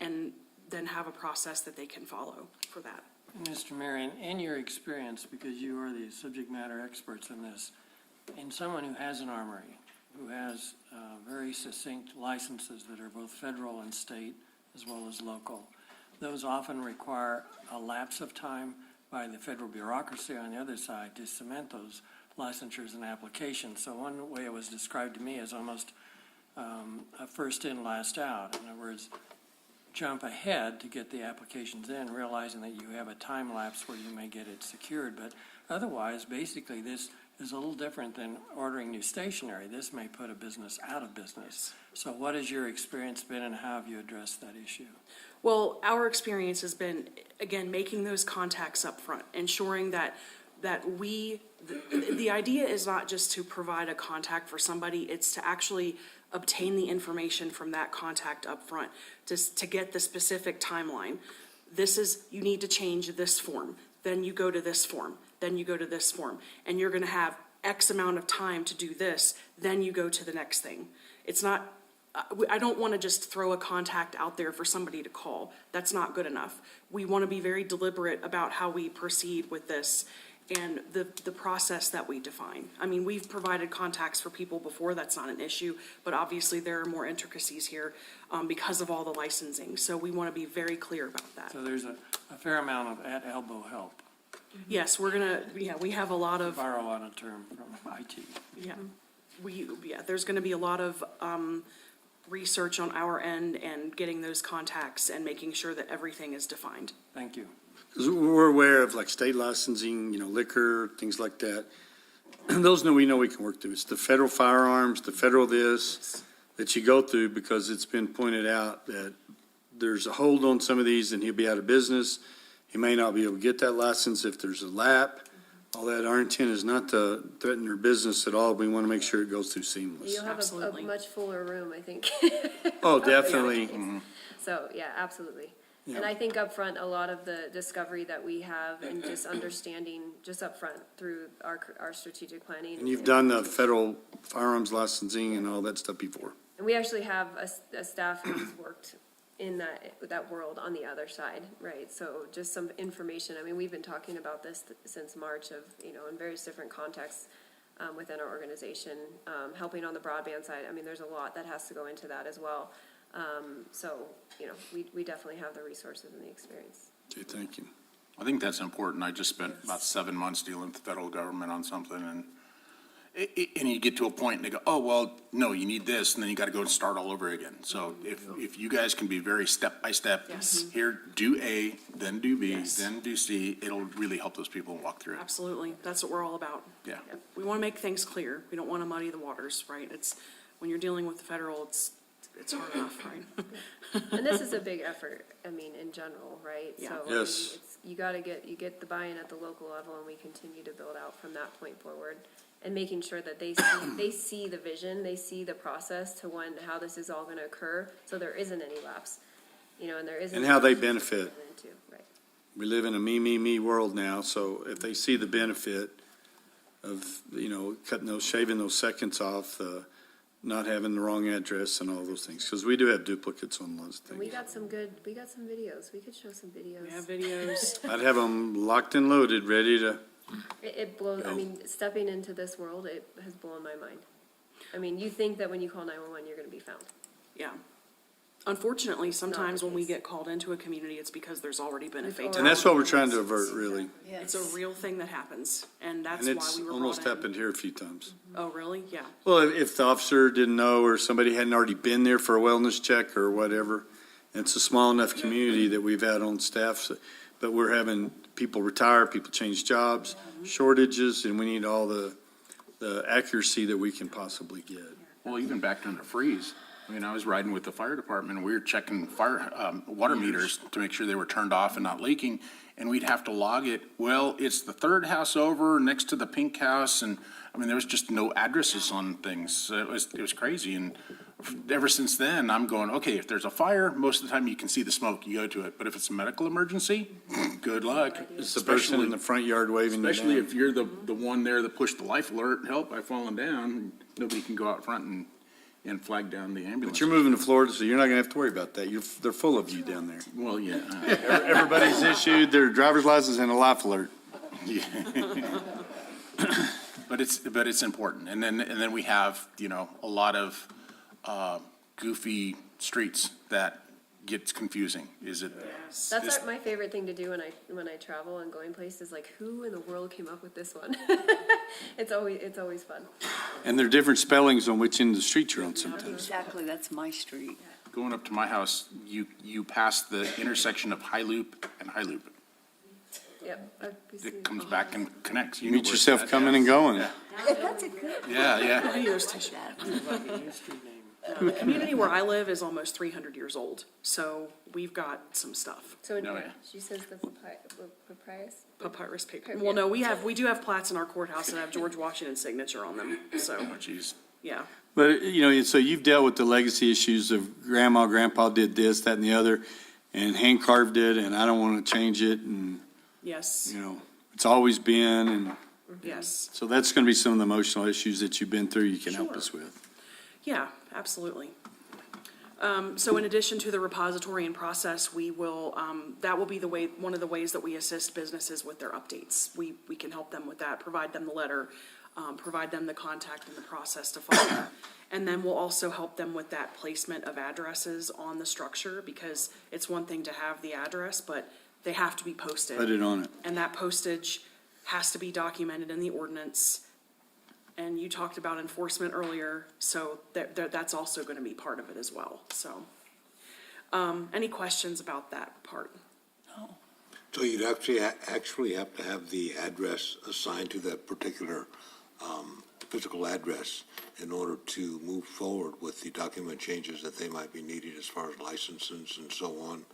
and then have a process that they can follow for that. Mr. Mayor, in your experience, because you are the subject matter experts in this, in someone who has an armory, who has very succinct licenses that are both federal and state, as well as local, those often require a lapse of time by the federal bureaucracy on the other side to cement those licensures and applications. So one way it was described to me is almost a first in, last out. In other words, jump ahead to get the applications in, realizing that you have a time lapse where you may get it secured. But otherwise, basically, this is a little different than ordering new stationery. This may put a business out of business. So what has your experience been and how have you addressed that issue? Well, our experience has been, again, making those contacts up front, ensuring that the idea is not just to provide a contact for somebody, it's to actually obtain the information from that contact up front, to get the specific timeline. You need to change this form, then you go to this form, then you go to this form, and you're gonna have X amount of time to do this, then you go to the next thing. It's not, I don't wanna just throw a contact out there for somebody to call. That's not good enough. We wanna be very deliberate about how we proceed with this and the process that we define. I mean, we've provided contacts for people before, that's not an issue, but obviously there are more intricacies here because of all the licensing. So we wanna be very clear about that. So there's a fair amount of at elbow help, Yes, we have a lot to of, borrow on a term from IT. there's gonna be a lot of research on our end and getting those contacts and making sure that everything is defined. Thank you. 'Cause we're aware of like state licensing, liquor, things like that. Those we know we can work through. It's the federal firearms, the federal this, that you go through because it's been pointed out that there's a hold on some of these and he'll be out of business. He may not be able to get that license if there's a lap. All that, our intent is not to threaten their business at all. We want to make sure it goes through seamless. You'll have a Absolutely. much fuller room, I think. Oh, definitely. So, yeah, absolutely. Yeah. And I think upfront, a lot of the discovery that we have and just understanding just upfront through our strategic planning. And you've done the federal firearms licensing and all that stuff before. And we actually have a staff who's worked in that world on the other side, right? So just some information. I mean, we've been talking about this since March of, in various different contexts within our organization, helping on the broadband side. I mean, there's a lot that has to go into that as well. So, we definitely have the resources and the experience. Okay, thank you. I think that's important. I just spent about 7 months dealing with the federal government on something, and you get to a point and they go, oh, well, no, you need this, and then you gotta go and start all over again. So if you guys can be very step by step, Yes. here, do A, then do B, Yes. then do C, it'll really help those people walk through it. Absolutely, that's what we're all about. Yeah. We wanna make things clear. We don't wanna muddy the waters, right? When you're dealing with the federal, it's hard enough, right? And this is a big effort, I mean, in general, right? Yeah. So, I mean, Yes. you get the buy-in at the local level, and we continue to build out from that point forward. And making sure that they see the vision, they see the process to how this is all gonna occur, so there isn't any lapse, and there isn't. And how they benefit. Right. We live in a me world now, so if they see the benefit of, shaving those seconds off, not having the wrong address and all those things, because we do have duplicates on those And we things. got some videos, we could show some videos. We have videos. I'd have them locked and loaded, ready to It blows, I mean, stepping into this world, it has blown my mind. I mean, you think that when you call 911, you're gonna be found. Yeah. Unfortunately, sometimes when we get called into a community, it's because there's already been a fatality. And that's what we're trying to avert, really. It's a real thing that happens, and that's And why it's we were almost brought in. happened here a few times. Oh, really? Yeah. Well, if the officer didn't know or somebody hadn't already been there for a wellness check or whatever, it's a small enough community that we've had on staff, but we're having people retire, people change jobs, shortages, and we need all the accuracy that we can possibly get. Well, even back during the freeze, I mean, I was riding with the fire department, and we were checking water meters to make sure they were turned off and not leaking, and we'd have to log it. Well, it's the third house over, next to the pink house, and, I mean, there was just no addresses on things. So it was crazy, and ever since then, I'm going, okay, if there's a fire, most of the time you can see the smoke, you go to it, but if it's a medical emergency, good luck. It's the person in the front yard waving you Especially down. if you're the one there that pushed the life alert, help, I've fallen down, nobody can go out front and flag down the ambulance. But you're moving to Florida, so you're not gonna have to worry about that. They're full of you down there. Well, yeah. Everybody's issued their driver's license and a life alert. Yeah. But it's important. And then we have, a lot of goofy streets that gets confusing. Is it? That's my favorite thing to do when I travel and going places, like, who in the world came up with this one? It's always fun. And there are different spellings on which end of the street you're on sometimes. Exactly, that's my street. Going up to my house, you pass the intersection of High Loop and High Loop. Yep. It comes back and connects. You meet yourself coming and going. That's a good. Yeah. Hey, there's tissue. The community where I live is almost 300 years old, so we've got some stuff. So No, yeah. she says the papyrus? Papyrus paper. Well, no, we do have plats in our courthouse that have George Washington's signature on them, so, Oh, jeez. yeah. But, so you've dealt with the legacy issues of grandma, grandpa did this, that, and the other, and hand carved it, and I don't want to change it, and, Yes, it's always been, and yes. so that's going to be some of the emotional issues that you've been through you can help us with. Yeah, absolutely. So in addition to the repository and process, we will, that will be one of the ways that we assist businesses with their updates. We can help them with that, provide them the letter, provide them the contact and the process to follow. And then we'll also help them with that placement of addresses on the structure, because it's one thing to have the address, but they have to be posted. Put it on it. And that postage has to be documented in the ordinance. And you talked about enforcement earlier, so that's also going to be part of it as well, so. Any questions about that part? So you'd actually have to have the address assigned to that particular physical address in order to move forward with the document changes that they might be needed as far as licenses and so on.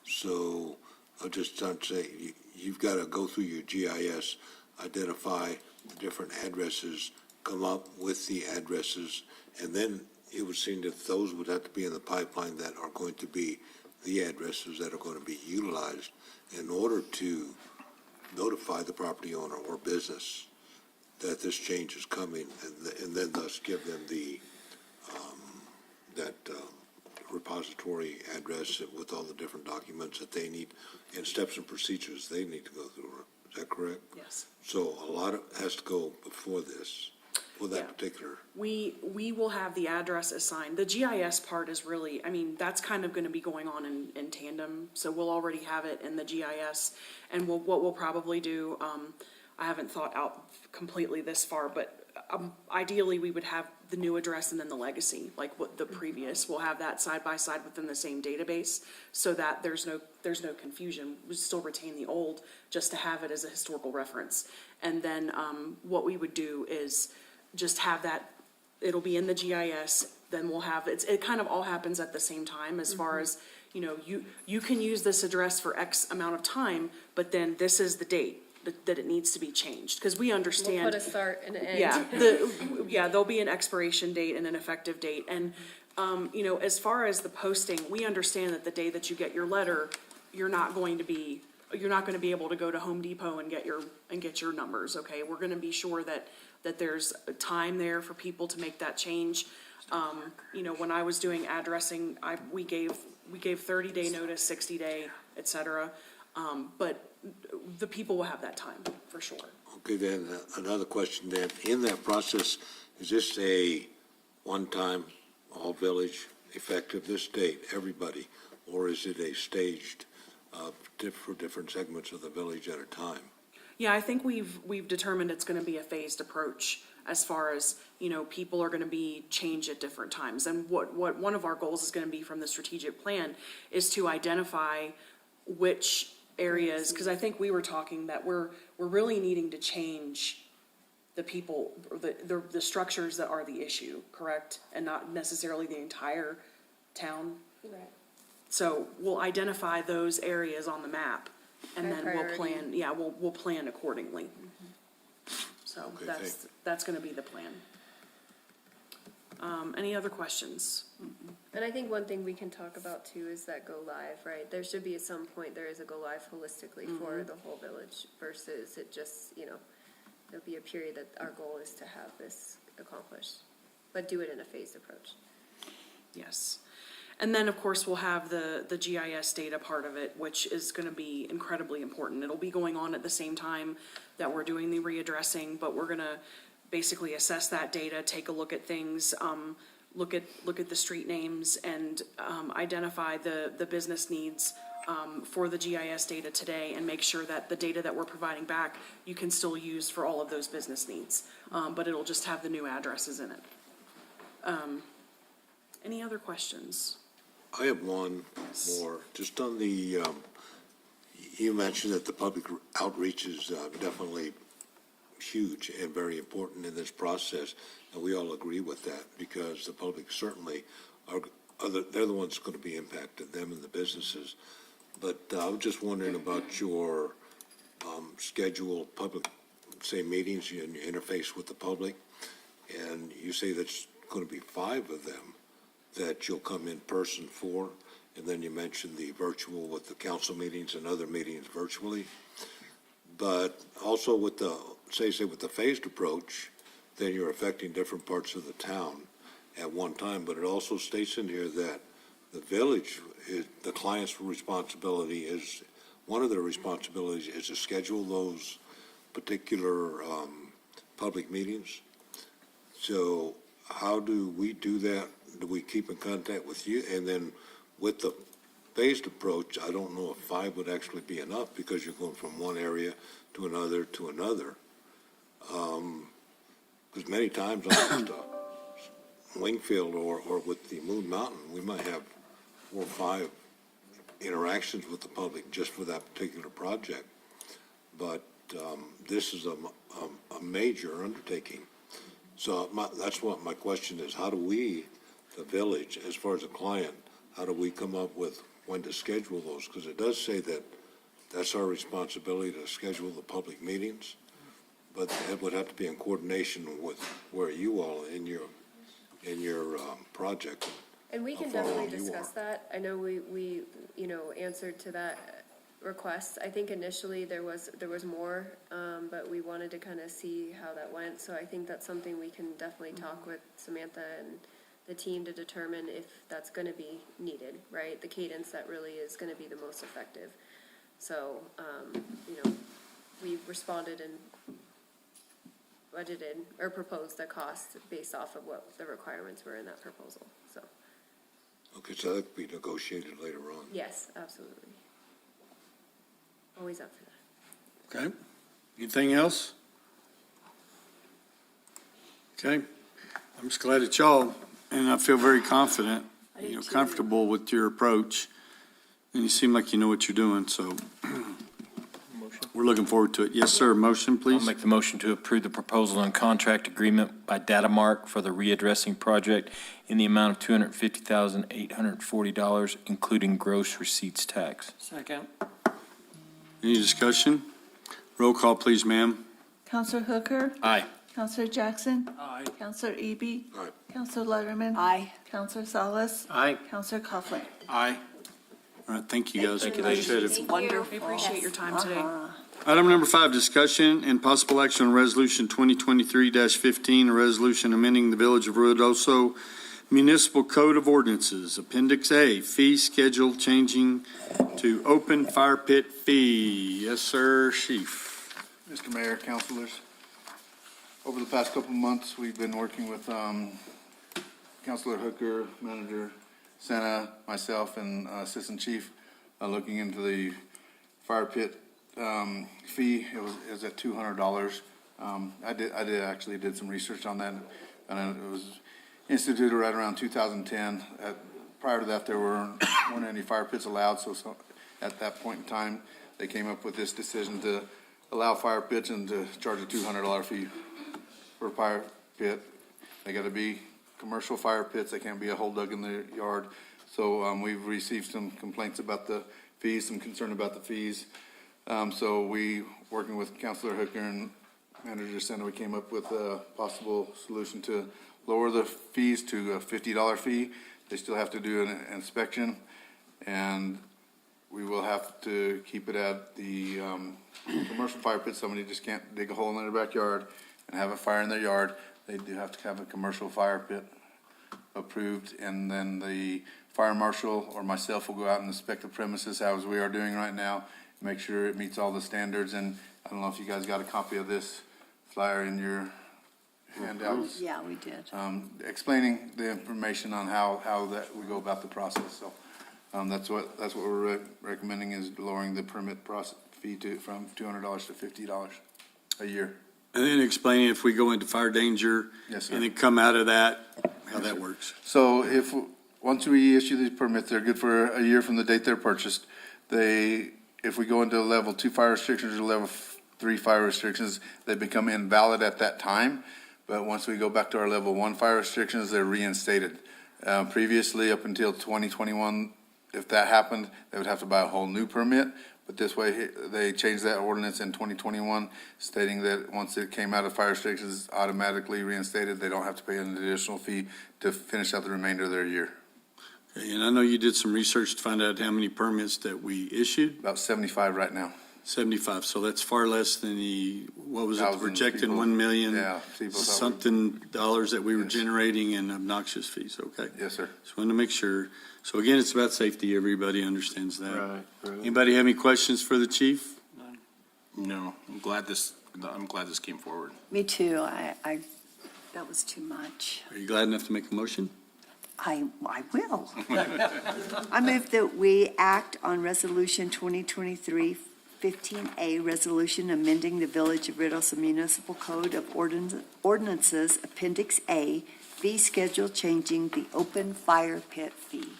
So I'll just say, you've got to go through your GIS, identify the different addresses, come up with the addresses, and then it would seem that those would have to be in the pipeline that are going to be the addresses that are going to be utilized in order to notify the property owner or business that this change is coming, and then thus give them the, that repository address with all the different documents that they need and steps and procedures they need to go through. Is that correct? Yes. So a lot has to go before this, for that particular. We will have the address assigned. The GIS part is really, that's kind of going to be going on in tandem. So we'll already have it in the GIS. And what we'll probably do, I haven't thought out completely this far, but ideally we would have the new address and then the legacy, like what the previous. We'll have that side by side within the same database so that there's no confusion. We still retain the old just to have it as a historical reference. And then what we would do is just have that, it'll be in the GIS, then we'll have, it kind of all happens at the same time as far as, you can use this address for X amount of time, but then this is the date that it needs to be changed, because we understand. We'll put a start and an end. Yeah, there'll be an expiration date and an effective date, and, as far as the posting, we understand that the day that you get your letter, you're not going to be able to go to Home Depot and get your numbers, okay? We're gonna be sure that there's time there for people to make that change. When I was doing addressing, we gave 30-day notice, 60-day, et cetera. But the people will have that time, for sure. Okay, then, another question then. In that process, is this a one-time, all village, effective this date, everybody? Or is it a staged, for different segments of the village at a time? Yeah, I think we've determined it's gonna be a phased approach as far as, you know, people are gonna be changed at different times. And what one of our goals is gonna be from the strategic plan is to identify which areas, because I think we were talking that we're really needing to change the people, the structures that are the issue, correct? And not necessarily the entire town. Right. So we'll identify those areas on the map, and By then we'll priority. plan, yeah, we'll plan accordingly. So Okay, that's gonna be the plan. Any other questions? And I think one thing we can talk about too is that go live, right? There should be at some point, there is a go live holistically for the whole village versus it just, you know, there'll be a period that our goal is to have this accomplished, but do it in a phased approach. Yes. And then, of course, we'll have the GIS data part of it, which is gonna be incredibly important. It'll be going on at the same time that we're doing the readdressing, but we're gonna basically assess that data, take a look at things, look at the street names and, identify the business needs, for the GIS data today and make sure that the data that we're providing back, you can still use for all of those business needs. But it'll just have the new addresses in it. Any other questions? I have one more, just on the, you mentioned that the public outreach is definitely huge and very important in this process, and we all agree with that, because the public certainly they're the ones going to be impacted, them and the businesses. But I was just wondering about your scheduled public, say, meetings, you interface with the public, and you say that's going to be 5 of them that you'll come in person for, and then you mentioned the virtual with the council meetings and other meetings virtually. But also with the, say with the phased approach, then you're affecting different parts of the town at one time. But it also states in here that the village, the client's responsibility is, one of their responsibilities is to schedule those particular public meetings. So how do we do that? Do we keep in contact with you? And then with the phased approach, I don't know if 5 would actually be enough, because you're going from one area to another to another. Because many times on just Wingfield or with the Moon Mountain, we might have 4 or 5 interactions with the public just for that particular project. But this is a major undertaking. So that's what my question is. How do we, the village, as far as a client, how do we come up with when to schedule those? Because it does say that that's our responsibility to schedule the public meetings, but it would have to be in coordination with where you all in your project. And we can How far definitely along you discuss that. I know we, you know, answered to that request. I think initially there was more, but we wanted to kind of see how that went. So I think that's something we can definitely talk with Samantha and the team to determine if that's going to be needed, right? The cadence that really is going to be the most effective. So, you know, we responded and budgeted or proposed the cost based off of what the requirements were in that proposal. So, Okay, so that could be negotiated later on. yes, absolutely. Always up for that. Okay. Anything else? Okay. I'm just glad it's y'all, and I feel very confident, comfortable with your approach. And you seem like you know what you're doing, so we're looking forward to it. Yes, sir. Motion, please. I'll make the motion to approve the proposal and contract agreement by Datamark for the readdressing project in the amount of $250,840, including gross receipts tax. Second. Any discussion? Roll call, please, ma'am. Counselor Hooker? Aye. Counselor Jackson? Aye. Counselor Eby? Aye. Counselor Letterman? Aye. Counselor Salas? Aye. Counselor Coughlin? Aye. All right, thank you, guys. Thank you, ladies. Appreciate it. Wonderful. We appreciate your time today. Item number 5, discussion and possible action on resolution 2023-15, a resolution amending the Village of Ruidoso Municipal Code of Ordinances, Appendix A, fee schedule changing to open fire pit fee. Yes, sir, Chief. Mr. Mayor, councilors, over the past couple of months, we've been working with Councilor Hooker, Manager Sena, myself, and Assistant Chief, looking into the fire pit fee. It was at $200. I actually did some research on that, and it was instituted right around 2010. Prior to that, there weren't any fire pits allowed, so at that point in time, they came up with this decision to allow fire pits and to charge a $200 fee for a fire pit. They got to be commercial fire pits. They can't be a hole dug in the yard. So we've received some complaints about the fees, some concern about the fees. So we, working with Councilor Hooker and Manager Sena, we came up with a possible solution to lower the fees to a $50 fee. They still have to do an inspection, and we will have to keep it at the commercial fire pit. Somebody just can't dig a hole in their backyard and have a fire in their yard. They do have to have a commercial fire pit approved, and then the fire marshal or myself will go out and inspect the premises as we are doing right now, make sure it meets all the standards. And I don't know if you guys got a copy of this flyer in your handouts. Yeah, we did. Explaining the information on how that we go about the process. So that's what we're recommending, is lowering the permit process fee from $200 to $50 a year. And then explaining if we go into fire danger. Yes, sir. And then come out of that, how that works. So once we issue these permits, they're good for a year from the date they're purchased. If we go into level 2 fire restrictions or level 3 fire restrictions, they become invalid at that time. But once we go back to our level 1 fire restrictions, they're reinstated. Previously, up until 2021, if that happened, they would have to buy a whole new permit. But this way, they changed that ordinance in 2021, stating that once it came out of fire restrictions, automatically reinstated. They don't have to pay an additional fee to finish out the remainder of their year. Okay, and I know you did some research to find out how many permits that we issued. About 75 right now. 75, so that's far less than what was it, the Thousands projected people- 1 million? Yeah, people thought Something dollars that we were generating in obnoxious fees, okay? Yes, sir. Just wanted to make sure. So again, it's about safety. Everybody understands that. Right. Anybody have any questions for the chief? No, I'm glad this came forward. Me too. That was too much. Are you glad enough to make a motion? I will. I move that we act on Resolution 2023-15A, resolution amending the Village of Ruidoso Municipal Code of Ordinances, Appendix A, fee schedule changing the open fire pit fee.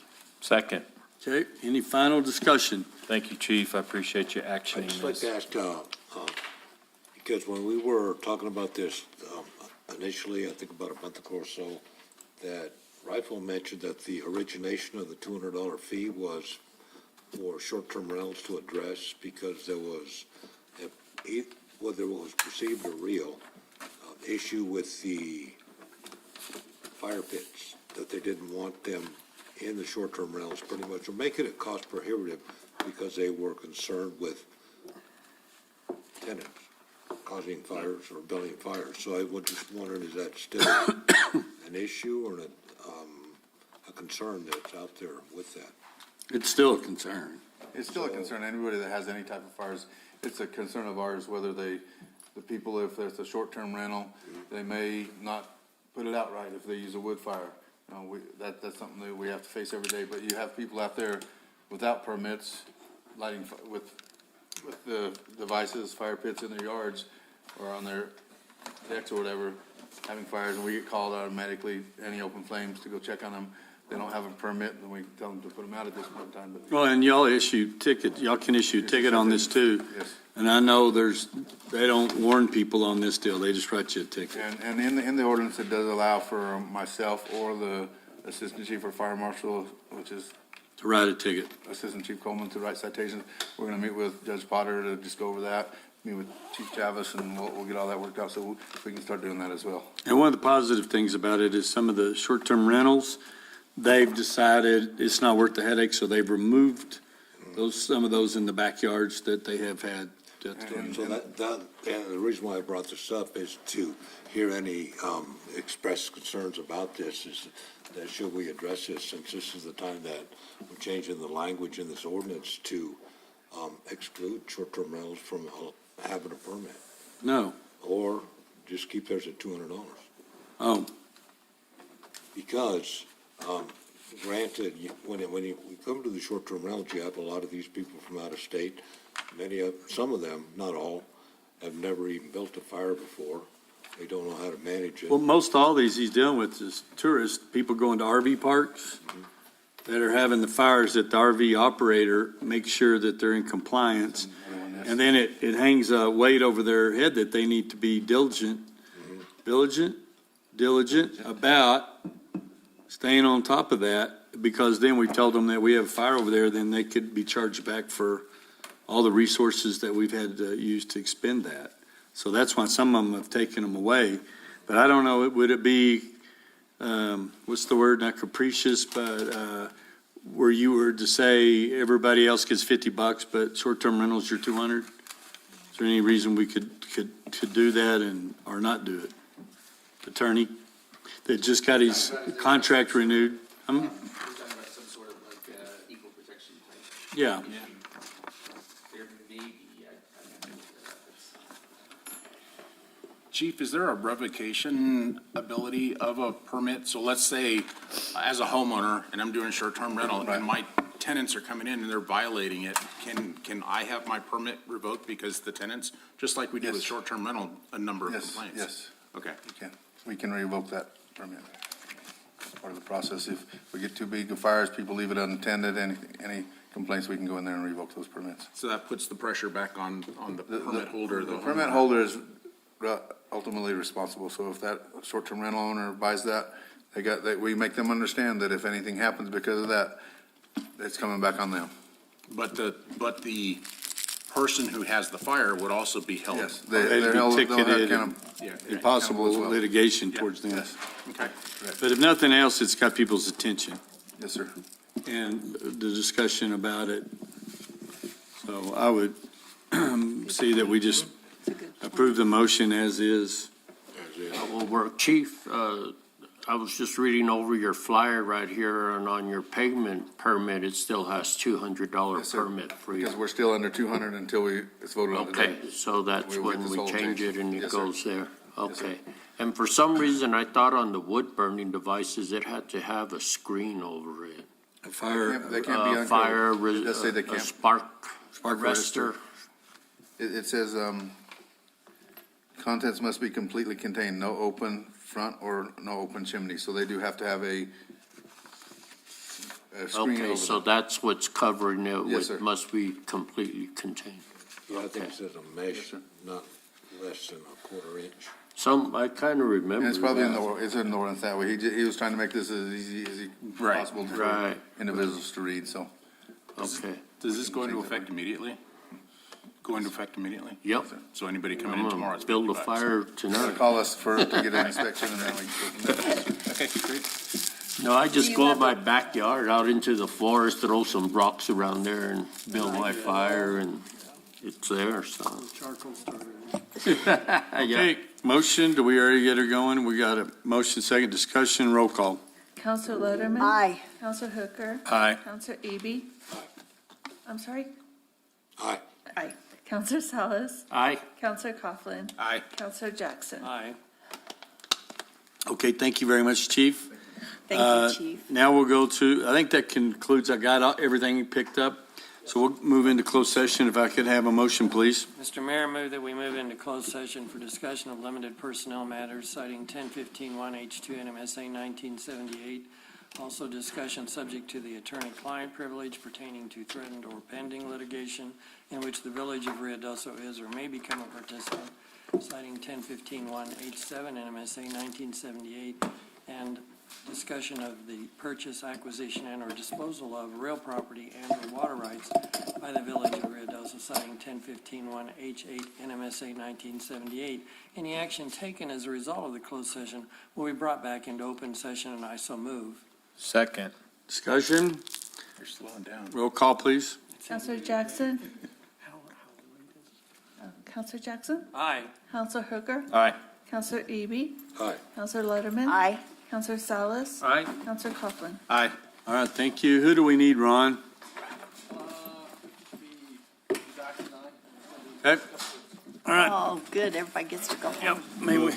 Second. Okay, any final discussion? Thank you, Chief. I appreciate you actioning I'd just like this. to ask, because when we were talking about this initially, I think about a month ago or so, that Rifle mentioned that the origination of the $200 fee was for short-term rentals to address because there was, whether it was perceived or real, issue with the fire pits, that they didn't want them in the short-term rentals pretty much, or making it cost prohibitive because they were concerned with tenants causing fires or building fires. So I was just wondering, is that still an issue or a concern that's out there with that? It's still a concern. It's still a concern. Anybody that has any type of fires, it's a concern of ours, whether the people, if there's a short-term rental, they may not put it out right if they use a wood fire. That's something that we have to face every day. But you have people out there without permits, lighting with the devices, fire pits in their yards or on their decks or whatever, having fires, and we get called automatically, any open flames, to go check on them. They don't have a permit, and we tell them to put them out at this point in time. But Well, and y'all issue tickets, y'all can issue a ticket on this too. Yes. And I know they don't warn people on this deal, they just write you a ticket. And in the ordinance, it does allow for myself or the assistant chief or fire marshal, which is To write a ticket. Assistant Chief Coleman, to write citations. We're gonna meet with Judge Potter to just go over that, meet with Chief Chavis, and we'll get all that worked out, so we can start doing that as well. And one of the positive things about it is some of the short-term rentals, they've decided it's not worth the headache, so they've removed some of those in the backyards that they have had. And so and the reason why I brought this up is to hear any expressed concerns about this, is that should we address this, since this is the time that we're changing the language in this ordinance to exclude short-term rentals from having a permit. No. Or just keep theirs at $200. Oh, Because, granted, when you come to the short-term rentals, you have a lot of these people from out of state. Some of them, not all, have never even built a fire before. They don't know how to manage it. well, most all these he's dealing with is tourists, people going to RV parks that are having the fires, that the RV operator makes sure that they're in compliance. And then it hangs a weight over their head that they need to be diligent about staying on top of that, because then we told them that we have a fire over there, then they could be charged back for all the resources that we've had to use to expend that. So that's why some of them have taken them away. But I don't know, would it be, what's the word, not capricious, but where you were to say everybody else gets $50, but short-term rentals, you're 200? Is there any reason we could do that or not do it? Attorney that just got his contract renewed. Yeah. Chief, is there a revocation ability of a permit? So let's say, as a homeowner, and I'm doing a short-term rental, and my tenants are coming in and they're violating it, can I have my permit revoked because the tenants, just like we did with short-term rental, a number of complaints? Yes, Okay. we can revoke that permit. Part of the process. If we get too big of fires, people leave it unattended, any complaints, we can go in there and revoke those permits. So that puts the pressure back on the permit holder, The the permit homeowner. holder is ultimately responsible, so if that short-term rental owner buys that, we make them understand that if anything happens because of that, it's coming back on them. But the person who has the fire would also be held. Yes, They'd they're be held, they'll ticketed have and Yeah. possible as well. litigation towards them. Yes, Okay. But if nothing else, it's got people's attention yes, sir. and the discussion about it. So I would see that we just approve the motion as is. That will work. Chief, I was just reading over your flyer right here, and on your pavement permit, it still has $200 Yes, sir. permit fee. Because we're still under 200 until it's voted on today. Okay, so that's We'll get when this we all change changed. it and it Yes, sir. goes there. Yes, sir. Okay. And for some reason, I thought on the wood burning devices, it had to have a screen over it. A fire, They can't be uncovered. Fire, It does say they a can't. spark Spark arrestor. It says, contents must be completely contained, no open front or no open chimney, so they do have to have a screen Okay, over so them. that's what's covering it. Yes, sir. It must be completely contained. Yeah, I think it says a mesh, not less than a quarter inch. I kind of remember And it's probably that. it's in the ordinance that way. He was trying to make this as easy as Right. possible for Right. individuals to read, so. Okay. Does this go into effect immediately? Go into effect immediately? Yep. So anybody coming I'm in tomorrow, gonna it's build a $50. fire tonight. Call us to get an inspection and then we can. Okay, great. No, I Do just you go in have my backyard, out into the forest, throw some rocks around there and build my fire, and it's there, so. Charcoal starter. Yeah. okay, motion, do we already get her going? We got a motion, second discussion, roll call. Counselor Letterman? Aye. Counselor Hooker? Aye. Counselor Eby? I'm sorry? Aye. Aye. Counselor Salas? Aye. Counselor Coughlin? Aye. Counselor Jackson? Aye. Okay, thank you very much, Chief. Thank you, Chief. Now we'll go to, I think that concludes, I got everything picked up. So we'll move into closed session. If I could have a motion, please. Mr. Mayor, move that we move into closed session for discussion of limited personnel matters citing 1015-1H2 NMSA 1978. Also discussion subject to the attorney-client privilege pertaining to threatened or pending litigation in which the Village of Ruidoso is or may become a participant, citing 1015-1H7 NMSA 1978, and discussion of the purchase, acquisition, and/or disposal of real property and/or water rights by the Village of Ruidoso, citing 1015-1H8 NMSA 1978. Any action taken as a result of the closed session will be brought back into open session, and I so move. Second. Discussion, You're slowing down. roll call, please. Counselor Jackson? Counselor Jackson? Aye. Counselor Hooker? Aye. Counselor Eby? Aye. Counselor Letterman? Aye. Counselor Salas? Aye. Counselor Coughlin? Aye. All right, thank you. Who do we need, Ron? Okay. All right. Oh, good, everybody gets to go home. Yep, may we,